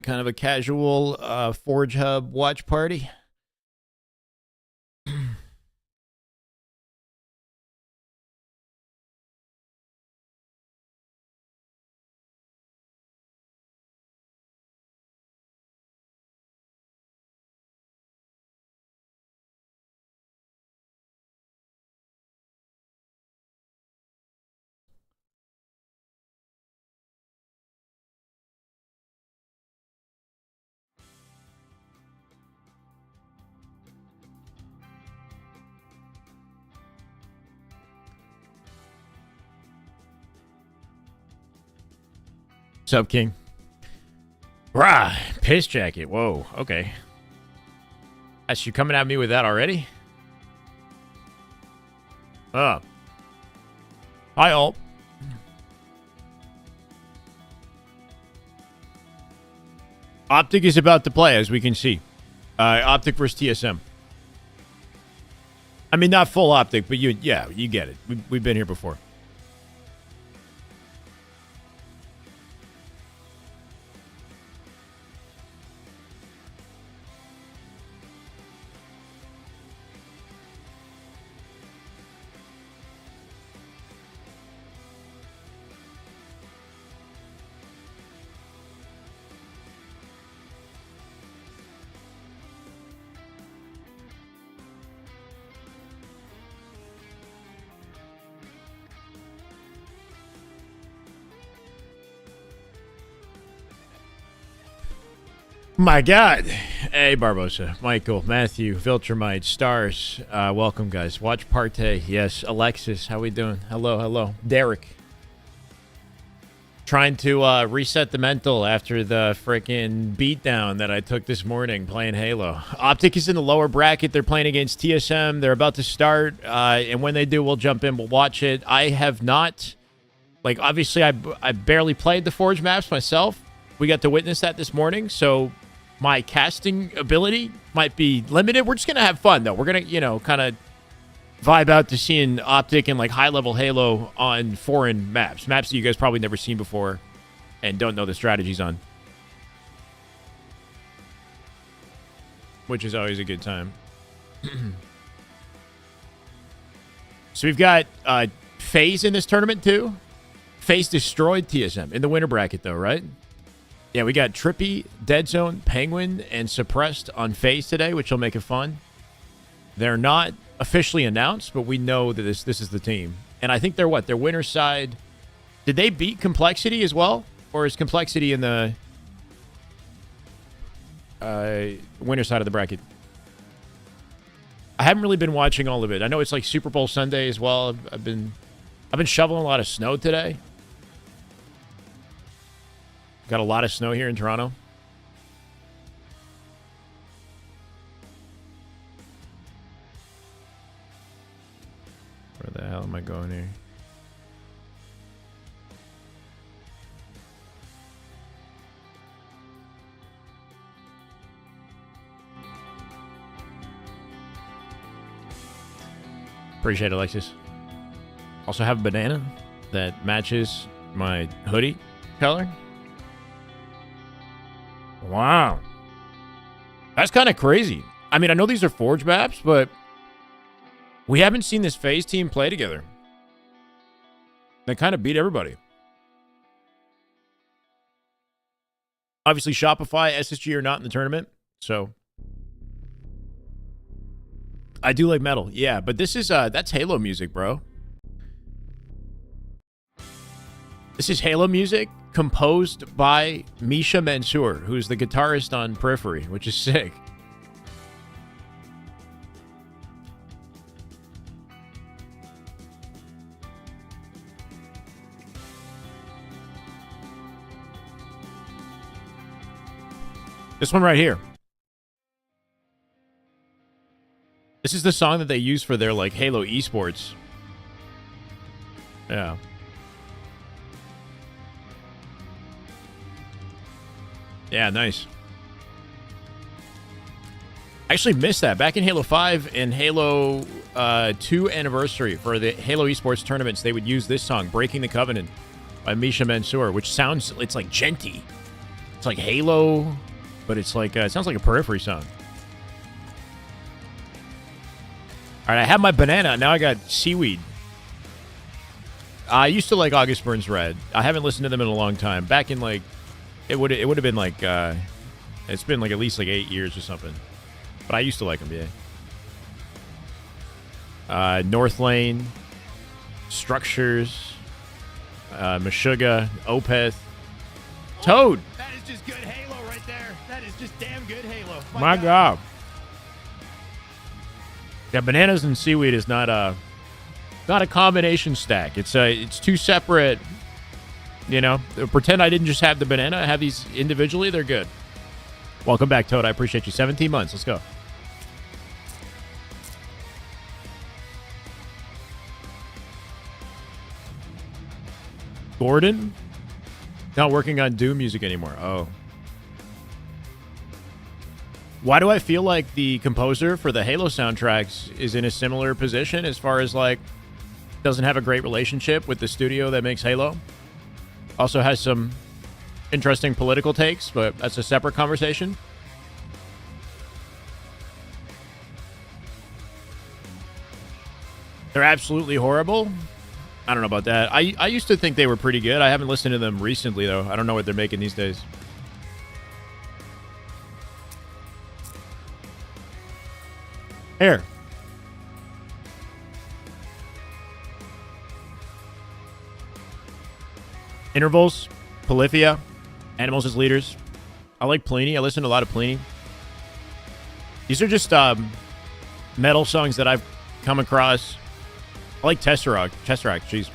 kind of a casual Forge Hub watch party. What's up, King? Rah, piss jacket. Whoa, okay. That's you coming at me with that already? Hi, all. Optic is about to play, as we can see. Optic versus TSM. I mean, not full Optic, but you get it. We've been here before. My God. Hey, Barbosa, Michael, Matthew, Viltrumite, Stars. Welcome, guys. Watch Partey. Yes, Alexis. How we doing? Hello. Derek. Trying to reset the mental after the freaking beatdown that I took this morning playing Halo. Optic is in the lower bracket. They're playing against TSM. They're about to start. And when they do, we'll jump in. We'll watch it. I have not... Like, obviously, I barely played the Forge maps myself. We got to witness that this morning, so... My casting ability might be limited. We're just going to have fun, though. We're going to, kind of vibe out to seeing Optic and, like, high-level Halo on foreign maps. Maps that you guys probably never seen before and don't know the strategies on. Which is always a good time. So we've got FAZE in this tournament, too. FAZE destroyed TSM in the winner bracket, though, right? Yeah, we got Trippy, Dead Zone, Penguin, and Suppressed on FAZE today, which will make it fun. They're not officially announced, but we know that this is the team. And I think they're what? Their winner side. Did they beat Complexity as well? Or is Complexity in the winner side of the bracket? I haven't really been watching all of it. I know it's like Super Bowl Sunday as well. I've been shoveling a lot of snow today. Got a lot of snow here in Toronto. Where the hell am I going here? Appreciate it, Alexis. Also have a banana that matches my hoodie color. Wow. That's kind of crazy. I mean, I know these are Forge maps, but we haven't seen this FaZe team play together. They kind of beat everybody. Obviously, Shopify, SSG are not in the tournament, so I do like metal. Yeah, but this is that's Halo music, bro. This is Halo music composed by Misha Mansour, who's the guitarist on Periphery, which is sick. This one right here. This is the song that they use for their, like, Halo esports. Yeah. Yeah, nice. I actually missed that. Back in Halo 5 and Halo 2 Anniversary for the Halo esports tournaments, they would use this song, Breaking the Covenant, by Misha Mansour, which sounds, it's like genty. It's like Halo, but it's like it sounds like a Periphery song. All right, I have my banana. Now I got Seaweed. I used to like August Burns Red. I haven't listened to them in a long time. Back in like, it would have been like, it's been like at least like 8 years or something. But I used to like them, yeah. North Lane, Structures, Meshuggah, Opeth, Toad. That is just good Halo right there. That is just damn good Halo. My God. Yeah, bananas and seaweed is not a combination stack. It's two separate. You know, pretend I didn't just have the banana. I have these individually. They're good. Welcome back, Toad. I appreciate you. 17 months. Let's go. Gordon? Not working on Doom music anymore. Oh. Why do I feel like the composer for the Halo soundtracks is in a similar position as far as, like, doesn't have a great relationship with the studio that makes Halo? Also has some interesting political takes, but that's a separate conversation. They're absolutely horrible. I don't know about that. I used to think they were pretty good. I haven't listened to them recently, though. I don't know what they're making these days. Here. Intervals, Polyphia, Animals as Leaders. I like Pliny. I listen to a lot of Pliny. These are just metal songs that I've come across. I like Tesseract, jeez,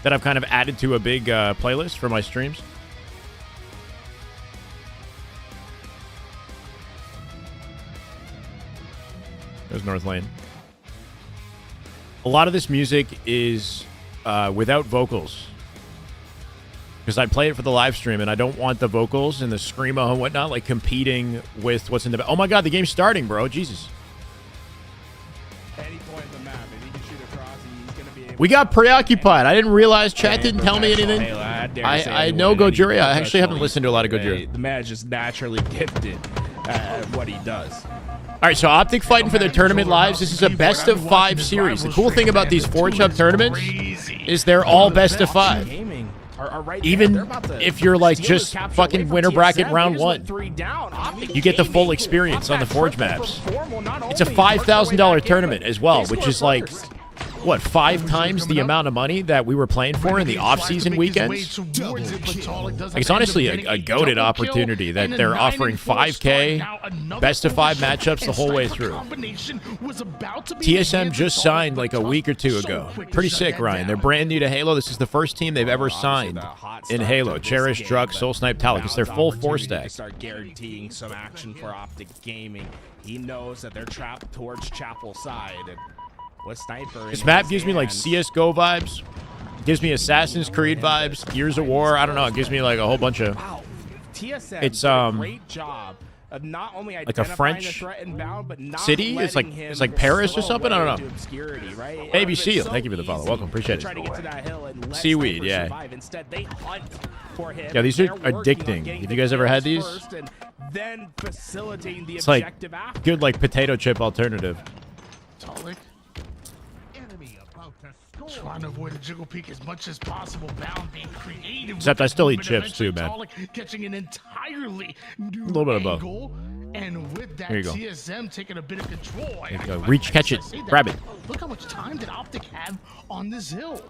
that I've kind of added to a big playlist for my streams. There's North Lane. A lot of this music is without vocals. Because I play it for the live stream, and I don't want the vocals and the screamo and whatnot, like, competing with what's in the... Oh, my God, the game's starting, bro. Jesus. We got preoccupied. I didn't realize chat didn't tell me anything. I know Gojira. I actually haven't listened to a lot of Gojira. The man is just naturally gifted at what he does. All right, so Optic fighting for their tournament lives. This is a best of 5 series. The cool thing about these Forge Hub tournaments is they're all best of 5. Even if you're like just fucking winner bracket round 1, you get the full experience on the Forge maps. It's a $5,000 tournament as well, which is like, what, 5 times the amount of money that we were playing for in the off-season weekends? Like, it's honestly a goated opportunity that they're offering 5K, best of 5 matchups the whole way through. TSM just signed like a week or 2 ago. Pretty sick, Ryan. They're brand new to Halo. This is the first team they've ever signed in Halo. Cherish, Druk, Soul Snipe, Talik. It's their full 4-stack. Start guaranteeing some action for Optic Gaming. He knows that they're trapped towards Chapel side. And with Sniper, this map gives me like CSGO vibes. Gives me Assassin's Creed vibes, Gears of War. I don't know. It gives me like a whole bunch of. Wow. TSM it's did a great job of not only like a French but not city. It's like Paris or something. I don't know. Obscurity, right? ABC, thank you for the follow. Welcome, appreciate it. Seaweed, yeah. Instead, they hunt for him. Yeah, these are addicting. Have you guys ever had these? Then facilitating the it's like good like potato chip alternative. Trying to avoid a jiggle peek as much as possible, bound being creative. Except I still eat chips too, man. Catching an entirely new a little bit of both. And with that, TSM taking a bit of control. Reach, catch it, grab it. Look how much time did Optic have on this hill.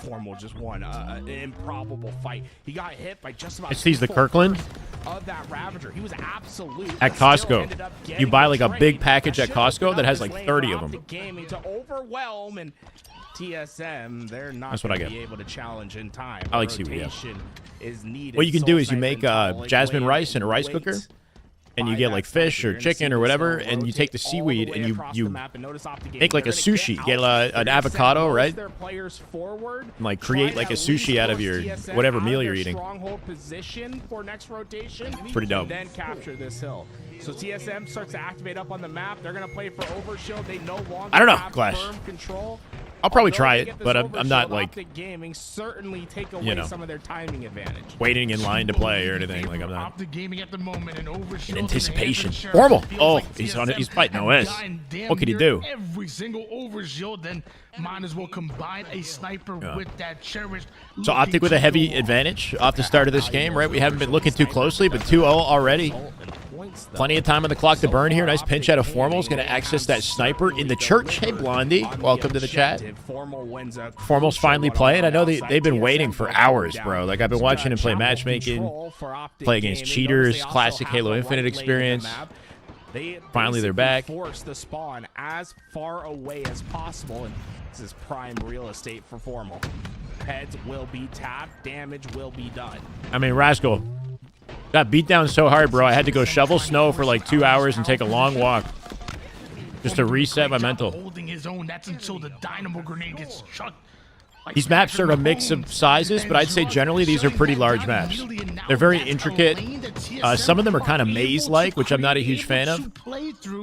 Formal just won an improbable fight. He got hit by just about. It's the Kirkland of that Ravager. He was absolute at Costco. You buy like a big package at Costco that has like 30 of them. Gaming to overwhelm and TSM, they're not That's what I get. Be able to challenge in time. I like seaweed. Is needed. What you can do is you make jasmine rice in a rice cooker, and you get like fish or chicken or whatever, and you take the seaweed and you make like a sushi. Get an avocado, right? And like create like a sushi out of your whatever meal you're eating. Pretty dope. Then capture this hill. So TSM starts to activate up on the map. They're gonna play for overshield. They no longer I don't know, have Clash. firm control. I'll probably try Although they it, get this but I'm overshield, not like Optic Gaming certainly take away you know, some of their timing advantage. waiting in line to play or anything. Like I'm not Optic Gaming at the moment and Overshield in in anticipation. the hands of the Formal. Sheriff. Feels Oh, like he's on it. TSM He's fighting have OS. gotten damn What could he near do? Every single Overshield, then might as well combine a sniper with that cherished. So Optic with a heavy advantage off the start of this game, right? We haven't been looking too closely, but 2-0 already. Plenty of time on the clock to burn here. Nice pinch out of Formal. Is going to access that sniper in the church. Hey, Blondie. Welcome to the chat. Formal's finally playing. I know they've been waiting for hours, bro. Like, I've been watching him play matchmaking, play against cheaters, classic Halo Infinite experience. Finally, they're back. Force the spawn as far away as possible, and this is prime real estate for Formal. Heads will be tapped. Damage will be done. I mean, Rascal got beat down so hard, bro. I had to go shovel snow for like 2 hours and take a long walk just to reset my mental. Holding his own. That's until the dynamo grenade gets chucked. These maps are a mix of sizes, but I'd say generally these are pretty large maps. They're very intricate. Some of them are kind of maze-like, which I'm not a huge fan of.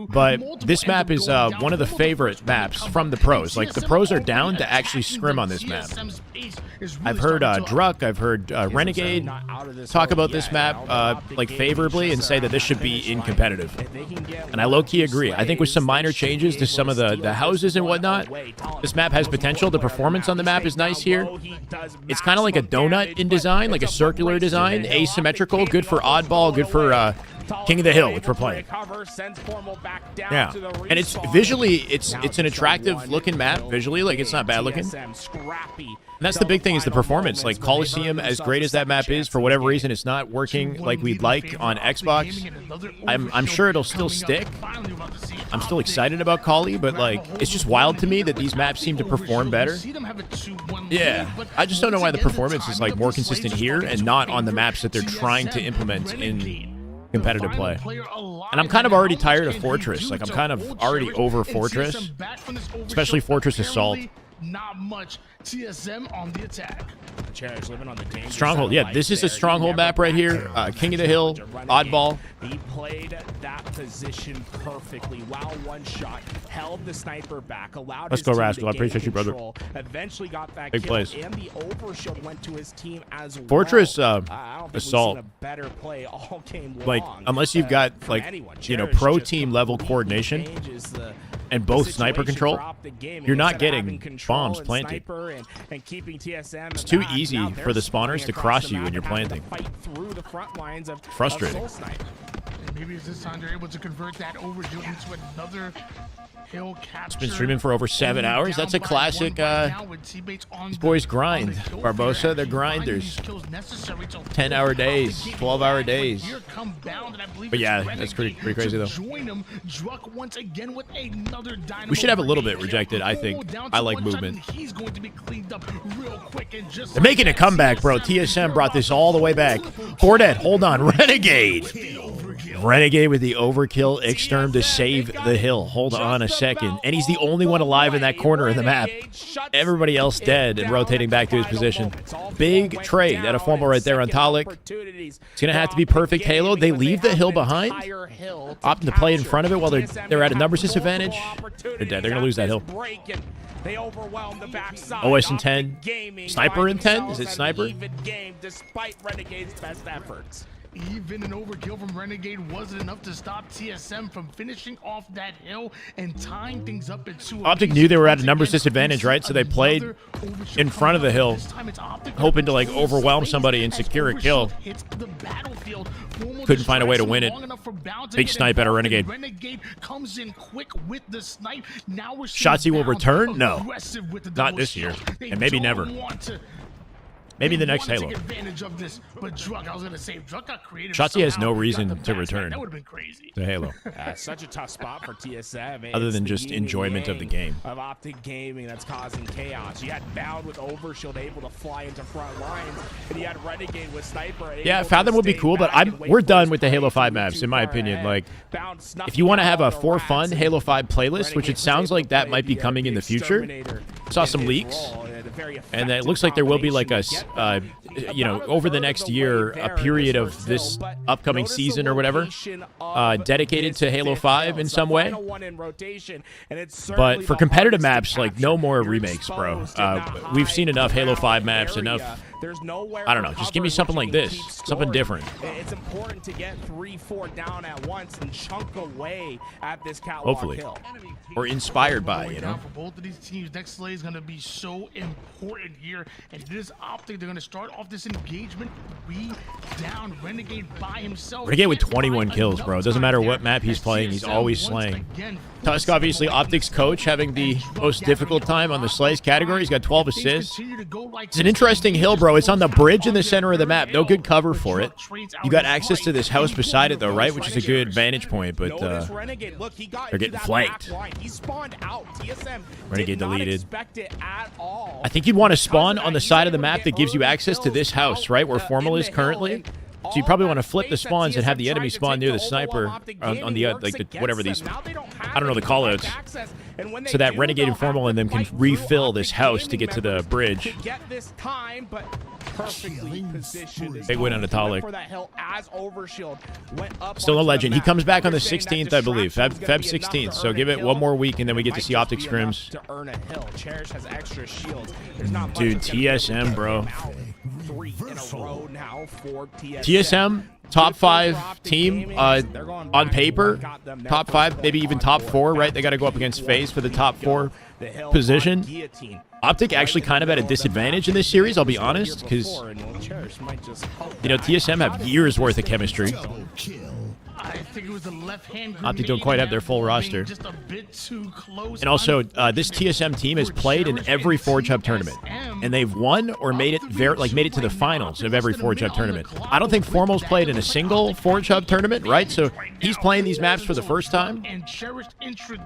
But this map is one of the favorite maps from the pros. Like, the pros are down to actually scrim on this map. I've heard Druck, I've heard Renegade talk about this map like favorably and say that this should be in competitive. And I low-key agree. I think with some minor changes to some of the houses and whatnot, this map has potential. The performance on the map is nice here. It's kind of like a donut in design, like a circular design, asymmetrical, good for oddball, good for King of the Hill, which we're playing. Yeah, and it's visually, it's an attractive looking map visually. Like, it's not bad looking. And that's the big thing, is the performance. Like, Coliseum, as great as that map is, for whatever reason, it's not working like we'd like on Xbox. I'm sure it'll still stick. I'm still excited about Coli, but like, it's just wild to me that these maps seem to perform better. Yeah, I just don't know why the performance is like more consistent here and not on the maps that they're trying to implement in competitive play. And I'm kind of already tired of Fortress. Like, I'm kind of already over Fortress, especially Fortress Assault. Not much. TSM on the attack. Stronghold. Yeah, this is a Stronghold map right here. King of the Hill, oddball. He played that position perfectly. While one shot held the sniper back, allowed Let's his go, team Rascal. to I appreciate gain you, brother. control, eventually got that Big kill, plays. and the overshield went to his team as well. Fortress I don't think we've Assault. seen a better play all game Like, long, unless you've got from like, anyone. you know, Cherish pro just team level completely coordination changes the and both sniper situation control, for Optic Gaming. you're not Instead of having getting control bombs and planted. sniper and keeping TSM It's too back. easy Now for the they're spawners to across cross the you map when you're and having to planting. fight through the front lines of Frustrating. Soul Snipe. Maybe it's this time they're able to convert that overshield into another hill capture. It's been streaming for over 7 hours. That's a classic, these boys grind. Barbosa, they're grinders. 10-hour days, 12-hour days. But yeah, that's pretty crazy, though. We should have a little bit rejected, I think. I like movement. They're making a comeback, bro. TSM brought this all the way back. Bordet, hold on. Renegade. Renegade with the overkill exterm to save the hill. Hold on a second. And he's the only one alive in that corner of the map. Everybody else dead and rotating back to his position. Big trade at a Formal right there on Talik. It's going to have to be perfect Halo. They leave the hill behind, opting to play in front of it while they're at a numbers disadvantage. They're dead. They're going to lose that hill. They overwhelm the backside. OS in 10. Sniper in 10? Is it Sniper? Even game despite Renegade's best efforts. Even an overkill from Renegade wasn't enough to stop TSM from finishing off that hill and tying things up at 2. Optic knew they were at a numbers disadvantage, right? So they played in front of the hill, hoping to like overwhelm somebody and secure a kill. Couldn't find a way to win it. Big snipe at a Renegade. Comes in quick with the snipe. Now we're Shotzi will return? No. Not this year. And maybe never. Maybe the next Halo. Shotzi has no reason to return to Halo. Such a tough spot for TSM. Other than just enjoyment of the game. Of Optic Gaming that's causing chaos. You had Bound with Overshield able to fly into front lines, and you had Renegade with Sniper. Yeah, Fathom would be cool, but we're done with the Halo 5 maps, in my opinion. Like, if you want to have a for fun Halo 5 playlist, which it sounds like that might be coming in the future, saw some leaks. And it looks like there will be like a, you know, over the next year, a period of this upcoming season or whatever, dedicated to Halo 5 in some way. But for competitive maps, like, no more remakes, bro. We've seen enough Halo 5 maps, enough. I don't know. Just give me something like this, something different. It's important to get 3-4 down at once and chunk away at this catwalk hopefully, hill. or inspired by, you know. For both of these teams, next slay is going to be so important here, and this Optic, they're going to start off this engagement 3 down. Renegade by himself. Renegade with 21 kills, bro. It doesn't matter what map he's playing, he's always slaying. Tusk, obviously, Optic's coach, having the most difficult time on the slays category. He's got 12 assists. It's an interesting hill, bro. It's on the bridge in the center of the map. No good cover for it. You got access to this house beside it, though, right? Which is a good vantage point, but they're getting flanked. Renegade deleted. I think you'd want to spawn on the side of the map that gives you access to this house, right? Where Formal is currently. So you probably want to flip the spawns and have the enemy spawn near the sniper on the, like, the, whatever these, I don't know the callouts, so that Renegade and Formal and them can refill this house to get to the bridge. Big win on Atalik. Still a legend. He comes back on the 16th, I believe. Feb 16th. So give it one more week, and then we get to see Optic scrims. Dude, TSM, bro. TSM, top 5 team on paper. Top 5, maybe even top 4, right? They got to go up against FaZe for the top 4 position. Optic actually kind of at a disadvantage in this series, I'll be honest, because, you know, TSM have years worth of chemistry. I think it was the left-hand Optic don't quite have their full roster. Just a bit too close. And also, this TSM team has played in every Forge Hub tournament, and they've won or made it made it to the finals of every Forge Hub tournament. I don't think Formal's played in a single Forge Hub tournament, right? So he's playing these maps for the first time.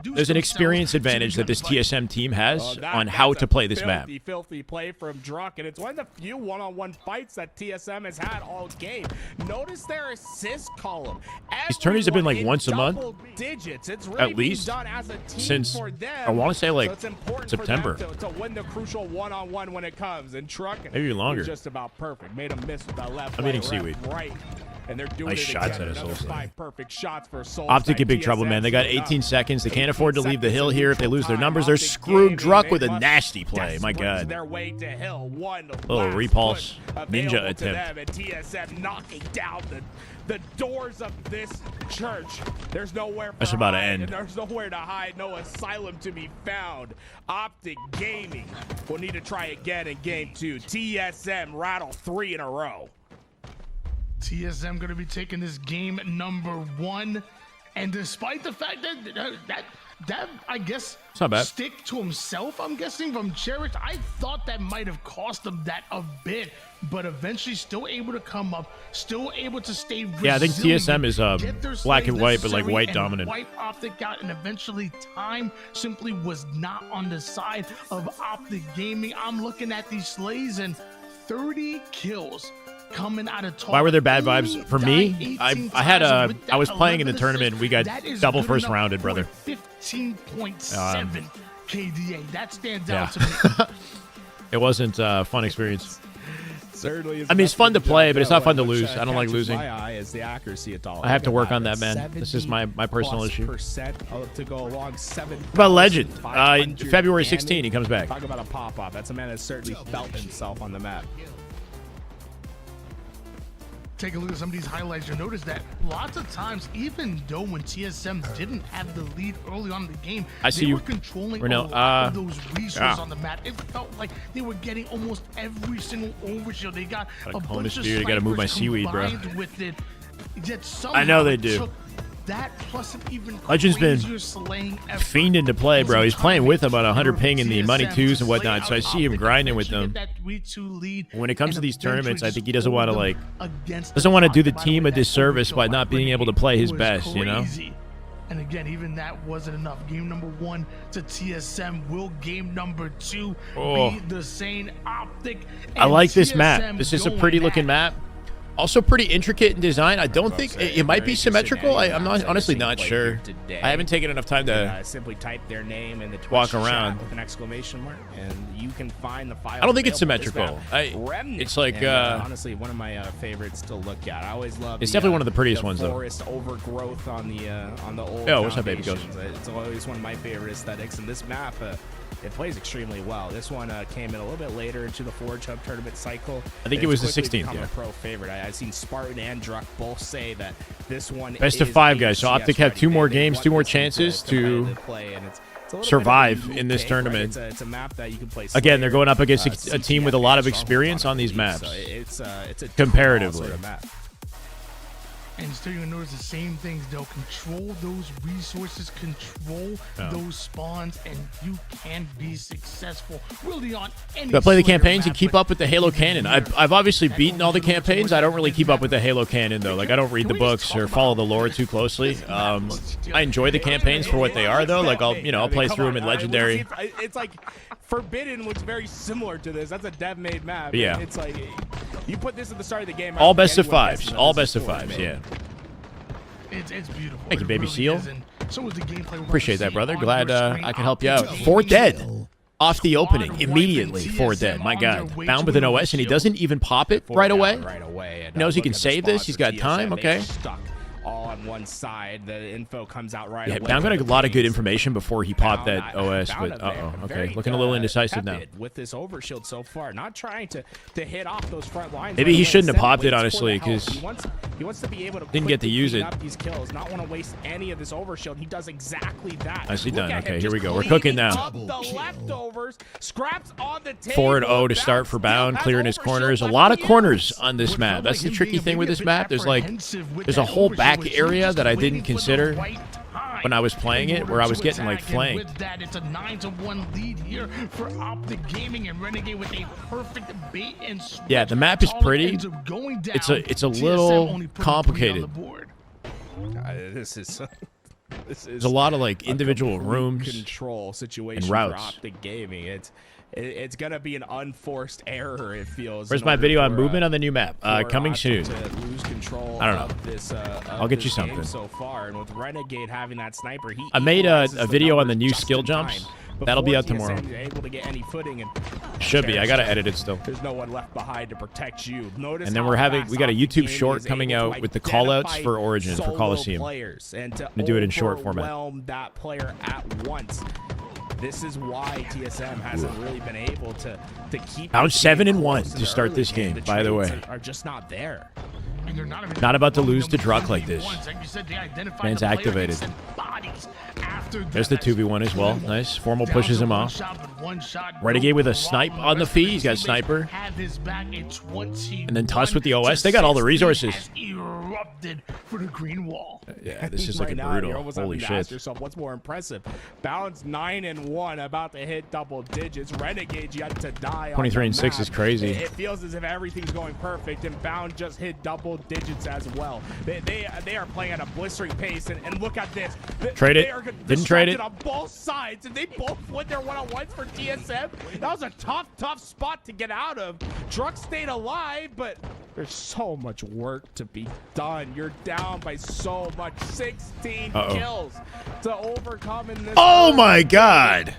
There's an experience advantage that this TSM team has on how to play this map. Filthy play from Druck, and it's one of the few one-on-one fights that TSM has had all game. Notice their assist column. These tourneys have been like once a month, at least, since, I want to say, like, September. To win the crucial one-on-one when it comes, and Truck, maybe longer. Just about perfect. Made a miss with that left. I'm eating Seaweed. Right. And they're doing nice shots again. at a Soul 5 perfect shots for Soul. Optic in big trouble, man. They got 18 seconds. They can't afford to leave the hill here. If they lose their numbers, they're screwed. Druck with a nasty play. My God. Their way to hill. Little repulse ninja attempt. And TSM knocking down the doors of this church. There's nowhere for That's about to hide, end. and there's nowhere to hide, no asylum to be found. Optic Gaming will need to try again in game 2. TSM rattle 3 in a row. TSM going to be taking this game number 1, and despite the fact that I guess it's not bad. Stick to himself, I'm guessing, from Cherish, I thought that might have cost him that a bit, but eventually still able to come up, still able to stay resilient. Yeah, I think TSM is black and white, but like white dominant. Wipe Optic out, and eventually time simply was not on the side of Optic Gaming. I'm looking at these slays and 30 kills coming out of top. Why were there bad vibes for me? I was playing in the tournament. We got double first rounded, brother. 15.7 KDA. That stands out to me. It wasn't a fun experience. Certainly, I mean, it's fun to play, but it's not fun to lose. I don't like losing. I have to work on that, man. This is my personal issue. To go along 7. About Legend. February 16, he comes back. Talk about a pop-off. That's a man that certainly felt himself on the map. Take a look at some of these highlights. You'll notice that lots of times, even though when TSM didn't have the lead early on in the game, they were controlling a lot of those resources on the map. It felt like they were getting almost every single overshield. They got a bunch of snipers, gotta move my seaweed, bro. With it. I know they do. That plus an even Legend's been fiending to play, bro. He's playing with them on 100 ping in the money 2s and whatnot, so I see him grinding with them. When it comes to these tournaments, I think he doesn't want to do the team a disservice by not being able to play his best, you know? And again, even that wasn't enough. Game number 1 to TSM. Will game number 2 be the same? Optic? I like this map. This is a pretty looking map. Also pretty intricate in design. I don't think it might be symmetrical. I'm not honestly not sure. I haven't taken enough time to simply type their name in the walk around with an exclamation mark, and you can find the file. I don't think it's symmetrical. It's like honestly one of my favorites to look at. I always love. It's definitely one of the prettiest ones though. Forest overgrowth on the old. Oh, what's up, baby? Goes. It's always one of my favorite aesthetics, and this map. It plays extremely well. This one came in a little bit later into the Forge Hub tournament cycle. I think it was the 16th. Yeah, a pro favorite. I've seen Spartan and Druck both say that this one best of 5 guys. So Optic have 2 more games, 2 more chances to survive in this tournament. It's a map that you can play. Again, they're going up against a team with a lot of experience on these maps. So it's a comparatively. Sort of map. And still, you're gonna notice the same things. They'll control those resources, control those spawns, and you can be successful really on any. I play the campaigns and keep up with the Halo canon. I've obviously beaten all the campaigns. I don't really keep up with the Halo canon though. Like I don't read the books or follow the lore too closely. I enjoy the campaigns for what they are though. Like I'll play through them in Legendary. It's like Forbidden looks very similar to this. That's a dev-made map. But yeah. It's like you put this at the start of the game. All best of 5s. All best of 5s. Yeah. It's beautiful. Thank you, baby seal. So is the gameplay. Appreciate that, brother. Glad I can help you out. 4 dead off the opening immediately. 4 dead. My God. Bound with an OS, and he doesn't even pop it right away. He knows he can save this. He's got time. Okay. All on one side, the info comes out right away. Bound got a lot of good information before he popped that OS, but okay, looking a little indecisive now. With this overshield so far, not trying to hit off those front lines. Maybe he shouldn't have popped it honestly, because he wants to be able to didn't get to use it. Up these kills, not want to waste any of this overshield. He does exactly that. Nicely done. Okay, here we go. We're cooking now. The leftovers, scraps on the table. 4-0 to start for Bound, clearing his corners. A lot of corners on this map. That's the tricky thing with this map. There's a whole back area that I didn't consider when I was playing it, where I was getting like flanked. With that, it's a 9-1 lead here for Optic Gaming, and Renegade with a perfect bait and switch. Yeah, the map is pretty. It's a little complicated. There's a lot of like individual rooms control situation and routes. For Optic Gaming. It's gonna be an unforced error, it feels. Where's my video on movement on the new map? Coming soon. Lose control I don't know. Of this, I'll get you something. So far, and with Renegade having that sniper, I made a video on the new skill jumps. That'll be out tomorrow. Able to get any footing and should be. I gotta edit it still. There's no one left behind to protect you. Notice. And then we got a YouTube short coming out with the callouts for Origin for Coliseum. I'm gonna do it in short format. That player at once. This is why TSM hasn't really been able to keep. Bound 7-1 to start this game. By the way, are just not there. Not about to lose to Druck like this. Man's activated. There's the 2v1 as well. Nice. Formal pushes him off. Renegade with a snipe on the feed. He's got sniper. And then Tuss with the OS. They got all the resources. For the green wall. Yeah, this is looking brutal. Holy shit. Ask yourself, what's more impressive? Bound's 9-1, about to hit double digits. Renegade yet to die. 23-6 is crazy. It feels as if everything's going perfect, and Bound just hit double digits as well. They are playing at a blistering pace, and look at this. Trade it. Didn't trade it. On both sides, and they both win their one-on-ones for TSM. That was a tough spot to get out of. Druck stayed alive, but there's so much work to be done. You're down by so much. 16 kills to overcome in this. Oh my God.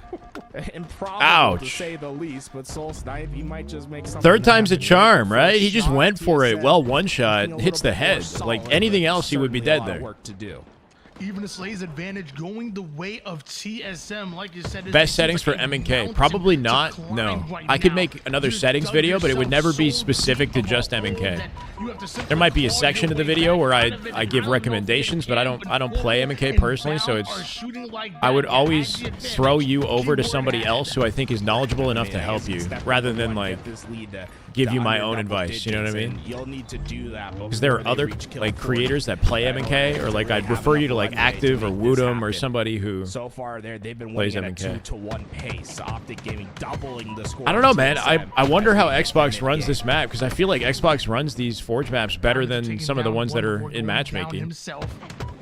Improbable to say the least, but Soul Snipe, he might just make something. Third time's a charm, right? He just went for it. Well, one shot hits the head. Like anything else, he would be dead there. Work to do. Even a Slay's advantage going the way of TSM, like you said. Best settings for M&K? Probably not. No. I could make another settings video, but it would never be specific to just M&K. There might be a section of the video where I give recommendations, but I don't play M&K personally, so I would always throw you over to somebody else who I think is knowledgeable enough to help you, rather than like give you my own advice. You know what I mean? You'll need to do that because there are other like creators that play M&K, or like I'd refer you to like Active or Woodham or somebody who so far they've been winning at a 2-1 pace. Optic Gaming doubling the score. I don't know, man. I wonder how Xbox runs this map, because I feel like Xbox runs these Forge maps better than some of the ones that are in matchmaking.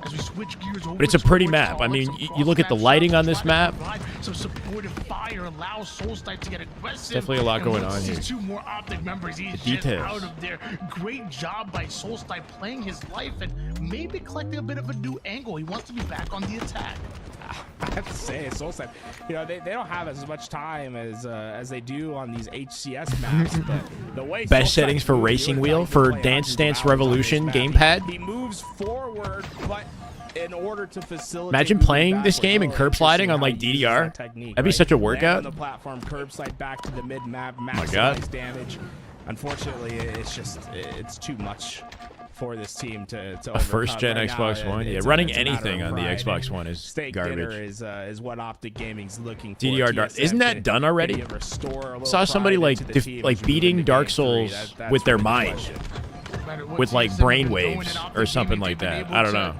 As we switch gears over but it's a pretty map. I mean, you look at the lighting on this map. Some supportive fire allows Solstice to get aggressive. Definitely a lot going on here. Two more Optic members. He's just out of there. Great job by Solstice playing his life and maybe collecting a bit of a new angle. He wants to be back on the attack. I have to say, Solstice, you know, they don't have as much time as they do on these HCS maps. But the way best settings for Racing Wheel for Dance Dance Revolution gamepad. He moves forward, but in order to facilitate. Imagine playing this game and curb sliding on like DDR. That'd be such a workout. On the platform, curb slide back to the mid map, maximize damage. Unfortunately, it's too much for this team to a first-gen right Xbox One. Yeah, running anything on the Xbox One is garbage. Is what Optic Gaming's looking for. DDR Dark. Isn't that done already? Saw somebody like beating Dark Souls with their mind. With like brain waves or something like that. I don't know.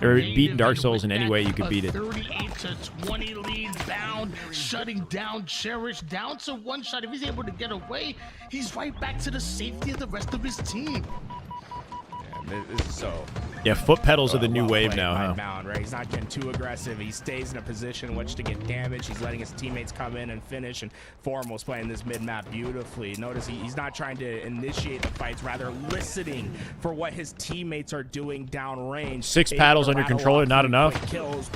Or beating Dark Souls in any way you could beat it. 38-20 lead, bound, shutting down Cherish, down to one shot. If he's able to get away, he's right back to the safety of the rest of his team. So yeah, foot pedals are the new wave now, huh? Mount, right? He's not getting too aggressive. He stays in a position in which to get damage. He's letting his teammates come in and finish. And Formal's playing this mid map beautifully. Notice he's not trying to initiate the fights, rather listening for what his teammates are doing downrange. 6 paddles on your controller, not enough.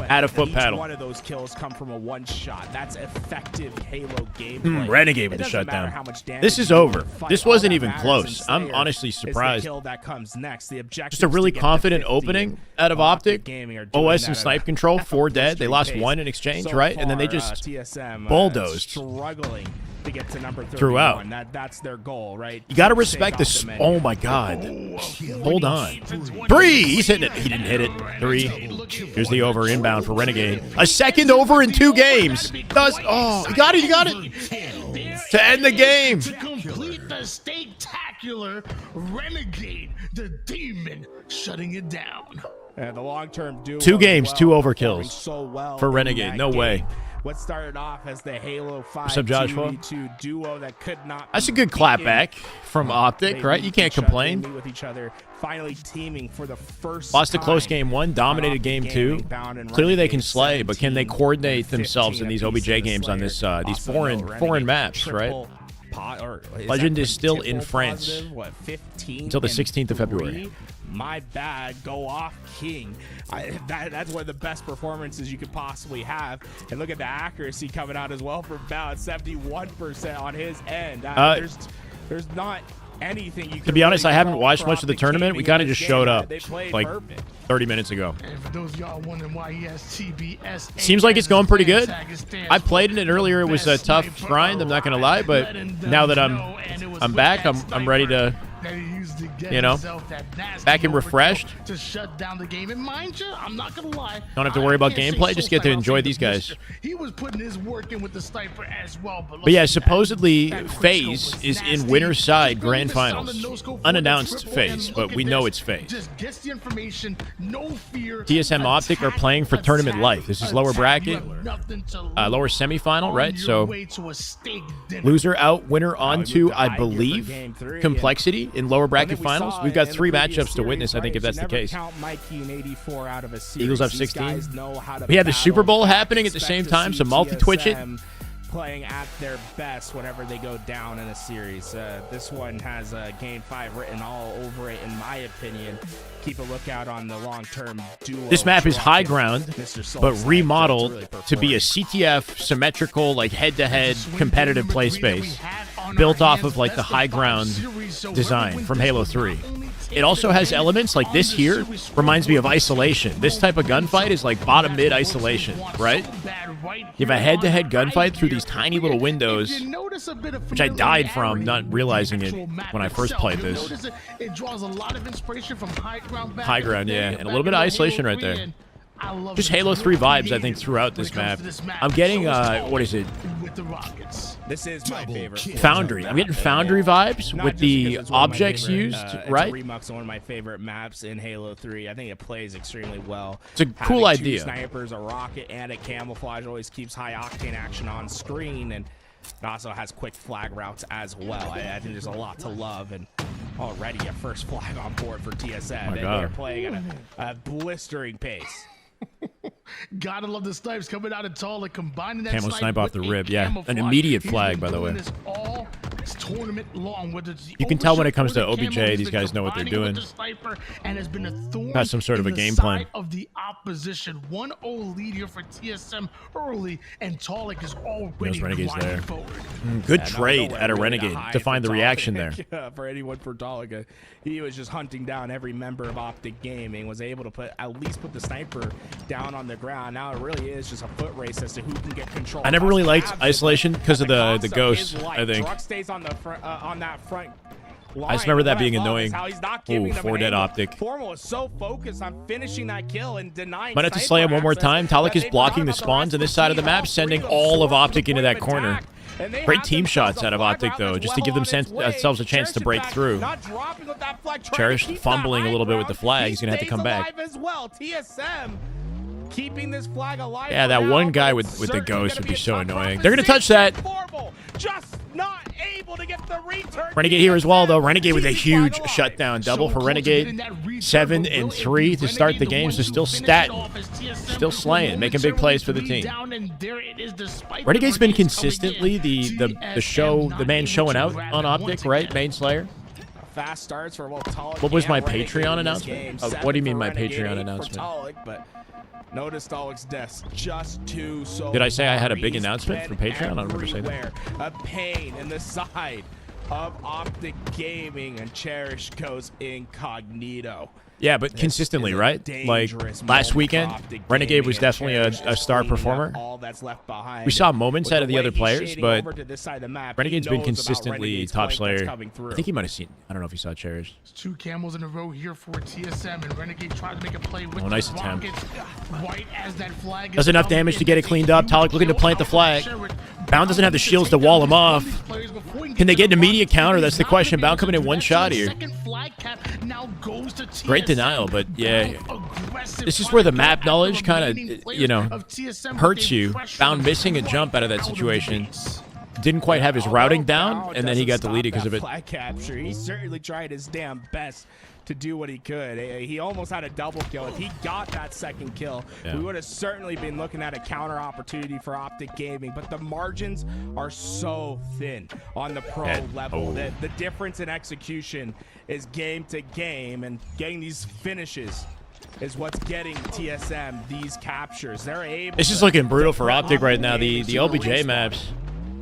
Add a foot paddle. One of those kills come from a one shot. That's effective Halo gameplay. Renegade with the shutdown. This is over. This wasn't even close. I'm honestly surprised. Kill that comes next. The just a really confident opening out of Optic. OS and snipe control, 4 dead. They lost 1 in exchange, right? And then they just bulldozed struggling to get to number 31. Throughout. That's their goal, right? You got to respect this. Oh my God. Hold on. 3. He's hitting it. He didn't hit it. 3. Here's the over inbound for Renegade. A second over in 2 games. Oh, you got it. You got it. To end the game. To complete the spectacular Renegade, the demon, shutting it down. And the long-term duo 2 games, 2 overkills so well for Renegade. No way. What started off as the Halo 5 2v2 duo that could not. That's a good clapback from Optic, right? You can't complain. With each other, finally teaming for the first Lost a close game 1, dominated game 2. Clearly they can slay, but can they coordinate themselves in these OBJ games on this these foreign maps, right? Legend is still in France until the 16th of February. My bad, go off King. That's one of the best performances you could possibly have. And look at the accuracy coming out as well from Bound, 71% on his end. There's not anything you can. To be honest, I haven't watched much of the tournament. We kind of just showed up like 30 minutes ago. Seems like it's going pretty good. I played in it earlier. It was a tough grind, I'm not going to lie, but now that I'm back, I'm ready to, you know, back and refreshed. To shut down the game. And mind you, I'm not gonna lie. Don't have to worry about gameplay. Just get to enjoy these guys. He was putting his work in with the sniper as well. But yeah, supposedly FAZE is in winner's side grand finals. Unannounced FAZE, but we know it's FAZE. Just gets the information. No fear. TSM Optic are playing for tournament life. This is lower bracket, lower semifinal, right? So loser out, winner on to, I believe, Complexity in lower bracket finals. We've got 3 matchups to witness, I think, if that's the case. Eagles have 16. We had the Super Bowl happening at the same time, so multi-twitch it. Playing at their best whenever they go down in a series. This one has Game 5 written all over it, in my opinion. Keep a lookout on the long-term duo. This map is high ground, but remodeled to be a CTF symmetrical, like head-to-head competitive play space, built off of like the high ground design from Halo 3. It also has elements like this here, reminds me of Isolation. This type of gunfight is like bottom mid Isolation, right? You have a head-to-head gunfight through these tiny little windows, which I died from not realizing it when I first played this. It draws a lot of inspiration from high ground. High ground, yeah, and a little bit of Isolation right there. Just Halo 3 vibes, I think, throughout this map. I'm getting, what is it? This is my favorite. Foundry. I'm getting Foundry vibes with the objects used, right? Remux on one of my favorite maps in Halo 3. I think it plays extremely well. It's a cool idea. 2 snipers, a rocket, and a camouflage always keeps high octane action on screen, and it also has quick flag routes as well. I think there's a lot to love, and Already a first flag on board for TSM. Oh, and they're playing at a blistering pace. Gotta love the snipes coming out of tall, like combining that Camo snipe off the rib, yeah. An immediate flag, by the way. This tournament long, you can tell when it comes to OBJ, these guys know what they're doing. And has been a thorn got some sort of a game plan. of the opposition. 1-0 lead here for TSM early, and Talik is already Renegade's there. forward. Good trade at a Renegade to find the reaction there. For anyone for Talik, he was just hunting down every member of Optic Gaming, was able to at least put the sniper down on the ground. Now it really is just a foot race as to who can get control. I never really liked Isolation because of the ghost, I think. Druck stays on the front, on that front line. I just remember that being annoying. Ooh, 4 dead Optic. Formal is so focused on finishing that kill and denying. Might have to slay him one more time. Talik is blocking the spawns on this side of the map, sending all of Optic into that corner. Great team shots out of Optic, though, just to give themselves a chance to break through. Cherish fumbling a little bit with the flag. He's going to have to come back. Keeping this flag alive. Yeah, that one guy with the ghost would be so annoying. They're going to touch that. Just not able to get the return. Renegade here as well, though. Renegade with a huge shutdown double for Renegade. 7 and 3 to start the game, so still still slaying, making big plays for the team. Renegade's been consistently the man showing out on Optic, right? Main Slayer. Fast starts for both. What was my Patreon announcement? What do you mean my Patreon announcement? Notice Talik's death just too so. Did I say I had a big announcement for Patreon? I don't remember saying that. A pain in the side of Optic Gaming, and Cherish goes incognito. Yeah, but consistently, right? Like last weekend, Renegade was definitely a star performer. We saw moments out of the other players, but Renegade's been consistently top slayer. I think he might have seen. I don't know if he saw Cherish. 2 camos in a row here for TSM, and Renegade tried to make a play with nice attempt. Right as that flag does enough damage to get it cleaned up. Talik looking to plant the flag. Bound doesn't have the shields to wall him off. Can they get an immediate counter? That's the question. Bound coming in one shot here. Great denial, but yeah, this is where the map knowledge kind of, you know, hurts you. Bound missing a jump out of that situation. Didn't quite have his routing down, and then he got deleted because of it. Flag capture. He certainly tried his damn best to do what he could. He almost had a double kill. If he got that second kill, we would have certainly been looking at a counter opportunity for Optic Gaming, but the margins are so thin on the pro level. The difference in execution is game to game, and getting these finishes is what's getting TSM these captures. They're able. It's just looking brutal for Optic right now. The OBJ maps.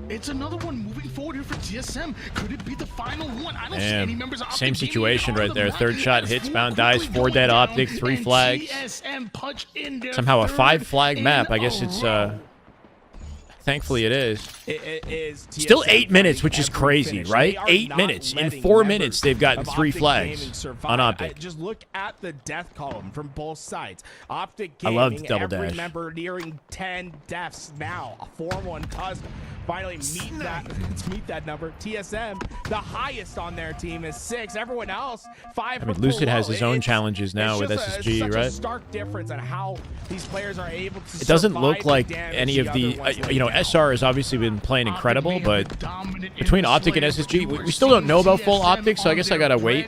It's another one moving forward here for TSM. Could it be the final one? I don't see any members of Optic same situation right there. Third shot hits, Bound dies, 4 dead Optic, 3 flags. Somehow a 5 flag map. I guess it's thankfully it is. It is still 8 minutes, which is crazy, right? 8 minutes. In 4 minutes, they've gotten 3 flags on Optic. Just look at the death column from both sides. Optic Gaming, I love double dash. Every member nearing 10 deaths now. 4-1 does finally meet that number. TSM, the highest on their team is 6. Everyone else 5. I mean, Lucid has his own challenges now with SSG, it's right? A stark difference on how these players are able to. It doesn't look like any of the, you know, SR has obviously been playing incredible, but between Optic and SSG, we still don't know about full Optic, so I guess I gotta wait.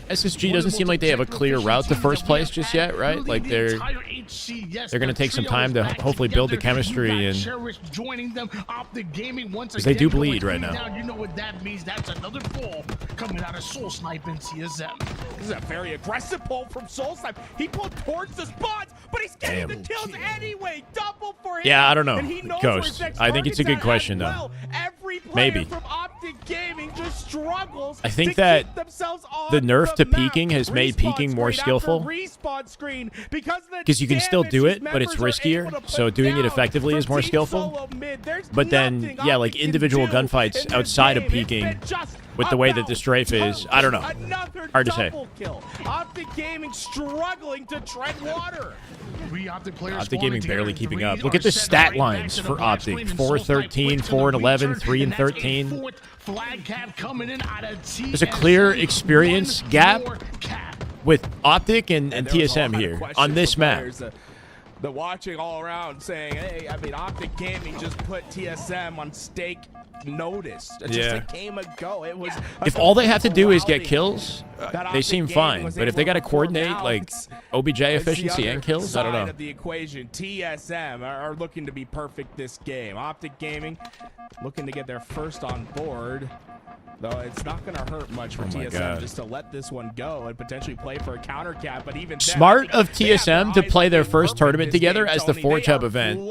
SSG doesn't seem like they have a clear route to first place just yet, right? Like they're gonna take some time to hopefully build the chemistry, and because they do bleed right now. You know what that means? That's another pull coming out of Soul Snipe in TSM. This is a very aggressive pull from Soul Snipe. He pulled towards the spots, but he's getting the kills anyway. Double for him. Yeah, I don't know. Ghost. I think it's a good question though. Maybe. From Optic Gaming just struggles. I think that the nerf to peeking has made peeking more skillful. Because you can still do it, but it's riskier. So doing it effectively is more skillful. But then, yeah, like individual gunfights outside of peeking, with the way that the strafe is, I don't know. Hard to say. Optic Gaming struggling to tread water. Optic Gaming barely keeping up. Look at the stat lines for Optic. 4-13, 4-11, 3-13. There's a clear experience gap with Optic and TSM here on this map. The watching all around saying, hey, I mean, Optic Gaming just put TSM on stake noticed just a game ago. It was if all they have to do is get kills, they seem fine. But if they got to coordinate like OBJ efficiency and kills, I don't know. The equation, TSM are looking to be perfect this game. Optic Gaming looking to get their first on board. Though it's not going to hurt much for TSM just to let this one go and potentially play for a counter cap. But even smart of TSM to play their first tournament together as the Forge Hub event,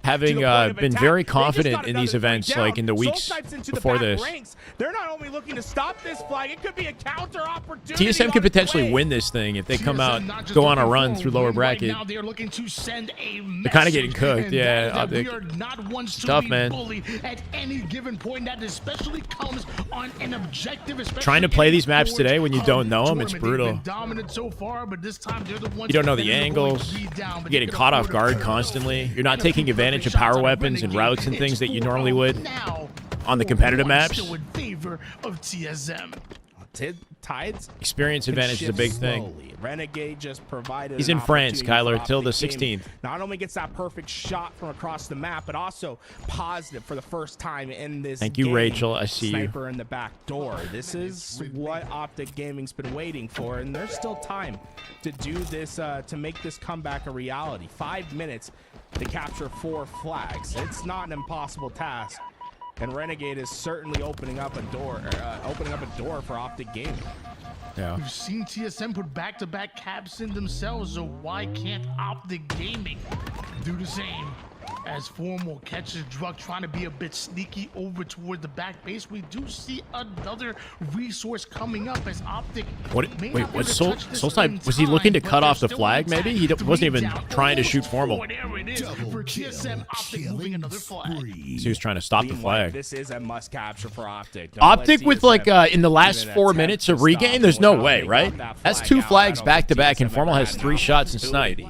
having been very confident in these events, like in the weeks before this. They're not only looking to stop this flag, it could be a counter opportunity. TSM could potentially win this thing if they come out, go on a run through lower bracket. They're kind of getting cooked, yeah. Optic. Tough, man. At any given point, that especially comes on an objective. Trying to play these maps today when you don't know them, it's brutal. So far, but this time they're the ones you don't know the angles. You're getting caught off guard constantly. You're not taking advantage of power weapons and routes and things that you normally would on the competitive maps. Tides. Experience advantage is a big thing. Renegade just provided. He's in France, Kyler, till the 16th. Not only gets that perfect shot from across the map, but also positive for the first time in this Thank you, game. Rachel. I see you. Sniper in the back door. This is what Optic Gaming's been waiting for, and there's still time to do this, to make this comeback a reality. 5 minutes to capture 4 flags. It's not an impossible task. And Renegade is certainly opening up a door for Optic Gaming. Yeah. We've seen TSM put back-to-back caps in themselves, so why can't Optic Gaming do the same? As Formal catches Drug trying to be a bit sneaky over toward the back base, we do see another resource coming up as Optic. Wait, what's Soulside? Was he looking to cut off the flag? Maybe he wasn't even trying to shoot Formal. For TSM, Optic moving another flag. So he was trying to stop the flag. This is a must capture for Optic. Optic with like in the last 4 minutes of regain. There's no way, right? That's 2 flags back to back, and Formal has 3 shots in snipe.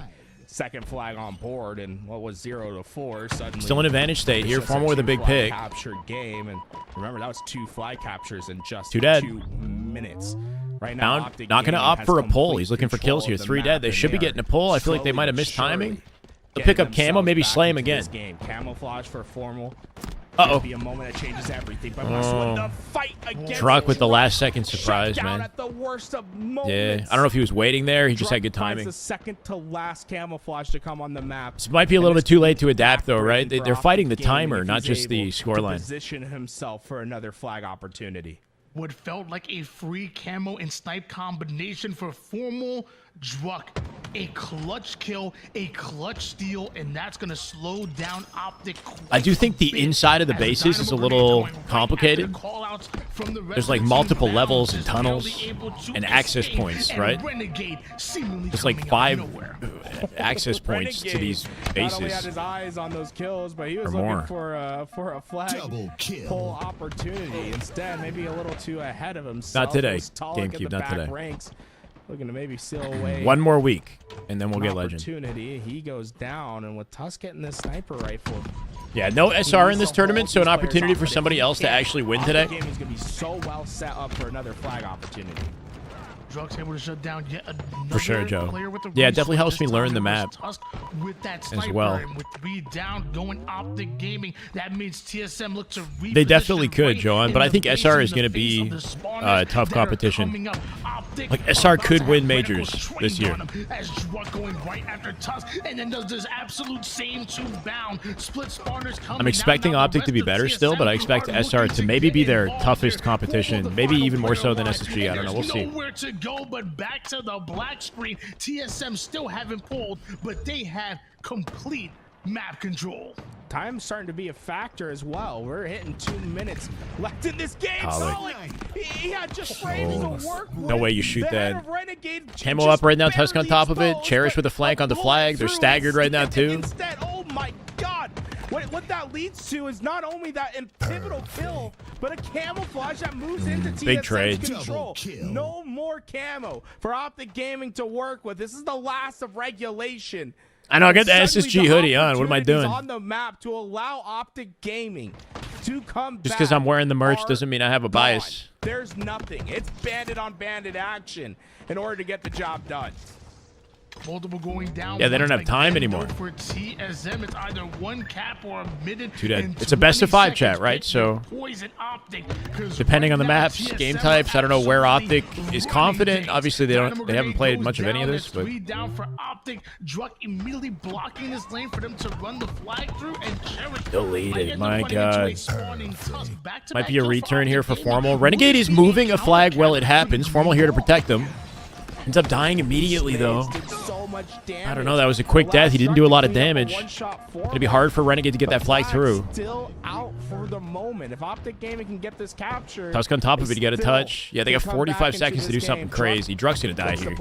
Second flag on board, and what was 0 to 4 suddenly. Still in advantage state here. Formal with a big pick. Capture game, and remember that was 2 flag captures in just 2 dead. 2 minutes. Right now, not going to opt for a pull. He's looking for kills here. 3 dead. They should be getting a pull. I feel like they might have missed timing. They'll pick up camo, maybe slay him again. Camouflage for Formal. Uh-oh. Be a moment that changes everything, but the fight against Druck with the last second surprise, man. At the worst of moments. Yeah, I don't know if he was waiting there. He just had good timing. The second to last camouflage to come on the map. This might be a little bit too late to adapt, though, right? They're fighting the timer, not just the scoreline. Position himself for another flag opportunity. What felt like a free camo and snipe combination for Formal Druck. A clutch kill, a clutch steal, and that's going to slow down Optic. I do think the inside of the bases is a little complicated. There's like multiple levels and tunnels and access points, right? There's like 5 access points to these bases. He had his eyes on those kills, but he was looking for a flag pull opportunity. Instead, maybe a little too ahead of himself. Not today, GameCube, not today. Ranks, looking to maybe seal away. 1 more week, and then we'll get Legend. He goes down, and with Tusk getting this sniper rifle. Yeah, no SR in this tournament, so an opportunity for somebody else to actually win today. The game is going to be so well set up for another flag opportunity. Druck's able to shut down yet another for sure, Joe. Player with yeah, it definitely helps me learn the map with that as well. And with 3 down, going Optic Gaming, that means TSM look to they definitely could, Johan, but I think SR is going to be tough competition. Like SR could win majors this year. As Druck going right after Tusk, and then does this absolute same 2 bound split spawners coming. I'm expecting Optic to be better still, but I expect SR to maybe be their toughest competition, maybe even more so than SSG. I don't know. We'll see. Go, but back to the black screen. TSM still haven't pulled, but they have complete map control. Time's starting to be a factor as well. We're hitting 2 minutes left in this game. He had just frames to work with. No way you shoot that. Camo up right now, Tusk on top of it. Cherish with a flank on the flag. They're staggered right now too. Instead, oh my God. What that leads to is not only that pivotal kill, but a camouflage that moves into TSM's control. No more camo for Optic Gaming to work with. This is the last of regulation. I know, I got the SSG hoodie on. What am I doing? On the map to allow Optic Gaming to come back. Just because I'm wearing the merch doesn't mean I have a bias. There's nothing. It's bandit on bandit action in order to get the job done. Multiple going down. Yeah, they don't have time anymore. For TSM, it's either one cap or a minute. It's a best of 5 chat, right? So depending on the maps, game types, I don't know where Optic is confident. Obviously, they haven't played much of any of this. But down for Optic, Druck immediately blocking this lane for them to run the flag through and Cherish. Deleted, my God. Might be a return here for Formal. Renegade is moving a flag while it happens. Formal here to protect them. Ends up dying immediately, though. I don't know. That was a quick death. He didn't do a lot of damage. It'd be hard for Renegade to get that flag through. Still out for the moment. If Optic Gaming can get this captured, Tusk on top of it to get a touch. Yeah, they got 45 seconds to do something crazy. Druck's gonna die here.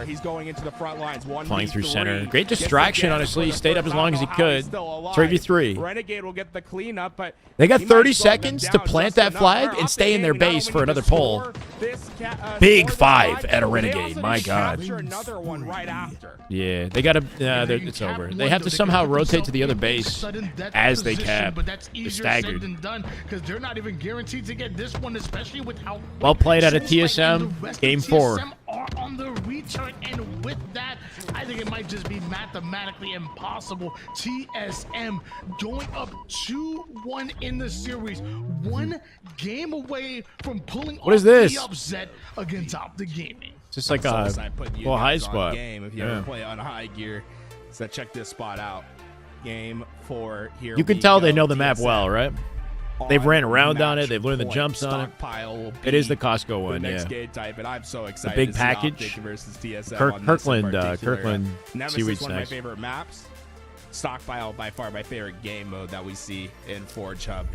He's going into the front lines. Flying through center. Great distraction, honestly. He stayed up as long as he could. 3v3. Renegade will get the cleanup, but they got 30 seconds to plant that flag and stay in their base for another pull. Big 5 at a Renegade. My God. Another one right after. Yeah, they gotta. It's over. They have to somehow rotate to the other base as they cap. They're staggered. Because they're not even guaranteed to get this one, especially with how well played out of TSM. Game 4. Are on the return, and with that, I think it might just be mathematically impossible. TSM going up 2-1 in the series, 1 game away from pulling off the upset against Optic Gaming. Just like a high spot. Game if you ever play on high gear. So check this spot out. Game 4 here. You can tell they know the map well, right? They've ran around on it. They've learned the jumps on it. It is the Costco one, yeah. Type, and I'm so excited. The big package. Versus TSM Kirkland seaweed is one of my favorite maps. Stockpile by far my favorite game mode that we see in Forge Hub.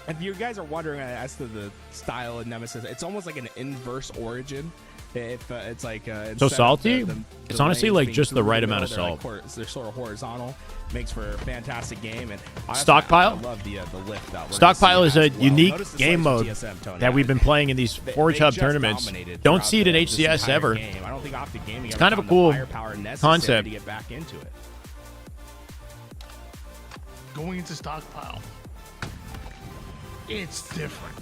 If you guys are wondering as to the style of Nemesis, it's almost like an inverse origin. If it's like so salty, it's honestly like just the right amount of salt. They're sort of horizontal, makes for a fantastic game. And Stockpile. I love the lift. Stockpile is a unique game mode that we've been playing in these Forge Hub tournaments. Don't see it in HCS ever. I don't think Optic Gaming it's kind of a cool concept to get back into it. Going into Stockpile, it's different.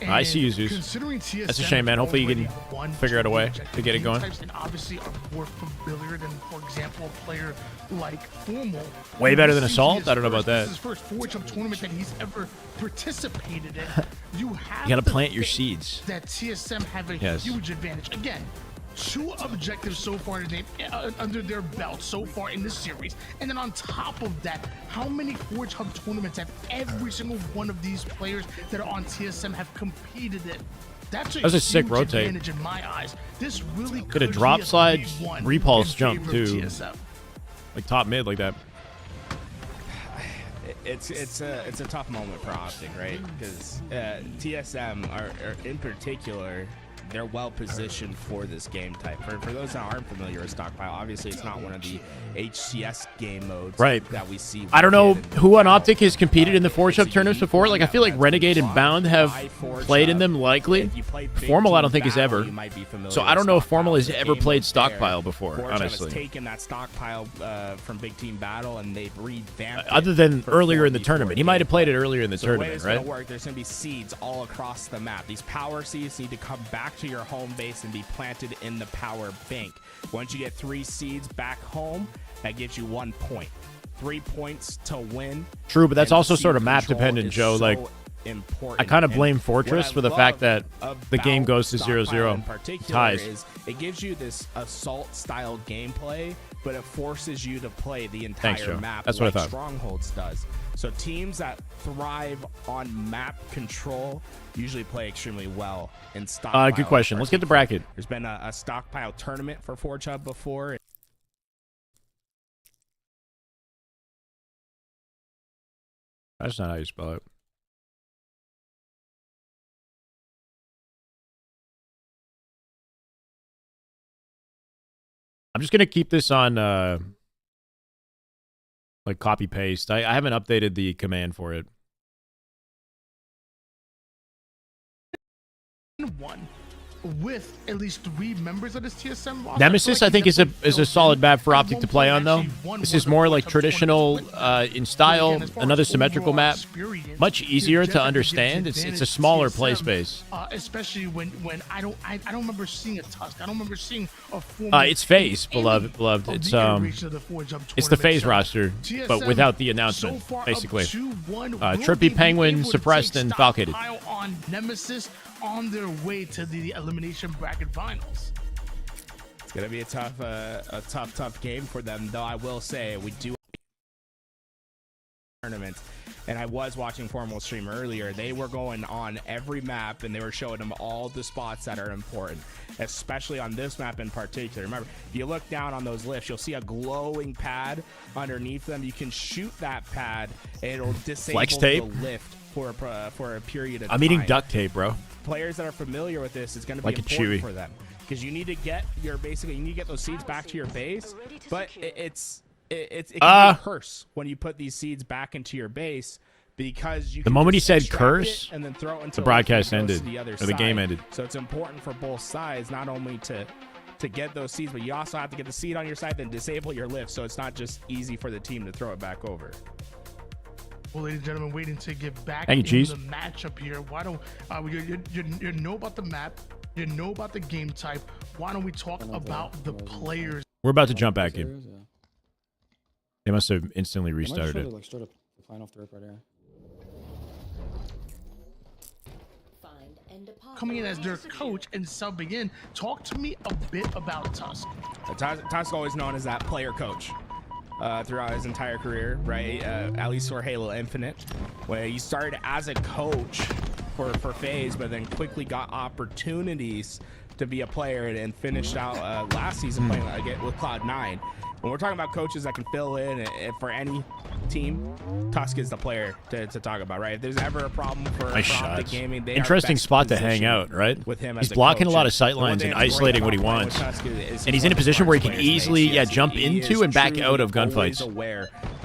I see you, Zeus. That's a shame, man. Hopefully you can figure out a way to get it going. And obviously are more familiar than, for example, a player like Formal. Way better than Assault? I don't know about that. This is his first Forge Hub tournament that he's ever participated in. You gotta plant your seeds. That TSM have a huge advantage. Again, 2 objectives so far under their belt so far in this series. And then on top of that, how many Forge Hub tournaments have every single one of these players that are on TSM have competed in? That's a sick rotate. Advantage in my eyes. This really could a drop slide repulse jump too. Like top mid like that. It's a tough moment for Optic, right? Because TSM are in particular, they're well positioned for this game type. For those that aren't familiar with Stockpile, obviously it's not one of the HCS game modes that we see. I don't know who on Optic has competed in the Forge Hub tournaments before. Like I feel like Renegade and Bound have played in them likely. Formal I don't think is ever. So I don't know if Formal has ever played Stockpile before, honestly. Taken that Stockpile from Big Team Battle and they've revamped other than earlier in the tournament. He might have played it earlier in the tournament, right? There's going to be seeds all across the map. These power seeds need to come back to your home base and be planted in the power bank. Once you get 3 seeds back home, that gives you 1 point. 3 points to win. True, but that's also sort of map dependent, Joe. So like important. I kind of blame Fortress for the fact that the game goes to 0-0 ties. It gives you this assault style gameplay, but it forces you to play the entire map. That's what I thought. Strongholds does. So teams that thrive on map control usually play extremely well in Stockpile. Good question. Let's get the bracket. There's been a Stockpile tournament for Forge Hub before. That's not how you spell it. I'm just going to keep this on like copy paste. I haven't updated the command for it. with at least 3 members of this TSM roster. Nemesis, I think, is a solid map for Optic to play on, though. This is more like traditional in style, another symmetrical map. Much easier to understand. It's a smaller play space. Especially when I don't remember seeing a Tusk. I don't remember seeing a it's FAZE, beloved. It's the FAZE roster, but without the announcement, basically. Trippy, Penguin, Suppressed, and Falcated. On Nemesis on their way to the elimination bracket finals. It's gonna be a tough game for them, though. I will say we do tournament, and I was watching Formal stream earlier. They were going on every map and they were showing them all the spots that are important, especially on this map in particular. Remember, if you look down on those lifts, you'll see a glowing pad underneath them. You can shoot that pad and it'll disable Flex tape? the lift for a period of time. I'm eating duct tape, bro. Players that are familiar with this, is going to be like important for them, because you need to get those seeds back to your base, but it can be a curse when you put these seeds back into your base, because you the can moment he just said extract curse, it and then throw it until the broadcast it goes ended, to the other or the game side. ended. So it's important for both sides, not only to get those seeds, but you also have to get the seed on your side, then disable your lift, so it's not just easy for the team to throw it back over. Well, ladies and gentlemen, waiting to get back in the matchup here. Why don't you know about the map, you know about the game type? Why don't we talk about the players? We're about to jump back in. They must have instantly restarted it. Like, start up the final third right here. Coming in as their coach and subbing in, talk to me a bit about Tusk. Tusk always known as that player coach. Throughout his entire career, right? At least for Halo Infinite, where he started as a coach for FaZe, but then quickly got opportunities to be a player and finished out last season playing again with Cloud9. When we're talking about coaches that can fill in for any team, Tusk is the player to talk about, right? If there's ever a problem for Optic Gaming, they interesting spot to hang out, right? With him, he's blocking a lot of sight lines and isolating what he wants, and he's in a position where he can easily, jump into and back out of gunfights.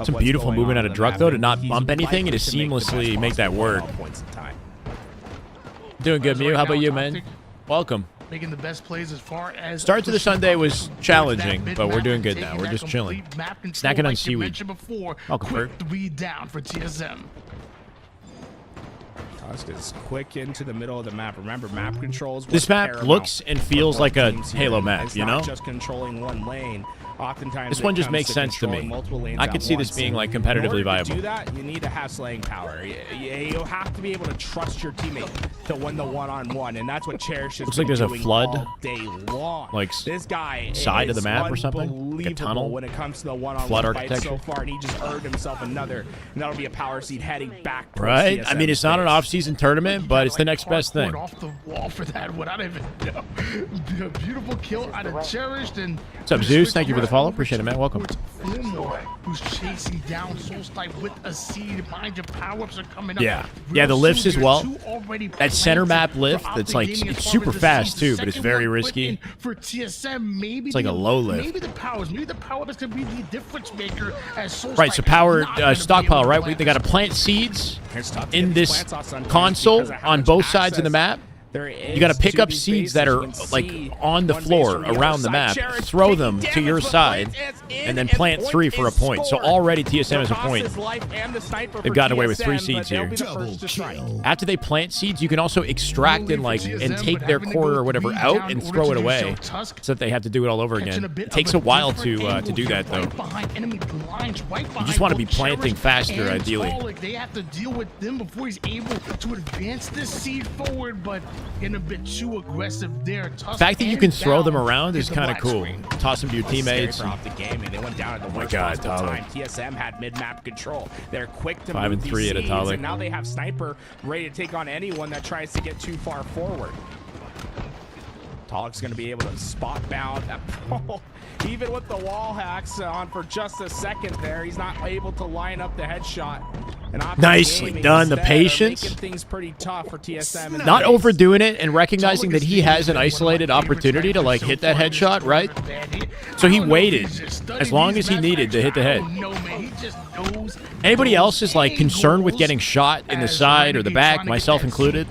Some beautiful movement out of Druk, though, to not bump anything and to seamlessly make that work. Doing good, Mew. How about you, man? Welcome. Making the best plays as far as start to the Sunday was challenging, but we're doing good now. We're just chilling, snacking on seaweed. Welcome, Bert. 3 down for TSM. Tusk is quick into the middle of the map. Remember, map controls. This map looks and feels like a Halo map, you know? Not just controlling one lane. Oftentimes, this one just makes sense to me. I could see this being like competitively viable. To do that, you need to have slaying power. You have to be able to trust your teammate to win the one-on-one, and that's what Cherish is. Looks like there's a flood all day long. Like this guy side of the map or something, like a tunnel. When it comes to the one-on-one flood fight architecture so far, and he just earned himself another, and that'll be a power seed heading back. Right. I mean, it's not an off-season tournament, but it's the next best thing. Off the wall for that one. I don't even know. Beautiful kill out of Cherished. And what's up, Zeus? Thank you for the follow. Appreciate it, man. Welcome. Who's chasing down Soulstipe with a seed. Mind your power-ups are coming up. Yeah, the lifts as well. That center map lift, that's like, it's super fast too, but it's very risky. For TSM, maybe it's like a low lift. Maybe the power-ups could be the difference maker as Soulstipe. Right, so power stockpile, right? They got to plant seeds in this console on both sides of the map. You got to pick up seeds that are like on the floor around the map, throw them to your side, and then plant 3 for a point. So already TSM has a point. They've gotten away with 3 seeds here. After they plant seeds, you can also extract and take their core or whatever out and throw it away, so that they have to do it all over again. It takes a while to do that, though. You just want to be planting faster, ideally. They have to deal with them before he's able to advance this seed forward, but getting a bit too aggressive there. The fact that you can throw them around is kind of cool. Toss them to your teammates. They went down at the my God, time. TSM had mid-map control. They're quick to 5 and 3 at a Talik. And now they have Sniper ready to take on anyone that tries to get too far forward. Talik's going to be able to spot bound that pole. Even with the wall hacks on for just a second there, he's not able to line up the headshot. Nicely done. The patience. Things pretty tough for TSM. Not overdoing it and recognizing that he has an isolated opportunity to like hit that headshot, right? So he waited as long as he needed to hit the head. Anybody else is like concerned with getting shot in the side or the back, myself included.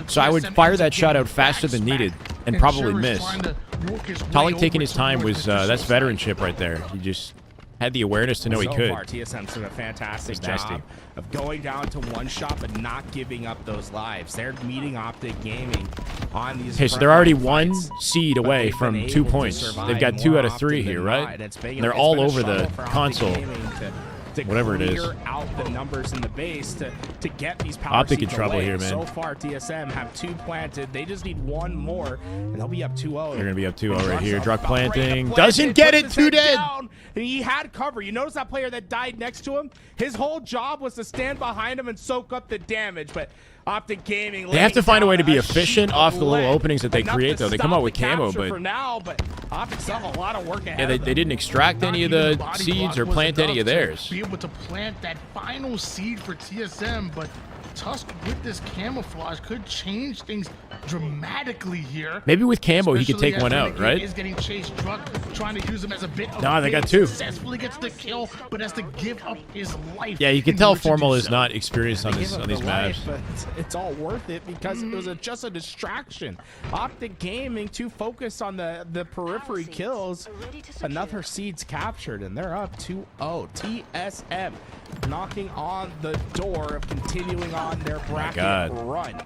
So I would fire that shot out faster than needed. and probably miss. Talik taking his time was that's veteranship right there. He just had the awareness to know he could. So far, TSM's done a fantastic job of going down to one shot but not giving up those lives. They're meeting Optic Gaming on these. Okay, so they're already one seed away from 2 points. They've got 2 out of 3 here, right? They're all over the console. Whatever it is. Out the numbers in the base to get these power Optic in seeds trouble away. here, man. So far, TSM have 2 planted. They just need 1 more, and they'll be up 2-0. They're gonna be up 2-0 right here. Druck planting. Doesn't get it. 2 dead. He had cover. You notice that player that died next to him? His whole job was to stand behind him and soak up the damage, but Optic Gaming. They have to find a way to be efficient off the little openings that they create, though. They come out with camo, but for now, but Optic still have a lot of work ahead. Yeah, they didn't extract any of the seeds or plant any of theirs. Be able to plant that final seed for TSM, but Tusk with this camouflage could change things dramatically here. Maybe with camo he could take one out, right? Is getting chased, Druck trying to use him as a bit of no, they got 2. Successfully gets the kill, but has to give up his life. Yeah, you can tell Formal is not experienced on these maps. But it's all worth it because it was just a distraction. Optic Gaming too focused on the periphery kills. Another seed's captured, and they're up 2-0. TSM knocking on the door of continuing on their bracket run.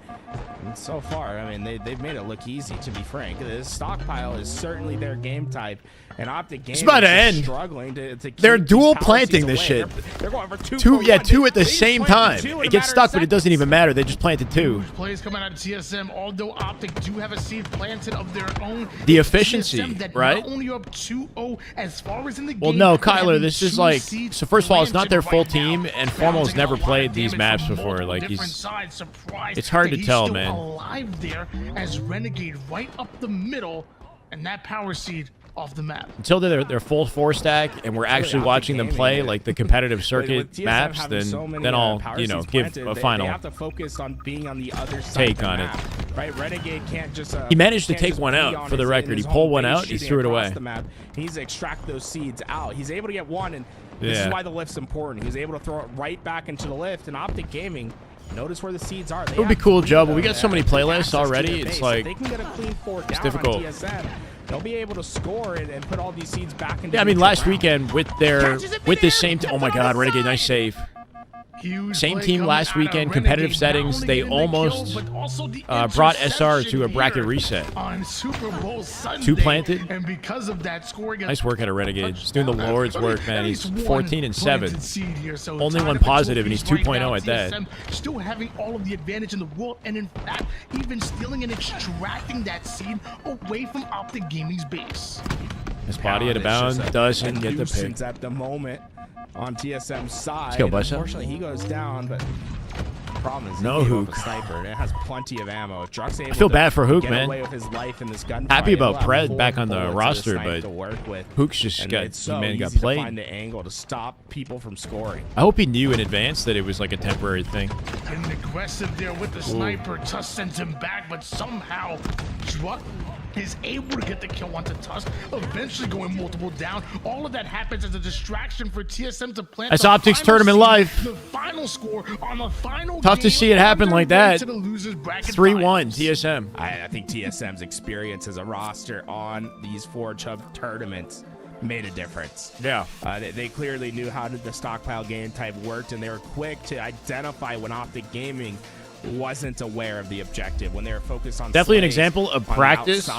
And so far, I mean, they've made it look easy, to be frank. The stockpile is certainly their game type, and Optic Gaming is struggling to keep They're dual these planting this shit. They're going for 2 2 at the same time. It gets stuck, but it doesn't even matter. They just planted 2. Plays coming out of TSM, although Optic do have a seed planted of their own. The efficiency, right? Not only up 2-0 as far as in the game. Well, no, Kyler, this is like, so first of all, it's not their full team, and Formal's never played these maps before. Like, it's hard to tell, man. Alive there as Renegade right up the middle, and that power seed off the map. Until they're full 4-stack and we're actually watching them play like the competitive circuit maps, then I'll give a final they have to focus on being on the other side take on it. Right, Renegade can't just. He managed to take one out for the record. He pulled one out. He threw it away. He needs to extract those seeds out. He's able to get one, and this is why the lift's important. He was able to throw it right back into the lift, and Optic Gaming. Notice where the seeds are. It would be cool, Joe, but we got so many playlists already. It's like, they can get a clean 4 down difficult. On TSM. They'll be able to score it and put all these seeds back into. Yeah, I mean, last weekend with this same. Oh my God, Renegade, nice save. Same team last weekend, competitive settings. They almost brought SR to a bracket reset. On Super Bowl Sunday, 2 planted. And because of that, scoring nice work out of Renegade. He's doing the Lord's work, man. He's 14-7. Only 1 positive, and he's 2.0 at that. Still having all of the advantage in the world, and in fact, even stealing and extracting that seed away from Optic Gaming's base. His body at a bound doesn't get the pick. At the moment. On TSM's side, Unfortunately, he goes down, but the problem is no Hook. Sniper, and it has plenty of ammo. If Druck's able I feel bad for Hook, get man. Away with his life in this gunfight, happy about Pred back on the roster, but Hook's just got played. To find the angle to stop people from scoring. I hope he knew in advance that it was like a temporary thing. And aggressive there with the sniper. Tusk sends him back, but somehow Druck is able to get the kill onto Tusk, eventually going multiple down. All of that happens as a distraction for TSM to plant. That's Optic's tournament life. The final score on the final. Tough to see it happen like that. 3-1 TSM. I think TSM's experience as a roster on these Forge Hub tournaments made a difference. Yeah. They clearly knew how the stockpile game type worked, and they were quick to identify when Optic Gaming wasn't aware of the objective, when they were focused on definitely an example of practice.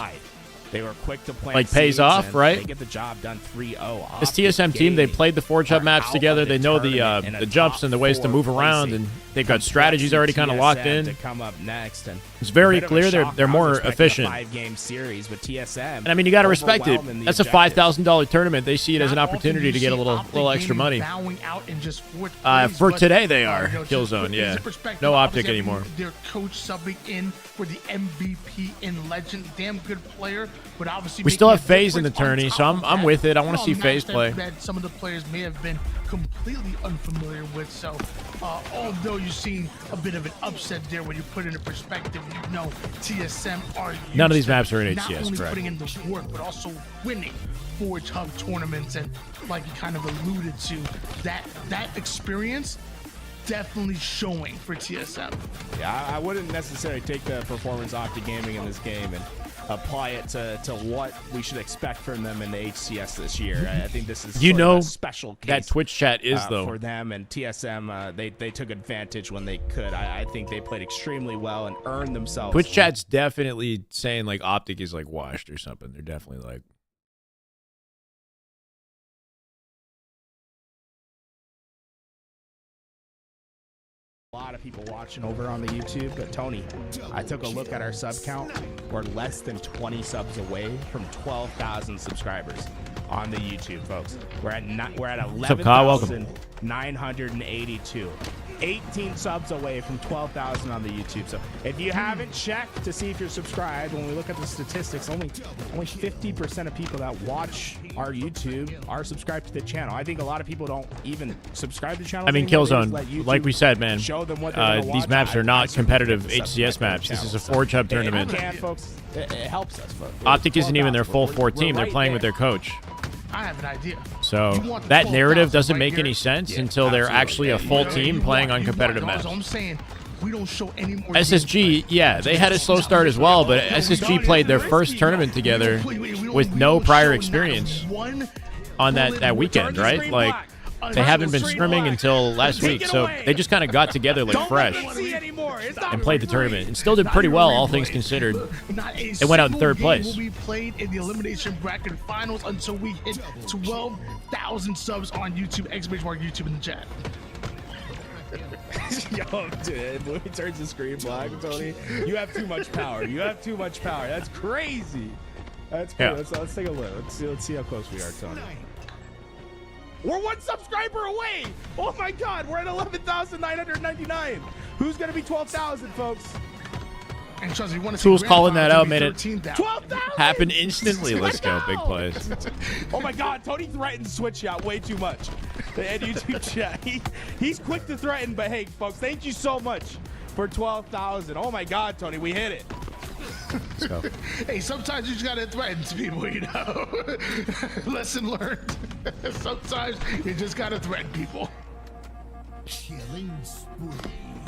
They were quick to plant like pays off, right? They get the job done 3-0. This TSM team, they played the Forge Hub maps together. They know the jumps and the ways to move around, and they've got strategies already kind of locked in. To come up next, and it's very clear they're more efficient. 5-game series with TSM. And I mean, you got to respect it. That's a $5,000 tournament. They see it as an opportunity to get a little extra money. For today, they are Killzone. Yeah, no Optic anymore. Their coach subbing in for the MVP in Legend, damn good player. But obviously we still have FAZE in the tourney, so I'm with it. I want to see FAZE play. That some of the players may have been completely unfamiliar with. So, although you've seen a bit of an upset there when you put it in perspective, you know TSM are none of these maps are in HCS, not only correct? putting in the work, but also winning Forge Hub tournaments, and like you kind of alluded to, that experience definitely showing for TSM. Yeah, I wouldn't necessarily take the performance off the gaming in this game, and apply it to what we should expect from them in the HCS this year. I think this is a special case that Twitch chat is though for them, and TSM they took advantage when they could. I think they played extremely well and earned themselves. Twitch chat's definitely saying like Optic is like washed or something. They're definitely like. A lot of people watching over on the YouTube, but Tony, I took a look at our sub count. We're less than 20 subs away from 12,000 subscribers on the YouTube, folks. We're at 11,982. 18 subs away from 12,000 on the YouTube. So if you haven't checked to see if you're subscribed, when we look at the statistics, only 50% of people that watch our YouTube are subscribed to the channel. I think a lot of people don't even subscribe to the channel. I mean, Killzone, like we said, man, show them what these maps are not competitive HCS maps. This is a Forge Hub tournament. Folks, it helps us, folks. Optic isn't even their full 4 team. They're playing with their coach. I have an idea. So that narrative doesn't make any sense until they're actually a full team playing on competitive maps. I'm saying we don't show any more. SSG, yeah, they had a slow start as well, but SSG played their first tournament together with no prior experience on that weekend, right? Like, they haven't been scrimming until last week, so they just kind of got together like fresh and played the tournament and still did pretty well, all things considered. They went out in 3rd place. Will be played in the elimination bracket finals until we hit 12,000 subs on YouTube. Exclamation mark YouTube in the chat. Yo, dude, when he turns the screen black, Tony, you have too much power. You have too much power. That's crazy. That's cool. Yeah. Let's take a look. Let's see how close we are, Tony. We're 1 subscriber away. Oh my God, we're at 11,999. Who's gonna be 12,000, folks? And trust me, you want to Tools calling that out made it 12,000 happen instantly. Let's go, big plays. Oh my God, Tony threatened switch out way too much. And YouTube chat, he's quick to threaten, but hey, folks, thank you so much for 12,000. Oh my God, Tony, we hit it. Let's go. Hey, sometimes you just gotta threaten people, you know. Lesson learned. Sometimes you just gotta threaten people.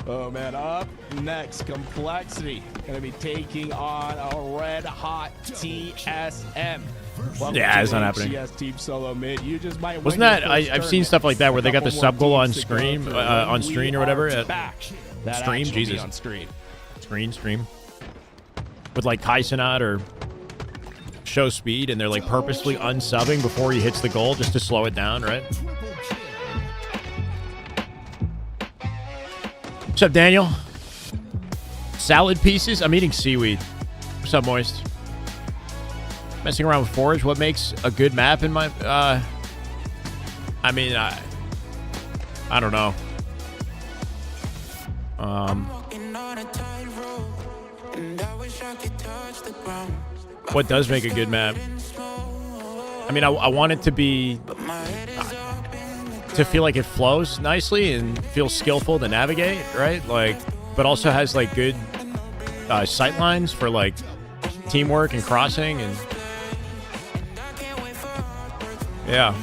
Oh man, up next, Complexity gonna be taking on a red hot TSM. Yeah, it's not happening. TS Team Solo Mid. You just might. Wasn't that I've seen stuff like that where they got the sub goal on screen, on screen or whatever. Stream, Jesus. On screen. Stream. With like Kaisenat or Show Speed, and they're like purposely unsubbing before he hits the goal just to slow it down, right? What's up, Daniel? Salad pieces? I'm eating seaweed. What's up, Moist? Messing around with Forge. What makes a good map in my... I mean, I don't know. What does make a good map? I mean, I want it to be... to feel like it flows nicely and feels skillful to navigate, right? Like, but also has like good sight lines for like teamwork and crossing and yeah.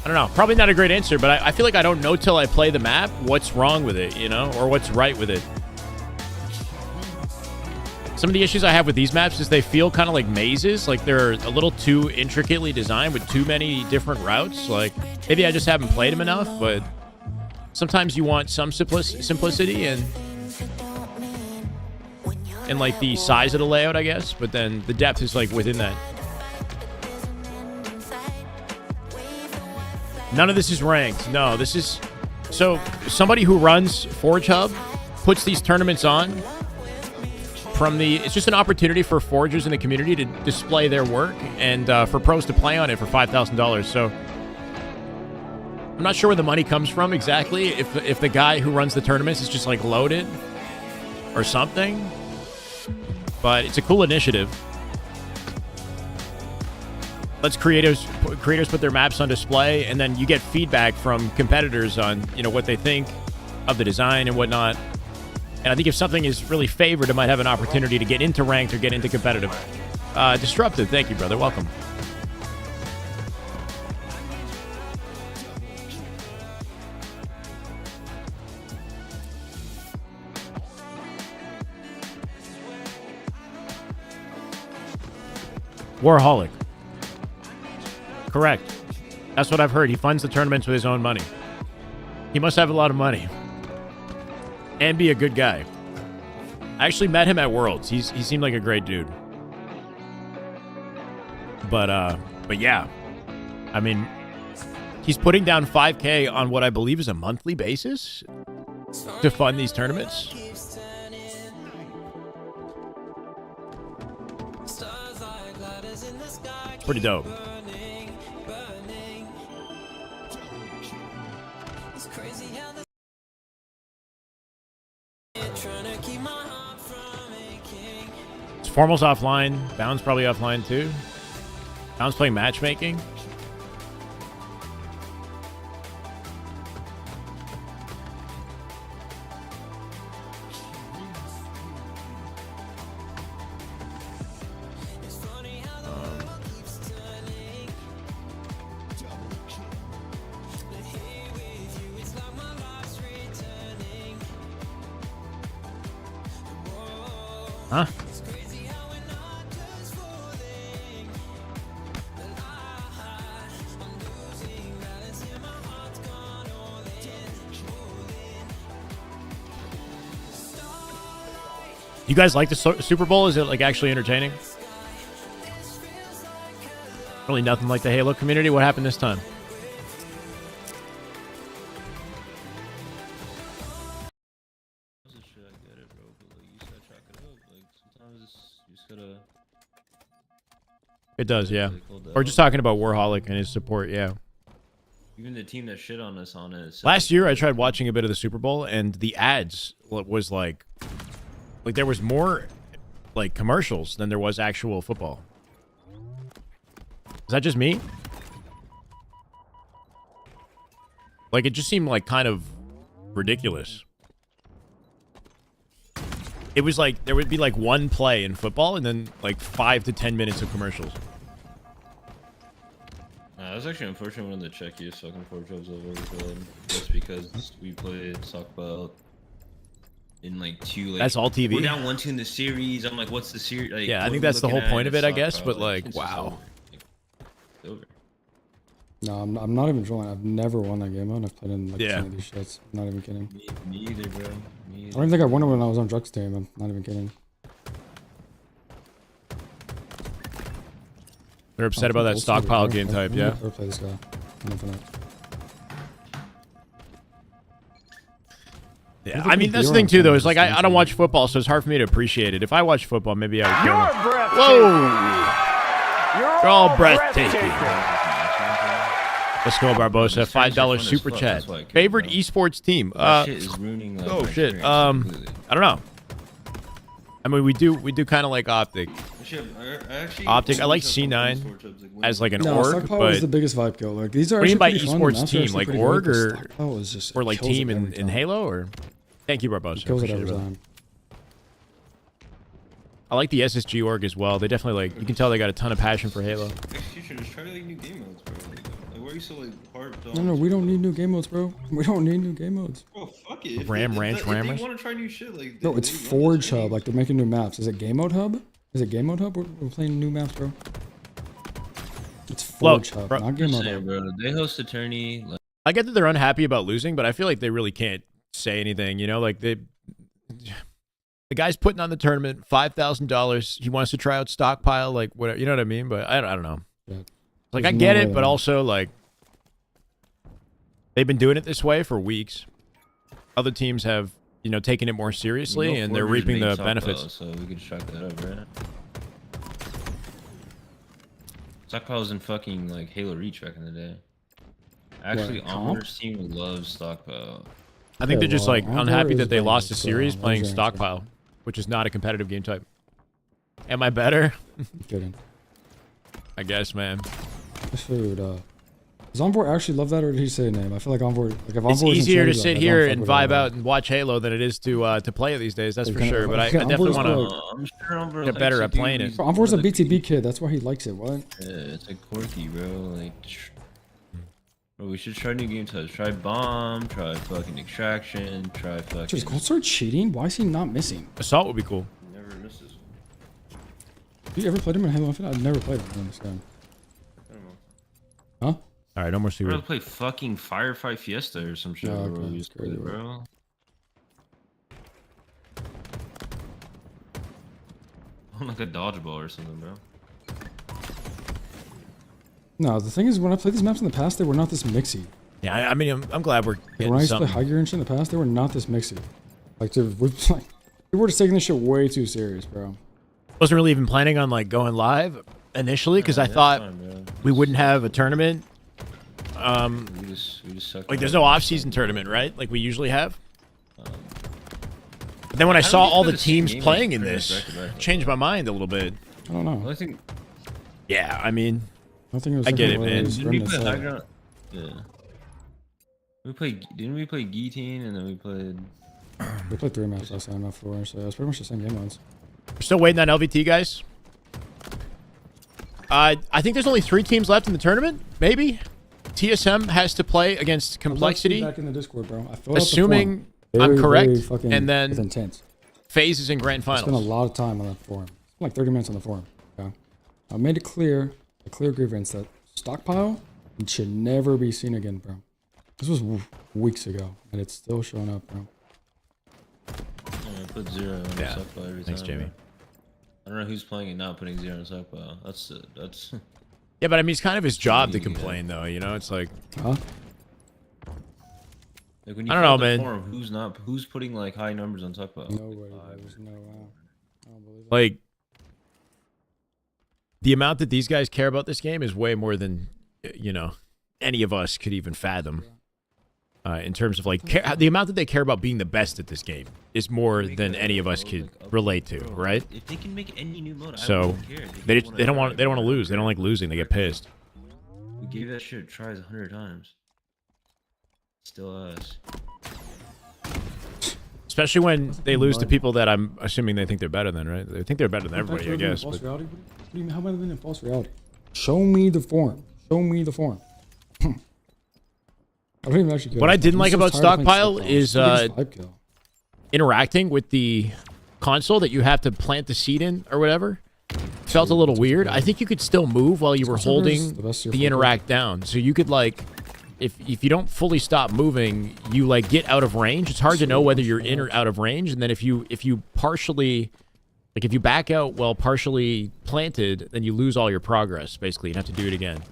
I don't know. Probably not a great answer, but I feel like I don't know till I play the map what's wrong with it, you know, or what's right with it. Some of the issues I have with these maps is they feel kind of like mazes, like they're a little too intricately designed with too many different routes. Like, maybe I just haven't played them enough, but sometimes you want some simplicity and like the size of the layout, I guess, but then the depth is like within that. None of this is ranked. No, this is... So, somebody who runs Forge Hub puts these tournaments on from the... It's just an opportunity for forgers in the community to display their work and for pros to play on it for $5,000. So, I'm not sure where the money comes from exactly. If the guy who runs the tournaments is just, like, loaded or something. But it's a cool initiative. Lets creators put their maps on display, and then you get feedback from competitors on, you know, what they think of the design and whatnot. And I think if something is really favored, it might have an opportunity to get into ranked or get into competitive. Disruptive, thank you, brother. Welcome. Warholic. Correct. That's what I've heard. He funds the tournaments with his own money. He must have a lot of money. And be a good guy. I actually met him at Worlds. He seemed like a great dude. But yeah. I mean, he's putting down 5K on what I believe is a monthly basis to fund these tournaments. Pretty dope. Formal's offline. Bound's probably offline too. Bound's playing matchmaking. Huh? You guys like the Super Bowl? Is it like actually entertaining? Really nothing like the Halo community. What happened this time? It does, yeah. Or just talking about Warholic and his support, yeah. Even the team that shit on us on it. Last year, I tried watching a bit of the Super Bowl, and the ads was like there was more like commercials than there was actual football. Is that just me? Like, it just seemed like kind of ridiculous. It was like there would be like one play in football and then like 5 to 10 minutes of commercials. That was actually unfortunate one of the Czechiest fucking 4 jobs I've ever played. Just because we played softball in like 2 like that's all TV. We're down 1-2 in the series. I'm like, what's the series? Like, yeah, I think that's the whole point of it, I guess. But like, wow. It's over. No, I'm not even trolling. I've never won that game mode. I've played in like some of these shits. I'm not even kidding. Me either, bro. Me either. I don't even think I won it when I was on Drugs team. I'm not even kidding. They're upset about that stockpile game type, yeah. Never play this guy. Yeah, I mean, that's the thing too, though. Is like I don't watch football, so it's hard for me to appreciate it. If I watch football, maybe I would kill it. Whoa! You're all breathtaking. Let's go, Barbosa. $5 super chat. Favorite esports team? Oh shit. I don't know. I mean, we do kind of like Optic. Optic. I like C9 as like an org, Stockpile but is the biggest vibe kill. Like these are. What do you mean by actually esports team? Like org or like kills team it every in time. Halo or? Thank you, Barbosa. Kills it Appreciate every it, time. I like the SSG org as well. They definitely like. You can tell they got a ton of passion for Halo. Execution, just try like new game modes, bro. Like, why are you so like hard? No, we don't need new game modes, bro. We don't need new game modes. Bro, fuck it. Ranch If Rammers. they want to try new shit, like. No, it's Forge Hub. Like they're making new maps. Is it Game Mode Hub? Is it Game Mode Hub? We're playing new maps, bro. It's Forge Hub, bro, not Game Mode Hub. Bro, they host a tourney. Like, I get that they're unhappy about losing, but I feel like they really can't say anything. You know, like the guy's putting on the tournament, $5,000. He wants to try out stockpile, like whatever. You know what I mean? But I don't know. Yeah. Like I get it, but also like they've been doing it this way for weeks. Other teams have, you know, taken it more seriously, and they're reaping the benefits. So we could check that out, right? Stockpile's in fucking like Halo Reach back in the day. Actually, Onward's team loves Stockpile. I think they're just like unhappy that they lost a series playing stockpile, which is not a competitive game type. Am I better? Kidding. I guess, man. Dude, does Envoy actually love that, or did he say a name? I feel like Envoy. Like if Envoy it's easier to sit here and vibe out and watch Halo than it is to play it these days. That's for sure. But I definitely want to get better at playing it. Envoy's a BTB kid. That's why he likes it. What? Yeah, it's like quirky, bro. Like, bro, we should try new game types. Try bomb. Try fucking extraction. Try fucking. Just Cold start cheating. Why is he not missing? Assault would be cool. Never misses. You ever played him in Halo Infinite? I've never played him in this game. Huh? All right, no more We're gonna seaweed. play fucking Firefight Fiesta or some shit, Oh, bro. okay, We that's used to play, crazy, bro. Like a dodgeball or something, bro. No, the thing is, when I played these maps in the past, they were not this mixy. Yeah, I mean, I'm glad we're When getting I used to play something. high gear and shit in the past, they were not this mixy. Like, we were just taking this shit way too serious, bro. Wasn't really even planning on like going live initially because I that's thought fine, bro. we wouldn't have a tournament. We just suck. Like, there's no off-season tournament, right? Like we usually have. But then when I saw do you all put the the same teams game playing in in pretty much this, back-to-back? changed my mind a little bit. I don't know. Well, I think Yeah, I mean, I think it was I get something it, where man. was didn't we Remnant play Cell. high ground? Yeah. Didn't we play Guillotine and then we played? We played 3 maps last time, not 4, so it's pretty much the same game modes. we're still waiting on LVT, guys. I think there's only 3 teams left in the tournament. Maybe TSM has to play against Complexity, Back in the Discord, bro. I filled out the assuming form. I'm Very, correct, very fucking and with then intent. FAZE is in grand I spent a finals. lot of time on that forum. Like 30 minutes on the forum. Okay? I made it clear, a clear grievance that stockpile should never be seen again, bro. This was weeks ago, and it's still showing up, bro. Yeah, I put 0 on Yeah. stockpile every Thanks, time, Jamie. bro. I don't know who's playing and not putting 0 on stockpile. That's Yeah, but I mean, it's kind of his job to complain, though. You know, it's like, Huh? like when you I don't fill know, out the man. Forum, who's putting like high numbers on stockpile? Nobody. There's no way. I don't believe it. like the amount that these guys care about this game is way more than you know any of us could even fathom. In terms of like the amount that they care about being the best at this game is more than any of us could relate to, right? If they can make any new mode, I So don't care. they don't want to lose. They don't like losing. They get pissed. We gave that shit tries 100 times. Still us. Especially when they lose to people that I'm assuming they think they're better than, right? They think they're better than everybody, I guess. False But reality? What do you mean? How am I living in false reality? Show me the form. Show me the form. I don't even actually care. What I didn't I'm like so about tired of playing Stockpile Stockpile. is, Just give me this vibe kill. interacting with the console that you have to plant the seed in or whatever felt a little weird. I think you could still move while you were holding the interact down. So you could like, if you don't fully stop moving, you like get out of range. It's hard to know whether you're in or out of range. And then if you partially, like if you back out while partially planted, then you lose all your progress. Basically, you have to do it again.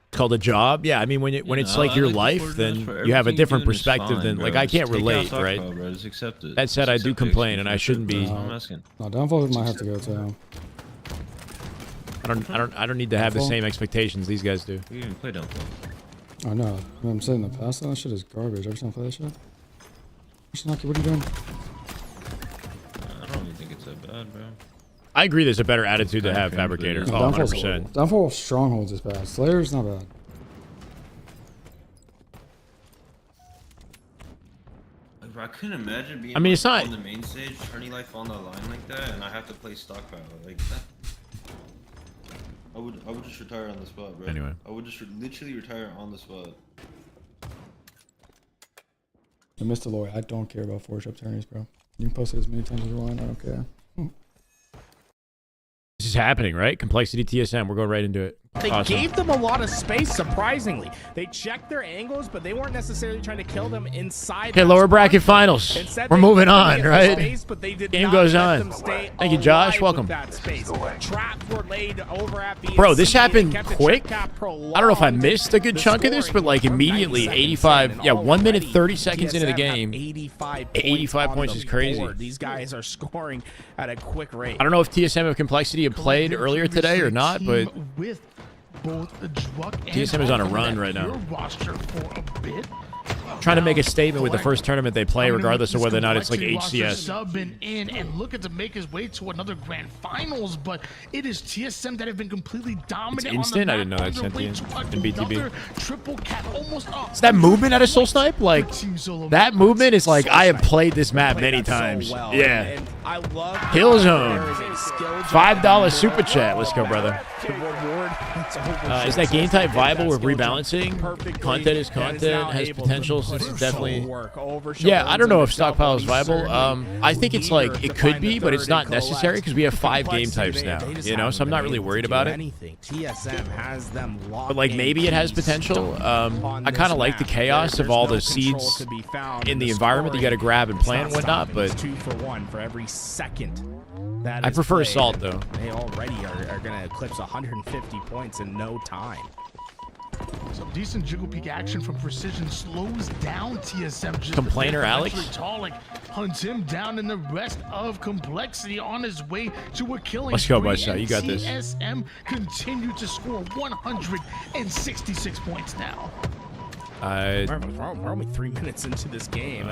It's called a job. Yeah, I mean when it's like your life, then you have a different perspective than like I can't relate, right? Just accept it. That said, I do complain, and I shouldn't be. I'm asking. No, downfall might have to go to. I don't need to have the same expectations these guys do. We even play Downfall. I know. I'm saying in the past, that shit is garbage. Every time I play that shit. Shinaki, what are you doing? I don't even think it's that bad, bro. I agree. There's a better attitude to have, Fabricator. No, Oh, Downfall's 100%. Downfall of Strongholds is bad. Slayer's not bad. Like, bro, I couldn't imagine being I mean, it's like, not- on the main stage, turning life on the line like that, and I have to play stockpile like that. I would just retire on the spot, bro. Anyway. I would just literally retire on the spot. And Mr. Lloyd, I don't care about 4-ship tourneys, bro. You can post it as many times as you want. I don't care. This is happening, right? Complexity TSM. We're going right into it. They Awesome. gave them a lot of space, surprisingly. They checked their angles, but they weren't necessarily trying to kill them inside. Okay, that lower spot. bracket finals. Instead, We're they moving let them on, get the right? space, but they did Game not goes let on. them stay Thank you, Josh. alive Welcome. with that space. Traps were laid over at BNC. Bro, this happened They kept the quick. check cap I don't know if I prolonged. missed a good The chunk of this, scoring but like from immediately 90 seconds 85, in, and yeah, 1 minute already 30 seconds into the TSM game. have 85 85 on points the is crazy. board. These guys are scoring at a quick rate. I don't know if TSM of Complexity have played earlier today or not, but with both Druck and TSM is on a Optic run that right now. pure roster for a bit. trying to make a statement with the first tournament they play, regardless of whether or not it's like HCS. Subbing in and looking to make his way to another grand finals, but it is TSM that have been completely dominant. It's instant? I On the didn't know map, that's on their way sentient to in BTB. another triple cap, almost up. Is that movement out of Soul Snipe? Like, that movement is like, I have played this map Played many that so times. well. Yeah. And I love Hill zone. there is a skill $5 super chat. Let's go, brother. Is that game type viable with rebalancing? Content is content, has potential since it's definitely... Yeah, I don't know if stockpile is viable. I think it's like, it could be, but it's not necessary because we have 5 game types now, you know, so I'm not really worried about it. But like, maybe it has potential. I kind of like the chaos of all the seeds in the environment that you got to grab and plant and whatnot, but 2 for 1 for every second. I prefer Assault, though. They already are going to eclipse 150 points in no time. Some decent jiggle peek action from Precision slows down TSM. Just Complainer Alex. Talik hunts him down, and the rest of Complexity on his way to a killing. Let's go, Buzzshot. You got this. TSM continue to score 166 points now. We're only 3 minutes into this game.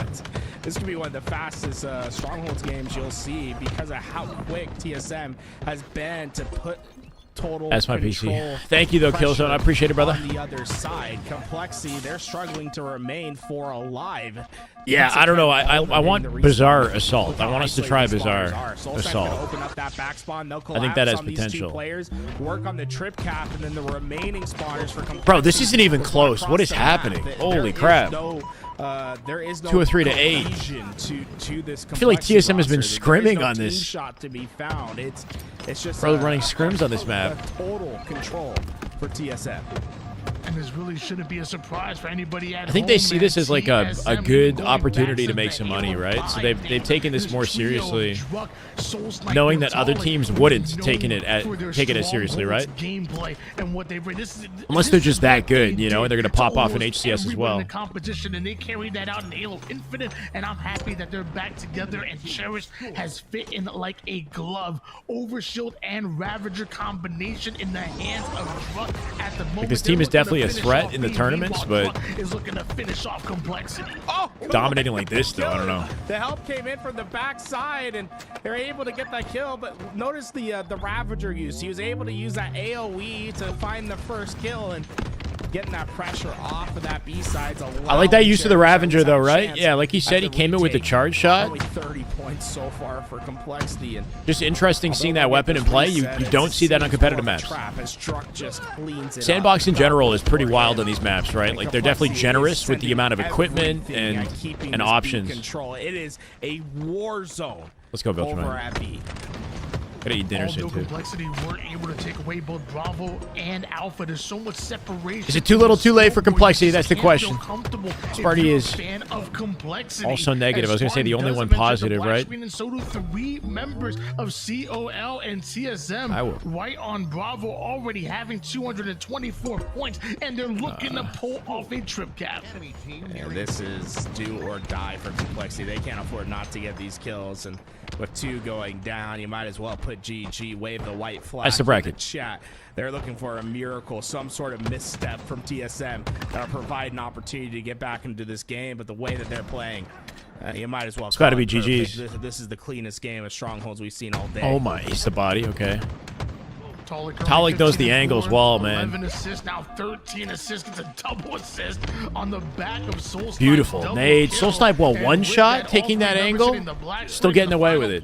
This could be one of the fastest Strongholds games you'll see because of how quick TSM has been to put total That's my PC. Thank you, though, Killzone. I appreciate it, brother. On the other side, Complexity, they're struggling to remain alive. Yeah, I don't know. I want Bizarre Assault. I want us to try Bizarre Assault. Open up that back spawn. I think that has potential. Players work on the trip cap, and then the remaining spawners for Complexity. Bro, this isn't even close. What is happening? Holy crap. There is no 203 to 8. To this I feel like TSM has been scrimming on this. Shot to be found. It's just Bro, running scrims on this map. Total control for TSM. And this really shouldn't be a surprise for anybody at home. I think they see this as like a good opportunity to make some money, right? So they've taken this more seriously, knowing that other teams wouldn't take it as seriously, right? Unless they're just that good, you know, and they're gonna pop off in HCS as well. Competition, and they carry that out in Halo Infinite, and I'm happy that they're back together. And Cherish has fit in like a glove. Overshield and Ravager combination in the hands of Druck at the moment. Like, this team is definitely a threat in the tournaments, but is looking to finish off Complexity. Dominating like this, though, I don't know. The help came in from the backside, and they're able to get that kill. But notice the Ravager use. He was able to use that AOE to find the first kill and getting that pressure off of that B-sides. I like that use of the Ravager, though, right? Yeah, like he said, he came in with a charge shot. Only 30 points so far for Complexity, and just interesting seeing that weapon in play. You don't see that on competitive maps. Sandbox in general is pretty wild on these maps, right? Like, they're definitely generous with the amount of equipment and options. It is a war zone. Let's go, Viltruman. Gotta eat dinner soon, too. Complexity weren't able to take away both Bravo and Alpha. There's so much separation. Is it too little, too late for Complexity? That's the question. Sparty is also negative. I was gonna say the only one positive, right? And so do 3 members of COL and TSM. Right on Bravo, already having 224 points, and they're looking to pull off a trip cap. And this is do or die for Complexity. They can't afford not to get these kills, and with 2 going down, you might as well put GG, wave the white flag. That's the bracket. Chat. They're looking for a miracle, some sort of misstep from TSM that'll provide an opportunity to get back into this game. But the way that they're playing, you might as well. It's got to be GG's. This is the cleanest game of Strongholds we've seen all day. Oh my, he's the body. Okay. Talik knows the angles well, man. 11 assists, now 13 assists, gets a double assist on the back of Soul Snipe. Beautiful. Nade. Soul Snipe, well, one shot, taking that angle. Still getting away with it.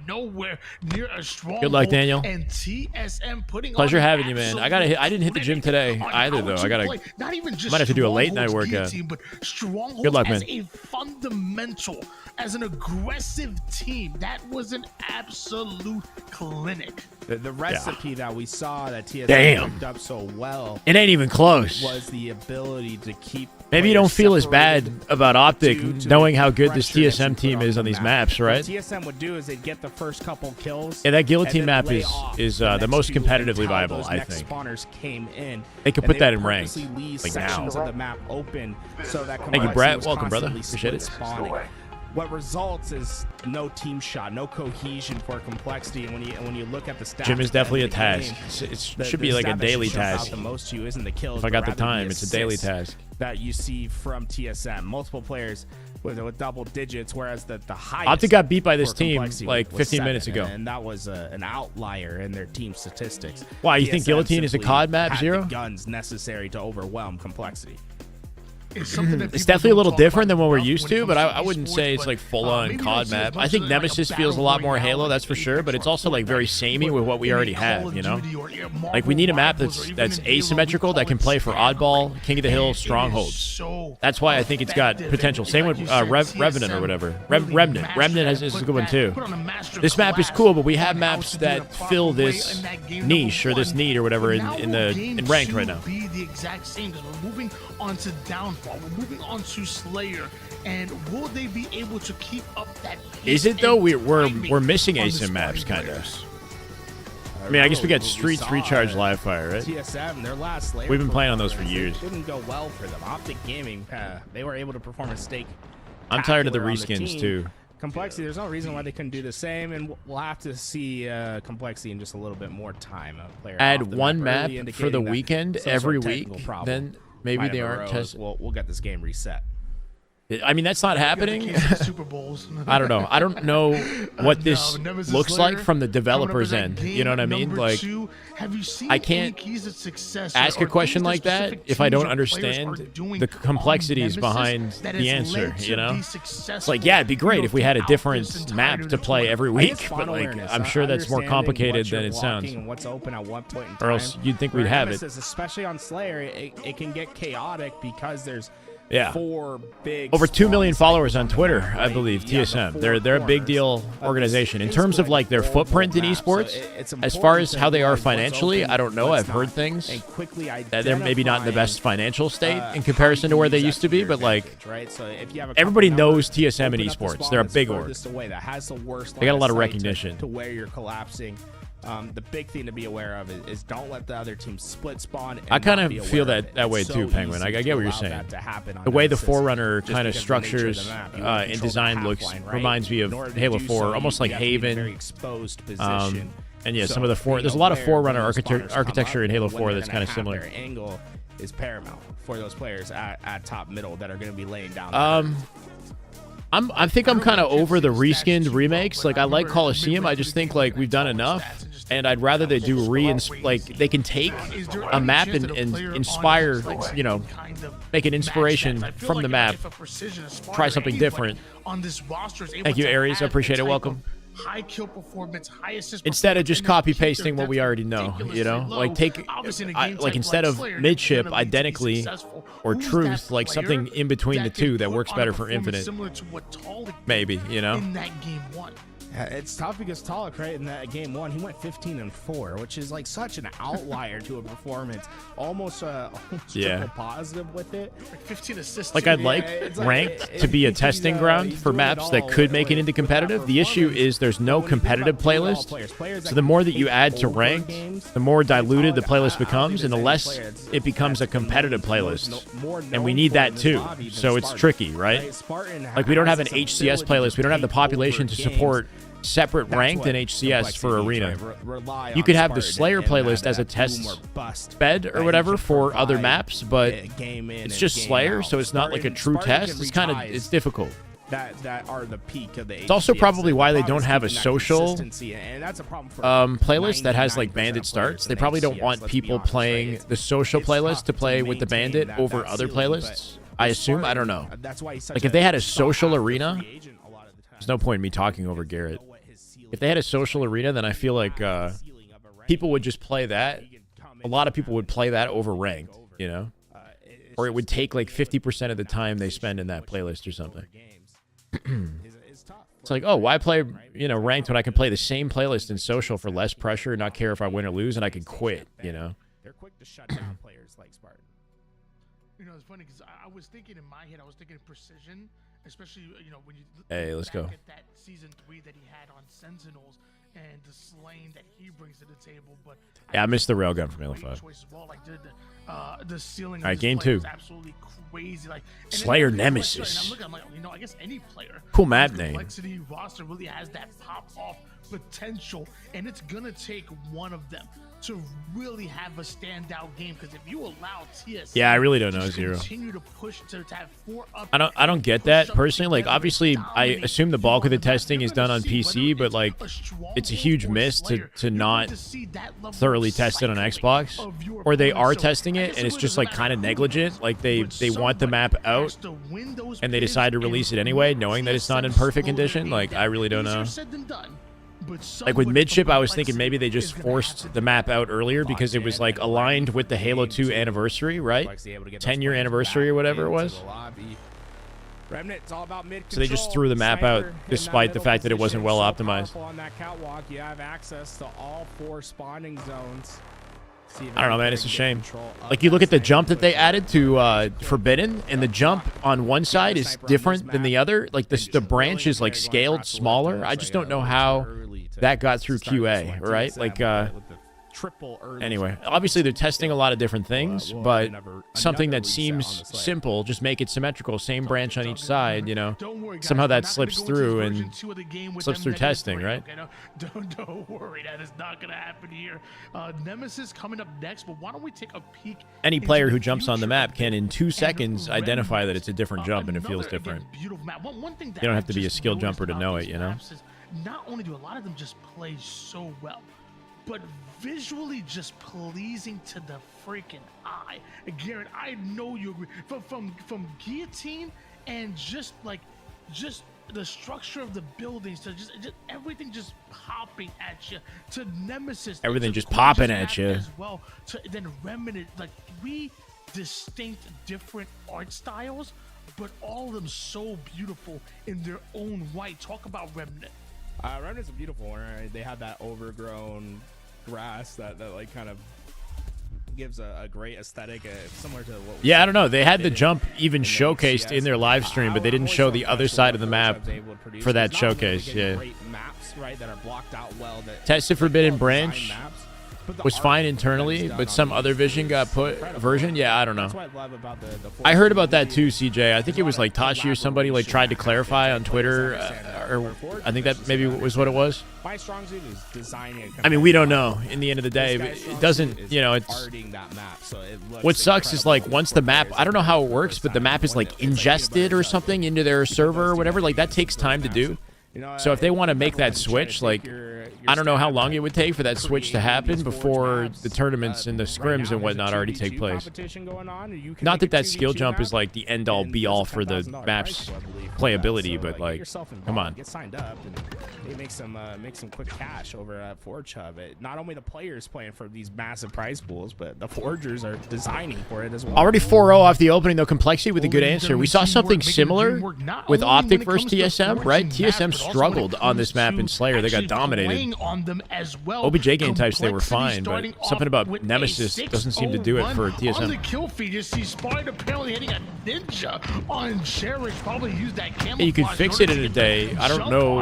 Nowhere near a strong Good luck, Daniel. And TSM putting pleasure having you, man. I didn't hit the gym today either, though. Might have to do a late night workout. Good luck, man. As a fundamental, as an aggressive team, that was an absolute clinic. The recipe that we saw that TSM picked up so well, it ain't even close, was the ability to keep. Maybe you don't feel as bad about Optic knowing how good this TSM team is on these maps, right? What TSM would do is they'd get the first couple kills. Yeah, that Guillotine map is the most competitively viable, I think. Spawners came in. They could put that in ranked, like now. Of the map open so that thank you, Brett. Welcome, brother. Appreciate it. What results is no team shot, no cohesion for Complexity, and when you look at the stats, gym is definitely a task. It should be like a daily task. The most to you isn't the kills. If I got the time, it's a daily task. That you see from TSM, multiple players with double digits, whereas the highest. Optic got beat by this team like 15 minutes ago, and that was an outlier in their team statistics. Why, you think Guillotine is a COD map, Zero? The guns necessary to overwhelm Complexity. is something that It's people definitely a don't little talk different about than what we're enough used when to, it but comes I to wouldn't esports, say it's but, like full-on maybe COD don't see as map. I much think of, like, a Nemesis battle feels a lot more royale Halo, like that's for sure, Apex but it's or also like very Fortnite. samey But with what we in a already Call have, of you know? Duty or, Like, we need a map Rivals, or that's even in Halo, asymmetrical we that can call play it for Stand Oddball, Right. King of the Hill, And it is Strongholds. so That's why I think it's got effective. potential. And Same like with you said, Revenant or TSM whatever. really Remnant. mastered Remnant that, is a put good one that- too. put on a master This map is class cool, but we have on how maps to do it that a proper fill way this in that game niche or number this one. need or whatever But in now the game in ranked two right now. will be the exact same because we're moving on to Downfall. We're moving on to Slayer. And will they be able to keep up that pace Is it though? and We're timing missing on the ASIM maps, sparring kind of. players? I mean, I guess we got Really, Streets saw Recharge Live Fire, right? TSM, their last Slayer We've been playing on those for performance, years. It didn't go well for them. Optic Gaming, they were able to perform a stake. I'm tired of the on reskins team. too. Complexity, there's no reason why they couldn't do the same, and we'll have to see Complexity in just a little bit more time. A player Add off the one map early for the indicating that weekend some every sort of week, technical problem then maybe might they have aren't arose. testing. We'll get this game reset. I mean, that's not happening. Got the case of the Super Bowls. I don't know. I don't know what this Nemesis looks Slayer like from the coming up developer's as that end. game You know what I mean? number Like, 2. Have you seen I any can't keys of success ask or a question things like that specific if I teams don't or players understand are doing the on complexities Nemesis behind that the has answer, led to you know? be It's successful, like, yeah, it'd be great if we had a throughout different this entire map to play tournament? every I guess week, fun but like, awareness, I'm sure that's more understanding complicated what than you're it sounds. blocking and what's open at what point in time. Or else you'd think we'd For have it. Nemesis, especially on Slayer, it can get chaotic because there's Yeah. 4 big Over 2 million spawns followers on Twitter, right? I believe. You have the TSM. 4 They're a big corners deal of this organization in terms of basically like their oval footprint in map. So esports. it's As far important as to how they are realize what's financially, open, I don't know. what's I've heard not, things and quickly that they're maybe not in the best identifying, financial state in how comparison to you where they use used that to be. your But like, advantage, right? So if you have a everybody couple knows numbers, TSM and open up the esports. spawn They're a that's big org. furthest away, that has the worst They got a line lot of sight recognition. to where you're collapsing. The big thing to be aware of is don't let the other team split spawn. And I kind not of be feel aware of it. that way It's too, so Penguin. easy I to get what you're allow saying. that to happen on The way the Nemesis, Forerunner just kind of because of the nature of structures the map. You and control the design half looks line, right? reminds me of In order to Halo do 4, so, almost you like have to be in a Haven. very exposed position. And yeah, So some of the there's a being lot of aware Forerunner when those spawners come architecture up in Halo and when 4 they're that's gonna kind of have similar. their angle is paramount for those players at top middle that are going to be laying down. I think I'm kind of over the reskinned remakes. Like, I like Coliseum. I just think like we've done enough, and I'd rather they do like they can take a map and inspire, you know, make an inspiration from the map. Try something different. Thank you, Aries. I appreciate it. Welcome. High kill performance, high assist Instead of performance, just and copy keep their pasting what we deaths already know, you know, ridiculously like low. take Obviously, in a game like type instead like of Slayer, midship you're gonna be identically successful. or Who's truth, that like something player in between the that can two that put works on a better for performance Infinite. similar to what Talik did Maybe, you know. in that game 1. It's tough because Talik, right, in that game 1, he went 15-4, which is like such an outlier to a performance. Almost triple positive with it. Like 15 assists. Like, too. I'd like ranked to be a testing ground for maps that could make it into competitive. The issue is there's no competitive playlist. So the more that you add to ranked, the more diluted the playlist becomes, and the less it becomes a competitive playlist. And we need that too. So it's tricky, right? Like, we don't have an HCS playlist. We don't have the population to support separate ranked and HCS for Arena. You could have the Slayer playlist as a test bed or whatever for other maps, but it's just Slayer, so it's not like a true test. It's difficult. That are the peak of the It's also HCS. probably why they The don't problem is have a keeping that social consistency, and that's a problem for playlist that has like 99% bandit of starts. players They in probably don't HCS, want let's be people honest, right? playing the social It's playlist tough to play with the maintain bandit that over other ceiling, playlists. but I assume. I don't know. That's why he's such Like, if they had a sought social after arena, free agent a lot of the time. there's no point in me talking over Garrett. If they had a social arena, then I feel like people would just play that. A lot of people would play that over ranked, you know? Or it would take like 50% of the time they spend in that playlist or something. It's like, oh, why play, you know, ranked when I can play the same playlist in social for less pressure and not care if I win or lose, and I can quit, you know? They're quick to shut down players like Spartan. You know, it's funny because I was thinking in my head, I was thinking precision, especially, you know, when you Hey, let's back go. at that season 3 that he had on Sentinels and the slaying that he brings to the table. But Yeah, I missed the railgun from Halo great 5. choice as well. Like the ceiling. All right, of this game player 2. was absolutely crazy. Like and then Slayer the Nemesis. complexity, and I'm looking, I'm like, you know, I guess any player. Cool map whose name. Complexity roster really has that pop off potential, and it's gonna take one of them to really have a standout game. Because if you allow TS, Yeah, I really don't know, Zero. Continue to push to have 4 up. I don't get that personally. Like, obviously, I assume the bulk of the testing is done on PC, but like, it's it's a huge miss to not thoroughly test it on Xbox, or they are testing it and it's just like kind of negligent. Like they want the map out and they decide to release it anyway, knowing that it's not in perfect condition. Like I really don't know. Like with Midship, I was thinking maybe they just forced the map out earlier because it was like aligned with the Halo 2 anniversary, right? 10-year anniversary or whatever it was. So they just threw the map out despite the fact that it wasn't well optimized. On that catwalk, you have access to all 4 spawning zones. I don't know, man. It's a shame. Like, you look at the jump that they added to Forbidden, and the jump on one side is different than the other. Like, the branch is, like, scaled smaller. I just don't know how that got through QA, right? Like, anyway, obviously they're testing a lot of different things, but something that seems simple, just make it symmetrical, same branch on each side, you know. Somehow that slips through and slips through testing, right? Don't worry, that is not going to happen here. Nemesis coming up next, but why don't we take a peek? Any player who jumps on the map can, in 2 seconds, identify that it's a different jump and it feels different. You don't have to be a skilled jumper to know it, you know? Not only do a lot of them just play so well, but visually just pleasing to the freaking eye. Garrett, I know you agree. From Guillotine and just the structure of the buildings to just everything just popping at you, to Nemesis, everything just popping at you as well, to then Remnant, like 3 distinct different art styles, but all of them so beautiful in their own right. Talk about Remnant. Remnant's beautiful, right? They have that overgrown grass that like kind of gives a great aesthetic, similar to what. Yeah, I don't know. They had the jump even showcased in their live stream, but they didn't show the other side of the map for that showcase. Yeah. Maps, right, that are blocked out well. Tested Forbidden Branch was fine internally, but some other version got put. Yeah, I don't know. I heard about that too, CJ. I think it was like Tashi or somebody like tried to clarify on Twitter, or I think that maybe was what it was. My strong suit is designing. I mean, we don't know. In the end of the day, it doesn't. You know, it's. What sucks is like once the map. I don't know how it works, but the map is like ingested or something into their server or whatever. Like that takes time to do. So if they want to make that switch, like, I don't know how long it would take for that switch to happen before the tournaments and the scrims and whatnot already take place. Not that that skill jump is like the end-all be-all for the map's playability, but like, come on. Get signed up and make some quick cash over at Forge Hub. Not only the players playing for these massive prize pools, but the forgers are designing for it as well. Already 4-0 off the opening, though. Complexity with a good answer. We saw something similar with Optic versus TSM, right? TSM struggled on this map in Slayer. They got dominated. OBJ game types, they were fine, but something about Nemesis doesn't seem to do it for TSM. On the kill feed, you see Spider apparently hitting a ninja on Cherish. Probably use that camouflage. You can fix it in a day. I don't know.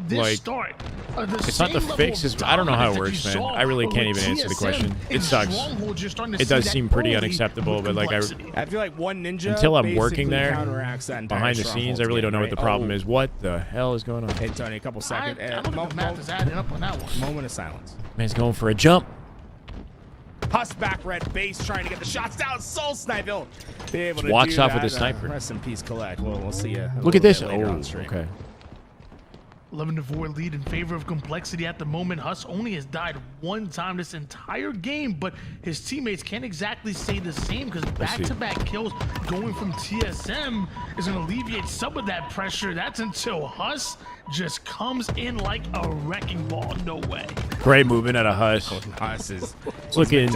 Like, it's not the fix. I don't know how it works, man. I really can't even answer the question. It sucks. It does seem pretty unacceptable, but like I feel like one ninja until I'm working there behind the scenes, I really don't know what the problem is. What the hell is going on? Hey Tony, a couple seconds. Moment of silence. Man's going for a jump. Huss back red base trying to get the shots down. Soul Snipe. Be able to walks do off that. with a sniper. Rest in peace, Collect. We'll see you. Look at this. Oh, okay. 11-4 lead in favor of Complexity at the moment. Huss only has died 1 time this entire game, but his teammates can't exactly say the same because back-to-back kills going from TSM is going to alleviate some of that pressure. That's until Huss just comes in like a wrecking ball. No way. Great movement out of Huss. Huss is looking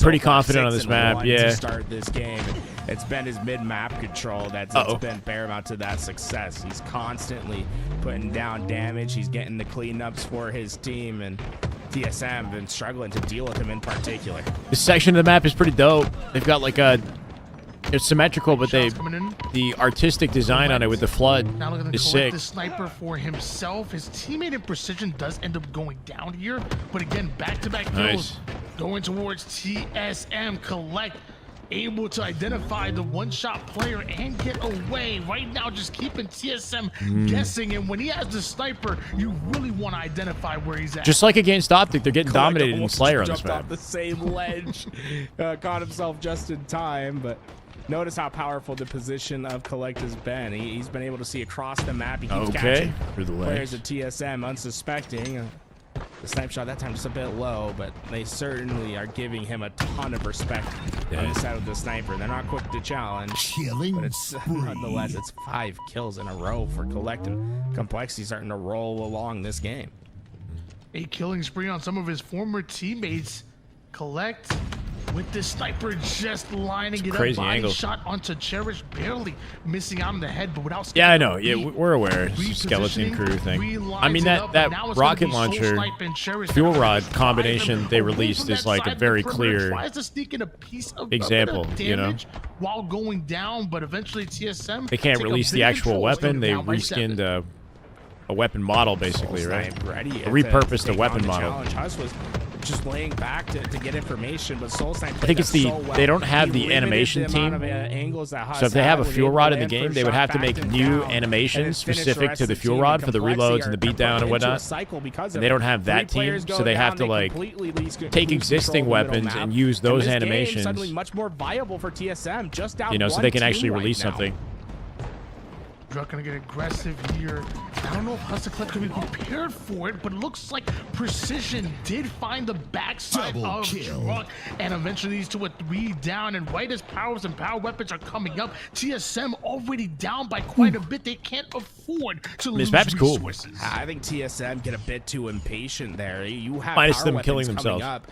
pretty confident on this map. Yeah. To start this game. It's been his mid-map control that's been paramount to that success. He's constantly putting down damage. He's getting the cleanups for his team, and TSM been struggling to deal with him in particular. This section of the map is pretty dope. They've got like it's symmetrical, but the artistic design on it with the flood now looking to is collect sick. the sniper for himself. His teammate in Precision does end up going down here, but again, back-to-back kills going towards TSM. Collect able to identify the one-shot player and get away. Right now, just keeping TSM guessing, and when he has the sniper, you really want to identify where he's at. Just like against Optic, they're getting dominated in Slayer on this map. Off the same ledge, caught himself just in time, but notice how powerful the position of Collect has been. He's been able to see across the map. He keeps catching through the players legs. at TSM unsuspecting. The snipe shot that time just a bit low, but they certainly are giving him a ton of respect on the side of the sniper. They're not quick to challenge, but it's nonetheless, it's 5 kills in a row for Collect, and Complexity starting to roll along this game. A killing spree on some of his former teammates. Collect with this sniper just lining it up. Body shot onto Cherish, barely missing out on the head, but without. Yeah, I know. Yeah, we're aware. It's a skeleton crew thing. I mean, that rocket launcher fuel rod combination they released is like a very clear example, you know? While going down, but eventually TSM. They can't release the actual weapon. They reskinned a weapon model, basically, right? Repurposed a weapon model. Huss was just laying back to get information, but Soul Snipe I think it's they don't have the animation team. So if they have a fuel rod in the game, they would have to make new animations specific to the fuel rod for the reloads and the beatdown and whatnot. And they don't have that team, so they have to like take existing weapons and use those animations. Suddenly much more viable for TSM, just down, you know, so they can actually release something. Druck gonna get aggressive here. I don't know if Hustle Collect can be prepared for it, but it looks like Precision did find the backside of Druck, and eventually leads to a 3 down. And right as powers and power weapons are coming up, TSM already down by quite a bit. They can't afford to lose resources. I think TSM get a bit too impatient there. You have minus power them weapons killing themselves up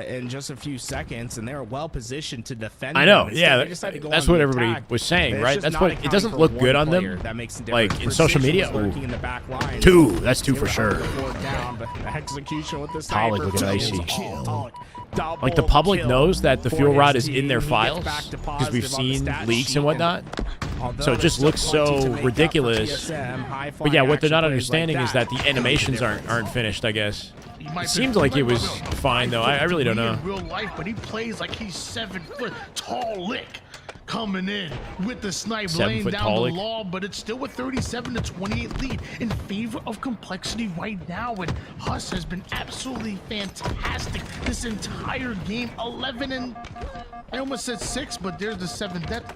in just a few seconds, and they're well positioned to defend. I know, yeah, that's what everybody was saying, right? That's what it doesn't look good on them. Like in social media, that's 2 for sure. Tolic looking icy. Like the public knows that the fuel rod is in their files because we've seen leaks and whatnot. So it just looks so ridiculous. But yeah, what they're not understanding is that the animations aren't finished, I guess. It seemed like it was fine, though. I really don't know. In real life, but he plays like he's 7 foot tall. Lick coming in with the snipe, laying down the law, but it's still a 37-28 lead in favor of Complexity right now. And Huss has been absolutely fantastic this entire game. 11 and I almost said 6, but there's the 7. That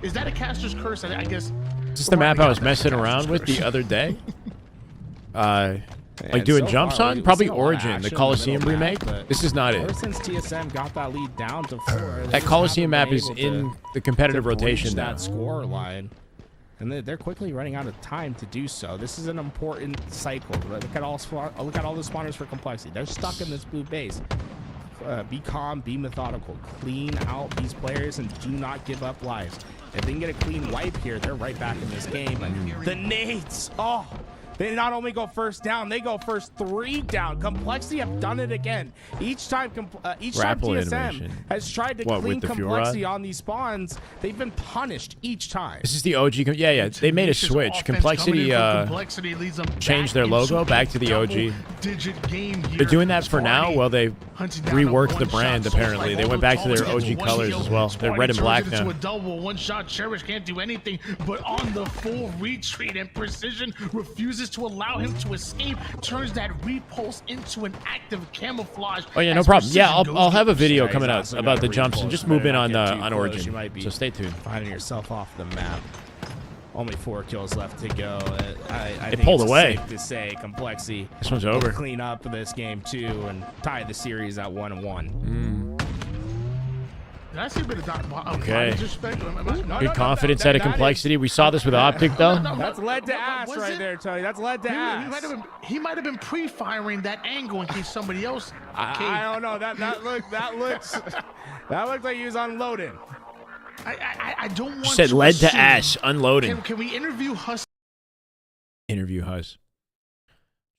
is that a caster's curse? I guess. Is this the map I was messing around with the other day? Like doing jumps on? Probably Origin, the Coliseum remake. This is not it. Since TSM got that lead down to 4, that Coliseum map is in the competitive rotation now. That score line, and they're quickly running out of time to do so. This is an important cycle. Look at all the spawners for Complexity. They're stuck in this blue base. Be calm, be methodical, clean out these players, and do not give up lives. If they can get a clean wipe here, they're right back in this game. And the nades, they not only go first down, they go first 3 down. Complexity have done it again. Each time TSM has tried to clean Complexity on these spawns, they've been punished each time. This is the OG. Yeah. They made a switch. Complexity changed their logo back to the OG. They're doing that for now while they reworked the brand, apparently. They went back to their OG colors as well. They're red and black now. A double one-shot. Cherish can't do anything but on the full retreat, and Precision refuses to allow him to escape, turns that repulse into an active camouflage. Oh yeah, no problem. Yeah, I'll have a video coming out about the jumps and just move in on Origin. So stay tuned. Finding yourself off the map. Only 4 kills left to go. I think pulled away. Safe to say Complexity. This one's over. Clean up this game too and tie the series at 1-1. Did I see a bit of okay. Good confidence out of Complexity. We saw this with Optic, though. That's led to ass right there, Tony. That's led to ass. He might have been pre-firing that angle in case somebody else. I don't know. That looks like he was unloading. I don't want. You said led to ass, unloading. Can we interview Huss? Interview Huss.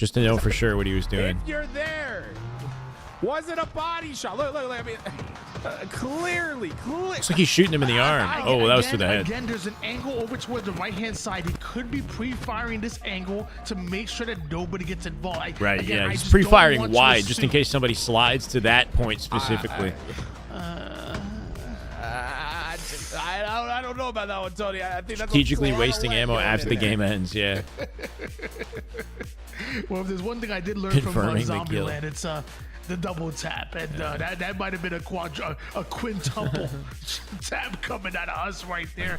Just to know for sure what he was doing. If you're there, was it a body shot? Look. I mean, clearly. Looks like he's shooting him in the arm. Oh, that was to the head. Again, there's an angle over toward the right-hand side. He could be pre-firing this angle to make sure that nobody gets involved. Right, yeah. He's pre-firing wide just in case somebody slides to that point specifically. I don't know about that one, Tony. I think that's strategically wasting ammo after the game ends, yeah. Well, if there's one thing I did learn from Zombieland, the double tap, and that might have been a quintuple tap coming out of us right there.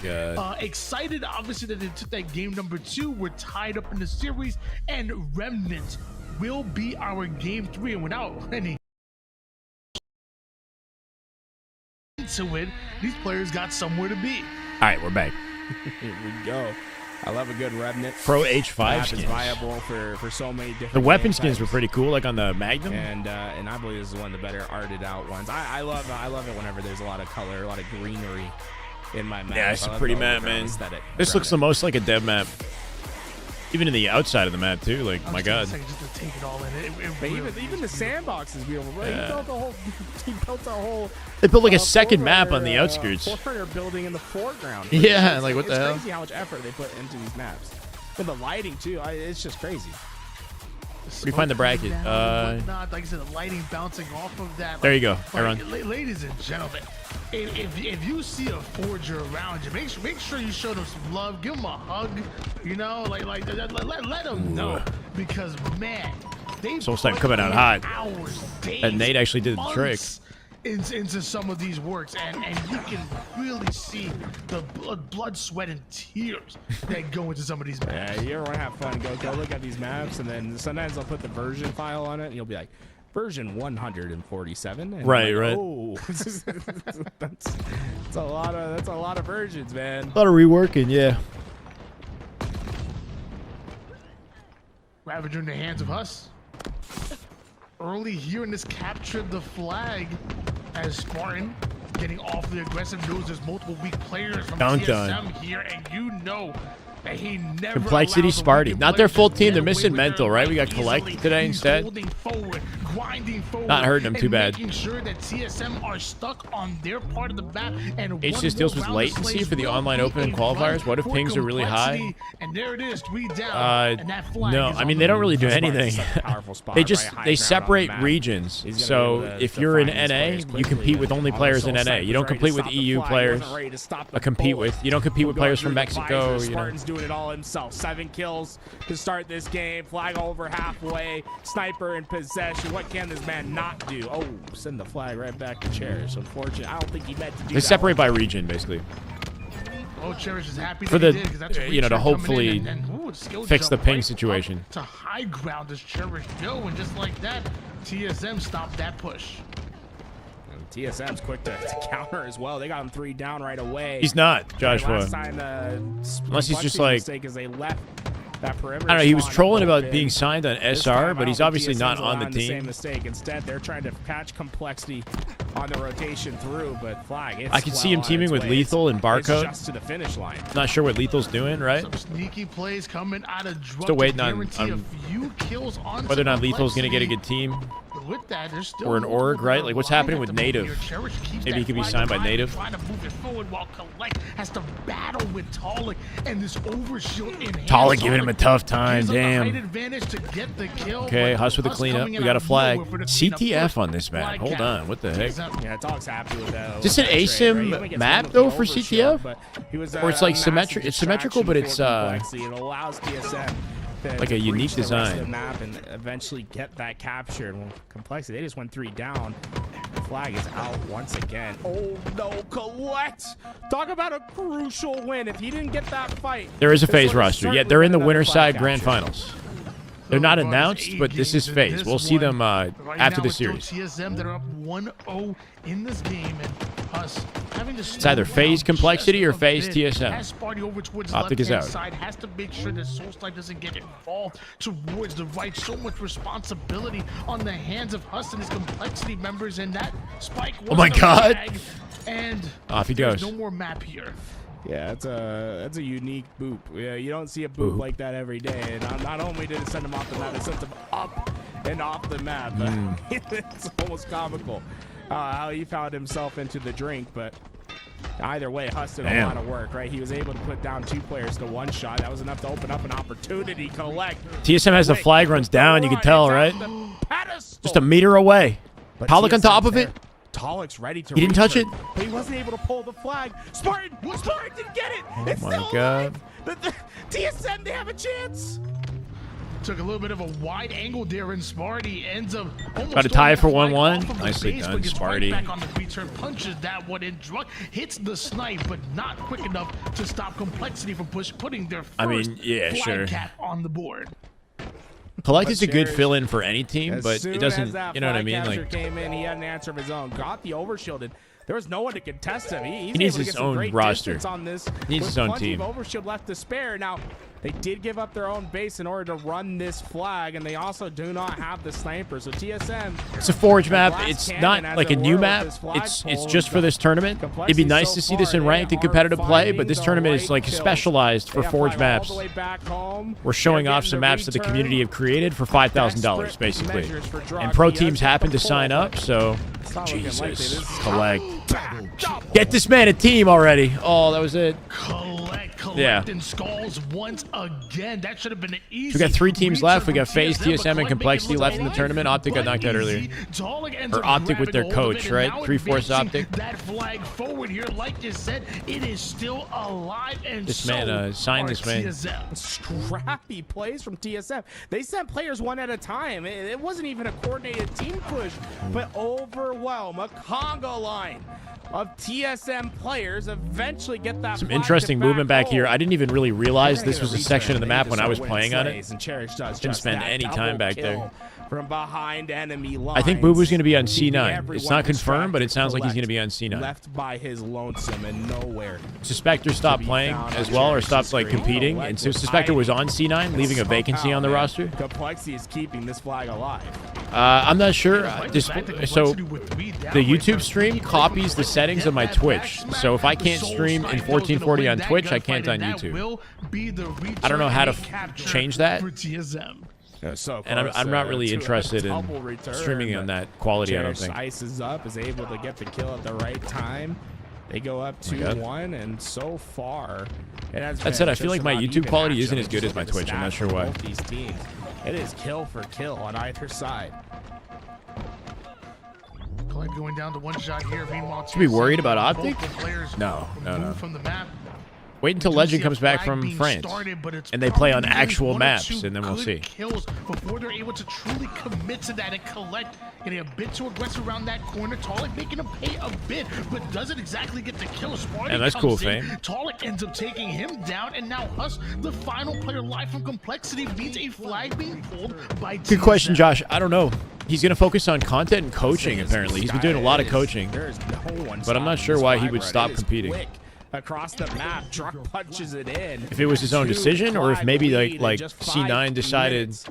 Excited, obviously, that they took that game number 2. We're tied up in the series, and Remnant will be our game 3, and without any to it, these players got somewhere to be. All right, we're back. Here we go. I love a good Remnant. Pro H5 skins. Is viable for so many different. The weapon skins were pretty cool, like on the Magnum. And I believe this is one of the better arted out ones. I love it whenever there's a lot of color, a lot of greenery in my map. Yeah, it's a pretty map, man. Aesthetic. This looks the most like a dev map. Even in the outside of the map too, like my god. Just to take it all in. Even the sandbox is beautiful. Right? Yeah. He built a whole. They built like a second map on the outskirts. Forerunner building in the foreground. Yeah, like what the hell? It's crazy how much effort they put into these maps. And the lighting too. It's just crazy. We find the bracket. Like I said, the lighting bouncing off of that. There you go, like, Aaron. Ladies and gentlemen, if you see a forger around you, make sure you show them some love. Give them a hug. You know, let them know, because man, they Soul Snipe coming out hot. Hours, days, And Nate actually did the trick. Into some of these works, and you can really see the blood, sweat, and tears that go into some of these maps. Yeah, you ever want to have fun? Go look at these maps, and then sometimes I'll put the version file on it, and you'll be like, version 147. And right, like, right. Oh, that's a lot of versions, man. A lot of reworking, yeah. Ravager in the hands of us. Early here in this captured the flag as Spartan getting awfully aggressive. Knows there's multiple weak players from TSM here, and you know that he never Complexity Sparty. Not their full team. They're missing Mental, right? We got Collect today instead. Grinding forward, not hurting them too bad. Making sure that TSM are stuck on their part of the map, and H just deals with latency for the online open and qualifiers. What if pings are really high? And there it is, 3 down. And that flag no, I mean they don't really do anything. They separate regions. So if you're in NA, you compete with only players in NA. You don't compete with EU players. You don't compete with players from Mexico. You know. Spartan's doing it all himself. 7 kills to start this game. Flag over halfway. Sniper in possession. What can this man not do? Oh, send the flag right back to Cherish. Unfortunately, I don't think he meant to do that. They separate by region, basically. Oh, Cherish is happy for the, to hopefully fix the ping situation. To high ground as Cherish go, and just like that, TSM stopped that push. TSM's quick to counter as well. They got him 3 down right away. He's not, Joshua. Unless he's just like... They left that perimeter. I don't know, he was trolling about being signed on SR, but he's obviously not on the team. Same mistake. Instead, they're trying to patch Complexity on the rotation through, but Flag, I can see him teaming with Lethal and Barcode. Just to the finish line. Not sure what Lethal's doing, right? Some sneaky plays coming out of Drunk. Still waiting on whether or not Lethal's going to get a good team. With that, or an org, right? Like what's happening with Native? Maybe he could be signed by Native. Trying to move it forward while Collect has to battle with Talik and this overshield in hand. Talik giving him a tough time, damn. Okay, Huss with the cleanup. We got a flag. CTF on this map. Hold on, what the heck? Yeah, Talik's happy with that. Is this an ASIM map though for CTF? Or it's like symmetric? It's symmetrical, but it's it allows TSM like a unique design. The map and eventually get that captured. Well, Complexity, they just went 3 down. The flag is out once again. Oh no, Collect! Talk about a crucial win. If he didn't get that fight, there is a FAZE roster. Yeah, they're in the winter side grand finals. They're not announced, but this is FAZE. We'll see them after the series. TSM that are up 1-0 in this game, and us having to it's either FAZE Complexity or FAZE TSM. Optic is out. Side has to make sure that Soulsnipe doesn't get involved towards the right. So much responsibility on the hands of Huss and his Complexity members, and that spike. Oh my God! And off he goes. No more map here. Yeah, that's a unique boop. Yeah, you don't see a boop like that every day. And not only did it send him off the map, it sent him up and off the map. It's almost comical how he found himself into the drink. But either way, Huss did a lot of work, right? He was able to put down 2 players to 1 shot. That was enough to open up an opportunity. Collect. TSM has the flag runs down. You can tell, right? Just a meter away. Talik on top of it. Talik's ready to. He didn't touch it, but he wasn't able to pull the flag. Spartan didn't get it. Oh my God! The TSM, they have a chance. Took a little bit of a wide angle there, and Sparty ends up almost Got to tie it for throwing 1-1. that flag off of the Nicely base, done, but gets Sparty. Right back on the return, punches that one in. Drunk hits the snipe, but not quick enough to stop Complexity from putting their first yeah, flag sure. cap on the board. Collect is a good fill-in for any team, but it doesn't, you know what I mean? Like, came in, he had an answer of his own. Got the overshielded. There was no one to contest him. He needs able to his get some own great roster. distance on this. He needs with his own plenty team. of overshield left to spare. Now, they did give up their own base in order to run this flag, and they also do not have the sniper. So TSM, it's a Forge map. glass It's cannon, not as like a it new were, map. with this flagpole. It's just for this tournament. It'd be Complexity nice so to see this far, in they ranked and are competitive play, but finding this the tournament is right like kills. specialized for They have Forge flag all maps. the way back home. We're showing They're off getting some the maps that the return. community have created for $5,000, Desperate basically. measures for Drog. And pro He teams has happen the to sign pull, up, so it's not looking likely. This Jesus, is collect. Double. Get this man a team already. Oh, that was it. Collecting skulls once again. That should have been an easy. We got 3 teams left. We got return FaZe, from TSM, and Collect Complexity making it left in the look tournament. like Optic got knocked out earlier. Tolic ends Or up Optic with their grabbing hold of coach, it, right? and now 3-4 advancing Optic. That flag forward here, like you said, it is still alive, and This so man, sign are this man. TSM. Scrappy plays from TSM. They sent players one at a time. It wasn't even a coordinated team push, but overwhelm a Congo line of TSM players eventually get that. Some interesting movement back here. I didn't even really realize this was a section of the map when I was playing on it. Didn't spend any time back there. From behind enemy lines. I think Boo Boo's going to be on C9. Everyone It's not confirmed, but it sounds like he's going to Collect be on C9. Left by his lonesome and nowhere. Suspector stopped playing as well, or stopped like competing, and so Suspector was on C9, leaving a vacancy on the roster. Complexity is keeping this flag alive. I'm not sure. So the YouTube stream copies the settings of my Twitch. So if I can't stream in 1440 on Twitch, I can't on YouTube. I don't know how to change that. So And I'm not really interested in streaming on that quality, I don't think. Ices up, is able to get the kill at the right time. They go up 2-1, and so far, it has That said, I feel like my just YouTube about quality even isn't as action. good as my Just look Twitch. at I'm the not sure stats why. for both these teams. It is kill for kill on either side. Collect going down to one shot here. Meanwhile, Should we be worried about Optic? No. No. From the map. Wait until Legend comes back from France, and they play on actual maps, and then we'll see. Kills before they're able to truly commit to that and Collect getting a bit too aggressive around that corner. Tolic making him pay a bit, but doesn't exactly get the kill. Sparty And that's comes cool, in. Fame. Tolic ends up taking him down, and now Huss, the final player live from Complexity, beats a flag being pulled by Good question, TSM. Josh. I don't know. He's going to focus on content and coaching, apparently. He's been doing a lot of coaching. There is no one But I'm not stopping sure this why he flag would run. stop It is competing. quick. Across the map, Druck punches it in. If it was his own decision, or if maybe Lead like in just 5 C9 decided minutes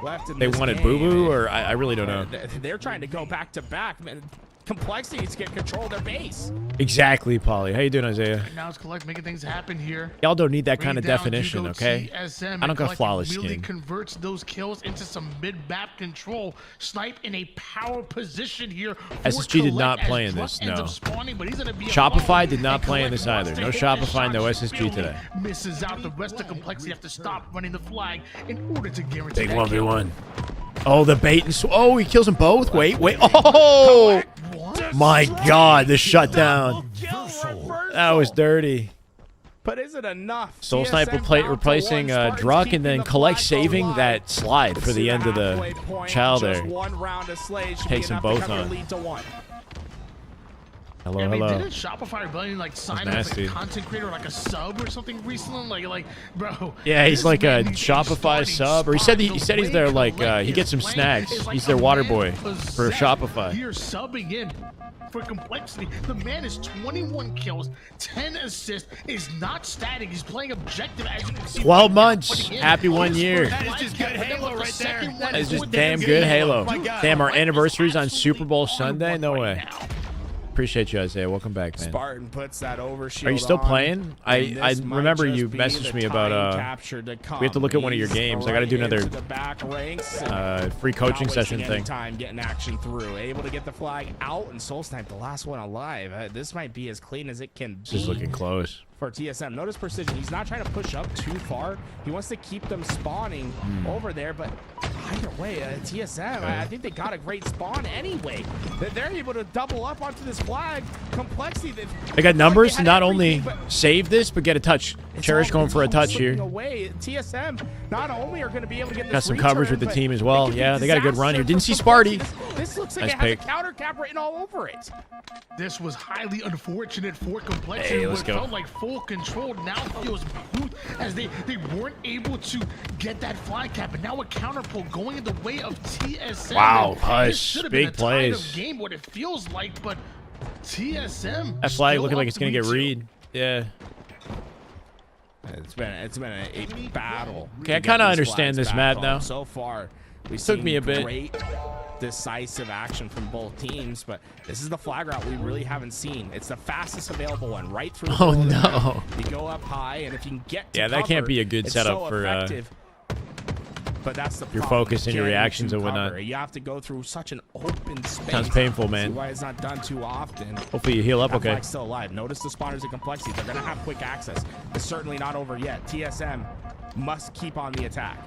left in they this wanted game. Boo Boo, or I really don't know. They're trying to go back to back. Man, Complexity needs to get control of their base. Exactly, Polly. How you doing, Isaiah? Now it's Collect making things happen here. Y'all don't need that kind of Bring it down, definition, Hugo okay? TSM, I don't got Collect flawless really skin. converts those kills into some mid-map control. Snipe in a power position here. for SSG did not Collect play as in Druck this, ends no. up spawning, but he's gonna be Shopify alone, did not and play in Collect this wants either. to No hit the Shopify, shot. no Just SSG barely today. Misses out. The rest of Complexity have to stop running the flag in order to guarantee Big that kill. 1v1. Oh, the bait and oh, he kills them both. Wait. Oh, my God, the shutdown. That was dirty. But is it enough? Soul TSM Sniper down to replacing one. Spartans Druck, keeping and then the Collect flag saving alive. that slide for the end of the Halfway point, child just there. one round of Slade should Takes be them enough to both cut the on. lead to 1. Hello, I mean, hello. didn't Shopify Rebellion like sign up as like nasty. a content creator, like a sub or something recently? Like, bro. Yeah, he's this like a man needs Shopify starting sub, or he spot. said The he's way there like Collect he gets some is snacks. playing is like He's their a water man boy for possessed. Shopify. Here subbing in for Complexity. The man is 21 kills, 10 assists, is not static. He's playing objective, as you can see. 12 months. Putting in Happy 1 his year. first That is flag just cap, good but then Halo with the right second there. one That is just with damn the good game. Halo. Oh my God. Damn, our Collect is anniversary's on absolutely Super Bowl on Sunday? one No right way. now. Appreciate you, Isaiah. Welcome back, man. Spartan puts that overshield Are you still on, playing? I and this might remember just you be messaged the me about time capture to we have to look at one of your come. games. He's I got to do right another into the back ranks free coaching not session wasting any thing. time getting action through, able to get the flag out, and Soul Snipe the last one alive. This might be as clean as it can This is be looking close. for TSM. Notice precision. He's not trying to push up too far. He wants to keep them spawning over there, but either way, TSM, I think they got a great spawn anyway. They're able to double up onto this flag. Complexity. They got numbers to had not only everything, but save this, but get a touch. Cherish going for a touch here. Away. TSM not only are going to be able to get Got this some coverage with the team as well. Yeah, they got a good run here. Didn't see Sparty. This looks like Nice it has pick. a counter cap written all over it. This was highly unfortunate for Complexity. Hey, let's It go. felt like full control now feels boot as they weren't able to get that fly cap, and now a counter pull going in the way of TSM. Wow, And Hush, this should have big been a plays. tied-up game, what it feels like, but TSM. That flag still looking like up it's gonna get 3-2. read. Yeah. It's been a battle. Okay, I to get kinda these understand flags this back map on. now. So far, we've Took seen me a bit. great decisive action from both teams, but this is the flag route we really haven't seen. It's the fastest available one, right through the Oh, middle of the no. map. You go up high, and if you can get to Yeah, that can't cover, be a good it's setup so for, effective. But that's the your problem, focus and your getting reactions to and whatnot. cover. You have to go through such an open space. Sounds painful, See man. why it's not done too often. Hopefully you heal up That okay. flag's still alive. Notice the spawners and complexity. They're going to have quick access. It's certainly not over yet. TSM must keep on the attack.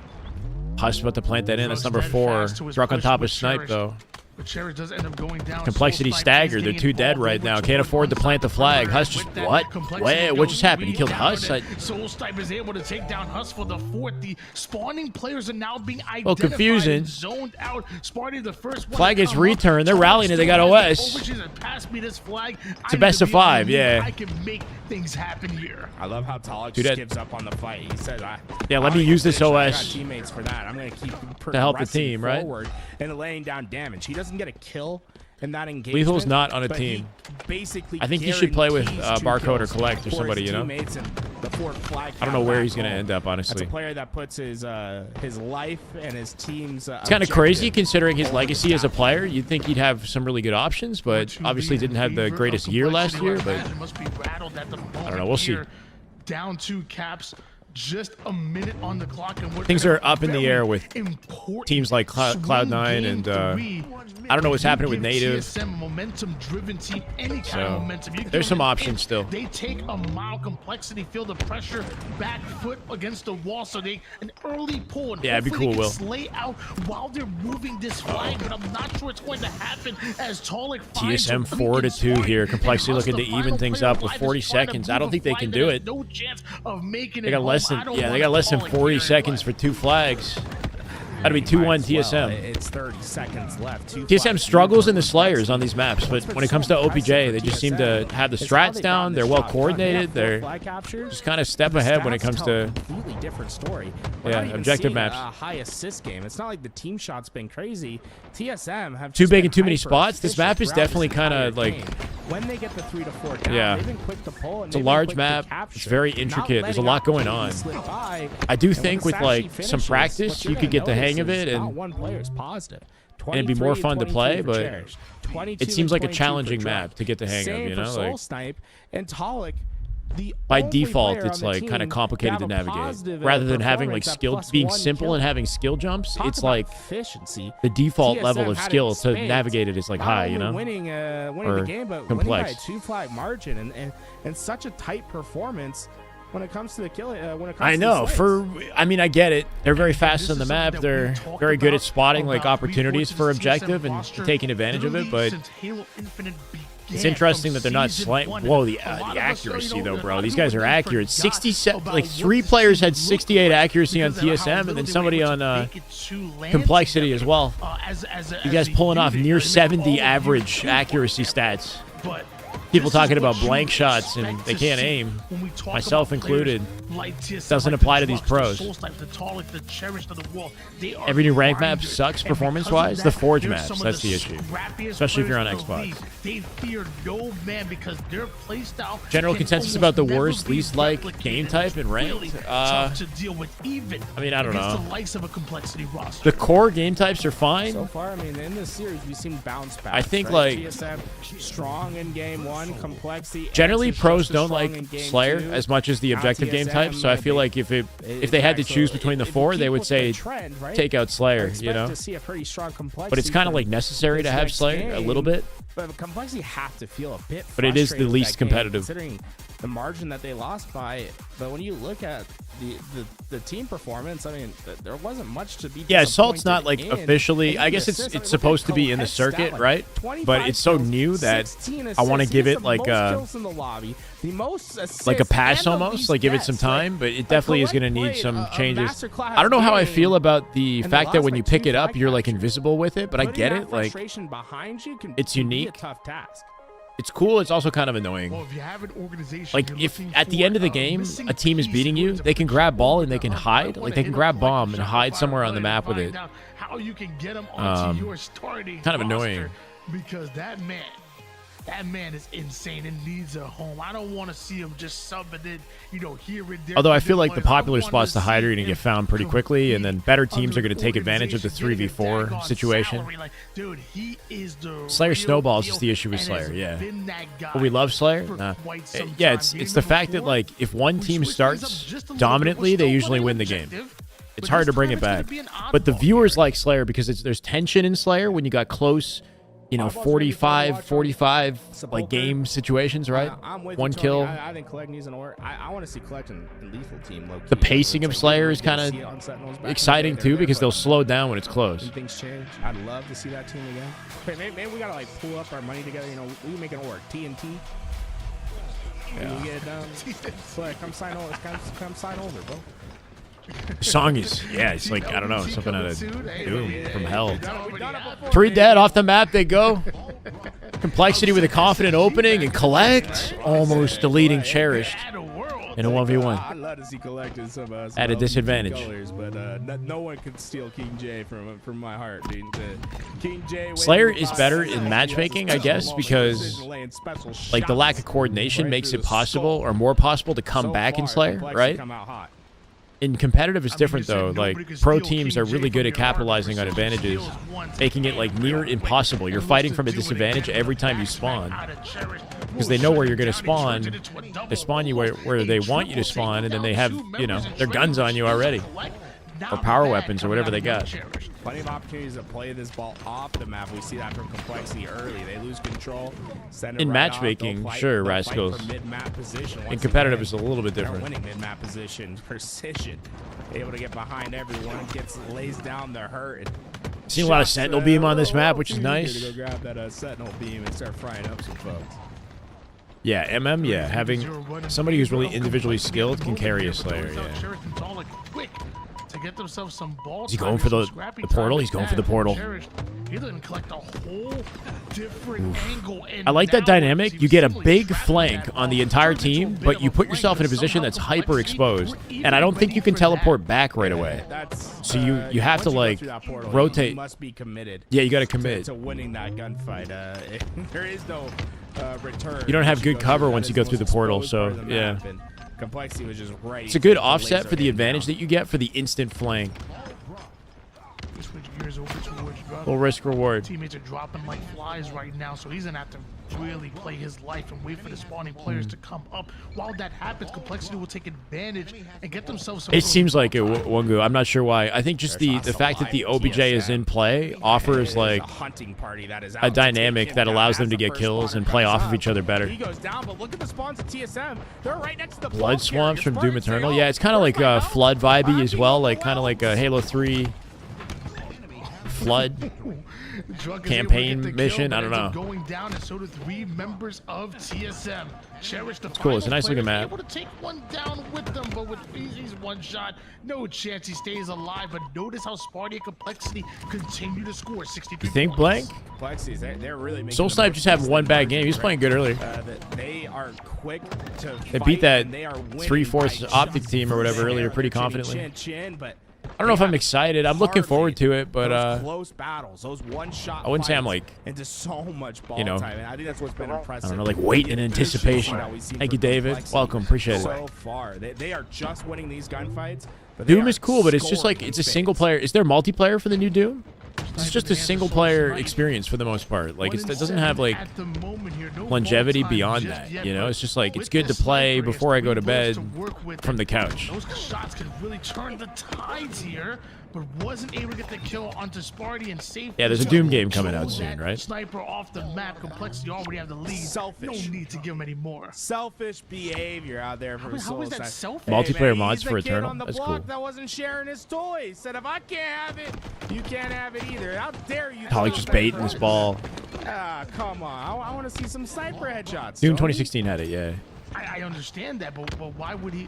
Hush about to plant that in. That's number Dead 4. fast to his Druck on push top with of Snipe, Cherish. though. But Cherish does end up going down. Complexity Soul Snipe staggered. is They're getting too dead involved right over now. to Can't the afford to one plant the flag. perimeter. Hush just With that, what? Complexity Wait, what goes just happened? He killed down, Hush? and Soul Snipe is able to take down Hush for the 4th. The spawning players are now being identified Well, confusing. and zoned out. Sparty the first one Flag to gets come up. returned. They're Tarek rallying it. They got still has OS. the overshoes and pass me this flag. It's a best of 5, yeah. I can make things happen here. I love how Talik Dude, just that- gives up on the fight. He said, Yeah, let I me don't use this finish. I got OS teammates for that. I'm going to keep to help the progressing team, right? forward and laying down damage. He doesn't get a kill in that engagement. Lethal's not on a but he team. Basically, I think he should play with, guarantees 2 Barcode or kills Collect or for his somebody, you know? teammates and the 4th flag I don't know count where back he's going to home. end up, That's honestly. a player that puts his life and his team's It's kind of crazy considering his legacy as a player. You'd think he'd have some really good options, but To obviously the didn't have the favor greatest of year last year. Complexity, But Imagine must be rattled at the I don't know. We'll see. here. Down 2 caps, just a minute on the clock, and Things are up in the air with teams like Cloud9 and I don't know what's happening with Native. Momentum-driven team, any kind So, of momentum. You there's give some them an options inch, still. They take a mile. Complexity, feel the pressure, back foot against the wall, so they an early pull. And Yeah, it'd be hopefully cool, they Will. can slay out while they're moving this flag, but I'm not sure it's going to happen as Talik finds TSM a 4-2 here. and Complexity Huss, looking the to even final things player up with alive, 40 is trying to seconds. I move don't a think they flag can that do has it. No chance of making They it got home. less I than don't they wanna got less than call it 40 here, seconds but for 2 flags. That'd be 2-1 TSM. It's 30 seconds left. TSM struggles in the Slayers on these maps, but when it comes to OPJ, they just seem to have the strats down. They're well coordinated. They're just kind of step ahead when it comes to completely different story. We're Yeah, not even objective seeing maps. A high assist game. It's not like the team shot's been crazy. TSM have Too just big been and too many hyper spots. This efficient map is throughout definitely this kinda, entire like- game. When they get the 3 to 4 down, Yeah. they've been quick to pull. And It's a they've been large quick to map. capture. It's very Not intricate. There's a letting lot going opportunities on. slip by. I do And think when with this like actually some finishes, practice, what you you're could get the gonna hang of notice it, is not and one player's positive. it'd be more fun to 23 play, for but Cherish, 22 it seems like a 22 for challenging Druck. map to get the hang Same of, you for know? Soul Like, Snipe and Talik. The by only default, player it's on the like kind of team complicated to have a navigate. positive, Rather than having like performance at skill, being +1 simple kill. and having skill jumps, Talk it's about like efficiency. the default TSM level of had it skill in to spades. navigate it is like Not high, only you know? winning Or the game, but complex. winning by a 2-flag margin, and such a tight performance when it comes to the kill. When it comes I to know. the slays. I mean, I get it. They're very fast This on the is something map. that They're we talk very good at about spotting like opportunities for reinforcing this objective TSM and roster taking advantage of it. literally But since Halo Infinite began it's interesting from that they're not season slaying. 1. Whoa, A the lot of us, accuracy though, a bro. lot of These people guys are really accurate. forgot 67, about like what 3 this players season had looked 68 like accuracy on because of how TSM, and little then they were somebody able on to make it to land Complexity as together, well. You guys as a pulling off unit. near I mean, 70 all of average you accuracy stats. But People this is talking what about you blank shots and expect they to can't see aim, when we talk myself about players included. like TSM, Doesn't like apply the to these Drucks, pros. The Soul Snipe, the Talik, the Cherish to the wall. They are Every new rank map grinders. sucks And because of performance-wise. that, The Forge they're maps, some of that's the the issue. scrappiest Especially if you're on players in the Xbox. league. They fear no man because their playstyle General can consensus almost about the never worst, be least liked replicated. game type in ranked? Really tough to deal with, even I mean, I don't against know. the likes of a Complexity roster. The core game types are fine. So far, I mean, in this series, we've seen bounce back. I think, right? like, TSM strong in game 1, Complexity. Generally, X is pros just as don't strong like in game Slayer 2. as much as the Now objective game TSM, types. So I feel like if they had to exactly. choose between the If you 4, keep they would with say the trend, right? take out I Slayer, expect you know? to see a pretty strong Complexity. But it's kind of for like necessary to this have next Slayer a little game. bit. But Complexity have to feel a bit. But it is the frustrated with least that game, competitive. Considering the margin that they lost by. But when you look at the team performance, I mean, there wasn't much to be. Yeah, Assault's not like in. officially. I guess it's supposed to be in the circuit, right? But it's so new that I want to give it like a pass almost, like give it some time. But it definitely is going to need some changes. I don't know how I feel about the fact that when you pick it up, you're like invisible with it. But I get it. Like it's unique. Tough task. It's cool. It's also kind of annoying. Well, if you have an organization, like if at the end of the game a team is beating you, they can grab ball and they can hide. Like they can grab bomb and hide somewhere on the map with it. How you can get them onto your starting kind of annoying. Because that man is insane and needs a home. I don't want to see him just subbing it, here and there. Although I feel like the popular spots to hide are going to get found pretty quickly, and then better teams are going to take advantage of the 3v4 situation. Dude, he is the Slayer snowballs is the issue with Slayer, yeah. But we love Slayer? Nah. Yeah, it's the fact that like if one team starts dominantly, they usually win the game. It's hard to bring it back. But the viewers like Slayer because there's tension in Slayer when you got close 45 like game situations, right? One kill. I think Collect needs an or. I want to see Collect and Lethal team. The pacing of Slayer is kind of exciting too because they'll slow down when it's close. Things change. I'd love to see that team again. Maybe we gotta like pull up our money together. We can make it work. TNT. Yeah. We get it done. Collect, come sign over. Come sign over, bro. The song is, it's like, I don't know, something out of Doom from hell. 3 dead, off the map they go. Complexity with a confident opening, and Collect almost deleting Cherished in a 1v1. I'd love to see Collect in some at a disadvantage. Colors, but no one can steal King J from my heart, dude. King J. Slayer is better in matchmaking, I guess, because like the lack of coordination makes it possible or more possible to come back in Slayer, right? In competitive, it's different though. Like pro teams are really good at capitalizing on advantages, making it like near impossible. You're fighting from a disadvantage every time you spawn because they know where you're going to spawn. They spawn you where they want you to spawn, and then they have their guns on you already, or power weapons or whatever they got. Plenty of opportunities to play this ball off the map. We see that from Complexity early. They lose control. In matchmaking, sure, Rascals. In competitive, it's a little bit different. Winning mid-map position, precision, able to get behind everyone, lays down the hurt. Seen a lot of Sentinel beam on this map, which is nice. Go grab that Sentinel beam and start frying up some folks. Yeah, having somebody who's really individually skilled can carry a Slayer. Yeah. To get themselves some balls. Is he going for the portal? He's going for the portal. He didn't collect a whole different angle. I like that dynamic. You get a big flank on the entire team, but you put yourself in a position that's hyper exposed, and I don't think you can teleport back right away. So you have to like rotate. You must be committed. Yeah, you got to commit to winning that gunfight. There is no return. You don't have good cover once you go through the portal, so yeah. Complexity was just right. It's a good offset for the advantage that you get for the instant flank. Full risk reward. Teammates are dropping like flies right now, so he's gonna have to really play his life and wait for the spawning players to come up. While that happens, Complexity will take advantage and get themselves some. It seems like it, Wongu. I'm not sure why. I think just the fact that the OBJ is in play offers like a dynamic that allows them to get kills and play off of each other better. He goes down, but look at the spawns of TSM. They're right next to the Blood Swamps from Doom Eternal. Yeah, it's kind of like Flood vibey as well, like kind of like a Halo 3 Flood campaign mission. I don't know. Going down, and so do 3 members of TSM. Cherish the cool. It's a nice looking map. Able to take one down with them, but with FAZE's one shot, no chance he stays alive. But notice how Sparty and Complexity continue to score 63 You think points. Blank? Complexities, they're really making Soul Snipe just having one bad game. He was playing good earlier. They are quick to They beat that 3/4 Optic team or whatever earlier pretty confidently. But I don't know if I'm excited. I'm looking forward to it, but close battles, those one-shot I wouldn't say I'm like into so much ball time. And I think that's what's been impressive. I don't know, like wait in anticipation. Thank you, David. Welcome, appreciate it. So far, they are just winning these gunfights. Doom is cool, but it's just like it's a single player. Is there multiplayer for the new Doom? It's just a single player experience for the most part. Like it doesn't have like longevity beyond that, It's just like it's good to play before I go to bed from the couch. Those shots can really turn the tides here, but wasn't able to get the kill onto Sparty and safely. Yeah, there's a Doom game coming out soon, right? Sniper off the map. Complexity already have the lead. Selfish. No need to give him any more. Selfish behavior out there for How is that selfish? Multiplayer Hey, man, mods he's for the kid Eternal? on the That's block cool. that wasn't sharing his toys. Said if I can't have it, you can't have it either. How dare you? Holly just baiting this ball. Ah, come on. I want to see some sniper headshots. Doom Tony. 2016 had it, yeah. I understand that, but why would he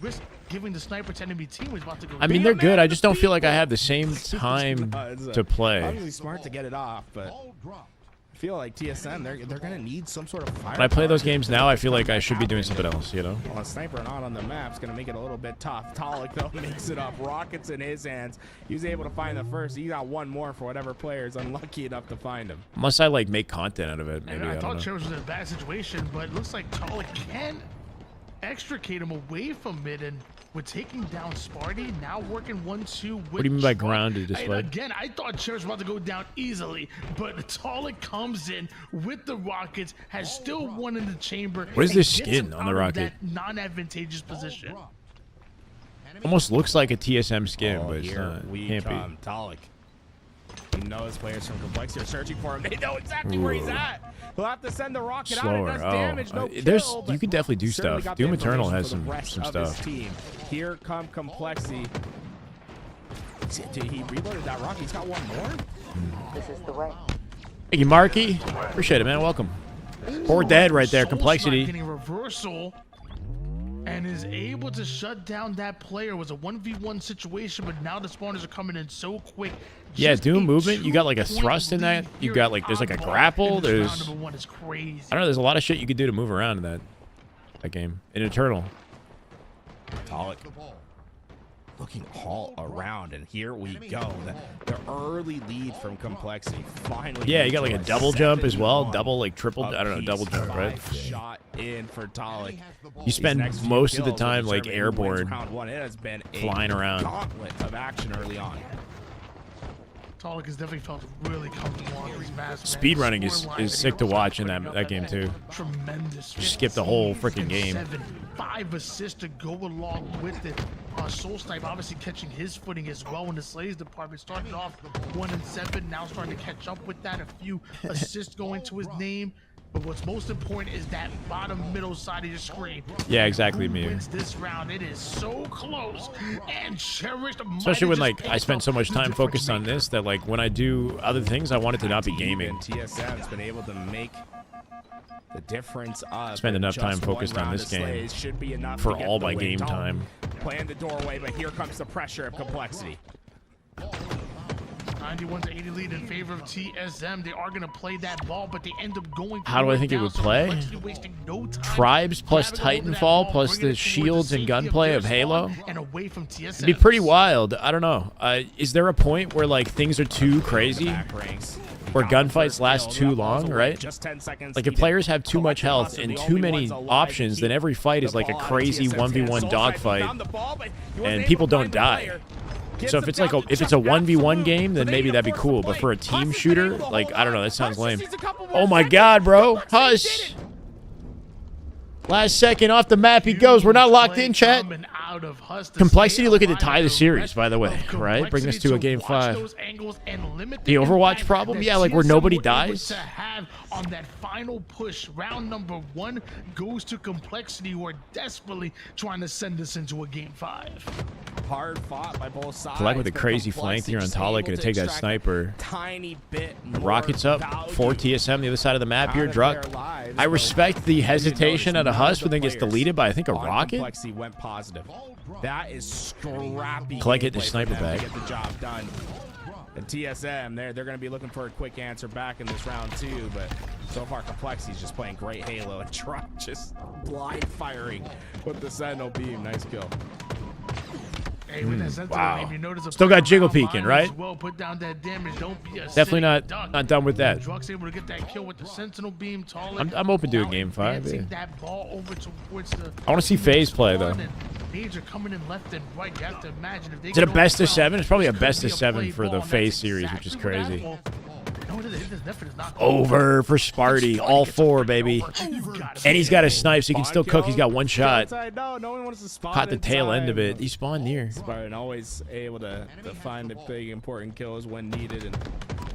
risk giving the sniper to enemy team who's about to go? I mean, they're good. I just don't feel like I have the same time to play. Obviously smart to get it off, but I feel like TSM they're gonna need some sort of fire. When I play those games now, I feel like I should be doing something else, you know? Well, a sniper not on the map's gonna make it a little bit tough. Talik though makes it up. Rockets in his hands. He was able to find the first. He got one more for whatever player is unlucky enough to find him. Unless I like make content out of it, maybe. And I I thought don't know. Cherish was in a bad situation, but it looks like Talik can extricate him away from mid, and we're taking down Sparty, now working 1-2 with What do you mean by Truck. grounded display? Again, I thought Cherish was about to go down easily, but Talik comes in with the rockets, has still one in the chamber. What is and this gets skin him on the out of rocket? that non-advantageous position. Almost looks like a TSM skin, Oh, but it's here not. we Can't come. be. Talik. He knows players from Complexity are searching for him. They know exactly where he's at. He'll have to send the rocket Slower. out. It does damage, no There's kill, you but could definitely do certainly stuff. got the Doom Eternal has information some for the rest of his stuff. team. Here come Complexity. He reloaded that rocket. He's got one more. This is the way. Thank you, Marky. Appreciate it, man. Welcome. Poor dead right there. Soul's Complexity. not getting reversal and is able to shut down that player. It was a 1v1 situation, but now the spawners are coming in so quick. Yeah, Just Doom a movement. You got like a 2-point thrust in that. lead You here got like there's like a on grapple. in this round There's number one is crazy. I don't know. There's a lot of shit you could do to move around in that game in Eternal. Talik looking all around, and here we go. The early lead from Complexity finally. Yeah, you got like a double jump as well. 71 Double like triple. I don't know. Double jump, right? Shot in for Talik. You spend These next few most of the kills will time like determine who wins airborne. round one. It has been a flying around. gauntlet of action early on. Talik has definitely felt really comfortable on these maps. Speed running is sick to watch in that game too. Tremendous. Just skip the whole freaking game. 5 assists to go along with it. Soul Snipe obviously catching his footing as well in the Slays department. Started off 1 and 7, now starting to catch up with that. A few assists going to his name. But what's most important is that bottom middle side of your screen. Yeah, exactly, Who me. wins this round? It is so close and cherished. Especially when like I spend so much time focused on this that like when I do other things, I want it to not be gaming. And TSM's been able to make the difference of Spend enough just time one focused on round this of game Slays should be enough for to get all the my win. game Tom time. playing the doorway, but here comes the pressure of Complexity. 91 to 80 lead in favor of TSM. They are going to play that ball, but they end up going. How do I think it down, would so play? Complexity wasting no time. Tribes plus Grabbing over that Titanfall ball, plus bringing the it towards shields and safety gunplay their of Halo? spawn and away from TSM. It'd be pretty wild. I don't know. Is there a point where like things are too crazy? Back ranks. Where Got the gunfights first last kill. too That ball's long, away. right? Just 10 seconds Like if needed. players have too much health Collective and Awesome, too the only many ones alive options, to then keep every fight is the like a ball out of crazy TSM's hands. 1v1 Soulside dogfight, found the ball, but he wasn't and able people to don't find the die. player. Gets So if him it's down like to if it's just a 1v1 absolute. game, then They maybe need to that'd be force cool. the But play. for a Huss team has been shooter, able to like hold I don't know, on. that sounds Huss lame. just needs a couple Oh more my seconds. God, bro, Complexity Huss! did it. Last second off the map he goes. We're not locked in, chat. Coming out of Huss to Complexity stay looking to alive tie the the series, rest by the way, of right? Bring us Complexity to a game watch 5. those angles and limit The Overwatch impact problem? that Yeah, like where TSM nobody were able dies. to have on that final push. Round number 1 goes to Complexity, who are desperately trying to send us into a game 5. Hard fought by both sides. I like with the but crazy flank Complexity here on just Talik able and to take that extract sniper. a tiny bit more Rockets up value for TSM, the other side of the map here. out of their Druck. lives, I though. respect the hesitation None at a Huss, of but then the gets players deleted by I think a on rocket. Complexity went positive. That is scrappy. Collect it, the gameplay for sniper them to bag. Get the job done. And TSM, they're going to be looking for a quick answer back in this round too, but so far Complexity's just playing great Halo and Truck just blind firing with the Sentinel beam. Nice kill. Hey, with that sensitive Wow. aim, you notice a Still got player jiggle around peeking, mine right? as Well, put down that damage. Don't be a Definitely sitting not duck. done with that. Druck's able to get that kill with the Sentinel beam. Talik I'm open to a now game 5. advancing Yeah. that ball over towards the I want to see FaZe play though. Nades are coming in left and right. You have to imagine if they Is it a get best of overwhelmed, 7? It's probably a this best could of be a 7 play for the ball, and FaZe that's series, which is exactly what crazy. happened. Over for Sparty. All 4, baby. And he's got a snipe, so he can still cook. He's got 1 shot. No one wants to spawn Caught the tail inside, end of it. He spawned near. Spartan always able to find the big important kills when needed and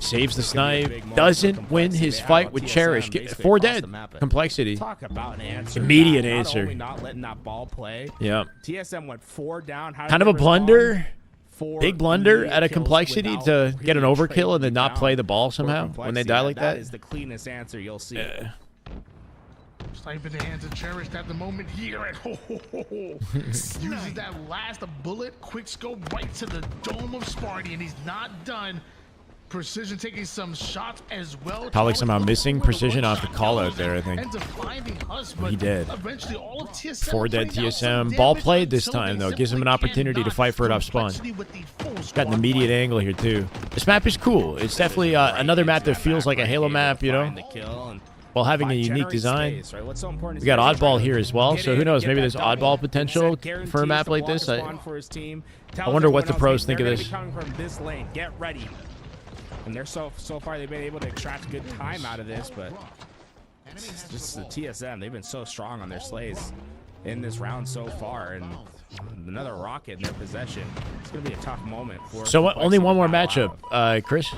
saves the snipe. Doesn't win his fight with Cherish. 4 dead. Complexity. Talk about an answer. Immediate answer. Not only not letting that ball play. Yeah. TSM went 4 down. Kind of a blunder. Big blunder at a complexity to get an overkill and then not play the ball somehow when they die like that. That is the cleanest answer you'll see. Snipe in the hands of Cherish at the moment here. And uses that last bullet, quick scope right to the dome of Sparty, and he's not done. Precision taking some shots as well. Pollock somehow missing Precision off the call out there, I think. He did. 4 dead TSM. Ball played this time, though. Gives him an opportunity to fight for it off spawn. Got an immediate angle here, too. This map is cool. It's definitely another map that feels like a Halo map, you know, while having a unique design. We got oddball here as well, so who knows? Maybe there's oddball potential for a map like this. I wonder what the pros think of this. Get ready. And they're so far they've been able to extract good time out of this, but it's just the TSM. They've been so strong on their slays in this round so far, and another rocket in their possession. It's gonna be a tough moment for. So only one more matchup, Chris.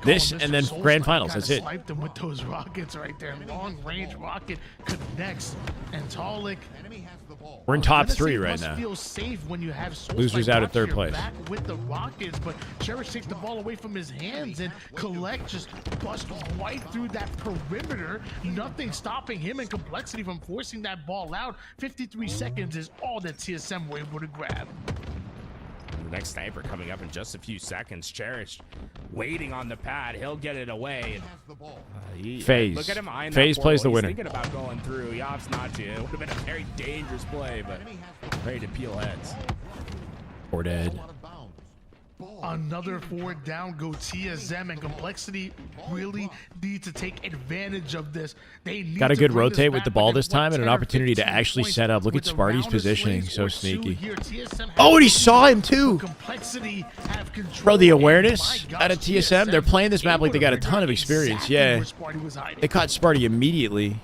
This and then grand finals. That's it. Sniped them with those rockets right there. Long range rocket connects, and Talik. We're in top 3 right now. Losers out at 3rd place. Back with the rockets, but Cherish takes the ball away from his hands, and Collect just busts right through that perimeter. Nothing stopping him and Complexity from forcing that ball out. 53 seconds is all that TSM were able to grab. The next sniper coming up in just a few seconds. Cherish waiting on the pad. He'll get it away. FAZE. Look at him eyeing FAZE that plays the He's winner. thinking about going through. He opts not to. It would have been a very dangerous play, but ready to peel heads. 4 dead. Another 4 down go TSM, and Complexity really need to take advantage of this. They need Got a good to bring rotate with the ball this time and an 10 or opportunity to 15 actually points set up. Look at with a Sparty's round of positioning. slays So or 2 sneaky. here. TSM Oh, and he has saw him control. too. Complexity have control. Bro, the And awareness my out of gosh, TSM, they're playing this map like they got a able to ton of figure experience. exactly Yeah. where Sparty was hiding. They caught Sparty immediately.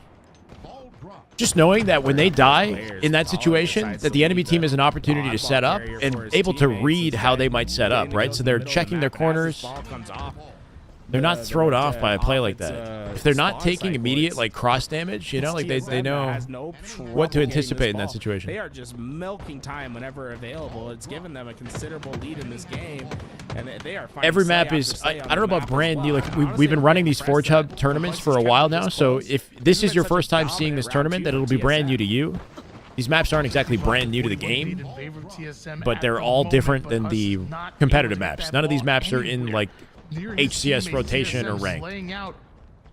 Just knowing that when they die in that situation, that the enemy team has an opportunity to set up and able to read how they might set up, right? So they're checking their corners. They're not thrown off by a play like that. If they're not taking immediate like cross damage, you know, like they know what to anticipate in that situation. They are just milking time whenever available. It's given them a considerable lead in this game, and they are finding Every slay map after is, slay I on don't know the about map as brand new, well. like Honestly, we've been running these very Forge impressive. Hub tournaments for a Complexity while kept now, this so close. if this is your Such a first time seeing this dominant tournament, round then it'll be two brand for new to you. These maps aren't exactly brand new to the game, but they're all different than the competitive maps. None of these maps are in like HCS rotation or rank.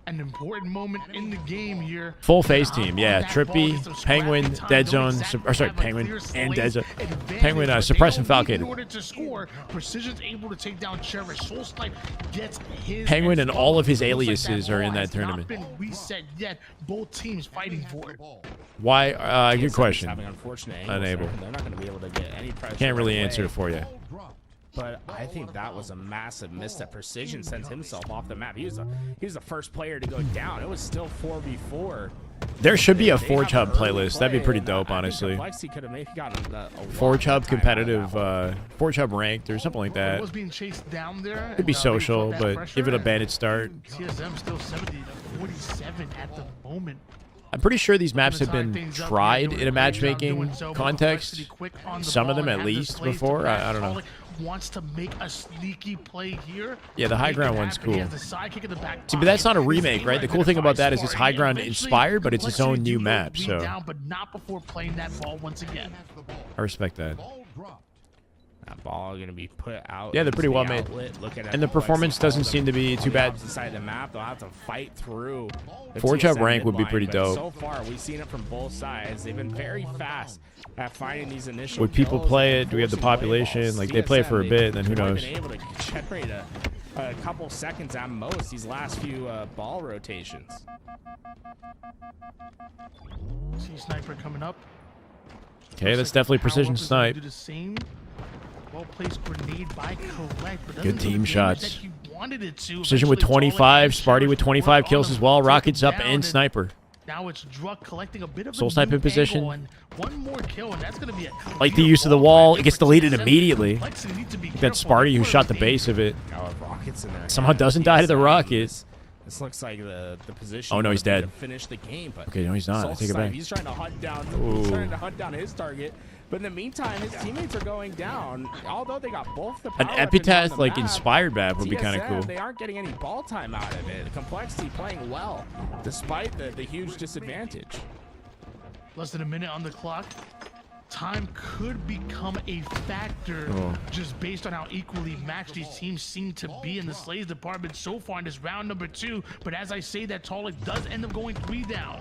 An important moment in the game here. Full FAZE team, yeah. Trippy, Penguin, Dead Zone, or sorry, Penguin and Dead Zone. Penguin, Suppress and Falcated. In order to score, Precision's able to take down Cherish. Soul Snipe gets his Penguin and all of his aliases are in ball that has tournament. not been reset yet. Both teams fighting for it. Why? Good question. Having unfortunate angles Unable. there. They're not going to be able to get any pressure. Can't really right answer away. it for you. But I think that was a massive miss that Precision sends himself off the map. He was the first player to go down. It was still 4v4. There should be a They Forge have Hub an early playlist. That'd be play, pretty and dope, I think honestly. Complexity could have maybe gotten a Forge lot Hub of time out of competitive, that one. Forge Hub ranked or something like It that. was being chased down there. Could be and, they social, put that but pressure give it a and bandit start. TSM still 70-47 at the moment. I'm pretty sure these maps have been tried in a matchmaking context. Some of them at least before. I don't know. Wants to make a sneaky play here. Yeah, the high ground one's cool. He has the sidekick in the back See, but that's not a pocket. remake, right? The cool thing about that is it's high ground inspired, but it's its own new map. So Down, but not before playing that ball once again. I respect that. That ball going to be put out. Yeah, they're pretty into well the made. outlet, looking at And the performance Complexity doesn't seem to be too bad. on the side of the map. They'll have to fight through. the Forge Hub TSM rank would be midline, pretty but dope. So far, we've seen it from both sides. They've been very fast at finding these initial. Would people kills play and it? Do we have the forcing play population? balls. Like, they play for a TSM, bit, then who they've only knows? been able to generate a couple seconds at most these last few ball rotations. See Sniper coming up. Okay, that's definitely precision snipe. Do the same. well-placed grenade by Collect, but good team shots. Precision Precision with 25, Sparty with 25 kills as well. Rockets up and Sniper. Now it's Druk collecting a bit of Soul a Snipe new in position. angle, and one more kill, and that's going to be a Like the clear use of the ball wall. back It gets for deleted TSM. immediately. Complexity needs to be That careful. Sparty who First shot the game. base of it. Rockets in there. Somehow doesn't die to the rocket. This looks like the position. Oh, no, he's would be dead. to finish the game, but Okay, no, he's not. I take it back. He's trying to hunt down. Ooh. He's trying to hunt down his target. But in the meantime, his teammates are going down. Although they got both the An power weapons on epitaph, the like, map, inspired map would be kind of TSM, cool. They aren't getting any ball time out of it. Complexity playing well, despite the huge disadvantage. Less than a minute on the clock. Time could become a factor just based on how equally matched these teams seem to be in the Slays department so far in this round number 2. But as I say, that Tolic does end up going 3 down.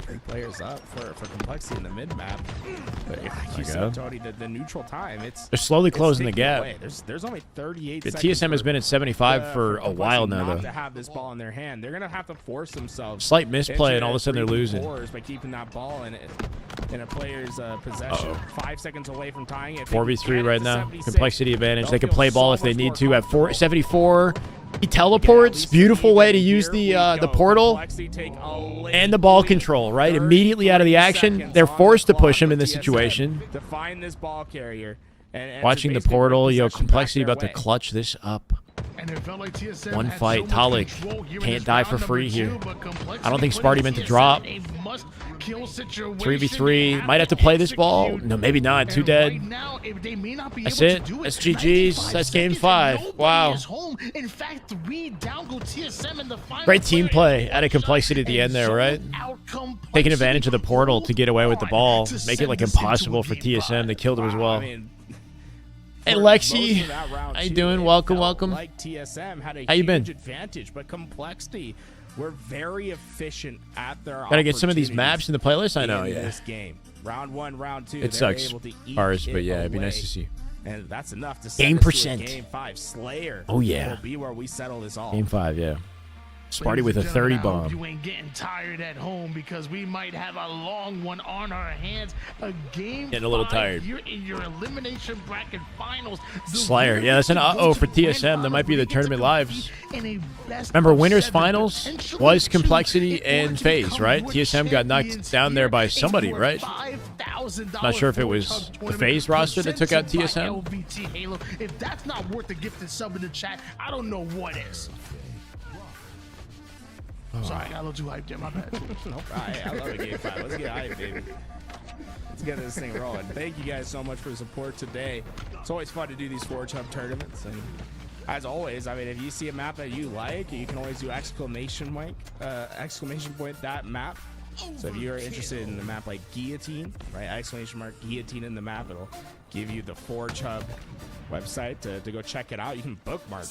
3 players up for Complexity in the mid map. But like you said, Tony, the neutral time, They're slowly closing the gap. away. There's only 38 The seconds. TSM has been at 75 for a while now, not though. to have this ball in their hand. They're gonna have to force themselves. Slight misplay, and all of a into sudden they're 3v4s losing. by keeping that ball in a player's possession. 5 seconds away from tying it. 4v3 right now. 76. Complexity advantage. They They'll can play feel ball so if they much need more to. At comfortable. 74, he teleports. Beautiful way to use the portal and the ball control, right? Immediately out of the action. They're forced to push him in this situation. To find this ball carrier. And Watching the portal, yo, Complexity about to clutch this up. And it felt like TSM One had fight, so much Tolic control here in can't this die round for free number here. 2, but Complexity I don't think put Sparty meant to TSM drop. in a must-kill situation. 3v3. They Might have to play this ball. execute. No, maybe not. Two And dead. right now, if they may not be That's able it. to do That's 95 GG's. That's game seconds, 5. and nobody Wow. is home. In fact, 3 down go TSM in the final Great team player. play. Added Complexity at the end there, right? Taking advantage of the portal to get away with the ball. Make it like impossible for TSM. They killed him as well. Hey Lexi, how you doing? Welcome, welcome. Like TSM had a How you been? huge advantage, but Complexity were very efficient at their Gotta get some of these opportunities maps in the playlist. I know, in yeah. this game. Round 1, round 2. It they were sucks, able to eke ours, it but yeah, it'd be nice away. to see. And that's enough to Game send us to a percent. Game 5 Slayer. Oh, yeah. Will be where we settle this all. Game 5, yeah. Sparty with a 30 bomb. You ain't getting tired at home because we might have a long one on our hands. A game Getting a little 5 tired. here in your elimination bracket finals. The Slayer. winner Yeah, that's an gets to uh-oh go for to the grand TSM. That might be the finals, tournament where you get lives. to compete in a best Remember, of winners 7, finals potentially was 2, Complexity in order and to FAZE, become right? world TSM got knocked champions down there by here somebody, in right? $5,000 Not sure if it was World Cup the tournament FaZe roster that took out presented by TSM. LVT Halo. If that's not worth the gifted sub in the chat, I don't know what is. Sorry, I got a little too hyped there, my bad. Nope. I love a game 5. Let's get hyped, baby. Let's get this thing rolling. Thank you guys so much for the support today. It's always fun to do these Forge Hub tournaments. And as always, I mean, if you see a map that you like, you can always do exclamation point that map. So if you're interested in a map like Guillotine, right, exclamation mark Guillotine in the map, it'll give you the Forge Hub website to go check it out. You can bookmark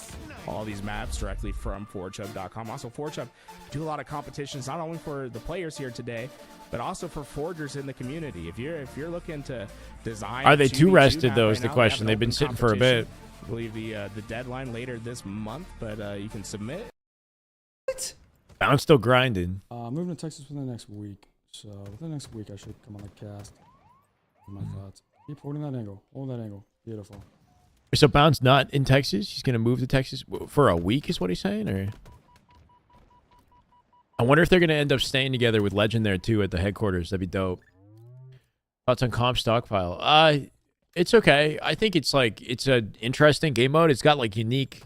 all these maps directly from ForgeHub.com. Also, ForgeHub do a lot of competitions, not only for the players here today, but also for forgers in the community. If you're looking to design, Are they a too 2v2 rested, map though, right is the now, question. they have They've been an sitting open for a bit. competition. I believe the deadline later this month, but you can submit. Bounce still grinding. Moving to Texas within the next week. So within the next week, I should come on the cast. My thoughts. Keep holding that angle. Hold that angle. Beautiful. So Bounce not in Texas? He's going to move to Texas for a week is what he's saying? Or I wonder if they're going to end up staying together with Legend there, too, at the headquarters. That'd be dope. Thoughts on comp stockpile? It's okay. I think it's an interesting game mode. It's got, like, unique,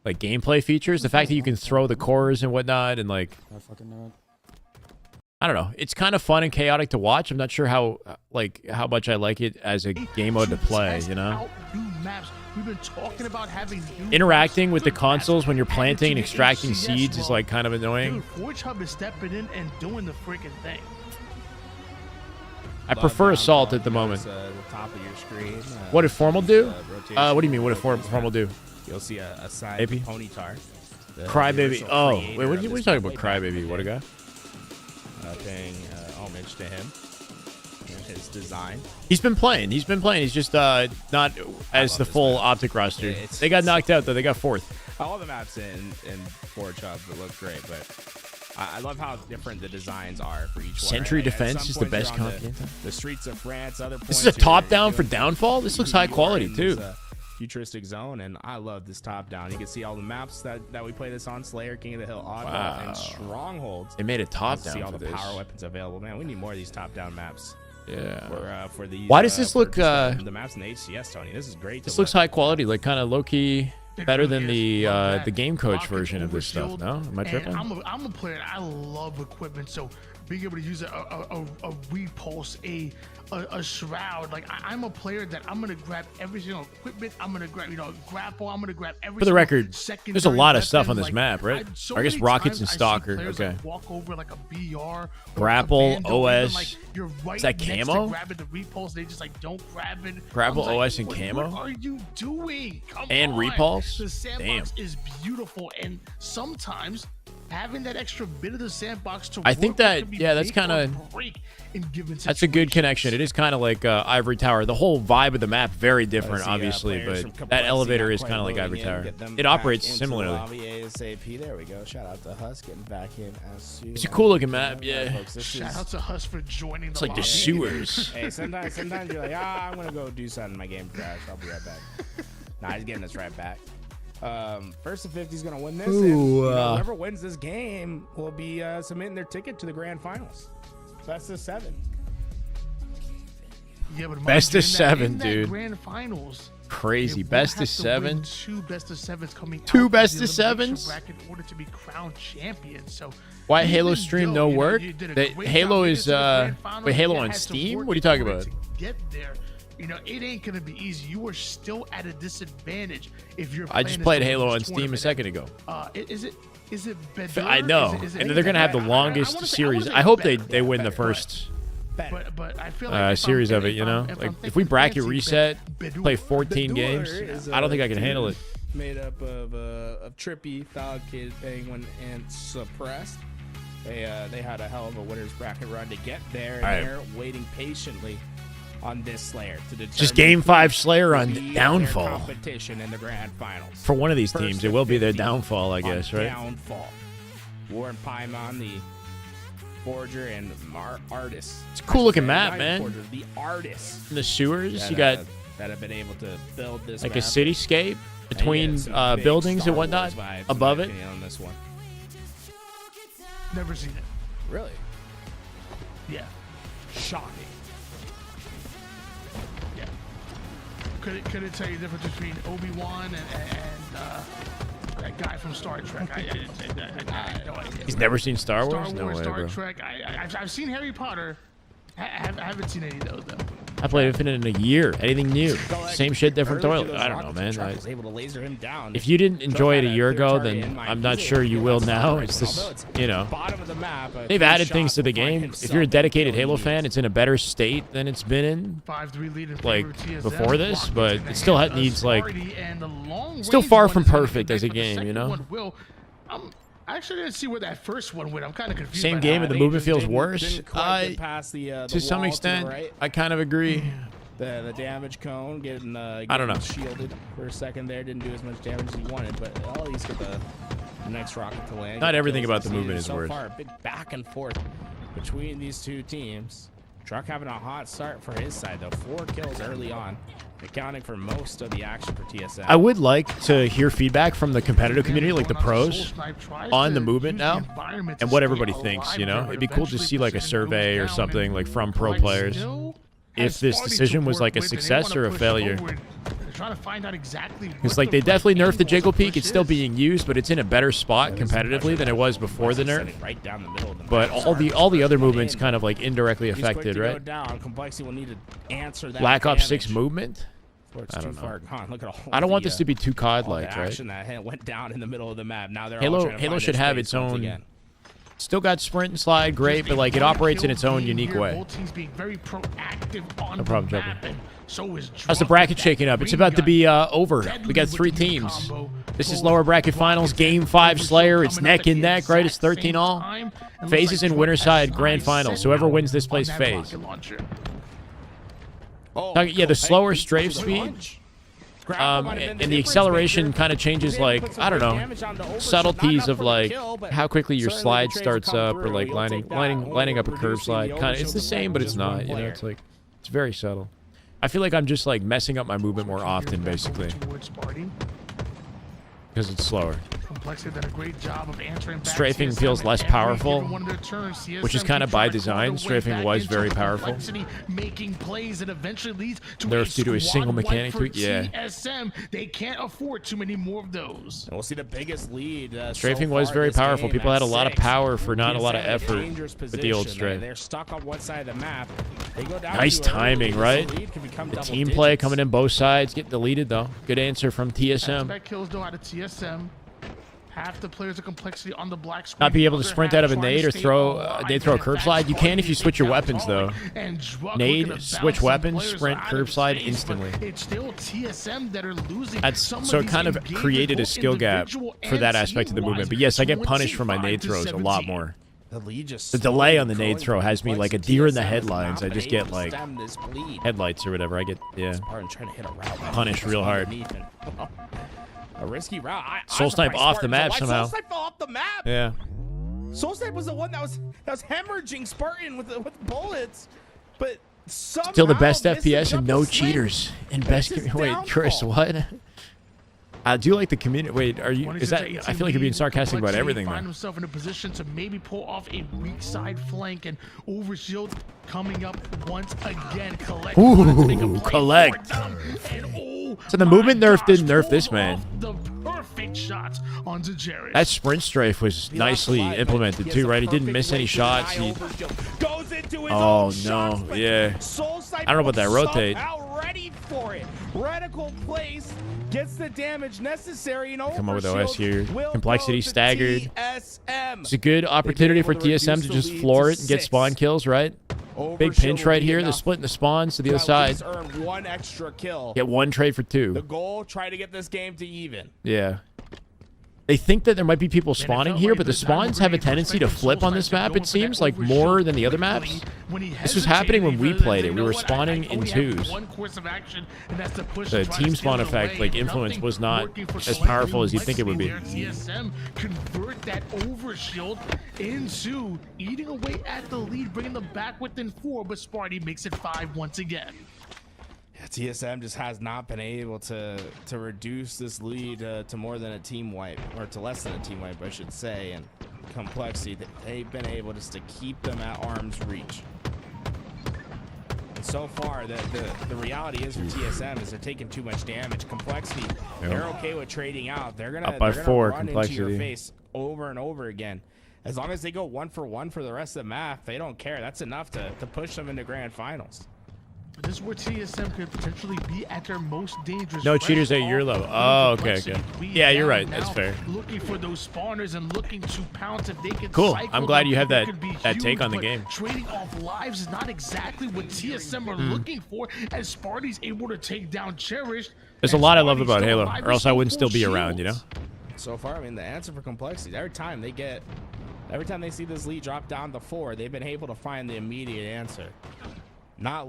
like, gameplay features. The fact that you can throw the cores and whatnot and, like, I fucking know it. I don't know. It's kind of fun and chaotic to watch. I'm not sure how much I like it as a game mode to play, you know? We've been talking about having Interacting with the consoles when you're planting and extracting seeds is like kind of annoying. Dude, Forge Hub is stepping in and doing the freaking thing. I prefer Assault at the moment. The top of your screen. What did Formal do? Rotation. What do you mean? What did Formal do? You'll see a side Maybe? ponytar. Crybaby. Oh, wait, what are you talking about? Crybaby. What a guy. Paying homage to him and his design. He's been playing. He's just not as the full Optic roster. They got knocked out though. They got 4th. All the maps in Forge Hub look great, but I love how different the designs are for each one. Sentry right? defense is the best you're on content. the streets of France. Other This is points a top you're down for doing- Downfall. This looks high you are quality in too. this, futuristic zone, and I love this top down. You can see all the maps that we play this on: Slayer, King of the Hill, Oddball, and Strongholds. They made a top See down all for the this. power weapons available. Man, we need more of these top down maps. Yeah. For these. Why does this for look? just the maps in the HCS, Tony? This is great. This to looks look. high quality, like kind of low key. Better really than is. Love the that. game coach Rockets version of this stuff. overkilled. No, am I And tripping? I'm a player. I love equipment, so being able to use a repulse, a shroud. Like I'm a player that I'm gonna grab every single equipment. I'm gonna grab grapple. I'm gonna grab every. For the single record, secondary there's a lot of stuff weapon. on this Like, map, right? so I guess many rockets times and I see stalker. players, Okay. like, walk over like a BR, or a Grapple, Vandal, even, OS. like, you're right Is that next camo? To grab it, the repulse. They just like don't grab it. Grapple, I'm like, OS, and camo? What are you doing? Come And on. repulse? The sandbox is beautiful, and sometimes having that extra bit of the sandbox to I think work with that- can be yeah, that's make or kinda- break in given That's a good situations. connection. It is kind of like Ivory Tower. The whole vibe of the map very different, See, obviously, players from but Complexity that elevator not is quite kind of like loading Ivory in, Tower. get them It back operates into the similarly. lobby ASAP. There we go. Shout out to Husk getting back in as soon. It's a cool looking map, yeah. Folks, this Shout is- out to Huss for joining It's the like the lobby. sewers. Hey, sometimes you're like, I'm gonna go do something. My game crashed. I'll be right back. Nah, he's getting us right back. First to 50 is gonna win this. And, Ooh, whoever wins this game will be submitting their ticket to the grand finals. So that's the 7. Yeah, but mind Best you, of in that- 7, in that dude. Grand finals. Crazy. they will Best have of to 7. win 2 best of 7s coming Two out best the of elimination 7s? bracket in order to be crowned champion. So Why even Halo though, stream no work? you did a That great Halo job is getting to the grand finals, wait, Halo you on had to Steam? work What are you talking in order about? to get there. It ain't gonna be easy. You are still at a disadvantage if you're. I just playing played this Halo on tournament. Steam a second ago. Is it better? I know, and they're gonna have the longest series. I hope they win the first But I feel like series of it. You know, like if we bracket reset, play 14 games, I don't think I can handle it. Made up of Trippy, Thog Kid, Penguin, and Suppressed. They had a hell of a winners bracket run to get there, and Right. they're waiting patiently on this Slayer to determine Just Game 5 Slayer who on will be their Downfall. competition in the grand finals. For one of these First teams, to it will be their 50 downfall, I on guess, right? Downfall. Warren Paimon, the forger, and artist. It's a cool looking Not map, the man. forger, the artist. In the sewers, that, you got that have been able to build this like a map. cityscape between And yeah, some big buildings Star and whatnot Wars vibes, in above my it. opinion, on this one. Never seen it. Really? Yeah. Shocking. Yeah. Could it tell you the difference between Obi-Wan and that guy from Star Trek? I have no idea. He's never seen Star Wars? Star No Wars, way, Star bro. Trek. I've seen Harry Potter. I haven't seen any of those though. I played Infinite in a year. Anything new? Same shit, different Early to toilet. those I don't know, rockets, man. the truck was able to laser him down. If you didn't enjoy it a Truck had year clear ago, target in then mind. I'm not He's sure able you to will get now. that It's target. this, Although it's you know. bottom of the map, They've three added things shots to the will find game. himself If you're a dedicated killing Halo you. fan, it's in a better state than it's been in. 5-3 lead in Like, favor of TSM. before this, Rockets but in the it still hand of needs, like- Sparty, and the long still range far one from is gonna perfect as a connect, but the game, you second know? one will. I actually didn't see where that first one went. I'm kind of confused. Same by game that. and the They movement just feels didn't- worse. didn't quite get past the To some wall extent, the right. I kind of agree. The damage cone getting I don't know. shielded for a second there, didn't do as much damage as he wanted, but at least get the next rocket to land. Not Get everything kills about the this movement season. is worse. So far, a big back and forth between these two teams. Truck having a hot start for his side though, 4 kills early on, accounting for most of the action for TSM. I would like to hear feedback from the competitive community, like the pros, on the movement now, and what everybody thinks, you know? It'd be cool to see like a survey or something like from pro players. If this decision was like a success or a failure. Because like they definitely nerfed the jiggle peak. It's still being used, but it's in a better spot competitively than it was before the nerf. Right down the middle of the But map. all the other movements kind of like indirectly He's quick affected, to go right? down. Complexity will need to answer that Black Ops 6 damage movement? before it's I too don't know. far gone. Look at all I don't want the, this to be too all the COD-like, right? action that went down in the middle of the map. Now they're all Halo trying to find should their have space its once own. again. Still got sprint and slide, great, but like it operates in its own unique way. No problem, Joker. So is How's the bracket shaking up? It's about to be over. We got 3 teams. This is lower bracket finals, Game 5 Slayer. It's neck and neck, right? It's 13 all. FAZE is in winner side grand finals. So whoever wins this plays FAZE. Oh, Yeah, the cool. slower Hey, strafe cool speed. punch. And the acceleration kind of changes, like, I don't know, subtleties of like how quickly your slide starts up, or like lining up a curve slide. Kind of, it's the same, but it's not. You know, it's like it's very subtle. I feel like I'm just like messing up my movement more often, basically, because it's slower. Strafing feels less powerful, which is kind of by design. Strafing was very powerful. Nerfs due to a single mechanic tweak. Yeah. They can't afford too many more of those. We'll see the biggest lead. Strafing was very powerful. People had a lot of power for not a lot of effort with the old strafe. They're stuck on one side of the map. They go down. Nice timing, right? The team play coming in both sides, getting deleted though. Good answer from TSM. Kills though out of TSM. Half the players of complexity on the black screen. Not be able to sprint out of a nade or throw a curve slide. You can if you switch your weapons though. Nade, switch weapons, sprint, curve slide instantly. It's still TSM that are losing. So it kind of created a skill gap for that aspect of the movement. But yes, I get punished for my nade throws a lot more. The delay on the nade throw has me like a deer in the headlines. I just get like headlights or whatever. I get punished real hard. A risky route. Soul Snipe off the map somehow. Soul Snipe fell off the map. Yeah. Soul Snipe was the one that was hemorrhaging Spartan with bullets, but somehow still the best FPS and no cheaters. And best. Wait, Chris, what? I do like the community. Wait, are you? Is that? I feel like you're being sarcastic about everything. Find himself in a position to maybe pull off a weak side flank, and Overshield coming up once again. Collect. Ooh, collect. So the movement nerf didn't nerf this man. The perfect shot onto Jared. That sprint strafe was nicely implemented too, right? He didn't miss any shots. Oh no, yeah. I don't know about that rotate. Ready for it. Reticle place gets the damage necessary. And come up with OS here. Complexity staggered. It's a good opportunity for TSM to just floor it and get spawn kills, right? Big pinch right here. They're splitting the spawns to the other side. Earn one extra kill. Get one trade for two. The goal, try to get this game to even. Yeah. They think that there might be people spawning here, but the spawns have a tendency to flip on this map, it seems, like more than the other maps. This was happening when we played it. We were spawning in twos. The team spawn effect, like, influence was not as powerful as you'd think it would be. TSM convert that overshield into eating away at the lead, bringing them back within 4, but Sparty makes it 5 once again. Yeah, TSM just has not been able to reduce this lead to more than a team wipe, or to less than a team wipe, I should say. And complexity, they've been able just to keep them at arm's reach. And so far, the reality is for TSM is they're taking too much damage. Complexity, they're okay with trading out. They're gonna run into your face over and over again. As long as they go 1 for 1 for the rest of the map, they don't care. That's enough to push them into grand finals. This is where TSM could potentially be at their most dangerous. No cheaters at your level. Oh, okay. Yeah, you're right. That's fair. Looking for those spawners and looking to pounce if they can. Cool. I'm glad you have that take on the game. Trading off lives is not exactly what TSM are looking for, as Sparty's able to take down Cherished. There's a lot I love about Halo, or else I wouldn't still be around, you know? So far, I mean, the answer for complexity, every time they see this lead drop down to 4, they've been able to find the immediate answer.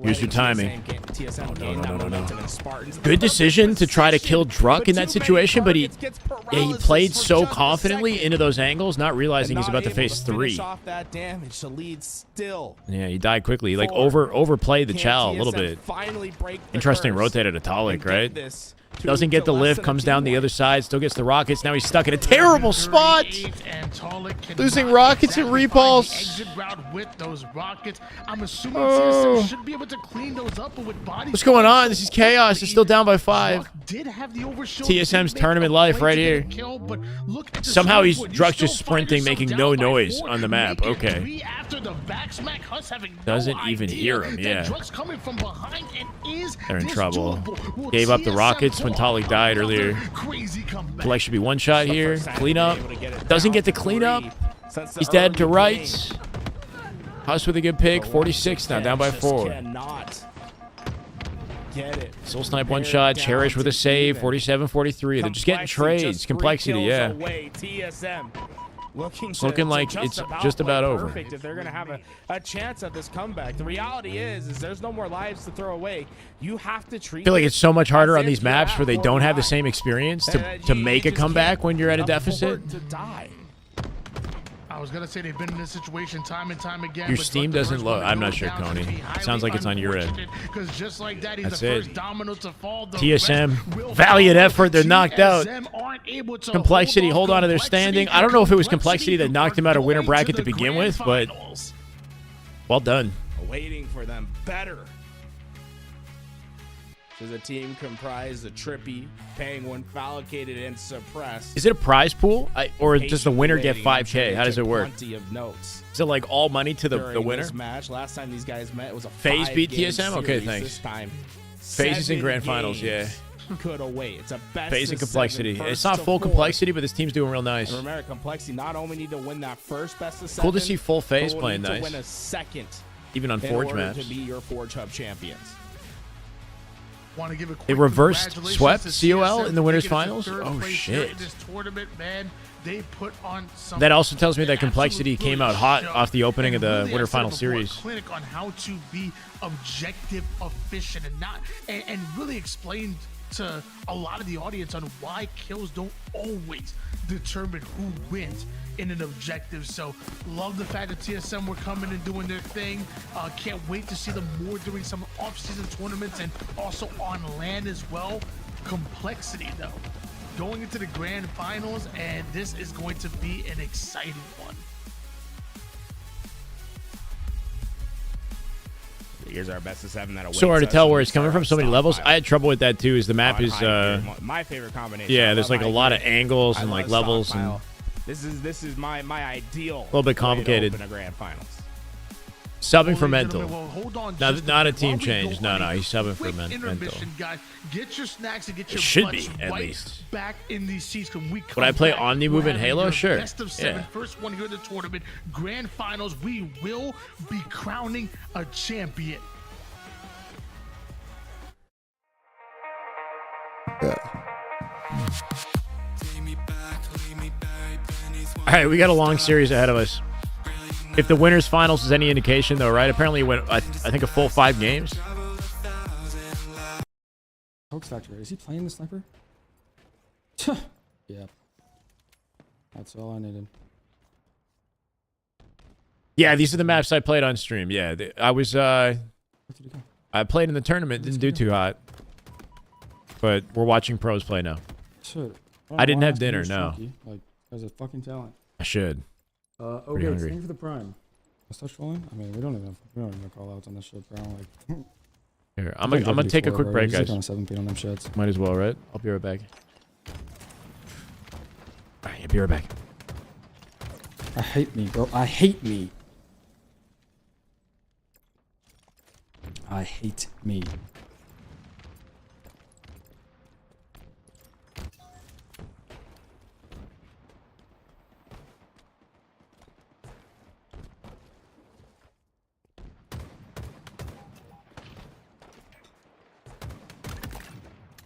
Here's your timing. Good decision to try to kill Druck in that situation, but he played so confidently into those angles, not realizing he's about to face 3. Yeah, he died quickly. Like overplayed the Chow a little bit. Interesting rotate at Atolic, right? Doesn't get the lift, comes down the other side, still gets the rockets. Now he's stuck in a terrible spot. Losing rockets and repulse. What's going on? This is chaos. It's still down by 5. TSM's tournament life right here. Somehow Druck's just sprinting, making no noise on the map. Okay. Doesn't even hear him. Yeah. They're in trouble. Gave up the rockets when Talik died earlier. Collect should be one shot here. Clean up. Doesn't get the clean up. He's dead to right. Huss with a good pick. 46 now, down by 4. Soul Snipe one shot. Cherish with a save. 47-43. They're just getting trades. Complexity, yeah. It's looking like it's just about over. Perfect if they're going to have a chance at this comeback. The reality is there's no more lives to throw away. You have to treat. I feel like it's so much harder on these maps where they don't have the same experience to make a comeback when you're at a deficit. To die. I was gonna say they've been in this situation time and time again. Your Steam doesn't load. I'm not sure, Coney. Sounds like it's on your end. Just like that, he's That's the it. first domino to fall. TSM, valiant effort. They're knocked out. Complexity, hold on to their standing. I don't know if it was Complexity that knocked him out of winner bracket to begin with, but well done. Waiting for them better. There's a team comprised of Trippy, Penguin, Fallocated, and Suppressed. Is it a prize pool, or does the winner get 5K? How does it work? Plenty of notes. Is it like all money to the winner? This match. Last time these guys met, it was a FAZE beat TSM. Okay, series. thanks. This time, FAZE is in grand finals. Yeah. Could away. It's a best FAZE and of Complexity. seven, It's not first full to four. Complexity, but this team's doing real nice. And remember, Complexity not only need to win that first best of seven. Cool to see full FAZE but will playing need to nice. win a second. Even on in Forge order maps. to be your Forge Hub champions. Want to give a quick They reversed congratulations swept to COL TSM in the winners for making it finals? to third Oh, place shit. here in this tournament, man. They put on some That also tells me that Complexity absolute came out hot show. off the opening of And the really, winner I said final before, series. Clinic on how to be objective, efficient, and not and really explained to a lot of the audience on why kills don't always determine who wins in an objective. So love the fact that TSM were coming and doing their thing. Can't wait to see them more doing some off-season tournaments and also on land as well. Complexity though, going into the grand finals, and this is going to be an exciting one. Here's our best of seven. That'll So hard to tell where it's coming from. So many levels. I had trouble with that too. Is the map is my favorite combination. yeah. There's like a lot of angles and like levels and this is my ideal. a little bit complicated. In a grand finals. Subbing for Ladies and mental. gentlemen, well, hold on Not just a minute. team While we change. go No, on a he's subbing for quick mental. intermission, guys. Get your snacks and get your It should butts be, at right least. back in these seats when we come Would I play back. Omni We're Move in having Halo? your Sure. Best of seven, Yeah. first one here in the tournament, grand finals. We will be crowning a champion. All right, we got a long series ahead of us. If the winners finals is any indication, though, right? Apparently, it went I think a full 5 games. Hoax Factory. Is he playing the sniper? Yeah. That's all I needed. Yeah, these are the maps I played on stream. Yeah, I was Where did he go? I played in the tournament. Didn't do too hot, but we're watching pros play now. Shit. I didn't have Why dinner, ask me no. this monkey? Like, there's a fucking talent. I should. Okay, hungry. thank you for the prime. Let's start trolling. I mean, we don't even call outs on this shit, bro. Like, Here, I'm gonna take a quick break, guys. On 7 on them shits. Might as well, right? I'll be right back. All right, I'll be right back. I hate me, bro. I hate me. I hate me.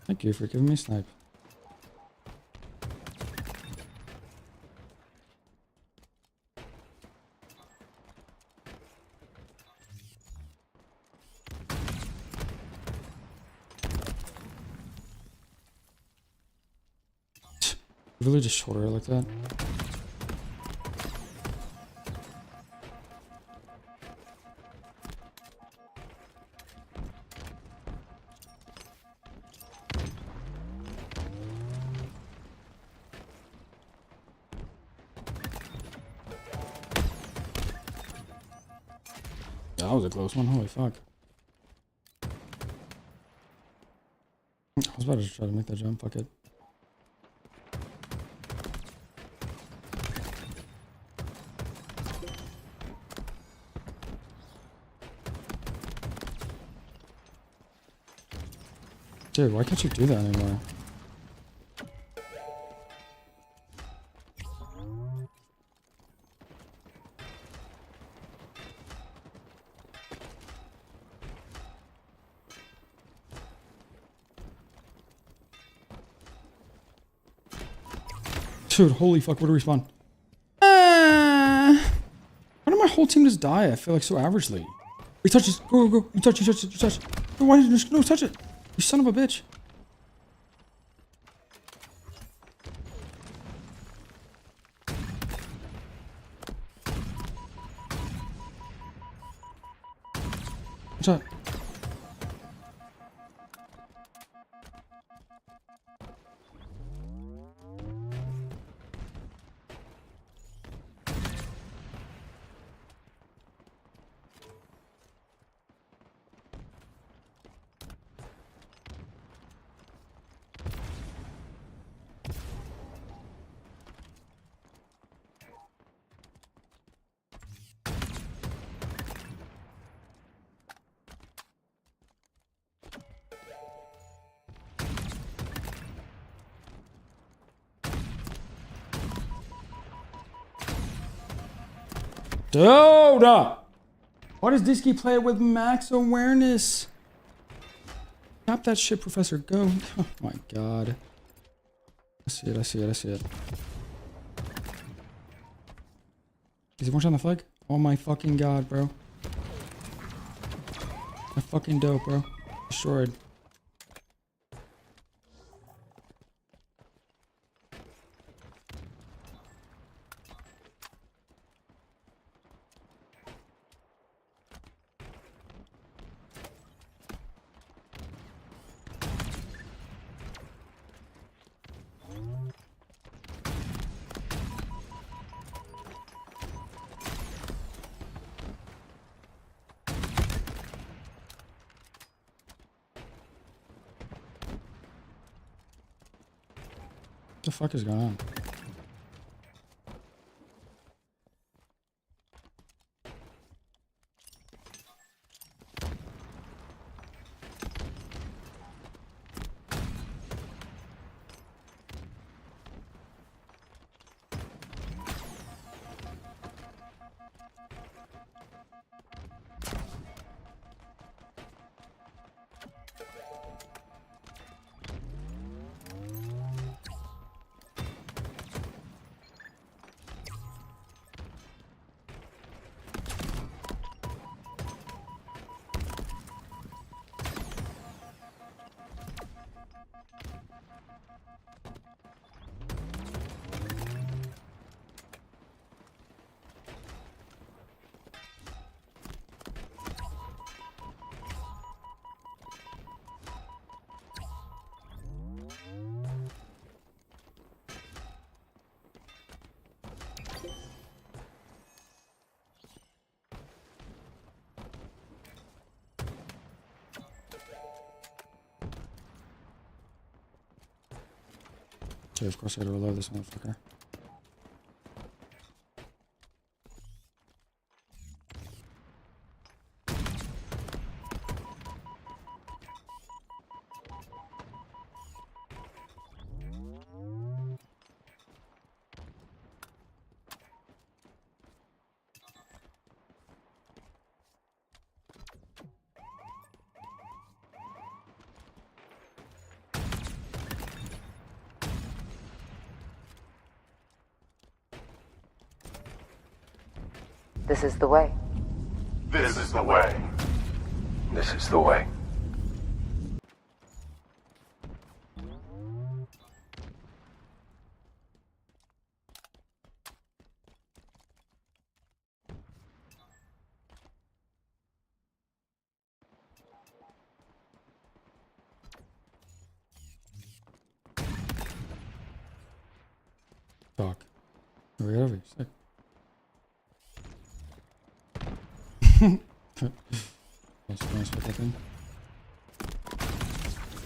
Thank you for giving me snipe. Really just shoulder it like that? That was a close one. Holy fuck. I was about to try to make that jump. Fuck it. Dude, why can't you do that anymore? Dude, holy fuck, where do we spawn? my whole team just die? I feel like so averagely. He touches. Go, go, go. You touch, you touch, you touch. No, why did you just no touch it? You son of a bitch. What's up? Dude! Why does Disky play with max awareness? Stop that shit, Professor. Go. Oh my god. I see it, I see it, I see it. Is he one shot on the flag? Oh my fucking god, bro. My fucking dope, bro. Destroyed. What the fuck is going on? Of course I gotta reload this motherfucker. This is the way. This is the way. This is the way. Fuck. Right over here. Sick.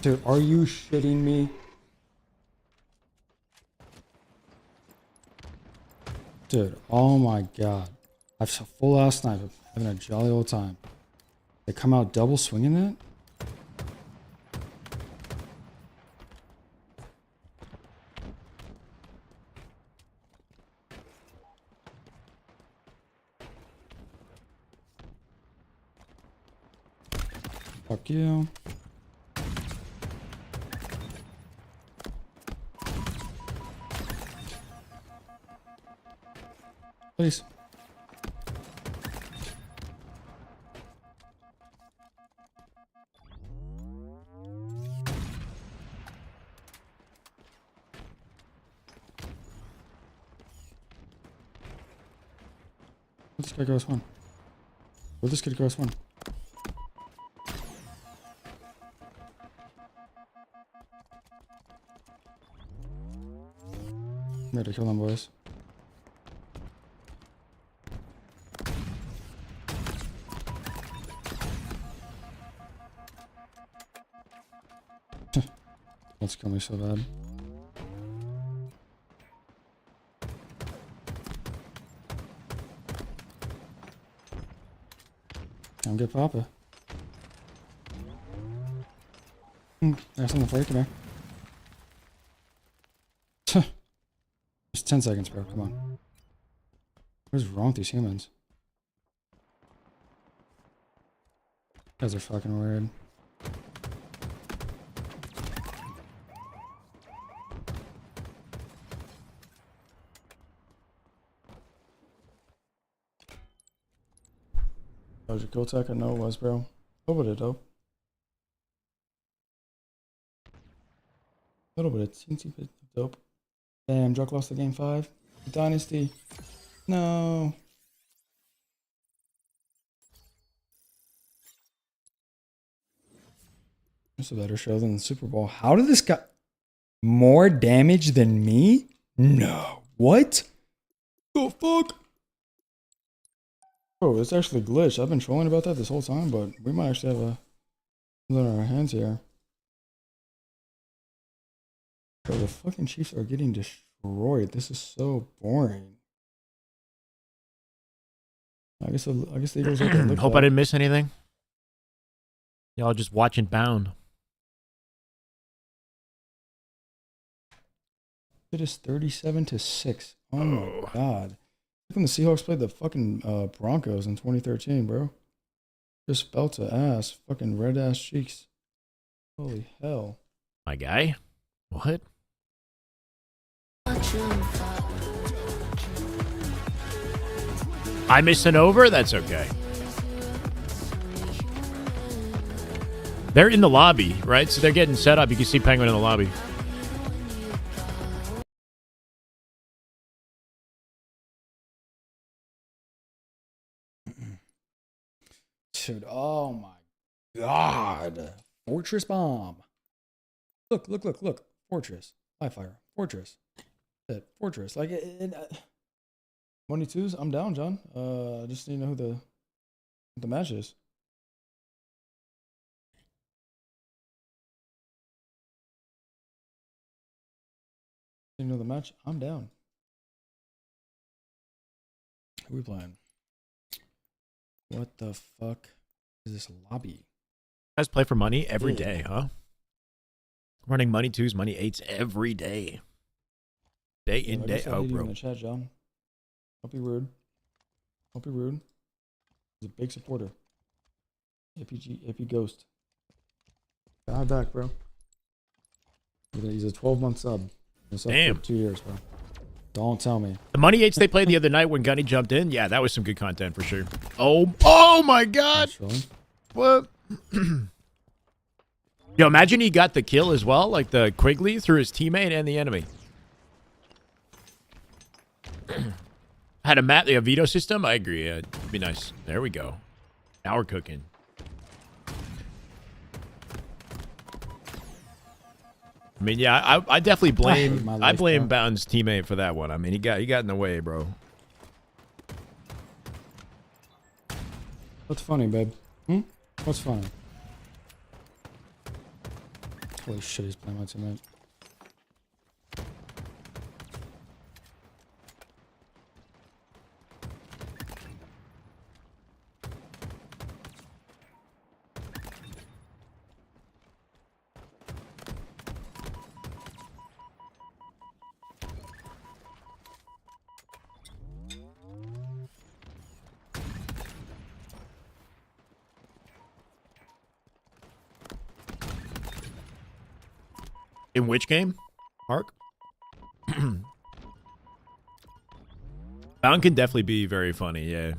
Dude, are you shitting me? Dude, oh my god. I've a full ass sniper, having a jolly old time. They come out double swinging that? Fuck you. Please. Let this guy go S1. Let this kid go S1. I'm ready to kill them, boys. Let's kill me so bad. Don't get Papa. There's something for you today. Just 10 seconds, bro. Come on. What is wrong with these humans? You guys are fucking weird. That was your kill tech? I know it was, bro. A little bit of dope. A little bit of teensy bit of dope. Damn, Druck lost the game 5. Dynasty. No. It's a better show than the Super Bowl. How did this guy... More damage than me? No. What? The fuck? Oh, it's actually glitched. I've been trolling about that this whole time, but we might actually have a something on our hands here. Bro, the fucking Chiefs are getting destroyed. This is so boring. I guess the Eagles are gonna look Hope I didn't miss anything. Y'all just watching Bound. It is 37-6. Oh my god. When the Seahawks played the fucking Broncos in 2013, bro. Just belt to ass. Fucking red ass cheeks. Holy hell. My guy? What? I missed an over? That's okay. They're in the lobby, right? So they're getting set up. You can see Penguin in the lobby. Dude, oh my god. Fortress bomb. Look. Fortress. High fire. Fortress. Fortress. Like, money twos, I'm down, John. Just need to know who the match is. You know the match? I'm down. Who we playing? What the fuck is this lobby? You guys play for money every day, huh? Running money twos, money eights every day. Day in, day out, bro. In the chat, John. Don't be rude. Don't be rude. He's a big supporter. AP Ghost. God back, bro. He's a 12-month sub. Damn. For 2 years, bro. Don't tell me. The money eights they played the other night when Gunny jumped in, yeah, that was some good content for sure. Oh my god! What? Yo, imagine he got the kill as well, like the Quigley through his teammate and the enemy. Had a veto system? I agree. Yeah, it'd be nice. There we go. Now we're cooking. I mean, yeah, I definitely blame I blame Bound's teammate for that one. I mean, he got in the way, bro. What's funny, babe? What's funny? Holy shit, he's playing my teammate. In which game? Mark? Bound can definitely be very funny, yeah.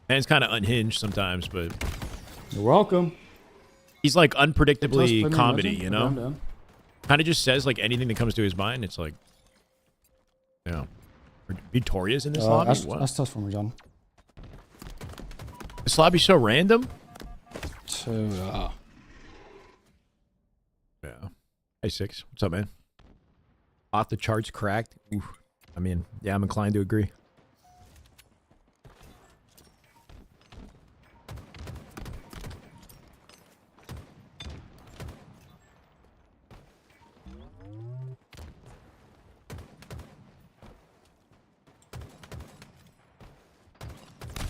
And it's kind of unhinged sometimes, but... You're welcome. He's like unpredictably comedy, you know? Kind of just says like anything that comes to his mind. It's like... You know. Victoria's in this lobby? That's tough for me, John. This lobby's so random. So, Yeah. Hey, Six. What's up, man? Off the charts cracked. Ooh. I mean, yeah, I'm inclined to agree.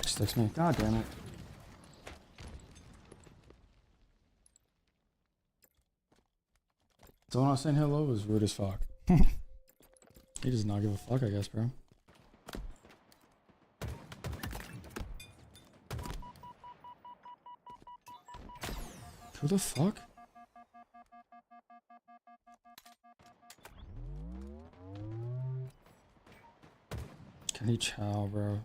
sticks me. God damn it. Someone else saying hello was rude as fuck. He does not give a fuck, I guess, bro. Who the fuck? Kenny Chow, bro.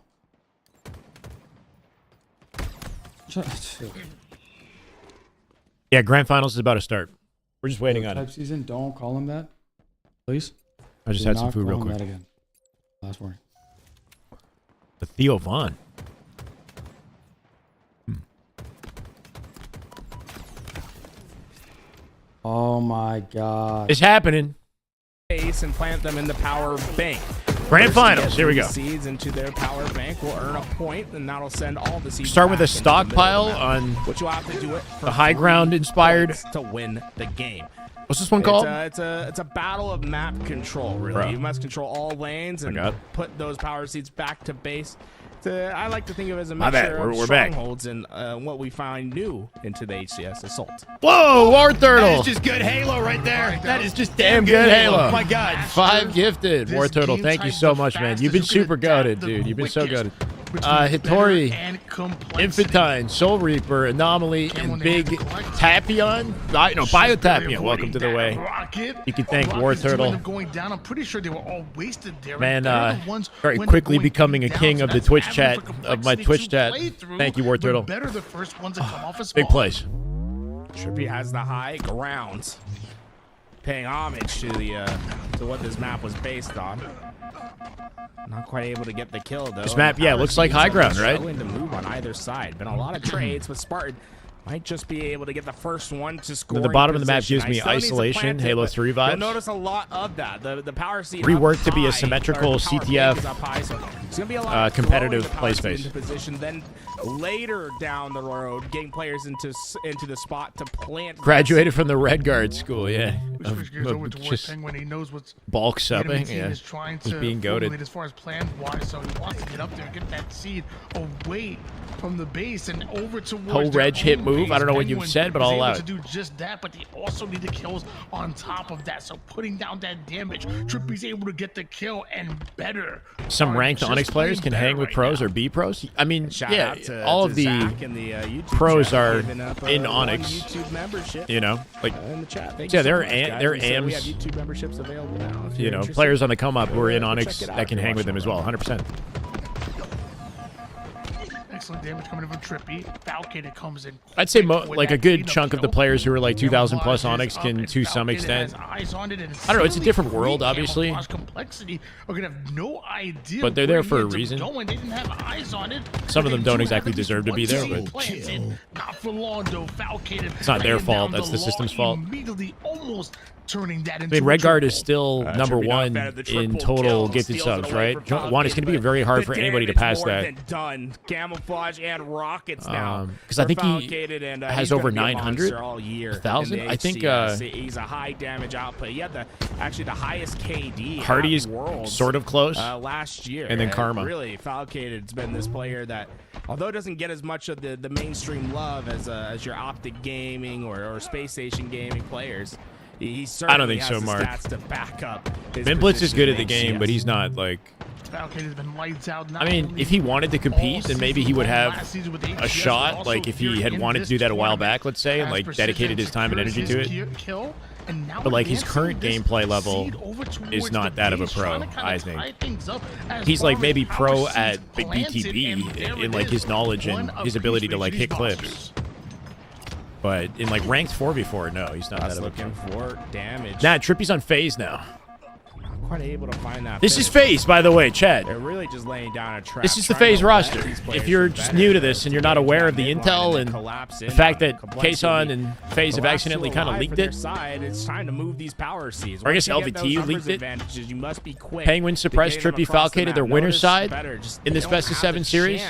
Yeah, grand finals is about to start. We're just waiting on type it. Season, don't call him that, please. I just Do had some not food real call him quick. that again. Last warning. The Theo Vaughn. Oh my god. It's happening. Base and plant them in the power bank. Grand finals. Here we go. Seeds into their power bank will earn a point, and that'll send all the seeds. Start with a back into the middle stockpile of the map. on Which you'll have to do it for the high ground inspired. points to win the game. What's this one called? It's a battle of map control, really. Bro. You must control all lanes and put those power seeds back to base. I like to think of it as a My bad. mixture of We're back. strongholds and what we find new into the HCS Assault. Whoa, War Turtle. That is just good Halo right there. That is just Damn good Halo. Oh my god. 5 gifted. War Turtle, thank you so much, man. You've been super goated, dude. You've been so goated. Hitori, Infantine, Soul Reaper, Anomaly, and Big Tapion. Biotapion. Welcome to the way. You can thank War Turtle. I'm pretty sure they were all wasted there. Man, very quickly becoming a king of the Twitch chat, of my Twitch chat. Thank you, War Turtle. Better the first ones that come off as Big place. Trippy has the high ground, paying homage to to what this map was based on. Not quite able to get the kill though. This map, yeah, looks like high ground, right? Struggling to move on either side. Been a lot of trades, but Spartan might just be able to get the first one to score. The bottom of the map gives me Isolation, Halo 3 vibes. You'll notice a lot of that. The power seed Reworked to be a high, symmetrical or the power CTF bank is up high, so it's gonna be a lot of competitive throwing the play power seed space. into position, then later down the road, getting players into the spot to plant. Graduated from the Red Guard school, yeah. Switch gears over to Just Warpeng when he knows what's bulk enemy subbing, team yeah. is trying Just to being goated. formulate as far as plan wise, so he wants to get up there and get that seed away from the base and over towards Whole their reg hit own move. base. I don't know what you've Penguin said, but is I'll able allow to it. do just that, but they also need the kills on top of that. So putting down that damage, Trippy's able to get the kill and better. Some are ranked just Onyx players can playing hang better with right pros now. or B pros. I mean, Shout yeah, out to, all to of the Zach in the YouTube pros chat, are giving up, in one Onyx. YouTube membership. You know, like In the chat. Thank yeah, you so they're much, guys. they're We said we have AMs. YouTube memberships available now. If You you're know, interested. players on the come up who are in Check Onyx it out that can if you're hang with them as watching well, 100%. Excellent damage coming in from Trippy. Falcated comes in. I'd say quick with like a that good cleanup chunk of the kill. players who are like 2,000 plus Camouflage Onyx is up, can, and to some Falcated extent. has eyes on it, and I don't know, it's a different suddenly world, obviously. camouflage complexity are gonna have no idea But they're where there for a he ends up reason. going. They didn't have eyes on it. Some of them They don't do exactly have at least deserve to be one there, seed but- planted. Not for long though. Falcated. It's not their laying fault, down that's the law, system's fault. Immediately, almost turning that I into mean, a Red Guard triple. is still number Trippy not one bad at the in triple total kill, gifted steals it subs, away right? from One, it's going to be Falcon, very hard but for the anybody to damage pass more that. than done. Camouflage and rockets now. 'Cause I for think he Falcated, and, has he's gonna over be a 900, monster all year 1,000. in the I think, HCS. He's a high damage output. He had actually the highest KD. Hardy at is Worlds, sort of close. last year, And then Karma. Really, Falcated's been this player that, although it doesn't get as much of the mainstream love as your Optic gaming or Space Station gaming players. He certainly I don't think has so, the Mark. stats to back up his Ben Blitz is position good in at the game, HCS. but he's not like. Falcated's been lights out. I mean, if he wanted to compete, then maybe he would have a shot. Like if he had wanted to do that a while back, let's say, and like dedicated his time and energy to it. But like his current gameplay level is not that of a pro, I think. He's like maybe pro at BTB in like his knowledge and his ability to like hit clips. But in like ranked 4v4, no, he's not That's that of a looking pro. for damage. Nah, Trippy's on FAZE now. quite able to find that. This is FAZE, by the way, Chad. They're really just laying down a trap. This is the FAZE roster. If you're just new to this and you're not aware of the intel and the fact that Kason and FAZE have accidentally kind of leaked it, it's time to move these power seeds. Or I guess LVT leaked it. You must be quick. Penguin suppressed Trippy Falcated their winner's side in this best of 7 series.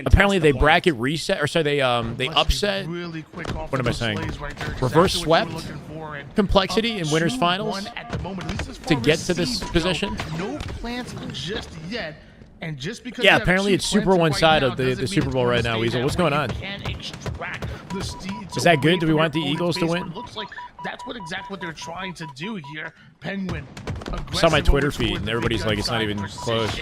Apparently they bracket reset, or sorry, they upset. What am I saying? Reverse swept Complexity in winners finals to get to this position. No plants just yet. And just because yeah, apparently it's super one-sided the Super Bowl right now, Weasel. What's going on? Is that good? Do we want the Eagles to win? Looks like that's exactly what they're trying to do here. Penguin. I saw my Twitter feed and everybody's like, it's not even close.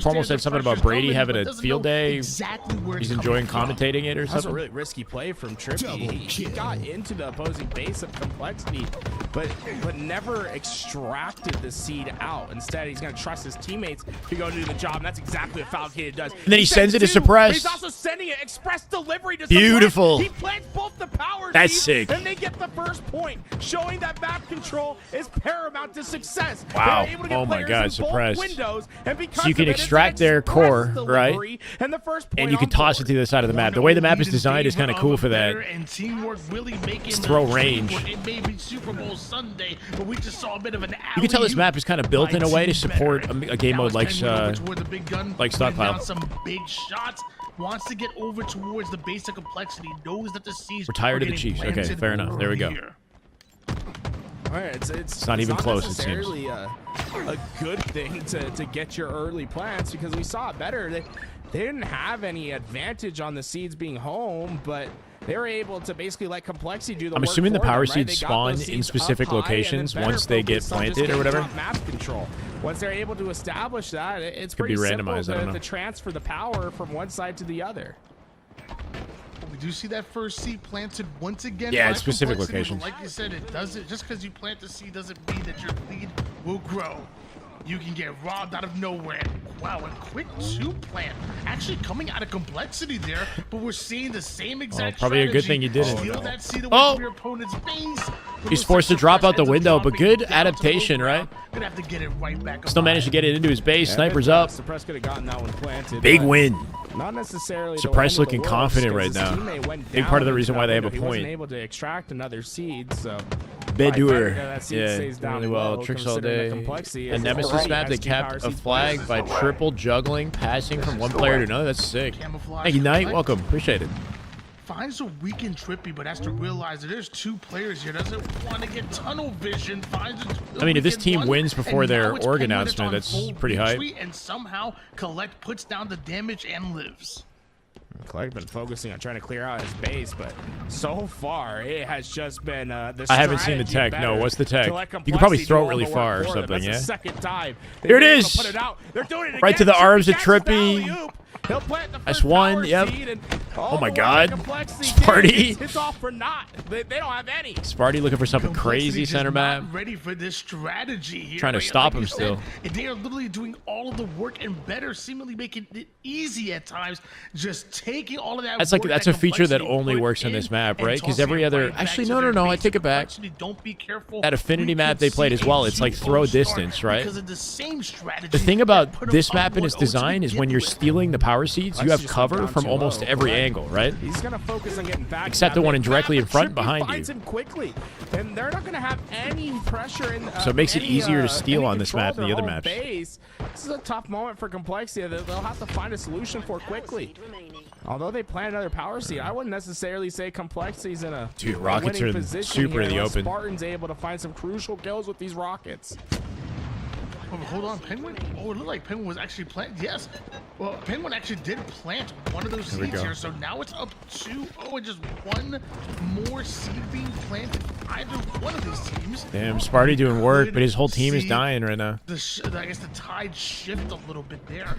Formal said something about Brady having a field day. He's enjoying commentating it or something. That's a really risky play from Trippy. He got into the opposing base of Complexity, but never extracted the seed out. Instead, he's going to trust his teammates to go do the job, and that's exactly what Falcated does. And then he sends it to Suppress. He's also sending it express delivery to Beautiful. He plants both the power that's seeds, sick. and they get the first point, showing that map control is paramount to success. Wow. Oh my God, Suppress. So you can extract their core, right? And the first point and you can toss it to the other side of the map. The way the map is designed is kind of cool for that. Just throw range. You can tell this map is kind of built in a way to support a game mode like Stockpile. Some big shots. Wants to get over towards the base of Complexity. Knows that the C's we're tired of the Chiefs. Okay, fair enough. There we go. All right, it's not even close. It seems a good thing to get your early plants because we saw it better. They didn't have any advantage on the seeds being home, but they were able to basically let Complexity do the work. I'm assuming the power seeds spawn in specific locations once they get planted or whatever. Map control. Once they're able to establish that, it's pretty simple to transfer the power from one side to the other. We do see that first seed planted once again. Yeah, it's specific locations. Like you said, it doesn't. Just because you plant the seed doesn't mean that your lead will grow. You can get robbed out of nowhere. Wow, a quick 2-plant. Actually coming out of Complexity there, but we're seeing the same exact probably a good thing you did it. Steal that seed away from your opponent's base. He's forced to drop out the window, but good adaptation, right? Gonna have to get it right back. Still managed to get it into his base. Sniper's up. Suppress could have gotten that one planted. Big win. Not necessarily. Suppress looking confident right now. Big part of the reason why they have a point. He wasn't able to extract another seed, so. Bedouer. Yeah, really well. Tricks all day. A Nemesis map that capped a flag by triple juggling, passing from one player to another. That's sick. Thank you, Knight. Welcome. Appreciate it. Finds a weakened Trippy, but has to realize that there's 2 players here. Doesn't want to get tunnel vision. I mean, if this team wins before their org announcement, that's pretty hype. And somehow Collect puts down the damage and lives. Collect been focusing on trying to clear out his base, but so far it has just been the I haven't seen the tech. No, what's the tech? You can probably throw it really far or something, yeah? Second time. Here it is! Put it out. They're doing it right again. to the arms of Trippy. He'll plant the That's one, yep. Oh my God. Sparty. It's all for naught. They don't have any. Sparty looking for something crazy center map. Ready for this strategy here. Trying to stop him still. They are literally doing all of the work and better, seemingly making it easy at times. Just taking all of that. That's a feature that only works on this map, right? Because every other, actually no, I take it back. That Affinity map they played as well. It's like throw distance, right? The thing about this map and its design is when you're stealing the power seeds, you have cover from almost every angle, right? He's gonna focus on getting back. Except the one directly in front behind you. Him quickly, and they're not gonna have any pressure in. So it makes it easier to steal on this map than the other maps. This is a tough moment for Complexity that they'll have to find a solution for quickly. Although they plan another power seed, I wouldn't necessarily say Complexity's in a rockets are super in the open. Spartan's able to find some crucial kills with these rockets. Oh, hold on, Penguin? Oh, it looked like Penguin was actually planted. Yes. Well, Penguin actually did plant one of those seeds here, so now it's up to, and just one more seed being planted. Either one of these teams. Damn, Sparty doing work, but his whole team is dying right now. I guess the tide shift a little bit there,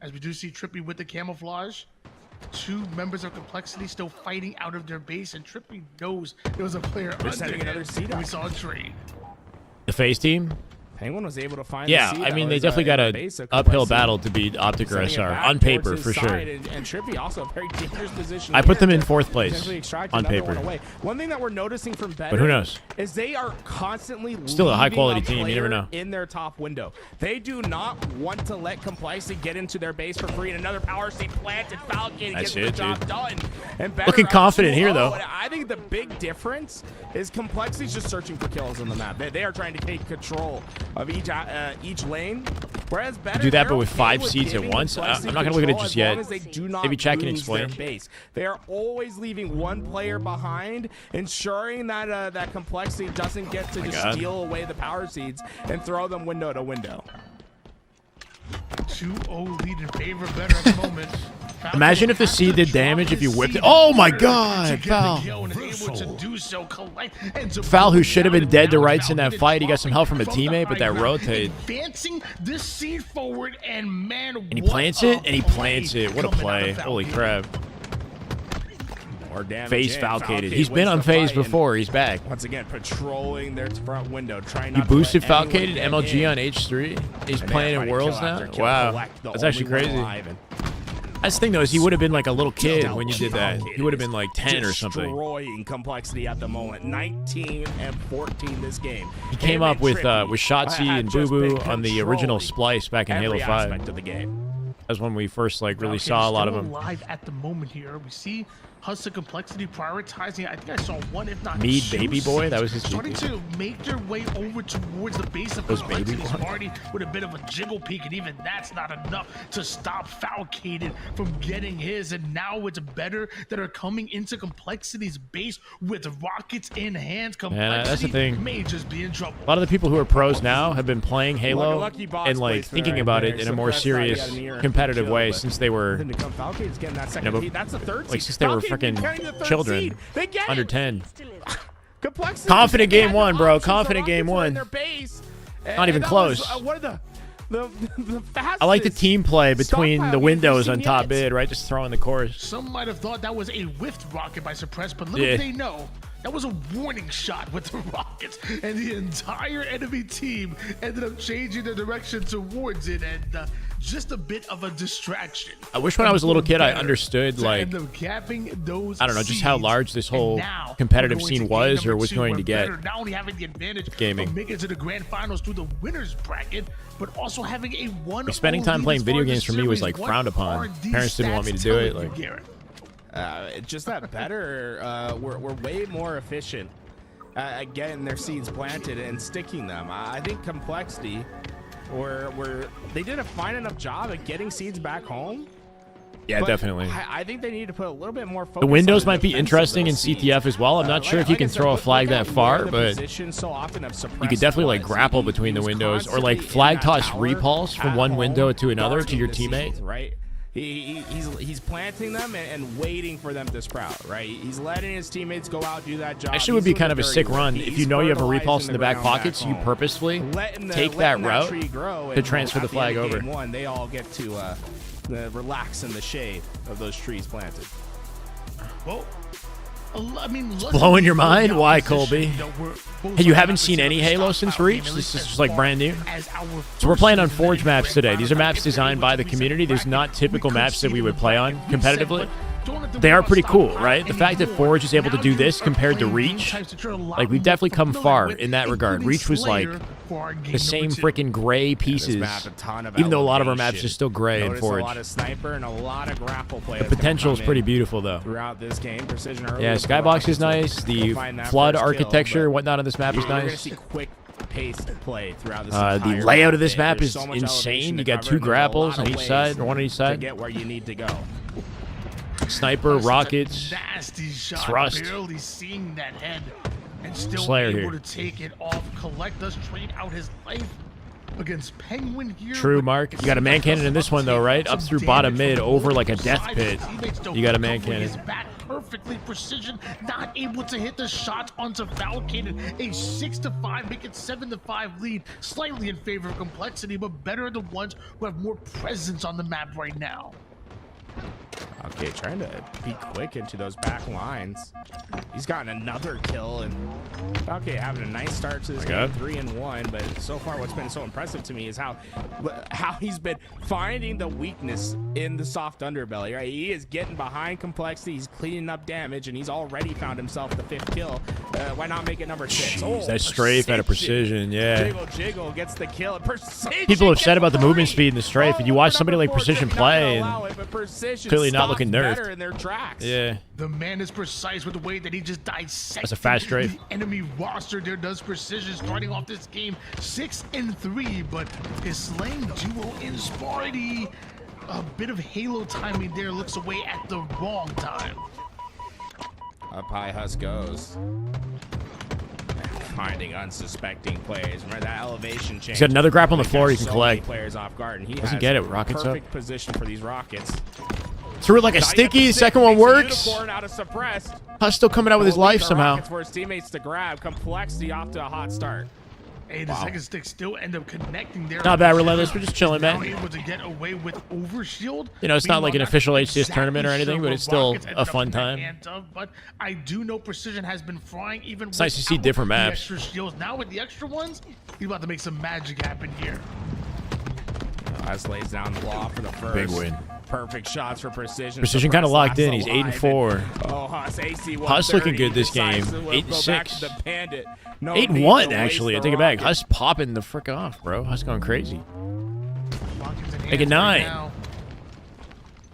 as we do see Trippy with the camouflage. 2 members of Complexity still fighting out of their base, and Trippy knows there was a player under another seed. We saw a trade. The FaZe team? Penguin was able to find Yeah, the I mean, they definitely got a uphill battle to beat Optic or SR on paper for sure. And Trippy also a very dangerous position. I put them in 4th place on paper. One thing that we're noticing from Better, but who knows? Is they are constantly still a high quality team. You never know. In their top window, they do not want to let Complexity get into their base for free. And another power state planted, Falcon gets the job done. And Better looking confident here though. I think the big difference is Complexity's just searching for kills on the map. They are trying to take control of each lane, whereas Better do that, but with 5 seeds at once. I'm not gonna look at it just yet. Maybe check and explain. They are always leaving one player behind, ensuring that that Complexity doesn't get to just steal away the power seeds and throw them window to window. 2-0 lead in favor of Better at the moment. Imagine if the seed did damage if you whipped it. Oh my god, Foul. Foul, who should have been dead to rights in that fight. He got some help from a teammate, but that rotate. Advancing this seed forward, and man, and he plants it, and he plants it. What a play. Holy crap. FAZE Falcated. He's been on FAZE before. He's back. Once again, patrolling their front window, trying not to boosted Falcated MLG on H3. He's playing in Worlds now. Wow, that's actually crazy. That's the thing though, is he would have been like a little kid when you did that. He would have been like 10 or something. Destroying Complexity at the moment. 19 and 14 this game. He came up with Shotzi and Boo Boo on the original Splice back in Halo 5. That's when we first like really saw a lot of them. Live at the moment here, we see Hustle Complexity prioritizing. I think I saw one, if not Mead two Baby Boy, that was his starting to make their way over towards the base of Complexity's party with a bit of a jiggle peek, and even that's not enough to stop Falcated from getting his. And now it's Better that are coming into Complexity's base with rockets in hand. Complexity that's the thing. May just be in trouble. A lot of the people who are pros now have been playing Halo and like thinking about it in a more serious, competitive way since they were, like since they were freaking children, under 10. Confident game 1, bro. Confident game 1. Not even close. I like the team play between the windows on top mid, right? Just throwing the cores. Some might have thought that was a whiffed rocket by Suppress, but little did they know that was a warning shot with the rockets, and the entire enemy team ended up changing their direction towards it, and just a bit of a distraction. I wish when I was a little kid I understood, like, I don't know, just how large this whole competitive scene was or was going to get. Not only having the advantage gaming, of making it to the grand finals through the winners bracket, but also having a one. Spending time playing video games for me was like frowned upon. Parents didn't want me to do it. Like, just that Better, we're way more efficient at getting their seeds planted and sticking them. I think Complexity, they did a fine enough job at getting seeds back home. Yeah, definitely. I think they need to put a little bit more focus. The windows might be interesting in CTF as well. I'm not sure if you can throw a flag that far, but you could definitely like grapple between the windows or like flag toss repulse from one window to another to your teammate. Right. He's planting them and waiting for them to sprout, right? He's letting his teammates go out, do that job. Actually would be kind of a sick run if you know you have a repulse in the back pocket, so you purposefully take that route to transfer the flag over. They all get to relax in the shade of those trees planted. Well, I mean, blowing your mind? Why, Colby? Hey, you haven't seen any Halo since Reach? This is just like brand new. So we're playing on Forge maps today. These are maps designed by the community. There's not typical maps that we would play on competitively. They are pretty cool, right? The fact that Forge is able to do this compared to Reach, like, we've definitely come far in that regard. Reach was like the same freaking gray pieces, even though a lot of our maps are still gray in Forge. The potential is pretty beautiful, though. Yeah, Skybox is nice. The flood architecture and whatnot on this map is nice. The layout of this map is insane. You got 2 grapples on each side, or one on each side. Get where you need to go. Sniper, rockets, thrust. Barely seeing that head and still Slayer able here. to take it off. Collect does trade out his life against Penguin here. True, Mark. You got a man cannon in this one though, right? Up through bottom mid, over like a death pit. You got a man cannon. Perfectly precision, not able to hit the shot onto Falcated. A 6-5, make it 7-5 lead, slightly in favor of Complexity, but Better are the ones who have more presence on the map right now. Okay, trying to be quick into those back lines. He's gotten another kill, and okay, having a nice start to this game, 3-1. But so far, what's been so impressive to me is how he's been finding the weakness in the soft underbelly. Right, he is getting behind complexity. He's cleaning up damage, and he's already found himself the 5th kill. Why not make it number 6? Jeez, that strafe out of precision, yeah. Jiggle gets the kill. Precision People have said about the movement speed in the strafe, and you watch somebody like Precision play, and clearly not looking nerfed. In their tracks. Yeah. The man is precise with the way that he just dissects. That's a fast strafe. The enemy roster there does precision, starting off this game 6-3, but his slaying duo in Sparty, a bit of Halo timing there, looks away at the wrong time. Up high Husk goes. Finding unsuspecting players. Remember that elevation change. He's got another grab on the floor he can collect. Players off guard, and he doesn't get it. Rockets up. Perfect position for these rockets. Threw it like a sticky. Second one works. Huss still coming out with his life somehow. For his teammates to grab. Complexity off to a hot start. Hey, the second stick still end up connecting there. Not bad, Relentless. We're just chilling, man. Able to get away with overshield. You know, it's not like an official HCS tournament or anything, but it's still a fun time. But I do know Precision has been flying even. It's nice to see different maps. Extra shields. Now with the extra ones, he's about to make some magic happen here. Huss lays down the law for the first. Big win. Perfect shots for Precision. Precision kind of locked in. He's 8-4. Oh, Huss, AC Huss looking good this game. 8-6. 8-1 actually. I take it back. Huss popping the frick off, bro. Huss going crazy. Make it 9.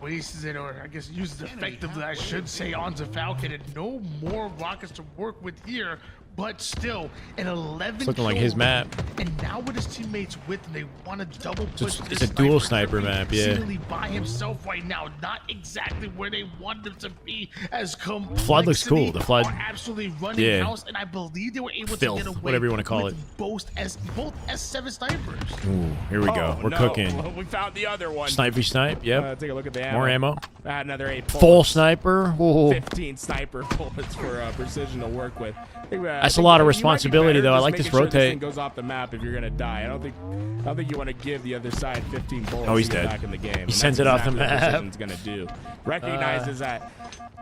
Wastes it, or I guess uses effectively, I should say, onto Falcon, and no more rockets to work with here. But still, an 11. It's looking like his map. And now with his teammates with him, they want to double push. It's a dual sniper map, yeah. By himself right now, not exactly where they want him to be. As Flood looks cool. The Flood, absolutely running house, and I believe they were able to get away. Whatever you want to call it. Both S7 snipers. Ooh, here we go. We're cooking. Well, we found the other one. Snipe. Yep. Take a look at the ammo. More ammo. Another 8 bullets. Full sniper. Ooh. 15 sniper bullets for Precision to work with. That's a lot of responsibility, though. I like this rotate. This thing goes off the map if you're gonna die. I don't think you want to give the other side 15 bullets. Oh, he's dead. Back in the game. He sends it off the map. Precision's gonna do. Recognizes that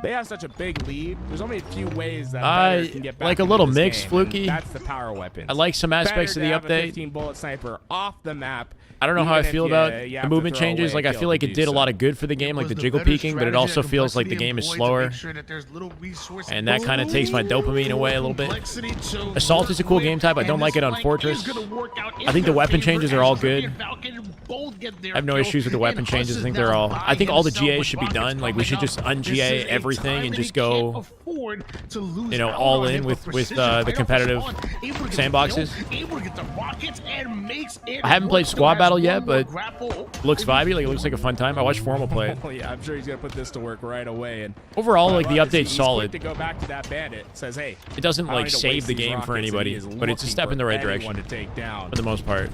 they have such a big lead. There's only a few ways that can get back like a little into mix, game, Fluky. That's the power weapons. I like some aspects of the update. 15 bullet sniper off the map. I don't know how I feel about the movement changes. Like, I feel like it did a lot of good for the game, like the jiggle peeking, but it also feels like the game is slower. And that kind of takes my dopamine away a little bit. Assault is a cool game type. I don't like it on Fortress. I think the weapon changes are all good. I have no issues with the weapon changes. I think they're all... I think all the GAs should be done. Like, we should just un-GA everything and just go, you know, all in with the competitive sandboxes. I haven't played Squad Battle yet, but looks vibey. Like, it looks like a fun time. I watched Formal play it. Yeah, I'm sure he's gonna put this to work right away. And overall, like, the update's solid. To go back to that bandit, says, hey, it doesn't like save the game for anybody, but it's a step in the right direction to take down for the most part.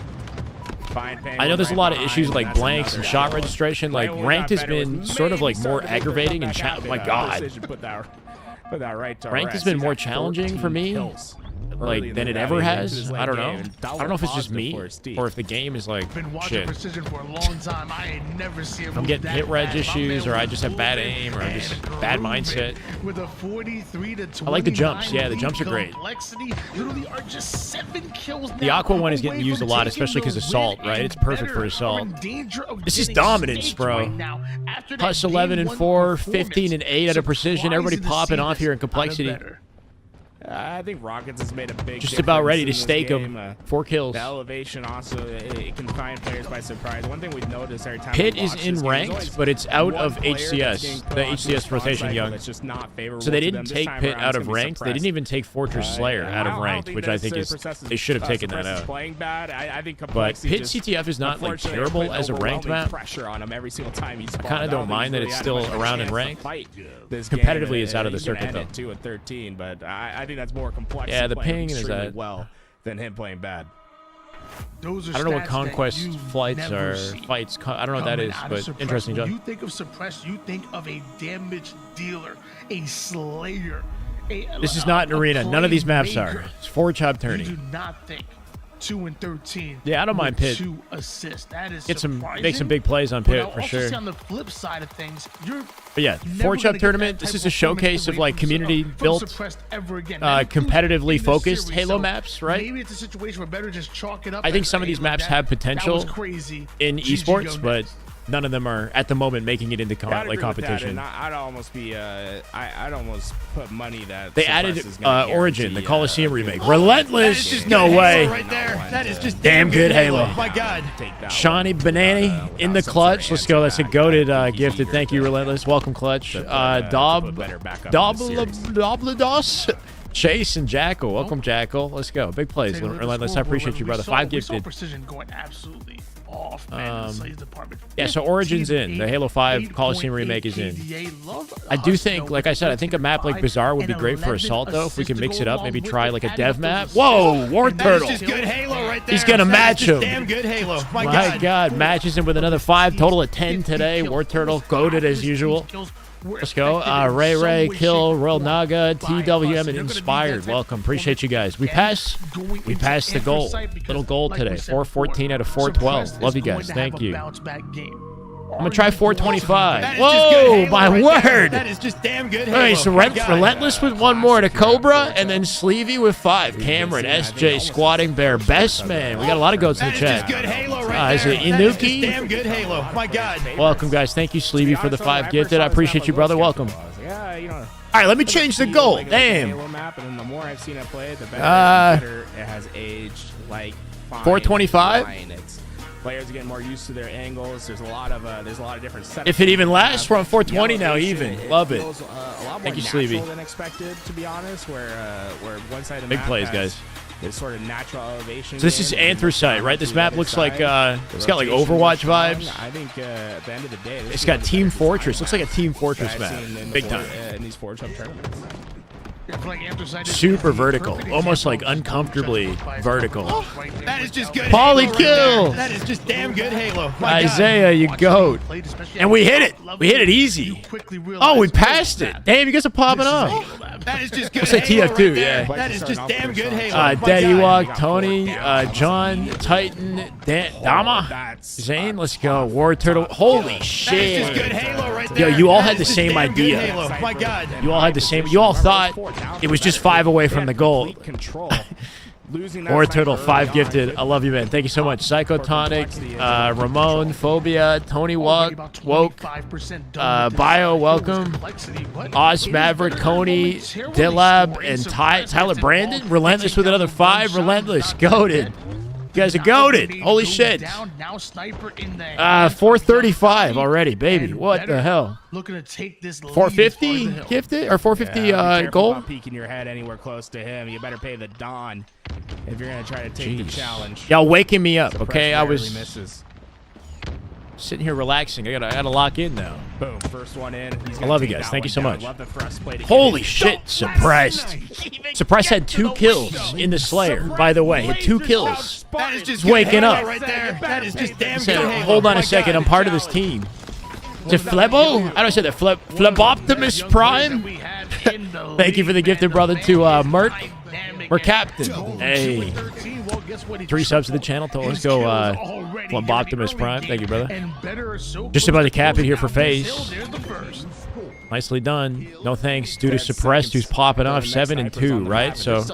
I know there's a lot of issues with like blanks and shot registration. Like, ranked has been sort of like more aggravating and my God, ranked has been more challenging for me, like, than it ever has. I don't know. I don't know if it's just me or if the game is like shit. I'm getting hit reg issues, or I just have bad aim, or I'm just bad mindset. I like the jumps. Yeah, the jumps are great. The Aqua one is getting used a lot, especially because Assault, right? It's perfect for Assault. This is dominance, bro. Plus 11-4, 15-8 out of Precision. Everybody popping off here in Complexity. I think Rockets has made a big just about ready to stake him. 4 kills. The elevation also, it can find players by surprise. One thing we've noticed every time Pit is in ranked, but it's out of HCS, the HCS rotation young. It's just not favorable. So they didn't take Pit out of ranked. They didn't even take Fortress Slayer out of ranked, which I think is, they should have taken that out. But Pit CTF is not like terrible as a ranked map. I kind of don't mind that it's still around in ranked. Competitively, it's out of the circuit though. 2 and 13, but I think that's more complex. Yeah, the ping is that well than him playing bad. I don't know what Conquest flights are. Fights. I don't know what that is, but interesting, John. You think of Suppress, you think of a damage dealer, a slayer. This is not an arena. None of these maps are. It's 4 job tourney. You do not think 2 and 13. Yeah, I don't mind with Pitt. 2 assists. That is Make surprising. some big plays on But Pitt I'll for also sure. say on the flip side of things, you're But yeah, never 4 gonna Chub get tournament. that This type is a of showcase performance of like away community from built, suppressed ever again. That includes competitively in this focused series. Halo So maps, right? Maybe it's a situation where better just chalk it up. I think as, some of hey, these look, maps have that potential was crazy. in GG esports, go but next. none of them are at the moment making it into Yeah, I'd agree with that, competition. and I'd almost be I'd almost put money that They Suppress added is gonna Origin, the guarantee, Coliseum a remake. good Relentless, That is just no good way. Halo right there. That is just Damn good Halo. Oh my God. take that Shawnee one Banani without in the some clutch. sort of Let's go. That's a answer goated back. I think he's gifted. eager Thank you, to- Relentless. Welcome, clutch. to put Dob, better back up in the series. Doblados, Chase and Jackal. Welcome, Jackal. Let's go. Big plays, Take a look at the Relentless. I scoreboard, appreciate you, brother. we 5 saw gifted. Precision going absolutely off, man, in the Slays department. Yeah, so Origin's in. The Halo 5 8.8 Coliseum remake is in. KDA. Love I do Husk, think, though, like I said, I think a map like 5 Bazaar would be and great for 11 Assault, though. If we can assists to mix go it up, along maybe with try it, like a adding dev up map. those Whoa, assists. War And that Turtle. Just good Halo right there. He's gonna That is match just him. Damn good Halo. My My God, matches him with another 5, total of 10 50 today. kills, War Turtle, almost goated half as his usual. team's kills were Let's go. affected in Ray some Ray, way, Kill, shape, or Royal form Naga, by TWM, us. and They're gonna be that Inspired. type Welcome. of Appreciate you guys. We again, passed. going We into passed the goal. anthracite because, Little goal like we today. said 414 out of before, 412. Suppressed Love is you going guys. to Thank have a you. bounce back game. I'm gonna try 425. That is just good Whoa, Halo my right there. word. That is just damn good All Halo. right, so My God. Relentless with one more to Cobra, and then Sleevey with 5. Cameron, SJ, Squatting Bear, Best Man. We got a lot of goats in That the is just chat. good Halo right Is there. it That is just Inuki? damn good Halo. My God. Welcome, guys. Thank you, Sleevey, for the 5 gifted. I appreciate you, brother. Welcome. Yeah, you know. All right, let me change the goal. Like, Damn. Halo map, and then the more I've seen it play, the better it has aged. Like fine, 425? fine. It's players are getting more used to their angles. There's a lot of different setups. If it even lasts, we're on The 420 now, elevation, even. Love it. feels, a lot more Thank you, natural Sleevey. than expected, to be honest. Where one side of the Big map plays, has guys. this sort of natural elevation. So this is game, and Anthracite, right? This map looks like, it's got like Overwatch vibes. I think at the end of the day, It's got Team Fortress. Looks like a Team Fortress map. Big time. In these 4-chub tournaments. Super vertical. Almost like uncomfortably vertical. That is just good Polly Halo right kill. there. That is just damn good Halo. My God. Isaiah, you goat. And we hit it. We hit it easy. Oh, we passed it. Damn, you guys are popping off. That is just good I'll say Halo TF2, right there. yeah. That is just damn good Halo. My Daddy God. Walk, Tony, John, Titan, Dama, Zane, let's go. War Turtle. Holy That is just good shit. Halo right Yo, there. you all That had is the just same damn good idea. Halo. My God. You all had the same. You all thought it was just 5 away from the goal. Control. Losing that War sniper Turtle, early 5 on gifted. could I love you, man. Thank you so much. Psychotonic, Ramon, Phobia, Tony Woke, Bio, welcome. Oz Maverick, Coney, Dilab, and Tyler Brandon. Relentless with another 5. Relentless, goated. You guys are goated. Holy shit. 435 already, baby. What the hell? Looking to take this 450 gifted or 450 goal? Peeking your head anywhere close to him. You better pay the Don if you're gonna try to take the challenge. Y'all waking me up, Suppress okay? I rarely was misses. sitting here relaxing. I gotta lock in now. Boom, first one in. He's I gonna love you take guys. that Thank you one so down. much. Love the thrust play to get Holy it. shit, Suppressed. Suppressed had 2 kills in the Slayer, by the way. Had 2 kills. That is just He's waking good up. Halo right there. That is just damn good Said, Halo. hold on My a second, God. I'm part of this team. Is it Flebo? I don't say that. Fleboptimus Prime? Thank you for the gifted, brother, to Mert. We're captain. Hey. 3 subs to the channel. Let's go, Fleboptimus Prime. Thank you, brother. Just about to cap it here for FAZE. Nicely done. No thanks due to Suppressed, who's popping off 7 and 2, right? So,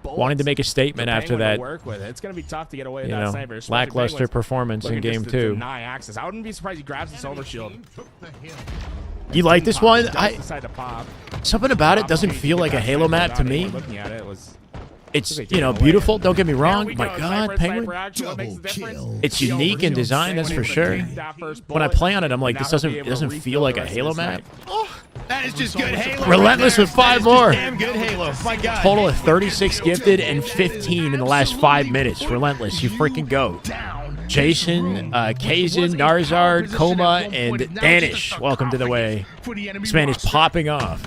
wanting to make a statement after that, It's gonna be tough to get away with you that know, sniper. especially lackluster Penguins performance in looking game just to 2. deny access. I wouldn't be surprised he grabs the silver shield. You like this one? Decide to pop. Something about it doesn't feel like a Halo map to me. Looking at it was. It's, you know, beautiful. Don't get me wrong. My God, Penguin. Penguin. It's unique in design, that's for sure. When I play on it, I'm like, this doesn't feel like a Halo map. That is just good Halo. Relentless right with there. 5 That is more. just damn good Halo. My God. Total of 36 gifted and 15 in the last 5 minutes. Relentless, you freaking go. Jason, Kazin, Narzard, Coma, and Danish. Welcome to the way. This man is popping off.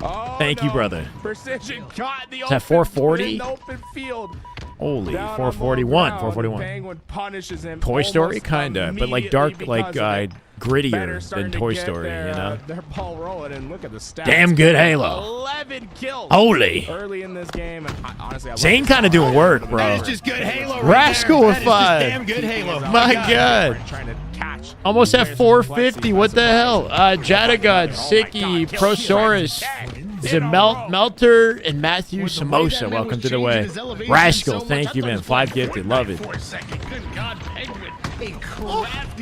Oh, Thank you, brother. Precision caught the that 440? open field. Holy, Down on the 441, ground, 441. Penguin punishes him. Toy Story, almost kinda, but like dark, immediately like because of it. grittier Better starting than to Toy get Story, their, you know? Their ball rolling, and look at the stats. Damn good Halo. 11 kills. Holy. Early in this game, and honestly, I love Zane this kind of song. doing work, bro. That is just good Halo. Right Rascal there. with That is just 5. damn good Halo. My God. Trying to catch Almost at players 450. from What the hell? Jadagon, Oh Sicky, Prosaurus. Is it Melter and Matthew Samosa? Welcome to the way. Rascal, thank you, man. 5 gifted. Love it.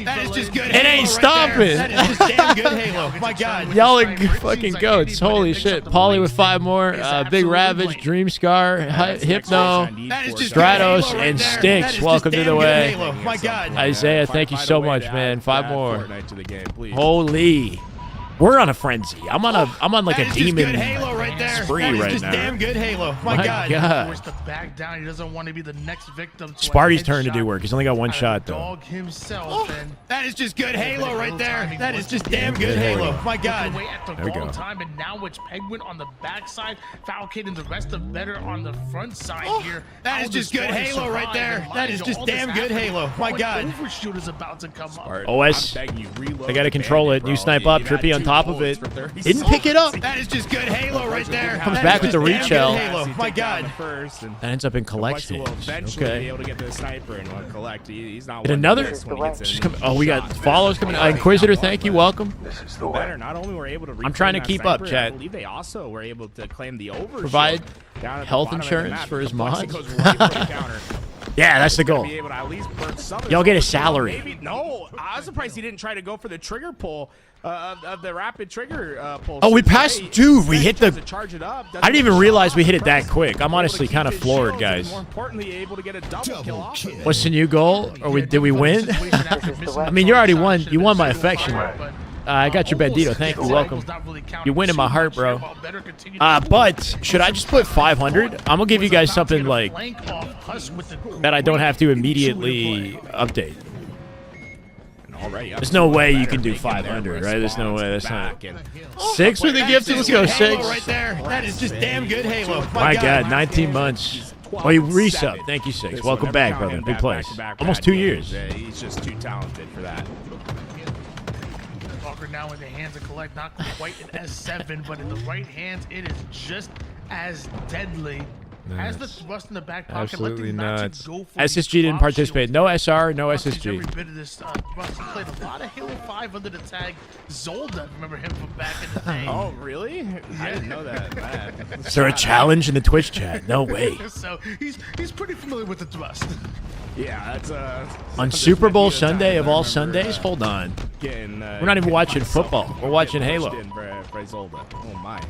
That is just good. It ain't stopping. That is just damn good Halo. My God. Yelling fucking goats. Holy shit. Paulie with 5 more. Big Ravage, Dream Scar, Hypno, That is just Stratos, good Halo right and there. Stinks. That is Welcome just to the damn good way. Halo. My God. Isaiah, thank you Find so a way much, to man. add 5 more. Fortnite to the game, please. Holy. We're on a frenzy. I'm on like That a is just demon good Halo right there. spree That is right just now. damn good Halo. My My God. God. Forced to back down. He doesn't want to be the next victim. To Sparty's a turn to do headshot work. He's only got 1 out of shot, the though. Dog himself. And That is just good Halo right there. timing That is once just again. damn good Halo. My Looking God. away at the There we wrong go. time, and now it's Penguin on the backside, Falcon and the rest of Better on the front side here. That is How just the good Spartans Halo right survive there. and That manage is just all this damn good happening. Halo. My An God. Overshoot is about to come up. OS. I'm begging you, reload They got to the control bandit, it. New bro. snipe You up. had Trippy on 2 top of bullets it. for 30 Didn't pick it up. That is just good Halo right there. Comes That back is with the just damn reach good out. Halo. My God. That ends up in Collection collection. will eventually be Okay. able to get the sniper and will collect. He's not And one another. to miss when he gets Just an come, oh, we got shot. follows coming. Inquisitor, thank you. Welcome. This is the Better. way. Not only were able to I'm trying to reclaim keep that up, sniper, chat. I believe they also were able to claim the overshield Provide down at the health bottom of the insurance map. for his The Flexi mods. goes right for the counter. Yeah, that's the goal. Be able to at least burn some of Y'all his get a overshield. salary. Maybe, no, I was surprised he didn't try to go for the trigger pull of the rapid trigger pull. Oh, we passed. Dude, we hit the. To charge it up, I didn't even realize we hit it that quick. I'm honestly kind of floored, guys. More importantly, able to get a double kill off of it. What's the new goal? Or did we win? I mean, you already won. You won my affection. I got your Bandito. Thank you. Welcome. You win in my heart, bro. But should I just put 500? I'm gonna give you guys something like that I don't have to immediately update. There's no way you can do 500, right? There's no way. That's not. 6 with the gifted. Let's go 6. Right there. That is just damn good Halo. My God, 19 months. Oh, you resub. Thank you, 6. Welcome back, brother. Big place. Almost 2 years. He's just too talented for that. Walker now in the hands of Collect, not quite an S7, but in the right hands, it is just as deadly. As the thrust in the back pocket, Absolutely let the nuts. go for SSG the didn't drop participate. shield. No SR, no Watching SSG. every bit of this thrust. He played a lot of Halo 5 under the tag Zolda. Remember him from back in the day. Oh, really? I didn't know that. Man. Is there a challenge in the Twitch chat? No way. So he's pretty familiar with the thrust. Yeah, that's On Super Bowl Sunday of all Sundays? Hold on. We're We're not even watching football. We're watching Halo. Oh my.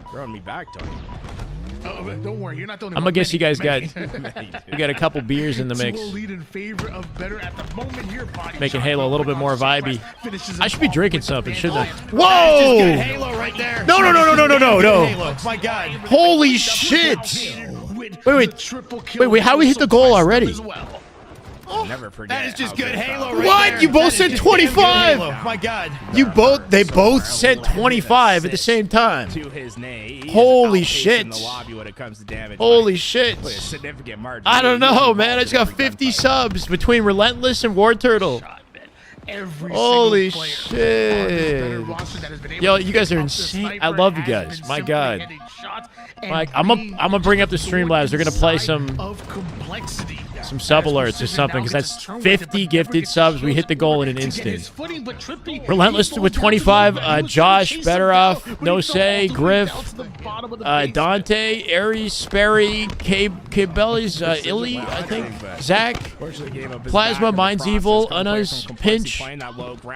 Throwing me back, Tony. Oh, but don't worry, you're not the only I'm one. gonna guess you guys got Many. we got a couple beers in the mix, Small lead in favor of Better at the moment here. Body making shot Halo a little bit more across the vibey. crest, finishes I should be off drinking with something, the shouldn't I? bandit. That is just good Whoa! Halo right there. No, no, no, no, no, no, no, no. Halo. My God. Holy shit! With Wait, the triple kill wait, how we hit the goal already? as well. Never forget. That is just how good Halo right What? there. You both That is said just damn good 25. Halo. My God. They both sent 25 at the same time. To his name. Holy shit. In the lobby when it comes to damage. Holy by shit! a significant margin. I don't He's know, involved man. I just in got every 50 gunfight. subs between Relentless and War Turtle. Shot, man. Every Holy single player shit. on this Better roster that has been able Yo, to you guys pick are up the insane. sniper I love you has guys. been My simply God. hitting shots and Like, I'm being gonna bring up the Streamlabs. They're gonna play some of complexity. sub alerts or something, because that's 50 gifted subs. We hit the goal in an instant. Relentless with 25. Josh, Better Off, No Say, Griff, Dante, Aries, Sperry, K-Bellies, Illy, I think, Zach, Plasma, Mind's Evil, Una's, Pinch. I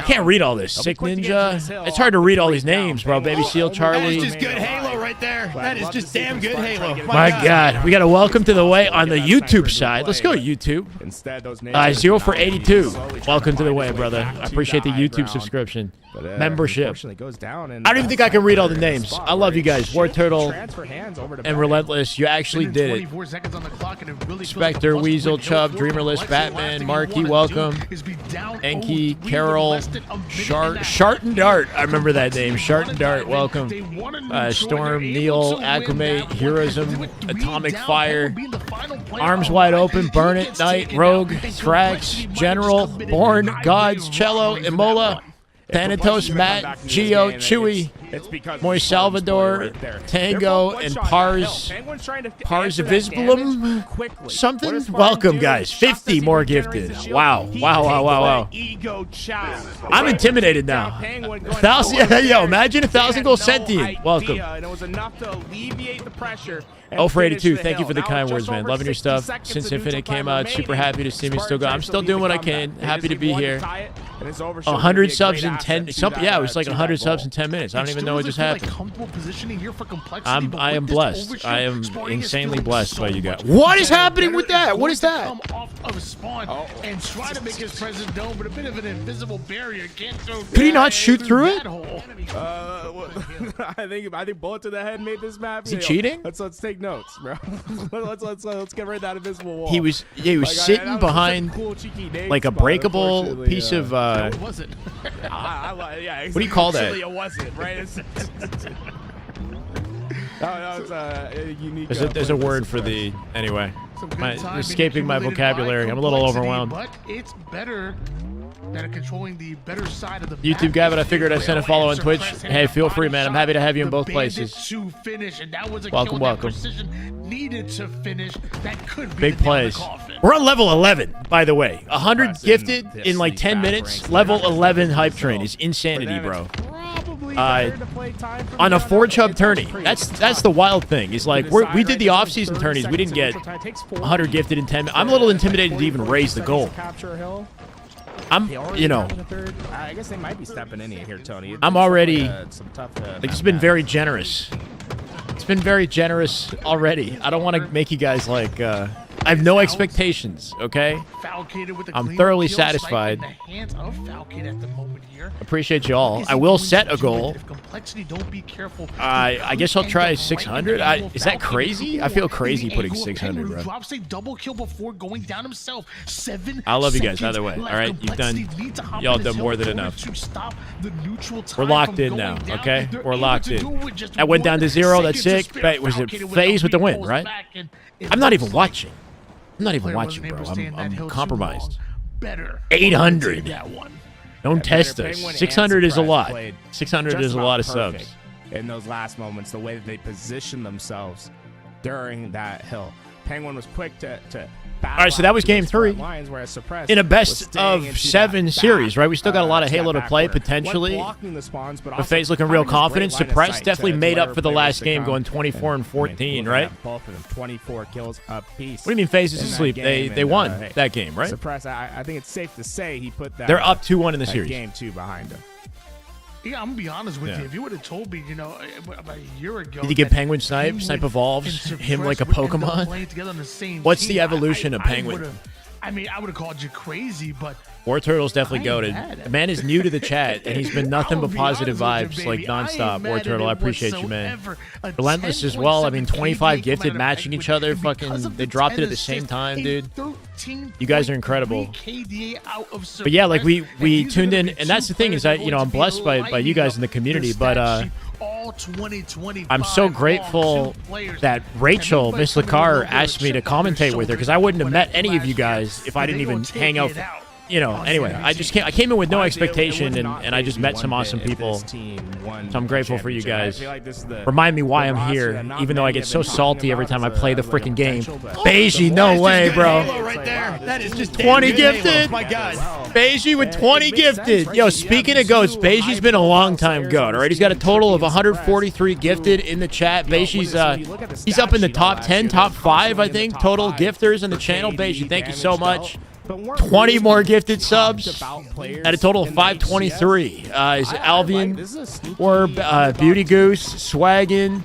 can't read all this. Sick Ninja. It's hard to read all these names, bro. Baby Seal, That is Charlie. just good Halo right there. That is just damn good Halo. My God, we got a welcome to the way on the YouTube side. Let's go YouTube. Instead, those names 0 for 82. Welcome to the way, brother. I appreciate the YouTube subscription. Membership. Unfortunately goes down, and I don't even think I can read all the names. I love you guys. War Turtle transfer hands over to and Relentless. You actually did it. 24 seconds on the clock, and it really feels Spectre, like a Weasel, must-win Chubb, hill for Dreamerless, Flex. The last Batman, thing Marky, you wanna welcome. do is be down Enki, 0-3 Carol, with less than a minute in that Shart and Dart. I remember that They name. Shart wanna and Dart, dive in. welcome. They wanna neutral, Storm, and they're Neil, able to win Acclimate, that one. Heroism, They went three Atomic down, Fire, being the final player Arms alive. Wide Open, Burn He It, gets Knight, taken Rogue, out, and Thrax, Complexity might General, have just committed Born, highway Gods, Cello, robbery for that Imola, one. Thanatos, Matt, Geo, Chewy, Moy Salvador, Tango, and Pars Visibilum something. Welcome, guys. 50 more gifted. Wow. Wow. I'm intimidated now. 1,000. Yo, imagine 1,000 gold sentient. Welcome. Oh, for 82. Thank you for the kind words, man. Loving your stuff. Since Infinite came out, super happy to see me still go. I'm still doing what I can. Happy to be here. 100 subs in 10. Yeah, it was like 100 subs in 10 minutes. I don't even know what just happened. I am blessed. I am insanely blessed by you guys. What is happening with that? What is that? And try to make his presence known, but a bit of an invisible barrier can't throw. Could he not shoot through it? I think bullet to the head made this map. Is he cheating? Let's take notes, bro. let's get rid of that invisible wall. He was sitting behind like a breakable piece of It wasn't. Yeah, what do you call that? It wasn't, right? It's a unique. There's a word for the anyway. Escaping my vocabulary. I'm a little overwhelmed. But it's better than controlling the better side of the YouTube guy, but I figured I'd send a follow on Twitch. Hey, feel free, man. I'm happy to have you in both places. Welcome. Needed to finish. That could be big plays. We're on level 11, by the way. 100 gifted in like 10 minutes. Level 11 hype train is insanity, bro. On a 4-chub tourney. That's the wild thing. Is like we did the off-season tourneys. We didn't get 100 gifted in 10 minutes. I'm a little intimidated to even raise the goal. I guess they might be stepping in here, Tony. I'm already. It's been very generous. It's been very generous already. I don't want to make you guys like. I have no expectations. Okay. I'm thoroughly satisfied. Appreciate you all. I will set a goal. I guess I'll try 600. Is that crazy? I feel crazy putting 600, bro. I love you guys either way. All right, y'all done more than enough. We're locked in now. Okay, we're locked in. That went down to 0. That's sick. But was it FAZE with the win? Right? I'm not even watching. Bro. I'm compromised. 800. Don't test us. 600 is a lot. 600 is a lot of subs. In those last moments, the way that they positioned themselves during that hill. Penguin was quick to all right, so that was game 3 in a best of 7 series, right? We still got a lot of Halo to play potentially. But FaZe looking real confident. Suppressed definitely made up for the last game, going 24-14, right? Both of them 24 kills apiece. What do you mean FaZe is asleep? They won that game, right? Suppressed, I think it's safe to say he put that. They're up 2-1 in the series. Game 2 behind him. Yeah, I'm gonna be honest with you. If you would have told me, about a year ago, did you get Penguin Snipe? Snipe evolves him like a Pokemon. What's the evolution of Penguin? I mean, I would have called you crazy, but War Turtle's definitely goated. The man is new to the chat, and he's been nothing but positive vibes, like nonstop. War Turtle, I appreciate you, man. Relentless as well. I mean, 25 gifted, matching each other. Fucking, they dropped it at the same time, dude. You guys are incredible. But yeah, like we tuned in, and that's the thing is, I'm blessed by you guys in the community, but I'm so grateful that Rachel, Miss Lacar, asked me to commentate with her because I wouldn't have met any of you guys if I didn't even hang out. Anyway, I came in with no expectation, and I just met some awesome people. So I'm grateful for you guys. Remind me why I'm here, even though I get so salty every time I play the freaking game. Beiji, no way, bro. That is just 20 gifted. My God. Beiji with 20 gifted. Yo, speaking of goats, Beiji's been a long time goat. All right, he's got a total of 143 gifted in the chat. Beiji's he's up in the top 10, top 5, I think, total gifters in the channel. Beiji, thank you so much. 20 more gifted subs at a total of 523. Is Albion or Beauty Goose, Swaggin,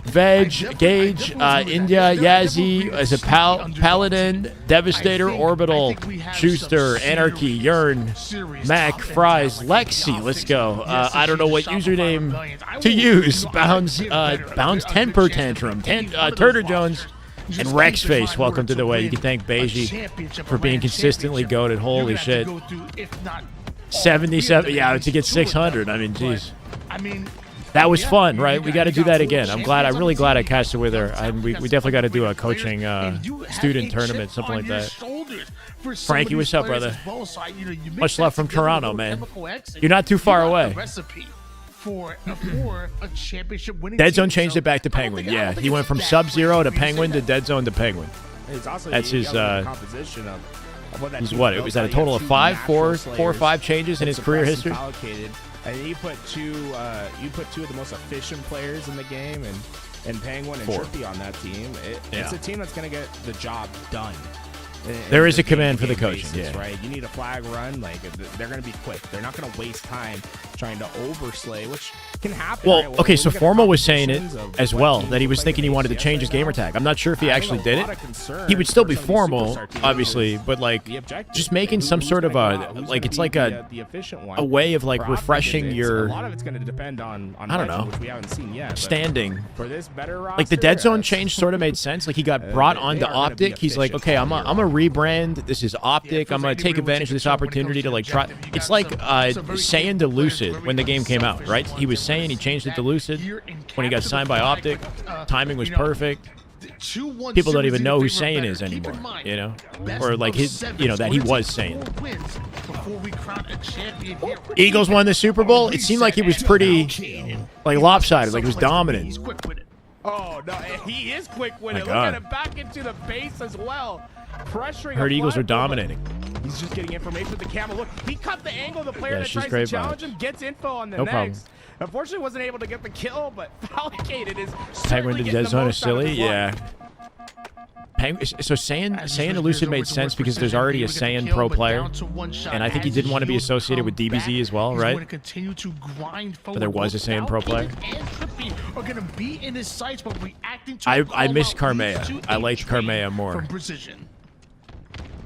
Veg, Gage, India, Yazzie as a Paladin, Devastator, Orbital, Schuster, Anarchy, Yearn, Mac, Fries, Lexi. Let's go. I don't know what username to use. Bounds Temper Tantrum, Turtle Jones, and Rexface. Welcome to the way. You can thank Beiji for being consistently goated. Holy shit. 77. Yeah, to get 600. I mean, jeez. That was fun, right? We got to do that again. I'm really glad I casted with her. We definitely got to do a coaching student tournament, something like that. Frankie, what's up, brother? Much love from Toronto, man. You're not too far away. Dead Zone changed it back to Penguin. Yeah, he went from Sub-Zero to Penguin to Dead Zone to Penguin. That's his. He's what? It was at a total of 4 or 5 changes in his career history. And you put two of the most efficient players in the game, and Penguin and Trippy on that team. It's a team that's going to get the job done. There is a command for the coaching, basis, right? You need a flag run. Like, they're going to be quick. They're not going to waste time trying to overslay, which can happen. Well, okay, so Formal was saying it as well, that he was thinking he wanted to change his gamer tag. I'm not sure if he actually did it. He would still be Formal, obviously, but, like, just making some sort of like, it's like a way of, like, refreshing your, a lot of it's going to depend on I don't know, which we haven't seen yet, standing. For this better roster, like, the Dead Zone change sort of made sense. Like, he got brought onto Optic. He's like, okay, I'm a rebrand. This is Optic. I'm going to take advantage of this opportunity to, like, try. It's like saying to Lucid when the game came out, right? He was saying he changed it to Lucid when he got signed by Optic. Timing was perfect. People don't even know who Saiyan is anymore, you know? Or, like, his, you know, that he was Saiyan. Eagles won the Super Bowl. It seemed like he was pretty, like, lopsided. Like, he was dominant. Oh, no, he is quick with it. Look at him back into the base as well. Pressuring. Heard Eagles are dominating. He's just getting information with the camera. Look, he cut the angle. The player that tries to challenge him gets info on the next. Unfortunately, wasn't able to get the kill, but Falcated is Penguin to Dead Zone is silly. Yeah. So Saiyan to Lucid made sense because there's already a Saiyan pro player, and I think he didn't want to be associated with DBZ as well, right? But there was a Saiyan pro player. I miss Carmea. I liked Carmea more.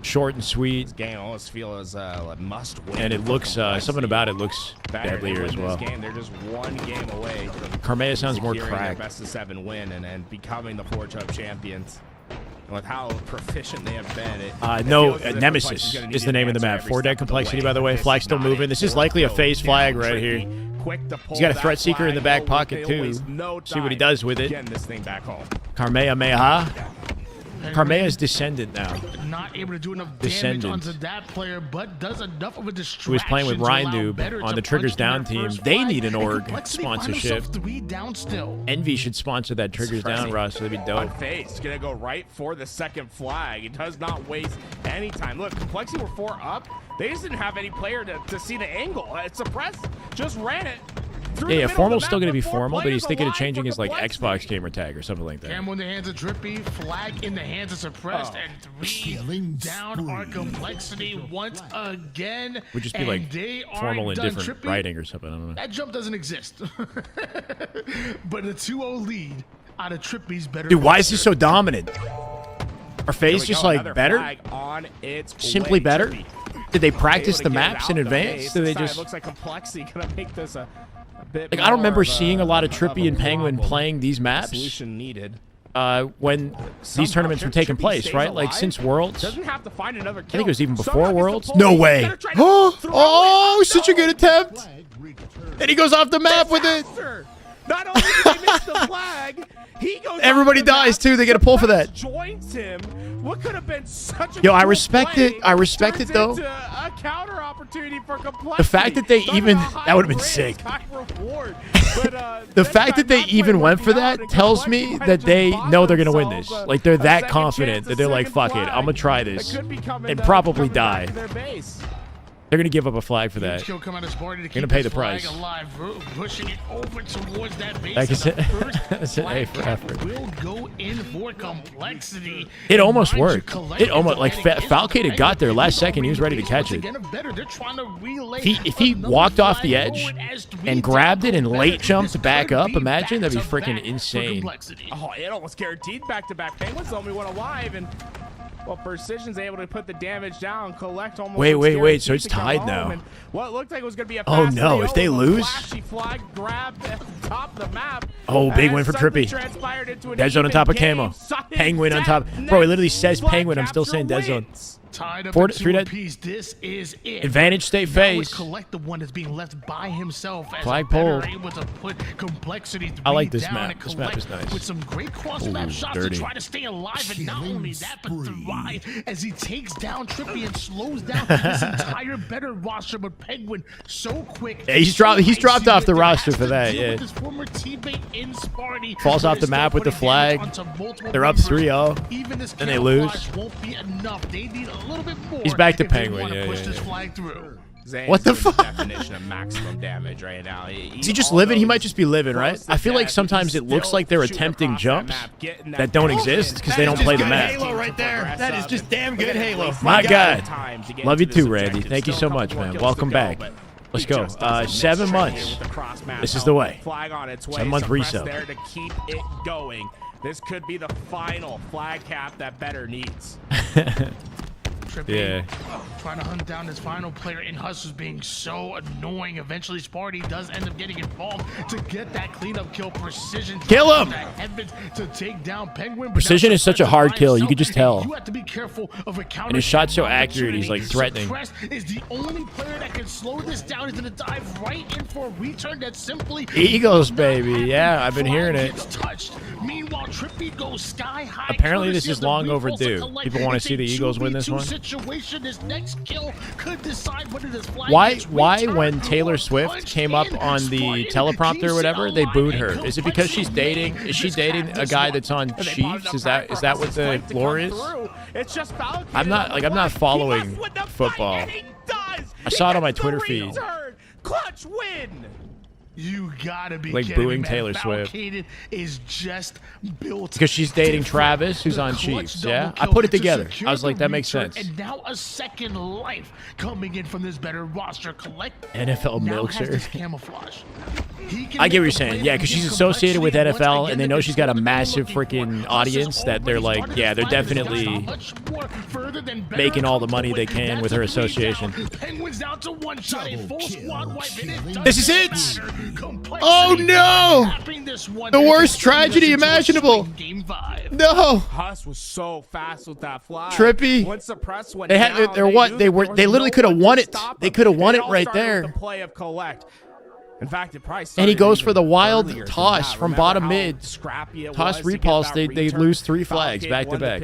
Short and sweet. This game almost feels like must win. And it looks something about it looks deadlier as well. They're just one game away. Carmea sounds more cracked. Best of 7 win and becoming the 4-Tub champions. With how proficient they have been. Nemesis is the name of the map. 4-Dead Complexity, by the way. Flag still moving. This is likely a FAZE flag right here. He's got a threat seeker in the back pocket, too. See what he does with it. Carmea Meha. Carmea's descendant now. Not able to do enough damage onto that player, but does enough of a distraction. Who was playing with Rindoob on the Triggers Down team. They need an org sponsorship. Envy should sponsor that Triggers Down roster. That'd be dope. FAZE gonna go right for the second flag. It does not waste any time. Look, Complexity were 4 up. They just didn't have any player to see the angle. Suppressed, just ran it. Yeah, Formal's still going to be Formal, but he's thinking of changing his, like, Xbox gamer tag or something like that. Camel in the hands of Trippy, flag in the hands of Suppressed, and 3 down on Complexity once again. Would just be, like, Formal in different Trippy, writing or something, I don't know. That jump doesn't exist. But a 2-0 lead out of Trippy's better. Dude, why is he so dominant? Are FAZE just, like, better? Simply better? Did they practice the maps in advance? Did they just... It looks like Complexity going to make this a like, I don't remember seeing a lot of Trippy and Penguin playing these maps solution needed. When these tournaments were taking place, right? Like, since Worlds. Doesn't have to find another kill. I think it was even before Worlds. No way. Oh, such a good attempt. And he goes off the map with it. Not only did he miss the flag, he goes. Everybody dies, too. They get a pull for that. Joins him. What could have been such a Yo, I respect it. I respect it, though. A counter opportunity for Complexity. The fact that they even... That would have been sick. The fact that they even went for that tells me that they know they're going to win this. Like, they're that confident that they're like, fuck it, I'm going to try this. And probably die. They're going to give up a flag for that. They're going to pay the price. Alive, pushing it over towards that base. Like that's an A for effort. Will go in for complexity. It almost worked. It almost, like, Falcade got there last second. He was ready to catch it. If he walked off the edge and grabbed it and late jumped back up, imagine, that'd be freaking insane. Oh, it almost guaranteed back-to-back Penguins. The only one alive, and well, Precision's able to put the damage down, collect almost. Wait. So it's tied now. What looked like it was going to be a oh no! If they lose, flag grab at the top of the map. Oh, big win for Trippy. Dead zone on top of Camo. Penguin on top. Bro, it literally says Penguin. I'm still saying Dead zone. Tied up 3 dead. This is it. Advantage state phase. Collect the one that's being left by himself. As flag pole. Able to put complexity I like this map. This map is nice. With some great cross map shots dirty. to try to stay alive, and not only that, but thrive as he takes down Trippy and slows down this entire better roster. But Penguin so quick. Yeah, he's dropped off the roster for that. Yeah. His former teammate in Sparty falls off the map with the flag. They're up 3-0, and they lose. Won't be enough. They need a little bit more. He's back to Penguin. Yeah. What the fuck? Definition of maximum damage right now. Is he just living? He might just be living, right? I feel like sometimes it looks like they're attempting jumps that don't exist because they don't play the map. Halo right there. That is just damn good Halo. My God. Love you too, Randy. Thank you so much, man. Welcome back. Let's go. 7 months. This is the way. 7-month reset. There to keep it going. This could be the final flag cap that better needs. Yeah. Trying to hunt down his final player in Hustlers being so annoying. Eventually, Sparty does end up getting involved to get that cleanup kill. Precision. Kill him! To take down Penguin. Precision is such a hard kill. You could just tell. You have to be careful of a counter. And his shot's so accurate. He's like threatening. Suppress is the only player that can slow this down. He's going to dive right in for a return that's simply Eagles, baby. Yeah, I've been hearing it. Meanwhile, Trippy goes sky high. Apparently, this is long overdue. People want to see the Eagles win this one. This next kill could decide whether this flag Why when Taylor Swift came up on the teleprompter or whatever, they booed her? Is it because she's dating? Is she dating a guy that's on Chiefs? Is that what the lore is? I'm not following football. I saw it on my Twitter feed. Clutch win. You gotta be like kidding booing me, Taylor Swift is just built because she's dating Travis, who's on Chiefs. Yeah, I put it together. I was like, that makes sense. And now a second life coming in from this better roster. Collect NFL milks her. Camouflage. I get what you're saying. Yeah, because she's associated with NFL, and they know she's got a massive freaking audience that they're like, yeah, they're definitely making all the money they can with her association. This is it. Oh no! The worst tragedy imaginable. No. Huss was so fast with that fly. Trippy. Once the press went they had. down, They literally could have won it. They could have won it right there. The play of collect. In fact, it probably and he goes for the wild toss from bottom mid. Toss repulse. They lose 3 flags back to back.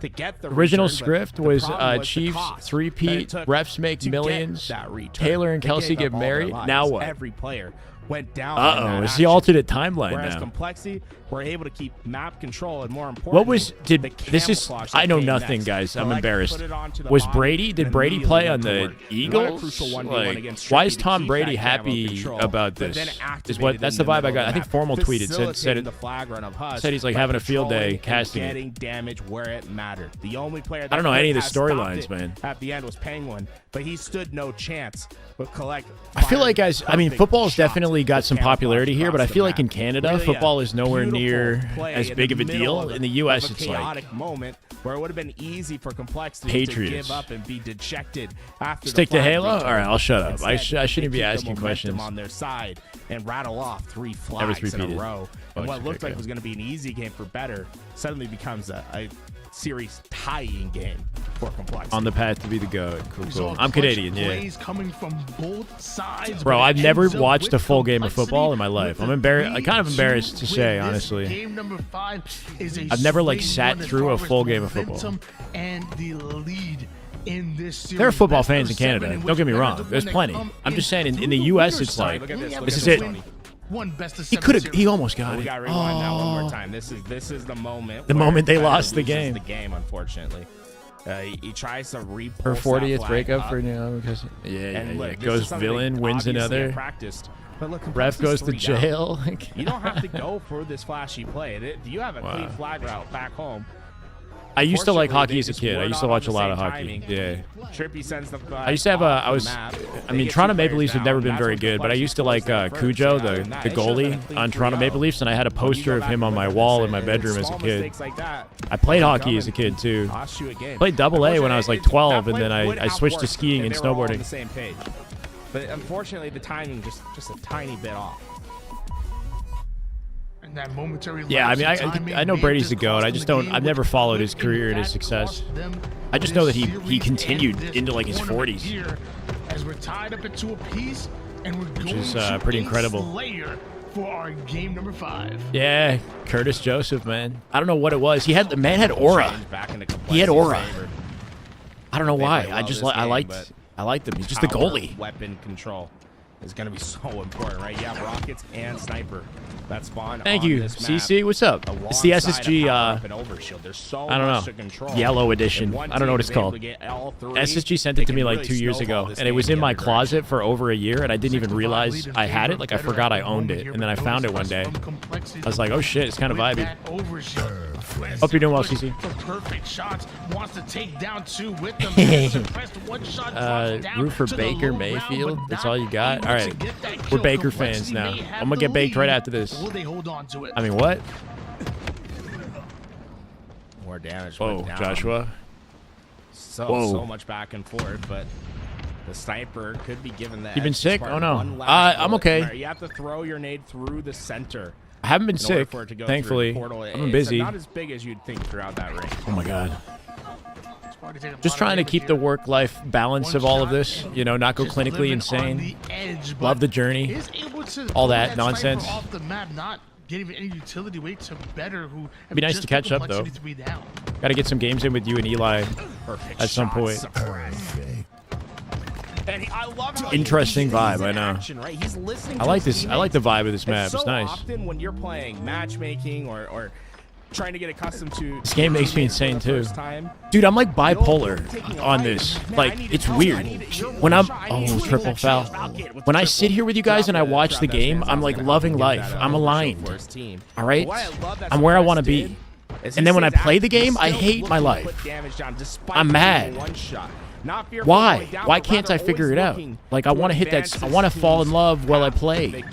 To get the original script was Chiefs 3-peat, refs make millions, Taylor and Kelsey get married. Now what? Every player went down. Uh-oh, it's the alternate timeline Whereas now. Complexity were able to keep map control, and more importantly, what was I know nothing, guys. I'm embarrassed. Was Brady? Did Brady play on the Eagles? Like, why is Tom Brady happy about this? That's the vibe I got. I think Formal tweeted said he's like having a field day casting it. Getting damage where it mattered. The only player I don't know any of the storylines, man. At the end was Penguin, but he stood no chance with collect. I feel like, guys, I mean, football's definitely got some popularity here, but I feel like in Canada, football is nowhere near as big of a deal. In the U.S., it's like moment where it would have been easy for Complexity Patriots to give up and be dejected after stick to Halo. Return. All right, I'll shut up. I shouldn't be asking questions. On their side and rattle off 3 flags in a row, and what looked like was going to be an easy game for better suddenly becomes a series tying game for Complexity. On the path to be the GOAT. Cool. I'm Canadian, yeah. Coming from both sides, bro, I've never watched a full game of football in my life. I'm embarrassed. I'm kind of embarrassed to say, honestly. Game number 5 is I've never like sat through a full game of football. And the lead in this series. There are football fans in Canada. Don't get me wrong. There's plenty. I'm just saying, in the U.S., it's like, this is it. He almost got it. We got to rewind that one more time. This is the moment. The moment they lost the game. The game, unfortunately. He tries to repulse Her 40th that breakup flag for up. New because And look, this goes is something villain, they wins obviously another. have practiced. But look, Ref goes to 3 down. jail. You don't have to go for this flashy play. You have a Wow. clean flag route back home. I used to like Unfortunately, hockey as a they just kid. were I used not to on watch the a lot of same hockey. timing. Yeah. Trippy sends the I used to have a. I was. I mean, Toronto Maple Leafs have never been very good, but I used to like Cujo, the goalie on Toronto Maple Leafs, and I had a poster of him on my wall in my bedroom as a kid. I played hockey as a kid too. Played Double-A when I was like 12, and then I switched to skiing and snowboarding. But unfortunately, the timing just a tiny bit off. And that momentary Yeah, I mean, lapse in timing I know may Brady's have the GOAT. I cost just them the don't. game, I've never which followed could, his in career and his fact, success. cost them I just this know that he series continued and this into like his tournament 40s. here, as we're tied up into a piece, and we're going is, to pretty a incredible. Slayer for our game number 5. Yeah, Curtis Joseph, man. I don't know what it was. The man had aura. He had aura. I don't know why. I just I liked him. He's just the goalie. Weapon control is going to be so important, right? You have rockets and sniper that spawn. Thank on you, this map CC. What's up? It's the alongside SSG. a power-up and overshield. There's so I don't much know. to control. Yellow If edition. one I don't know what team it's is able called. to get all 3, SSG sent they it to can me like really 2 years snowball ago, this and it game was in in the my other closet for over a year, and I didn't even realize I had it. Like I forgot I owned it, and then I found it one day. I was like, oh shit, it's kind of vibey. Hope you're doing well, CC. Perfect shots. Wants to take down 2 with them. Root for Baker Mayfield. That's all you got. All right, we're Baker fans now. I'm gonna get baked right after this. Will they hold on to it? I mean, what? More damage. Whoa, went down. Joshua. So much back and forth, but the sniper could be given that. You been sick? Spartan Oh, no. one last I'm bullet. okay. You have to throw your nade through the center. I haven't been in order sick, for it to go thankfully. through the portal. I've been It's busy. not as big as you'd think throughout that ring. Oh my god. Just trying to keep the work-life balance of all of this. You know, not go clinically insane. Love the journey. All that nonsense. Off the map, not getting any utility weight to better who It'd be nice to catch up, though. Got to get some games in with you and Eli at some point. And I love how Interesting he's vibe, in I know. action, right? He's listening I to like his this. I like the teammates. vibe of this map. So It's nice. often when you're playing matchmaking or trying to get accustomed to This game makes me insane for the too. first time, Dude, I'm like bipolar on this. Like, it's weird. When I'm triple foul. When I sit here with you guys and I watch the game, I'm like loving life. I'm aligned. All right? I'm where I want to be. And then when I play the game, I hate my life. I'm mad. Why? Why can't I figure it out? Like, I want to hit that. I want to fall in love while I play.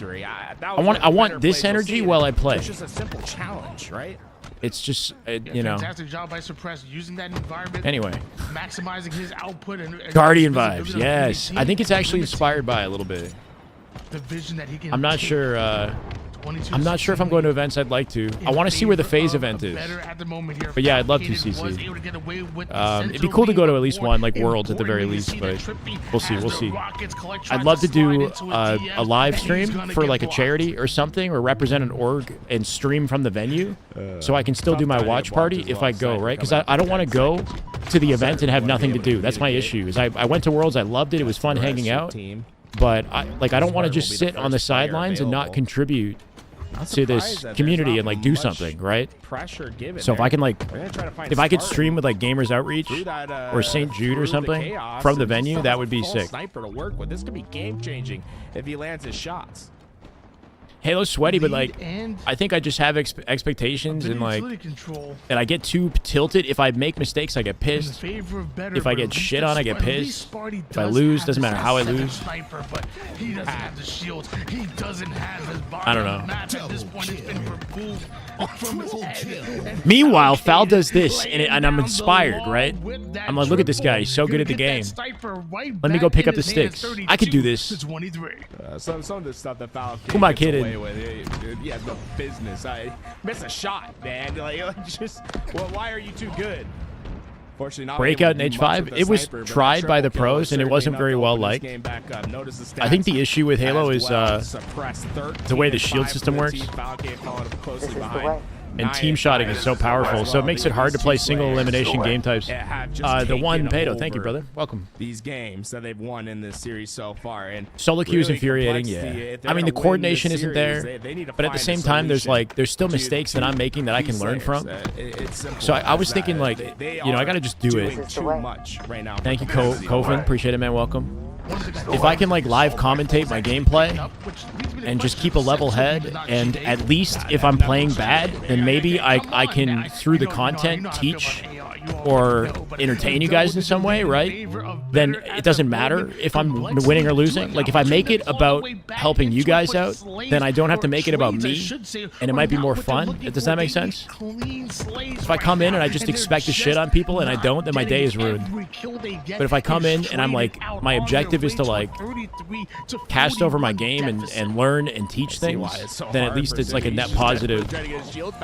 I want this energy while I play. It's just a simple challenge, right? It's just, you know. Fantastic job by Suppress using that environment. Anyway. Maximizing his output and Guardian vibes, yes. I think it's actually inspired by a little bit. The vision that he can I'm not sure. I'm not sure if I'm going to events I'd like to. I want to see where the FAZE event is. But yeah, I'd love to, CC. It'd be cool to go to at least one, like Worlds at the very least, but we'll see, we'll see. I'd love to do a live stream for like a charity or something, or represent an org and stream from the venue, so I can still do my watch party if I go, right? Because I don't want to go to the event and have nothing to do. That's my issue. Is I went to Worlds, I loved it, it was fun hanging out, but I don't want to just sit on the sidelines and not contribute to this community and like do something, right? So if I can if I could stream with like Gamers Outreach or St. Jude or something from the venue, that would be sick. Sniper to work with. This could be game changing if he lands his shots. Halo's sweaty, but like I think I just have expectations and like, and I get too tilted. If I make mistakes, I get pissed. If I get shit on, I get pissed. If I lose, doesn't matter how I lose. I don't know. Meanwhile, Foul does this, and I'm inspired, right? I'm like, look at this guy. He's so good at the game. Let me go pick up the sticks. I could do this. Some of the stuff that Foul Who am I kidding? He has no business. I miss a shot, man. Like just, well, why are you too good? Fortunately, not Breakout in H5. It was tried by the pros, and it wasn't very well liked. I think the issue with Halo is the way the shield system works. And team shotting is so powerful, so it makes it hard to play single elimination game types. The one Pato, thank you, brother. Welcome. These games that they've won in this series so far, and solo queue is infuriating. Yeah, I mean the coordination isn't there, but at the same time, there's still mistakes that I'm making that I can learn from. So I was thinking I got to just do it. Too much right now. Thank you, Kofen. Appreciate it, man. Welcome. If I can live commentate my gameplay and just keep a level head, and at least if I'm playing bad, then maybe I can, through the content, teach or entertain you guys in some way, right? Then it doesn't matter if I'm winning or losing. Like, if I make it about helping you guys out, then I don't have to make it about me, and it might be more fun. Does that make sense? If I come in and I just expect to shit on people and I don't, then my day is ruined. But if I come in and I'm my objective is to cast over my game and learn and teach things, then at least it's a net positive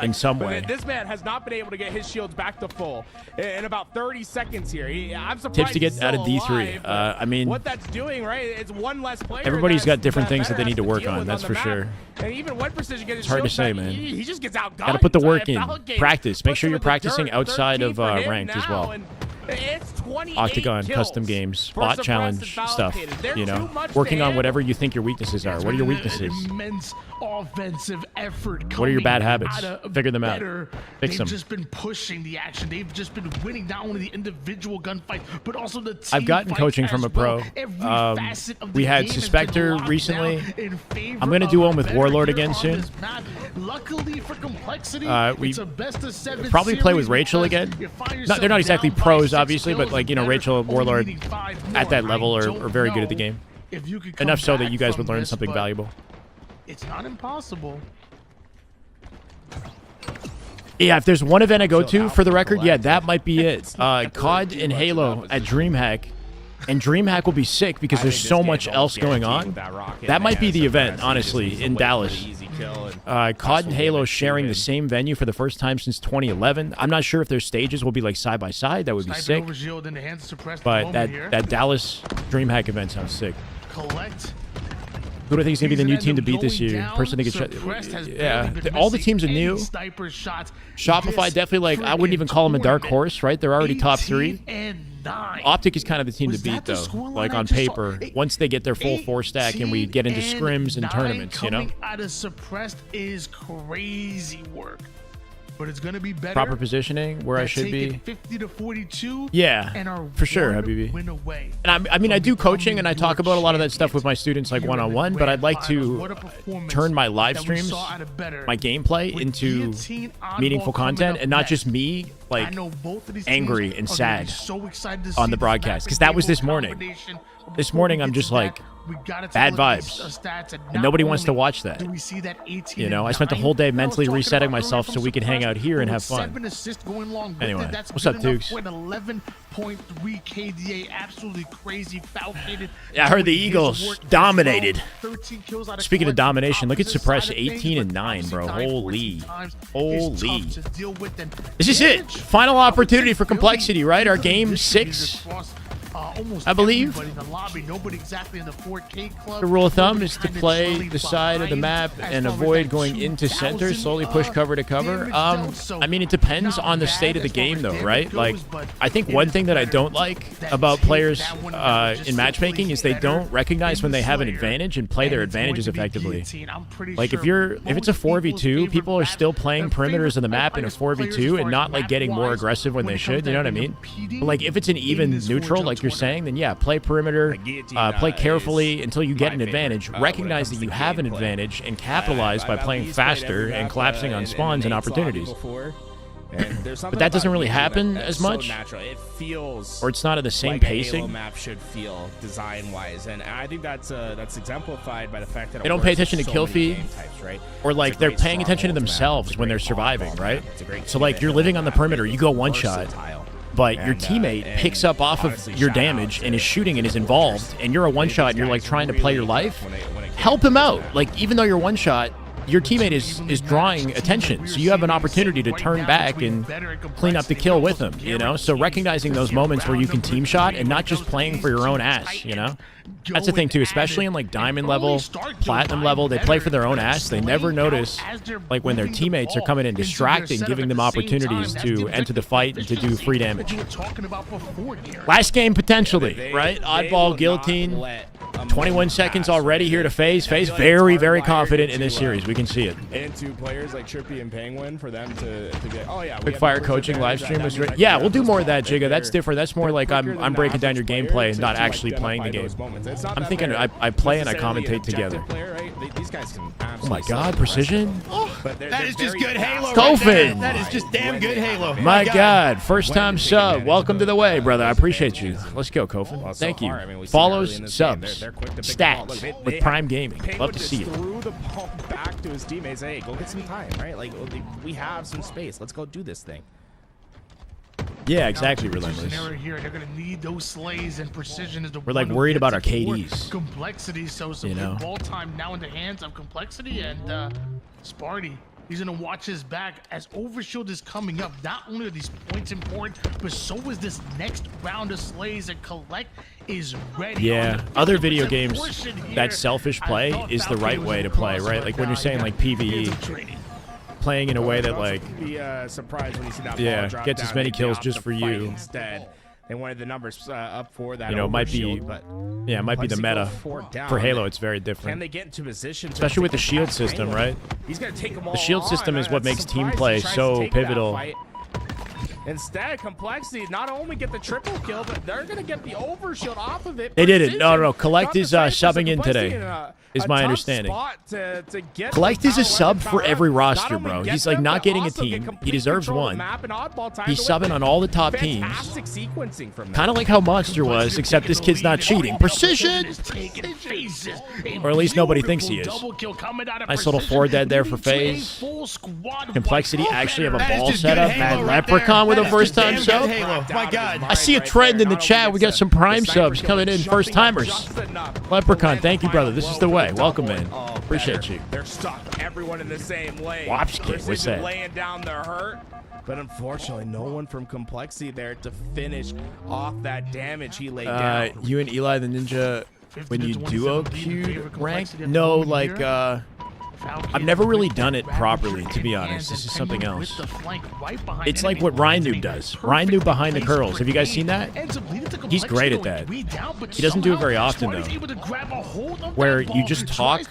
in some way. This man has not been able to get his shields back to full in about 30 seconds here. I'm surprised tips to get out of D3. I mean, what that's doing, right? It's one less player. Everybody's got different things that they need to work on. That's for sure. And even when Precision gets his it's hard to say, back, man. He just gets outgunned. Got to put the work in. Practice. Make sure you're practicing outside of ranked as well. Octagon, custom games, bot challenge stuff, working on whatever you think your weaknesses are. What are your weaknesses? Offensive effort. What are your bad habits? Figure them out. Fix them. They've just been pushing the action. They've just been winning not only the individual gunfights, but also the team. I've gotten coaching from a pro. We had Suspector recently. I'm going to do one with Warlord again soon. Luckily for complexity, we probably play with Rachel again. They're not exactly pros, obviously, but Rachel and Warlord at that level are very good at the game. Enough so that you guys would learn something valuable. It's not impossible. Yeah, if there's one event I go to, for the record, yeah, that might be it. COD and Halo at DreamHack. And DreamHack will be sick because there's so much else going on. That might be the event, honestly, in Dallas. COD and Halo sharing the same venue for the first time since 2011. I'm not sure if their stages will be side by side. That would be sick. But that Dallas DreamHack event sounds sick. Who do I think is going to be the new team to beat this year? Person to get yeah, all the teams are new. Shopify definitely, I wouldn't even call them a dark horse, right? They're already top 3. Optic is kind of the team to beat, though, on paper, once they get their full 4-stack and we get into scrims and tournaments, Out of suppressed is crazy work. But it's going to be better. Proper positioning where I should be. 50 to 42. Yeah, and for sure, Habibi. And I mean, I do coaching and I talk about a lot of that stuff with my students, one-on-one. But I'd like to turn my live streams, my gameplay, into meaningful content, and not just me angry and sad on the broadcast. Because that was this morning. This morning, I'm just bad vibes, and nobody wants to watch that. I spent the whole day mentally resetting myself so we could hang out here and have fun. Anyway, what's up, Dukes? 11.3 KDA, absolutely crazy. Yeah, I heard the Eagles dominated. Speaking of domination, look at Suppress 18-9, bro. Holy. This is it. Final opportunity for complexity, right? Our game 6. I believe the rule of thumb is to play the side of the map and avoid going into center, slowly push cover to cover. I mean, it depends on the state of the game, though, right? I think one thing that I don't like about players in matchmaking is they don't recognize when they have an advantage and play their advantages effectively. If it's a 4v2, people are still playing perimeters of the map in a 4v2 and not getting more aggressive when they should, you know what I mean? But if it's an even neutral, like you're saying, then yeah, play perimeter, play carefully until you get an advantage. Recognize that you have an advantage and capitalize by playing faster and collapsing on spawns and opportunities. But that doesn't really happen as much, or it's not at the same pacing. Halo map should feel design-wise, and I think that's exemplified by the fact that they don't pay attention to kill feed, right? Or they're paying attention to themselves when they're surviving, right? So you're living on the perimeter, you go one shot. But your teammate picks up off of your damage and is shooting and is involved, and you're a one-shot and you're trying to play your life, help him out. Even though you're one-shot, your teammate is drawing attention, so you have an opportunity to turn back and clean up the kill with him, you know? So recognizing those moments where you can team shot and not just playing for your own ass, you know? That's the thing too, especially in like diamond level, platinum level, they play for their own ass. They never notice like when their teammates are coming in distracting, giving them opportunities to enter the fight and to do free damage. Last game potentially, right? Oddball, guillotine. 21 seconds already here to FaZe. FaZe very, very confident in this series. We can see it. And two players like Trippy and Penguin for them to get. Oh yeah. Quick fire coaching live stream was great. Yeah, we'll do more of that, Jigga. That's different. That's more like I'm breaking down your gameplay and not actually playing the game. I'm thinking I play and I commentate together. Oh my God, precision! That is just good Halo. Kofin! That is just damn good Halo. My God, first time sub. Welcome to the way, brother. I appreciate you. Let's go, Kofin. Thank you. Follows, subs, stats with Prime Gaming. Love to see it. Threw the ball back to his teammates. Hey, go get some time, right? Like we have some space. Let's go do this thing. Yeah, exactly, Relentless. Here, they're gonna need those slays and precision is the We're like worried about our KDs. Complexity, so some ball time now in the hands of Complexity and Sparty. He's gonna watch his back as Overshield is coming up. Not only are these points important, but so is this next round of slays, and Collect is ready. Yeah, other video games, that selfish play is the right way to play, right? Like when you're saying like PvE. Playing in a way that like surprised when you see that gets as many kills just for you. Instead, they wanted the numbers up for that. You know, it might be the meta for Halo. It's very different. Can they get into position, especially with the shield system, right? He's gonna take them all. The shield system is what makes team play so pivotal. Instead, Complexity not only get the triple kill, but they're gonna get the overshield off of it. They did it. No. Collect is subbing in today. Is my understanding. Collect is a sub for every roster, bro. He's like not getting a team. He deserves one. He's subbing on all the top teams. Kind of like how Monster was, except this kid's not cheating. Precision! Or at least nobody thinks he is. Nice little 4 dead there for FaZe. Complexity actually have a ball setup. And Leprechaun with a first time sub. My God. I see a trend in the chat. We got some Prime subs coming in, first timers. Leprechaun, thank you, brother. This is the way. Welcome, man. Appreciate you. They're stuck. Everyone in the same lane. Wapski, what's that? Laying down their hurt. But unfortunately, no one from Complexity there to finish off that damage he laid down. You and Eli the Ninja, when you duo queued ranked? No, like, I've never really done it properly, to be honest. This is something else. It's like what Ryan does. Ryan behind the curls. Have you guys seen that? He's great at that. He doesn't do it very often, though. Where you just talk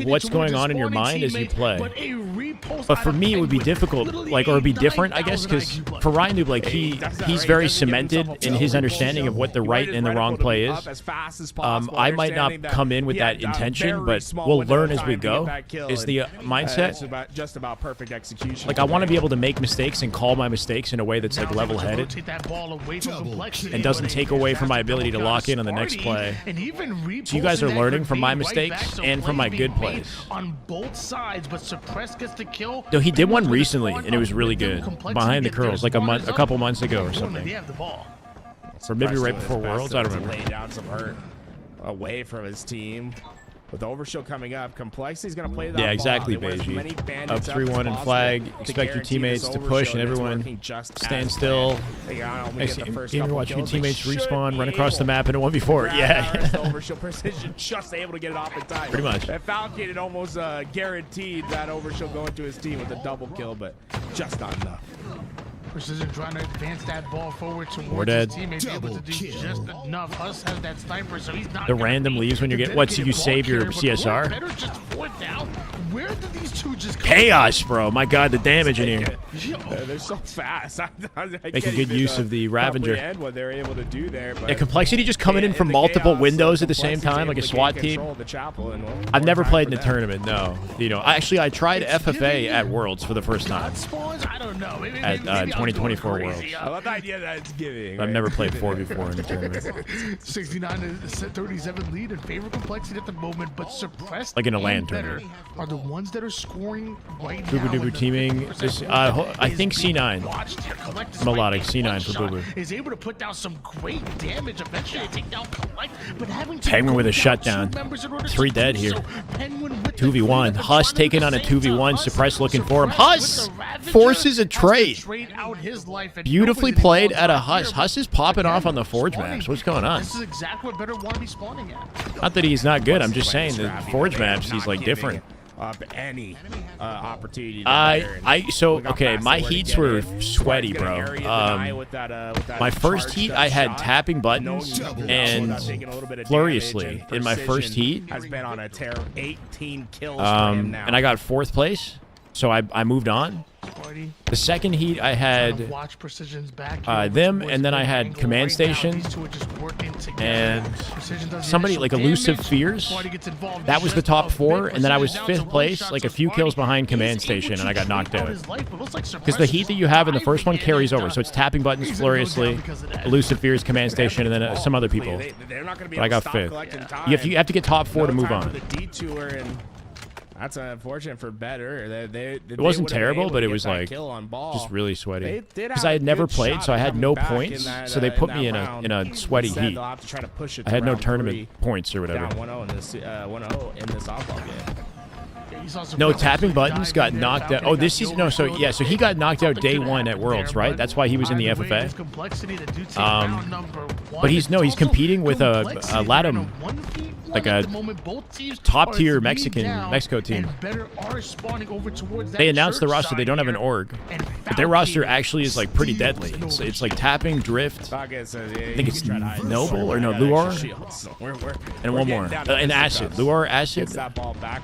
what's going on in your mind as you play. But for me, it would be difficult, like, or it'd be different, I guess, because for Ryan, like, he's very cemented in his understanding of what the right and the wrong play is. I might not come in with that intention, but we'll learn as we go. Is the mindset just about perfect execution. Like I want to be able to make mistakes and call my mistakes in a way that's like level-headed and doesn't take away from my ability to lock in on the next play. So you guys are learning from my mistakes and from my good plays. On both sides, but Suppress gets the kill. Though he did one recently and it was really good behind the curls, like a couple months ago or something. Or maybe right before Worlds. I don't remember. Lay down some hurt away from his team. With Overshield coming up, Complexity's going to play that. Yeah, exactly, Beiji. Up 3-1 and flag. Expect your teammates to push and everyone stand still. Gamer watching your teammates respawn, run across the map in a 1v4. Yeah. Overshield Precision just able to get it off in time. Pretty much. And Falcon had almost guaranteed that Overshield going to his team with a double kill, but just not enough. Precision trying to advance that ball forward towards his teammates, able to do just enough. Huss has that sniper, so he's not. The random leaves when you get what? So you save your CSR? Better just 4 down. Where did these two just chaos, bro? My God, the damage in here. They're so fast. Making good use of the Ravager. What they're able to do there. Yeah, Complexity just coming in from multiple windows at the same time, like a SWAT team. I've never played in a tournament. No, you know. Actually, I tried FFA at Worlds for the first time. I don't know. At 2024 Worlds. I love the idea that it's giving. I've never played 4v4 in a tournament. 69-37 lead in favor of Complexity at the moment, but Suppressed like in a LAN tournament. Are the ones that are scoring scoring right Boo now. Boo Doo teaming. This, I think C9. Melodic C9 for Boo Boo. Is able to put down some great damage. Eventually, they take down Collect, but having Penguin with a shutdown. 3 dead here. 2v1. Huss taking on a 2v1. Suppress looking for him. Huss forces a trade. Beautifully played at a Huss. Huss is popping off on the Forge maps. What's going on? This is exactly what Better want to be spawning at. Not that he's not good. I'm just saying the Forge maps, he's like different. Any opportunity. Okay, my heats were sweaty, bro. My first heat, I had tapping buttons and furiously in my first heat. Has been on a tear. 18 kills for him now. And I got 4th place, so I moved on. The second heat, I had them, and then I had Command Station, and somebody like Elusive Fears. That was the top 4, and then I was 5th place, like a few kills behind Command Station, and I got knocked out. Because the heat that you have in the first one carries over, so it's tapping buttons furiously, Elusive Fears, Command Station, and then some other people. But I got 5th. You have to get top 4 to move on. That's unfortunate for Better. It wasn't terrible, but it was like just really sweaty. Because I had never played, so I had no points. So they put me in a sweaty heat. I had no tournament points or whatever. 1-0 in this softball game. No, tapping buttons got knocked out. Oh, this season? No, so he got knocked out day 1 at Worlds, right? That's why he was in the FFA. But he's competing with a Latam, like a top tier Mexico team. They announced the roster. They don't have an org, but their roster actually is like pretty deadly. It's like tapping, drift. I think it's Noble or no Luar, and one more, and Acid. Luar, Acid,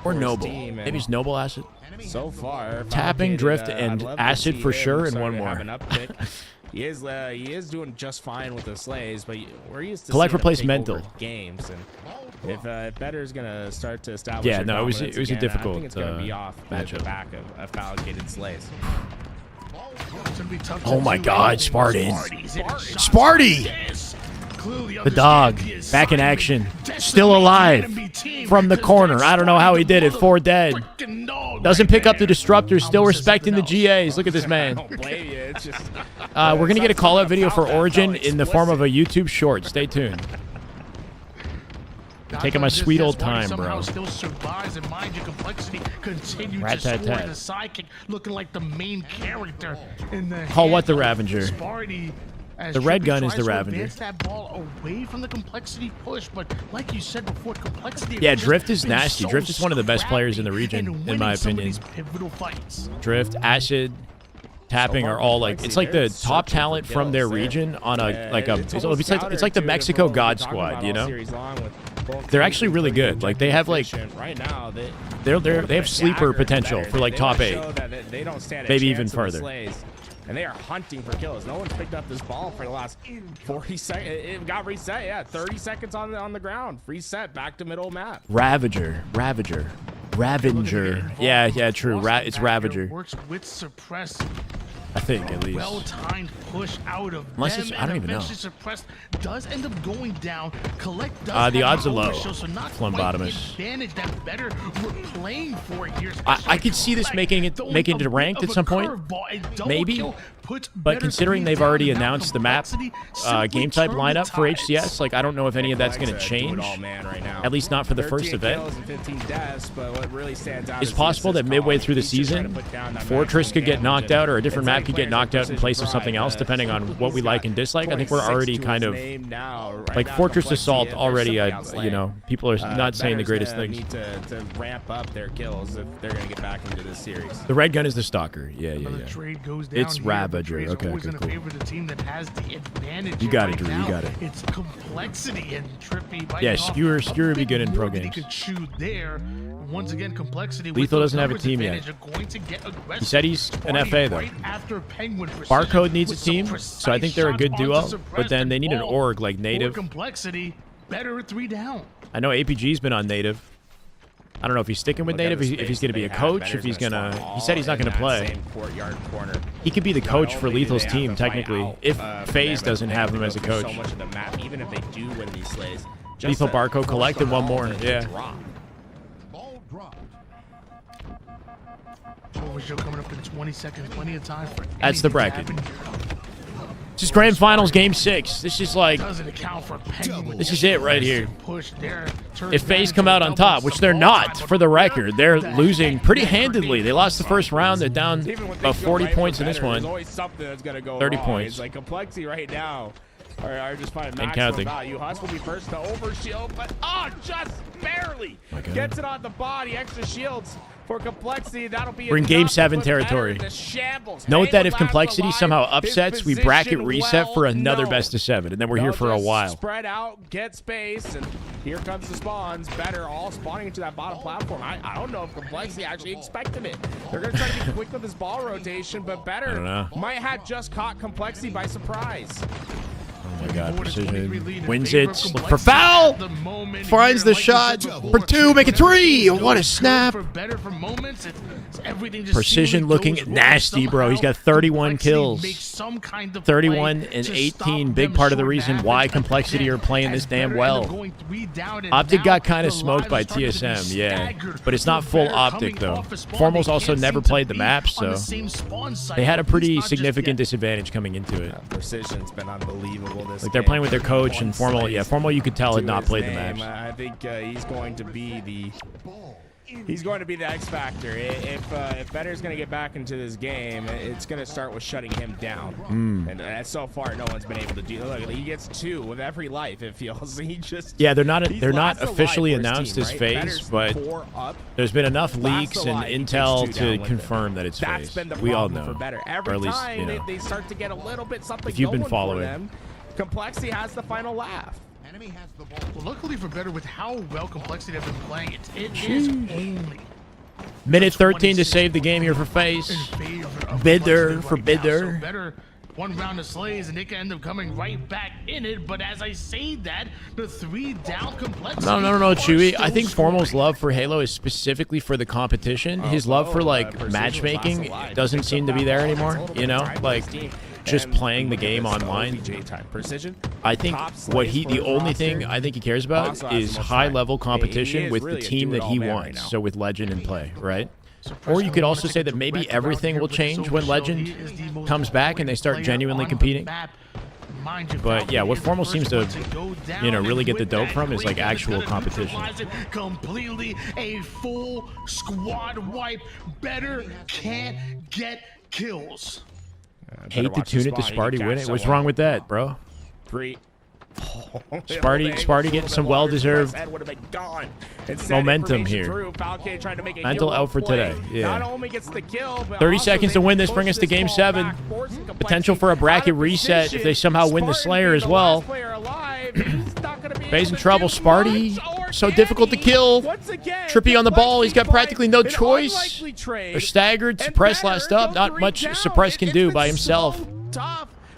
or Noble. Maybe it's Noble, Acid. So far, tapping, drift, and Acid for sure, and one more. He is doing just fine with the slays, but we're used to Collect, replace, mental games, and if Better's gonna start to establish, it was a difficult I think it's gonna be off matchup. The back of allocated slays. Oh my God, Spartan! Sparty! The dog, back in action, still alive from the corner. I don't know how he did it. 4 dead. Doesn't pick up the disruptors. Still respecting the GAs. Look at this man. We're gonna get a call-out video for Origin in the form of a YouTube short. Stay tuned. Taking my sweet old time, bro. Rat-tat-tat. Looking like the main character in the Call what the Ravager? The red gun is the Ravager. That ball away from the complexity push, but like you said before, complexity. Yeah, Drift is nasty. Drift is one of the best players in the region, in my opinion. Drift, Acid, tapping are all like, it's like the top talent from their region on it's like the Mexico God Squad, you know? They're actually really good. Like they have like they have sleeper potential for like top 8, maybe even further. And they are hunting for kills. No one's picked up this ball for the last 40 seconds. It got reset. Yeah, 30 seconds on the ground. Reset back to middle map. Ravager. Yeah, true. It's Ravager. Works with suppress. I think at least. Well-timed push out of unless it's, I don't even know. Suppressed does end up going down. Collect does the odds are low. So Flumbotomous. That Better we're playing for here. I could see this making it to ranked at some point. Maybe. But considering they've already announced the map game type lineup for HCS, like I don't know if any of that's going to change. At least not for the first event. It's possible that midway through the season, Fortress could get knocked out or a different map could get knocked out in place of something else, depending on what we like and dislike. I think we're already kind of like Fortress Assault already. You know, people are not saying the greatest things. Need to ramp up their kills if they're going to get back into this series. The red gun is the stalker. Yeah. It's Ravager. Okay, cool. You got it, Drew. You got it. It's complexity and trippy. Yeah, Skewer would be good in pro games. Once again, complexity. Lethal doesn't have a team yet. He said he's an FA though. Barcode needs a team, so I think they're a good duo. But then they need an org like Native. Complexity, Better 3 down. I know APG's been on Native. I don't know if he's sticking with Native, if he's going to be a coach, if he's going to... He said he's not going to play. He could be the coach for Lethal's team, technically, if FaZe doesn't have him as a coach. Lethal Barcode collected one more, yeah. overshield coming up in 20 seconds. Plenty of time for That's the anything to bracket. happen. This is Grand Finals Game 6. This is like, Doesn't account for Penguin. this is it right here. Push there. Turns If FaZe back come into out on double top, which they're small not, time, for the but record, they're the losing heck pretty never handedly. did. They lost the first round. They're down Even when about things go 40 right points for in this better, one. There's always something that's gonna go 30 wrong. points. It's like Complexity right now are just finding And maximum counting. value. Huss will be first to overshield, but just barely gets it on the body. Extra shields for Complexity. That'll be We're in enough Game to 7 put territory. Better into shambles. Note that if Halo Complexity last somehow alive, his upsets, we bracket position reset for another known. best of 7, and then we're here They'll for a just while. Spread out, get space, and here comes the spawns. Better all spawning into that bottom platform. I don't know if Complexity actually expected it. They're going to try to be quick with this ball rotation, but I Better don't know. might have just caught Complexity by surprise. Oh my God, Precision lead in wins favor it. of Look for foul. Complexity at the moment Finds here, the like we shot said before. for 2, make it 3. Whenever What a it's snap. for Better for moments, everything just Precision seemingly looking goes wrong. nasty, bro. He's got 31 Complexity kills. makes some kind of 31 play and to 18, stop big them part of the short reason half. why And Complexity again, are playing this as damn Better well. end up going 3 down and Optic now, got kind the of smoked by lives are starting to be TSM, yeah. staggered But it's not for full Better Optic, coming though. off a spawn. Formal's They also can't never seem to played the be map, on the so same spawn site, they had a at least pretty not just significant yet. disadvantage coming into it. Precision's been unbelievable this Like, they're game. playing with their coach, and Formal, yeah, Formal you could tell had To not his played the name. maps. I think he's going to be the X factor. If Better's going to get back into this game, it's going to start with shutting him down. And so far, no one's been able to do. Look, he gets 2 with every life. It feels he just. Yeah, they're not he's not last alive officially for his announced team, as right? FaZe, Better's but 4 up. there's been enough Last leaks and alive, he takes intel 2 down to with confirm that it's That's FaZe. been the We all problem know, for Better. or Every at least time you know. they start to get a little bit something If you've been going following. for them, Complexity has the final laugh. Well, luckily for Better, with how well Complexity have been playing, it is only Minute 13 to save the game here for FaZe. in favor of Bidder Complexity for right now. Bidder. So Better one round of slays, and they can end up coming right back in it. But as I say that, the 3 down Complexity. No, are Chewy. I still think Formal's scoring. love for Halo is specifically for the competition. His love for like matchmaking doesn't seem to be there anymore. You know, like just playing the game online. Precision. I think what the only thing I think he cares about is high level competition with the team that he wants. So with Legend in play, right? Or you could also say that maybe everything will change when Legend comes back and they start genuinely competing. But yeah, what Formal seems to, really get the dope from is like actual competition. Completely a full squad wipe. Better can't get kills. Hate to tune it to Sparty win it. What's wrong with that, bro? 3. Sparty getting some well-deserved momentum here. Mental out for today. Yeah. 30 seconds to win this, bring us to Game 7. Potential for a bracket reset if they somehow win the Slayer as well. FaZe in trouble. Sparty, so difficult to kill. Trippy on the ball. He's got practically no choice. They're staggered. Suppress last up. Not much Suppress can do by himself.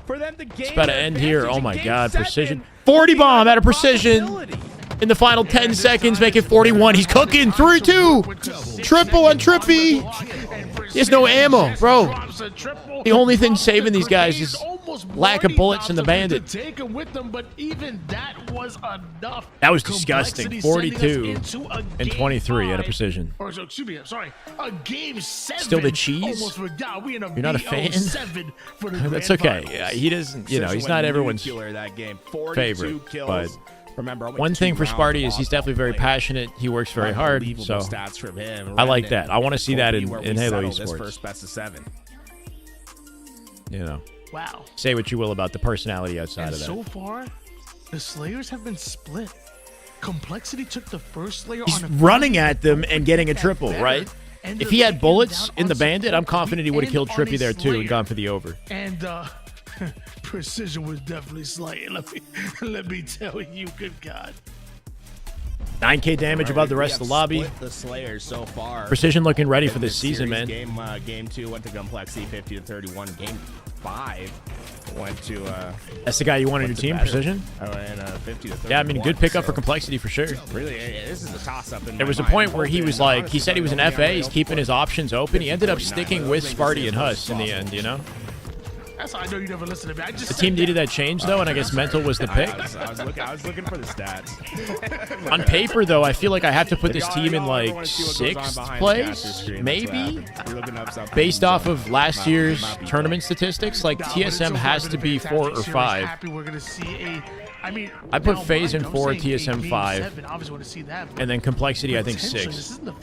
It's about to end here. Oh my God, Precision. 40 bomb out of Precision. In the final 10 seconds, make it 41. He's cooking. 3-2. Triple on Trippy. He has no ammo, bro. The only thing saving these guys is lack of bullets in the Bandit. That was disgusting. 42 and 23 out of Precision. Still the cheese? You're not a fan? That's okay. Yeah, he doesn't, he's not everyone's favorite. But remember, one thing for Sparty is he's definitely very passionate. He works very hard. So I like that. I want to see that in Halo esports. First best of 7. Wow. Say what you will about the personality outside of that. So far, the Slayers have been split. Complexity took the first Slayer He's on a running at them and getting a triple, right? If he had bullets in the Bandit, I'm confident he would have killed Trippy there too and gone for the over. And Precision was definitely slaying. Let me tell you, good God. 9K damage above the rest of the lobby. The Slayers so far. Precision looking ready for this season, man. Game 2 went to Complexity 50-31. Game 5 went to That's the guy you want on your team, Precision? and 50-31. Yeah, I mean, good pickup for Complexity for sure. Really, this is a toss-up. There was a point where he was like, he said he was an FA, he's keeping his options open. He ended up sticking with Sparty and Huss in the end, That's how I know you never listen to me. I just The team needed that change, though, and I guess mental was the pick. I was looking for the stats. On paper, though, I feel like I have to put this team in, like, 6th place, maybe? Based off of last year's tournament statistics, like, TSM has to be 4 or 5. I put FAZE in 4, TSM 5, and then Complexity, I think, 6. But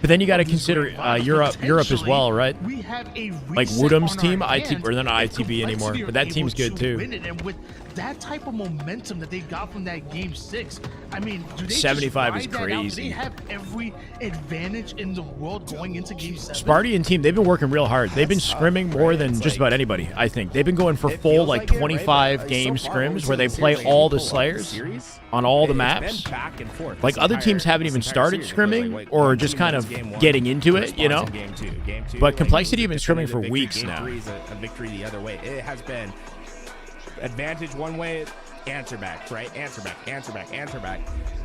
then you got to consider Europe as well, right? Like Woodham's team, or they're not ITB anymore, but that team's good too. That type of momentum that they got from that game 6, I mean, do they 75 just is ride that out? crazy. They have every advantage in the world going into game 7. Spartian team, they've been working real hard. They've been scrimming more than just about anybody, I think. They've been going for full, like, 25 game scrims where they play all the Slayers on all the maps. Like, other teams haven't even started scrimming or just kind of getting into it, you know? But Complexity have been scrimming for weeks now. A victory the other way. It has been advantage one way, answer back, right? Answer back, answer back, answer back.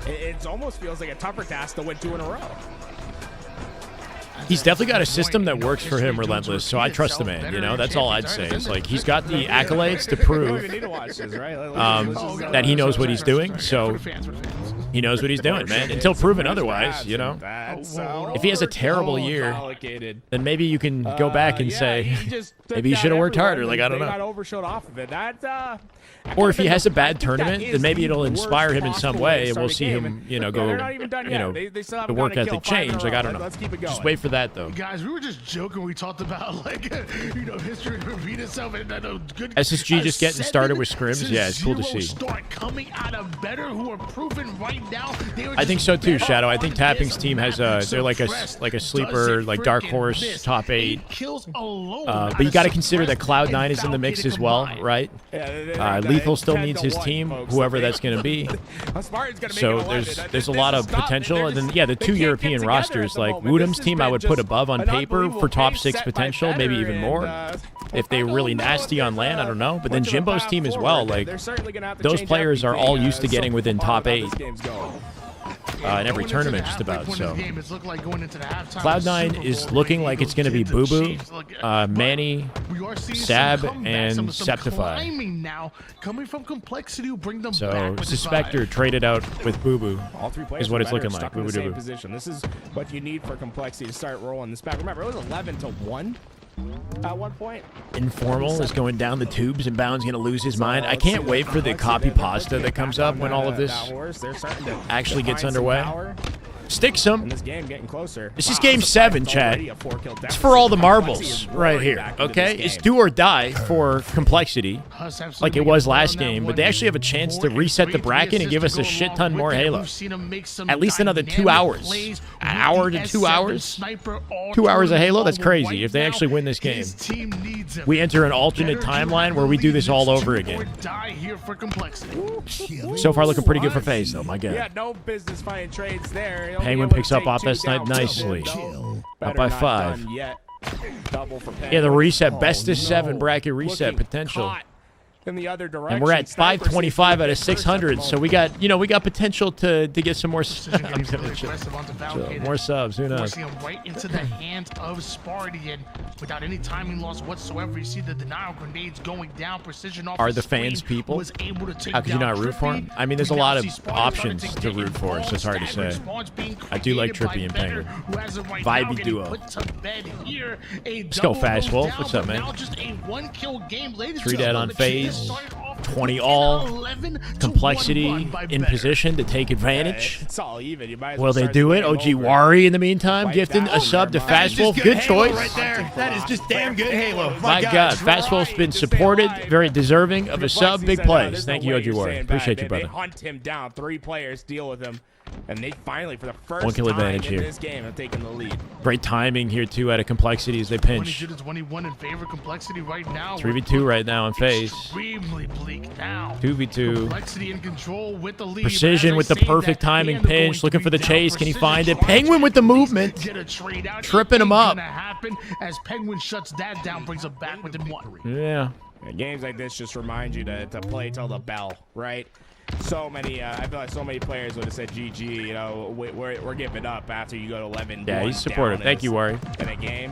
It almost feels like a tougher task to win 2 in a row. He's definitely got a system that works for him, Relentless, so I trust the man, you know? That's all I'd say. It's like he's got the accolades to prove that he knows what he's doing, so he knows what he's doing, man. Until proven otherwise, you know? If he has a terrible year, then maybe you can go back and say, maybe he should have worked harder, like, I don't know. Or if he has a bad tournament, then maybe it'll inspire him in some way, and we'll see him, you know, go, you know, the work ethic change. Like, I don't know. Just wait for that, though. Guys, we were just joking. We talked about, like, you know, history repeat itself. And good SSG just getting started with scrims. Yeah, it's cool to see. Start coming out of better, who are proven right now. I think so too, Shadow. I think Tapping's team has they're like a sleeper, like dark horse top 8. But you got to consider that Cloud9 is in the mix as well, right? Lethal still needs his team, whoever that's going to be. So there's a lot of potential. And then, yeah, the 2 European rosters, like Woodham's team I would put above on paper for top 6 potential, maybe even more. If they're really nasty on LAN, I don't know. But then Jimbo's team as well, like, those players are all used to getting within top 8. In every tournament, just about. So Cloud9 is looking like it's going to be Boo Boo, Manny, Sab, and Septify. So Suspector traded out with Boo Boo is what it's looking like. Boo Boo Doo Boo. This is what you need for Complexity to start rolling this back. Remember, it was 11-1. At one point, Informal is going down the tubes, and Bound's going to lose his mind. I can't wait for the copy pasta that comes up when all of this actually gets underway. Sticks him. This game getting closer. This is game 7, Chad. It's for all the marbles right here, okay? It's do or die for Complexity, like it was last game, but they actually have a chance to reset the bracket and give us a shit ton more Halo. At least another 2 hours. An hour to 2 hours? 2 hours of Halo? That's crazy. If they actually win this game, we enter an alternate timeline where we do this all over again. So far looking pretty good for FaZe, though, my God. Yeah, no business fighting trades there. Penguin picks up off that snipe nicely. Up by 5. Yeah, the reset. Best of 7 bracket reset potential. In the other direction. And we're at 525 out of 600, so we got, you know, we got potential to get some more more subs. Who knows? Forcing him right into the hand of Spartian without any timing loss whatsoever. You see the denial grenades going down. Precision off. Are the fans people? How could you not root for him? I mean, there's a lot of options to root for, so it's hard to say. I do like Trippy and Penguin. Vibey duo. Let's go, Fast Wolf. What's up, man? 3 dead on FaZe. 20 all. Complexity in position to take advantage. Will they do it? OG Wari in the meantime gifting a sub to Fast Wolf. Good choice. Right there. That is just damn good Halo. My God, Fast Wolf's been supported, very deserving of a sub. Big plays. Thank you, OG Wari. Appreciate you, brother. They hunt him down. 3 players deal with him. And they finally, for the first 1 kill advantage time in here. this game, have taken the lead. Great timing here, too, out of Complexity as they pinch. 21 in favor of Complexity right now. 3v2 right now on FaZe. Extremely bleak now. 2v2. Complexity in control with the lead. Precision with the perfect timing pinch. Looking for the chase. Can he find it? Penguin with the movement. Tripping him up. As Penguin shuts that down, brings him back within 1. Yeah. Games like this just remind you to play till the bell, right? So many, I feel like so many players would have said GG, you know, we're giving up after you go to 11. Yeah, he's supportive. Thank you, Wari. In a game.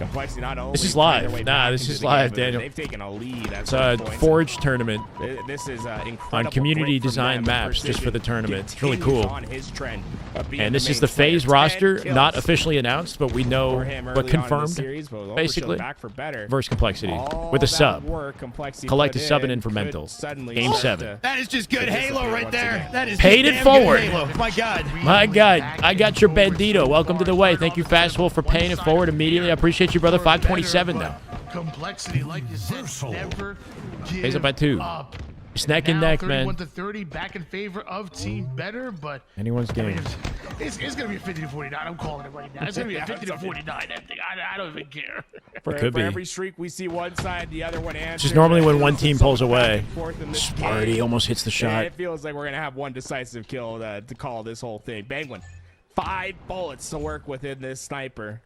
Complexity not only This is find their live. way Nah, back this into is the live, game, but Daniel. They've taken a lead. It's a Forge tournament This is incredible on community grit from design them. maps just for the Precision tournament. It's really continues cool. on his trend of being And this the is the main player. FAZE 10 roster, kills not officially announced, but we for know, him but early on in the confirmed, series, but Overshield basically, back for better. versus Complexity All with a that sub. work Complexity Collect a put sub and in in for could mental. suddenly Game start 7. to That is just good disappear Halo right once there. again. That is Paid just it damn good forward. Halo. My God. My God, I got your bandito. Welcome to the way. Thank you, Fastful, for paying it forward immediately. I appreciate you, brother. 527 now. Complexity, like you said, never FAZE up by 2. up. It's neck and Now, neck, 31 man. to 30, back in favor of Team Better, but Anyone's I mean, game. it's going to be a 50 to 49. I'm calling it right now. It's going to be a 50 to 49. I don't even care. For Could be. every streak we see one side, the other one answers. Just normally when It one is team so pulls back away, and forth in this Sparty game. almost hits the shot. It feels like we're going to have one decisive kill to call this whole thing. Penguin, 5 bullets to work with in this sniper.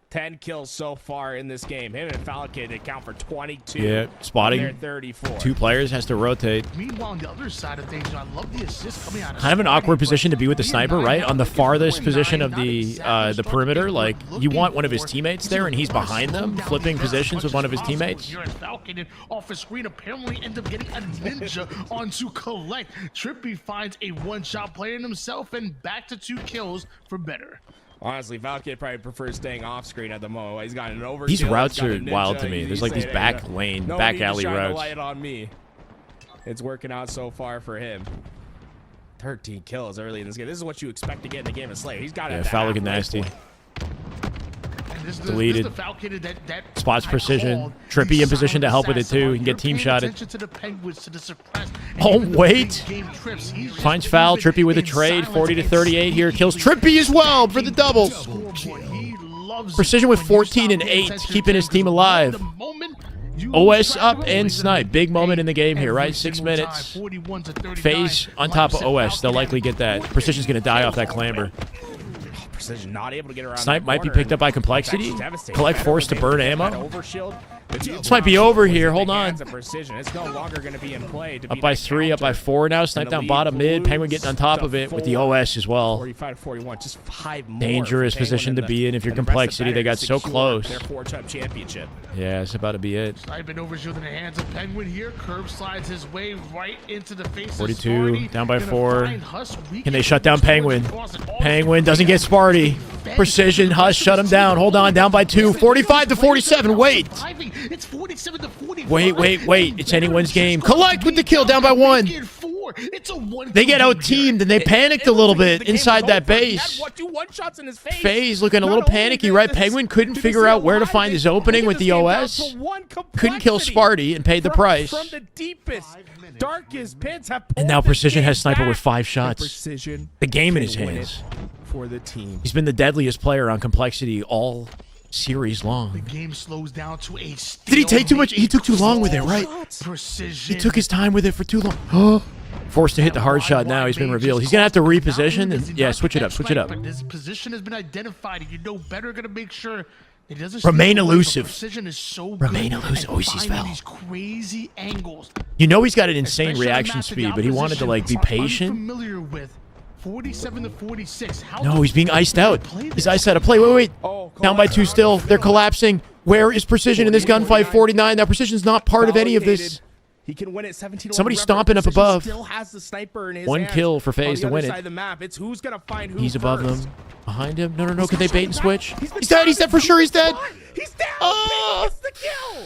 10 kills so far in this game. Him and Falcon account for 22. Yeah, spotting. They're 34. 2 players has to rotate. Meanwhile, on the other side of things, I love the assist coming out of Kind of an Sparty, awkward but position to be with the sniper, right? On the farthest position of not the exactly perimeter. starting Like, what you we're want one of his looking teammates for. there, and he's behind them, Slow down flipping the air as positions much with one of his as possible. teammates. Here at Falcon and off his screen, apparently end up getting a ninja onto Collect. Trippy finds a one-shot player in himself and back to 2 kills for Better. Honestly, Falcon probably prefers staying off screen at the moment. He's got an overkill. These routes he's got a are ninja. wild to me. He's There's like these saying, back lane, no back need to alley shine the routes. light on me. It's working out so far for him. 13 kills early in this game. This is what you expect to get in a game of Slayer. He's got Yeah, foul looking nasty. Deleted. This is the Falcon that Spots I precision. called Trippy the in position to help with it assassin. too. He can get You're team paying shotted. attention to the Penguins, to the suppressed, and Oh, even the wait. big game trips. He's just Finds foul. moving Trippy with a in trade. silence 40 to and 38 here. Kills sneakily Trippy as well for the double. scoreboard. He loves Precision it with when you 14 stop and paying 8, attention keeping to his him, team 'cause alive. the moment you OS lose track up of him, and he's snipe. gonna Big moment pay in the game here, every right? 6 single minutes. time. 41 to 39. FAZE on Like top I of said, OS. They'll Falcon likely get that. Precision's going to die off that clamber. Precision not able to get around. Snipe that might be corner, picked up by and Complexity. that's devastating. Collect Better forced to was burn able get ammo. that overshield. This might be over here. Hold on. Precision. It's no longer going to be in play. To Up be by that 3, up by counter. 4 now. Snipe And the down lead bottom mid. Penguin moves getting on top to of it with the 4. OS as well. 45-41, just 5 more. Dangerous for Penguin position to and be in if you're and the rest of Complexity. They Better got to so secure close. Their 4-time championship. Yeah, it's about to be it. Sniping overshield in the hands of Penguin here. Curb slides his way right into the face 42, of Sparty. down by Gonna 4. find Huss weak Can they shut down towards Penguin? across it. All Penguin the- doesn't get Sparty. Precision. Hush shut him down. Hold on. Down by 2. 45 to 47. Wait. It's 47 to 45. Wait. It's anyone's game. Collect with the kill. Down by 1. It's a 1. They get out teamed and they panicked a little bit inside that base. He had 2 one-shots in his face. FaZe looking a Not little only panicky, did right? this- Penguin couldn't did figure this out where to alive, find they his opening get with this the game down OS. to 1 Couldn't kill Complexity. Sparty and paid the price. From the deepest, darkest pits have And now pulled this Precision game has Sniper back. with 5 And shots. Precision The game in can his win it hands. for the team. He's been the deadliest player on Complexity all series long. Game slows down to a Did he take too much? He took too long with it, right? Precision. He took his time with it for too long. Forced to hit the hard shot now. He's been revealed. He's going to have to reposition. And yeah, switch it up. Switch it up. But his position has been identified. And you know better going to make sure it doesn't Remain steal away, but elusive. Precision is so Remain good elusive. at Oh, he sees finding foul. these crazy angles. You know he's got an insane especially on reaction maps that speed, the but he wanted to like be opposition are patient. unfamiliar with. 47 to 46. How No, do he's being you iced out. play He's this? iced out of play. Wait. Oh, Down by 2 still. They're collapsing. Where is Precision in this gunfight? 49. Now Precision's not part of any of this. He can win it 17. Somebody's stomping up above. Still has the sniper in his 1 hands. kill for On FaZe the to win other it. side of the map. It's who's gonna find who He's above first. them. Behind him. No. Could He's they got bait and shot switch? back. He's dead. He's dead for sure. He's dead. He's down. Oh. It's the kill.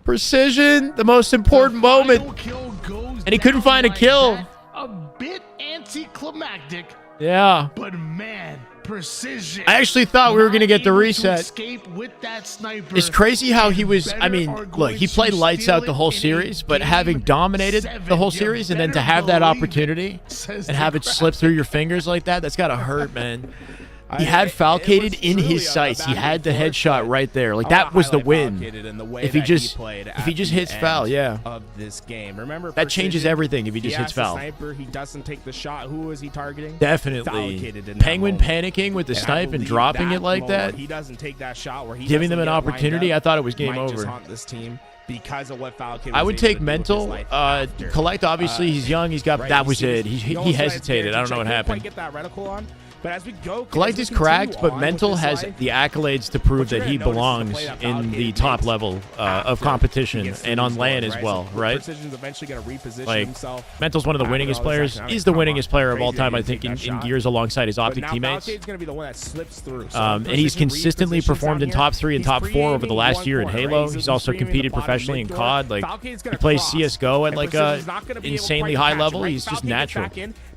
Precision. The most important moment. Final kill goes And he couldn't down find a like kill. that. A bit anticlimactic, Yeah. but man, Precision. I actually thought we were going to get the not able to reset. escape with that sniper. It's crazy how he was, Better I mean, are look, going he to played lights steal out the it whole in a series, but game having dominated 7, the whole you series and then to better have that believe it, opportunity says and the have it crowd. slip through your fingers like that, that's got to hurt, man. He I- had it Falcated was in truly his a sights. He back had and the forth, headshot but right there. Like, I that wanna was the highlight win. Falcated in the way If he that just- played if he at just the hits foul, end yeah. of this game. Remember, That changes Precision, everything if he just has hits the foul. Sniper, he doesn't take the shot. Who was he targeting? Definitely. Falcated in that Penguin moment. panicking with the And I snipe and believe dropping that it like moment, that. He doesn't take that shot where he Giving doesn't them an get lined opportunity, up, I thought it was game might just over. haunt this team because of what Falcon I was would able take to do with his mental. life after. Collect, obviously, he's young. He's got. Right, That you was see it. this- He almost like hesitated. there I to don't know what check. Couldn't happened. Quite get that reticle on. But as we go, Collect is cracked, but Mental has the accolades to prove that he belongs in the top level of competition and on LAN as well, right? Like, Mental's one of the winningest players. He's the winningest player of all time, I think, in Gears alongside his Optic teammates. And he's consistently performed in top 3 and top 4 over the last year in Halo. He's also competed professionally in COD. Like, he plays CSGO at like a insanely high level. He's just natural.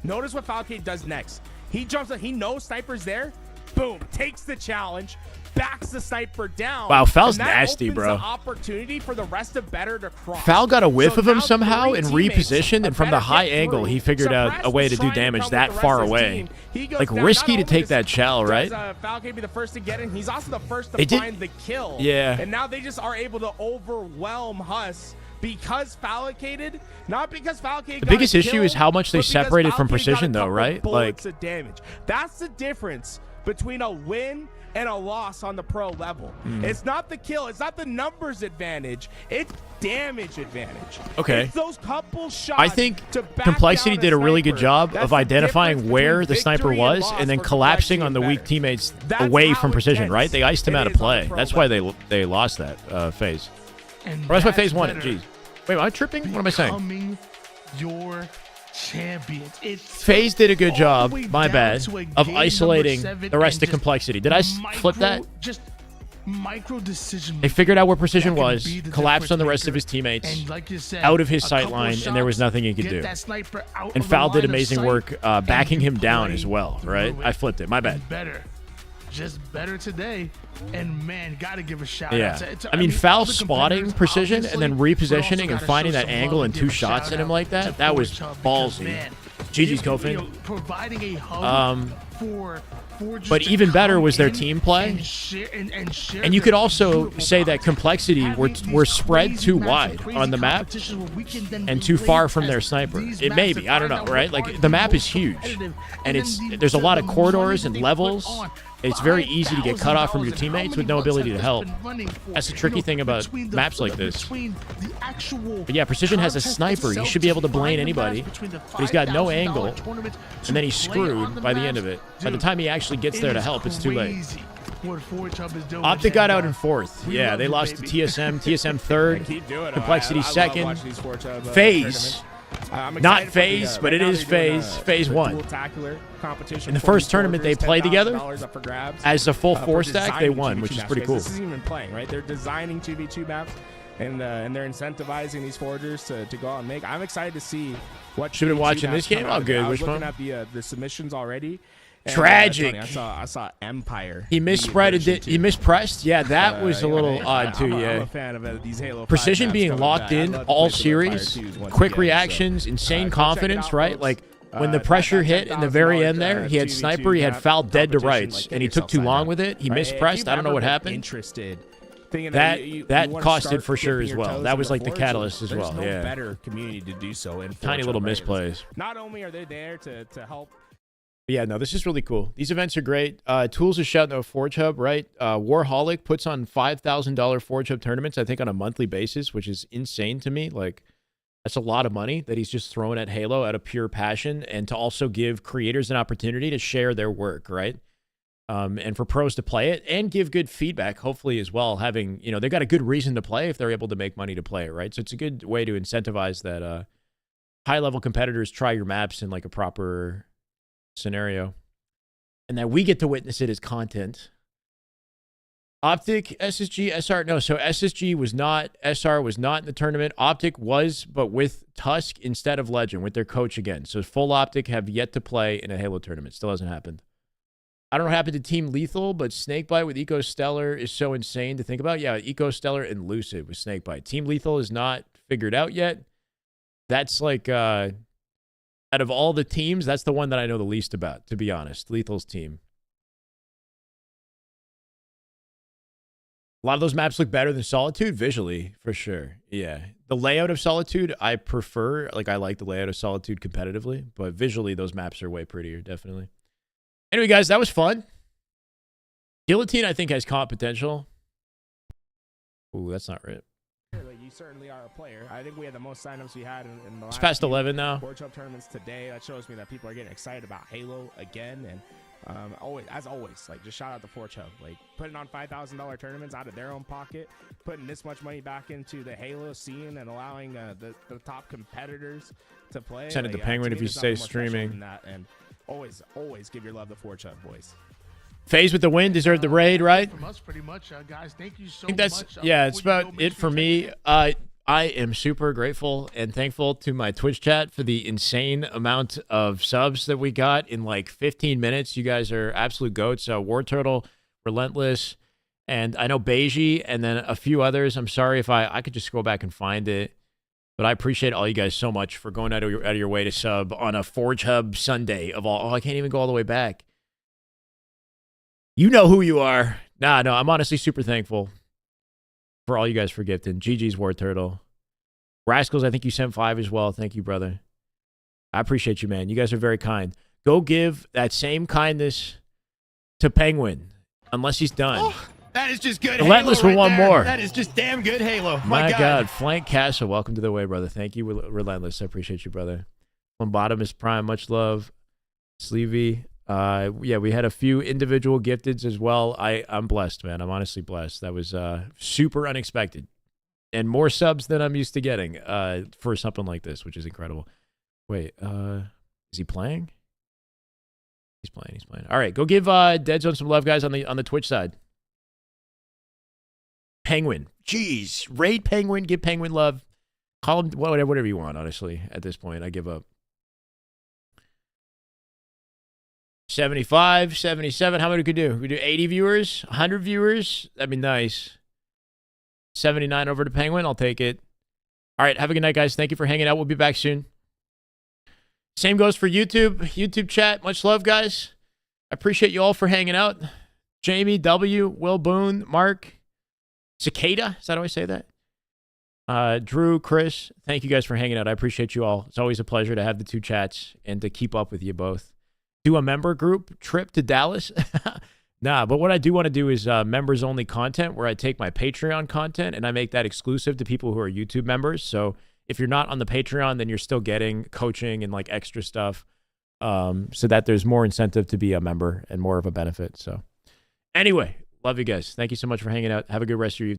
Notice what Falcade does next. He jumps up. He knows Sniper's there. Boom. Takes the challenge. Backs the Sniper down. Wow, Fal's nasty, bro. Opportunity for the rest of Better to cross. Fal got a whiff of him somehow and repositioned, and from the high angle, he figured out a way to do damage that far away. Like, risky to take that shell, right? Fal can be the first to get in. He's also the first to find the kill. Yeah. And now they just are able to overwhelm Huss. Because Falcated, not because Falcated. The biggest issue is how much they separated from precision, though, right? Like, damage. That's the difference between a win and a loss on the pro level. It's not the kill. It's not the numbers advantage. It's damage advantage. Okay. It's those couple shots. I think Complexity did a really good job of identifying where the sniper was and then collapsing on the weak teammates away from precision, right? They iced him out of play. That's why they lost that phase. Or that's why FaZe won it. Jeez. Wait, am I tripping? What am I saying? Your champions. FaZe did a good job, my bad, of isolating the rest of Complexity. Did I flip that? Just micro decision. They figured out where precision was, collapsed on the rest of his teammates, and like you said, out of his sight line, and there was nothing he could do. And Fal did amazing work backing him down as well, right? I flipped it. My bad. Just better today, and man, gotta give a shout out to, I mean, Fal spotting precision and then repositioning and finding that angle and 2 shots at him like that, that was ballsy. GG's Kofin. Providing a hub but even better was their team play. And you could also say that Complexity were spread too wide on the map and too far from their sniper. It may be, I don't know, right? Like, the map is huge, and there's a lot of corridors and levels. It's very easy to get cut off from your teammates with no ability to help. That's the tricky thing about maps like this. But yeah, Precision has a sniper. He should be able to blame anybody, but he's got no angle, and then he's screwed by the end of it. By the time he actually gets there to help, it's too late. Optic got out in 4th. Yeah, they lost to TSM. TSM 3rd. Complexity 2nd. FaZe. Not FaZe, but it is FaZe. FaZe won. In the first tournament they played together, as a full 4-stack, they won, which is pretty cool. This isn't even playing, right? They're designing 2v2 maps, and they're incentivizing these forgers to go out and make. I'm excited to see what. Should have been watching this game. Oh, good. I was Which looking one? at the submissions already. And, Tragic. I saw Empire. He misspreaded it. He mispressed. Yeah, that was a little odd too. Yeah. I'm a fan of these Halo Precision being locked in all series, quick reactions, insane confidence, right? Like when the pressure hit in the very end there, he had sniper, he had Fal dead to rights, and he took too long with it. He mispressed. I don't know what happened. That costed for sure as well. That was like the catalyst as well. Yeah. Better community to do so. Tiny little misplays. Not only are they there to help. But yeah, no, this is really cool. These events are great. Tools is shouting out Forge Hub, right? Warholic puts on $5,000 Forge Hub tournaments, I think, on a monthly basis, which is insane to me. Like, that's a lot of money that he's just throwing at Halo out of pure passion, and to also give creators an opportunity to share their work, right? And for pros to play it and give good feedback, hopefully, as well. Having, you know, they've got a good reason to play if they're able to make money to play it, right? So it's a good way to incentivize that high-level competitors try your maps in like a proper scenario, and that we get to witness it as content. Optic, SSG, SR, no, so SSG was not, SR was not in the tournament. Optic was, but with Tusk instead of Legend, with their coach again. So full Optic have yet to play in a Halo tournament. Still hasn't happened. I don't know what happened to Team Lethal, but Snakebite with Eco Stellar is so insane to think about. Yeah, Eco Stellar and Lucid with Snakebite. Team Lethal is not figured out yet. That's like, out of all the teams, that's the one that I know the least about, to be honest. Lethal's team. A lot of those maps look better than Solitude visually, for sure. Yeah. The layout of Solitude, I prefer. Like, I like the layout of Solitude competitively, but visually, those maps are way prettier, definitely. Anyway, guys, that was fun. Guillotine, I think, has comp potential. Ooh, that's not right. You certainly are a player. I think we had the most signups we had in the last. It's past 11 now. Forge Hub tournaments today. That shows me that people are getting excited about Halo again, and Always, as always, like just shout out to Forge Hub, like putting on $5,000 tournaments out of their own pocket, putting this much money back into the Halo scene and allowing the top competitors to play. Send it to Penguin if you stay streaming. And always give your love to Forge Hub, boys. FaZe with the win deserved the raid, right? From us, pretty much, guys. Thank you so I think that's much. yeah. It's about it for me. I am super grateful and thankful to my Twitch chat for the insane amount of subs that we got in like 15 minutes. You guys are absolute goats. War Turtle, Relentless, and I know Beiji, and then a few others. I'm sorry if I could just scroll back and find it, but I appreciate all you guys so much for going out of your way to sub on a Forge Hub Sunday of all. Oh, I can't even go all the way back. You know who you are. No, I'm honestly super thankful for all you guys for gifting. GG's War Turtle. Rascals, I think you sent 5 as well. Thank you, brother. I appreciate you, man. You guys are very kind. Go give that same kindness to Penguin, unless he's done. Oh, that is just good. Relentless Halo for one there. more. That is just damn good Halo. My God. Flank Castle, welcome to the way, brother. Thank you, Relentless. I appreciate you, brother. On bottom is Prime. Much love. Sleevey. Yeah, we had a few individual gifteds as well. I'm blessed, man. I'm honestly blessed. That was super unexpected. And more subs than I'm used to getting for something like this, which is incredible. Wait, is he playing? He's playing. All right, go give Dead Zone some love, guys, on the Twitch side. Penguin. Jeez. Raid Penguin, give Penguin love. Call him whatever you want, honestly. At this point, I give up. 75, 77. How many we could do? We do 80 viewers, 100 viewers. That'd be nice. 79 over to Penguin. I'll take it. All right. Have a good night, guys. Thank you for hanging out. We'll be back soon. Same goes for YouTube. YouTube chat. Much love, guys. I appreciate you all for hanging out. Jamie, W, Will Boone, Mark, Cicada. Is that how I say that? Drew, Chris. Thank you guys for hanging out. I appreciate you all. It's always a pleasure to have the two chats and to keep up with you both. Do a member group trip to Dallas. Nah, but what I do want to do is members only content where I take my Patreon content and I make that exclusive to people who are YouTube members. So if you're not on the Patreon, then you're still getting coaching and like extra stuff so that there's more incentive to be a member and more of a benefit. So anyway, love you guys. Thank you so much for hanging out. Have a good rest of your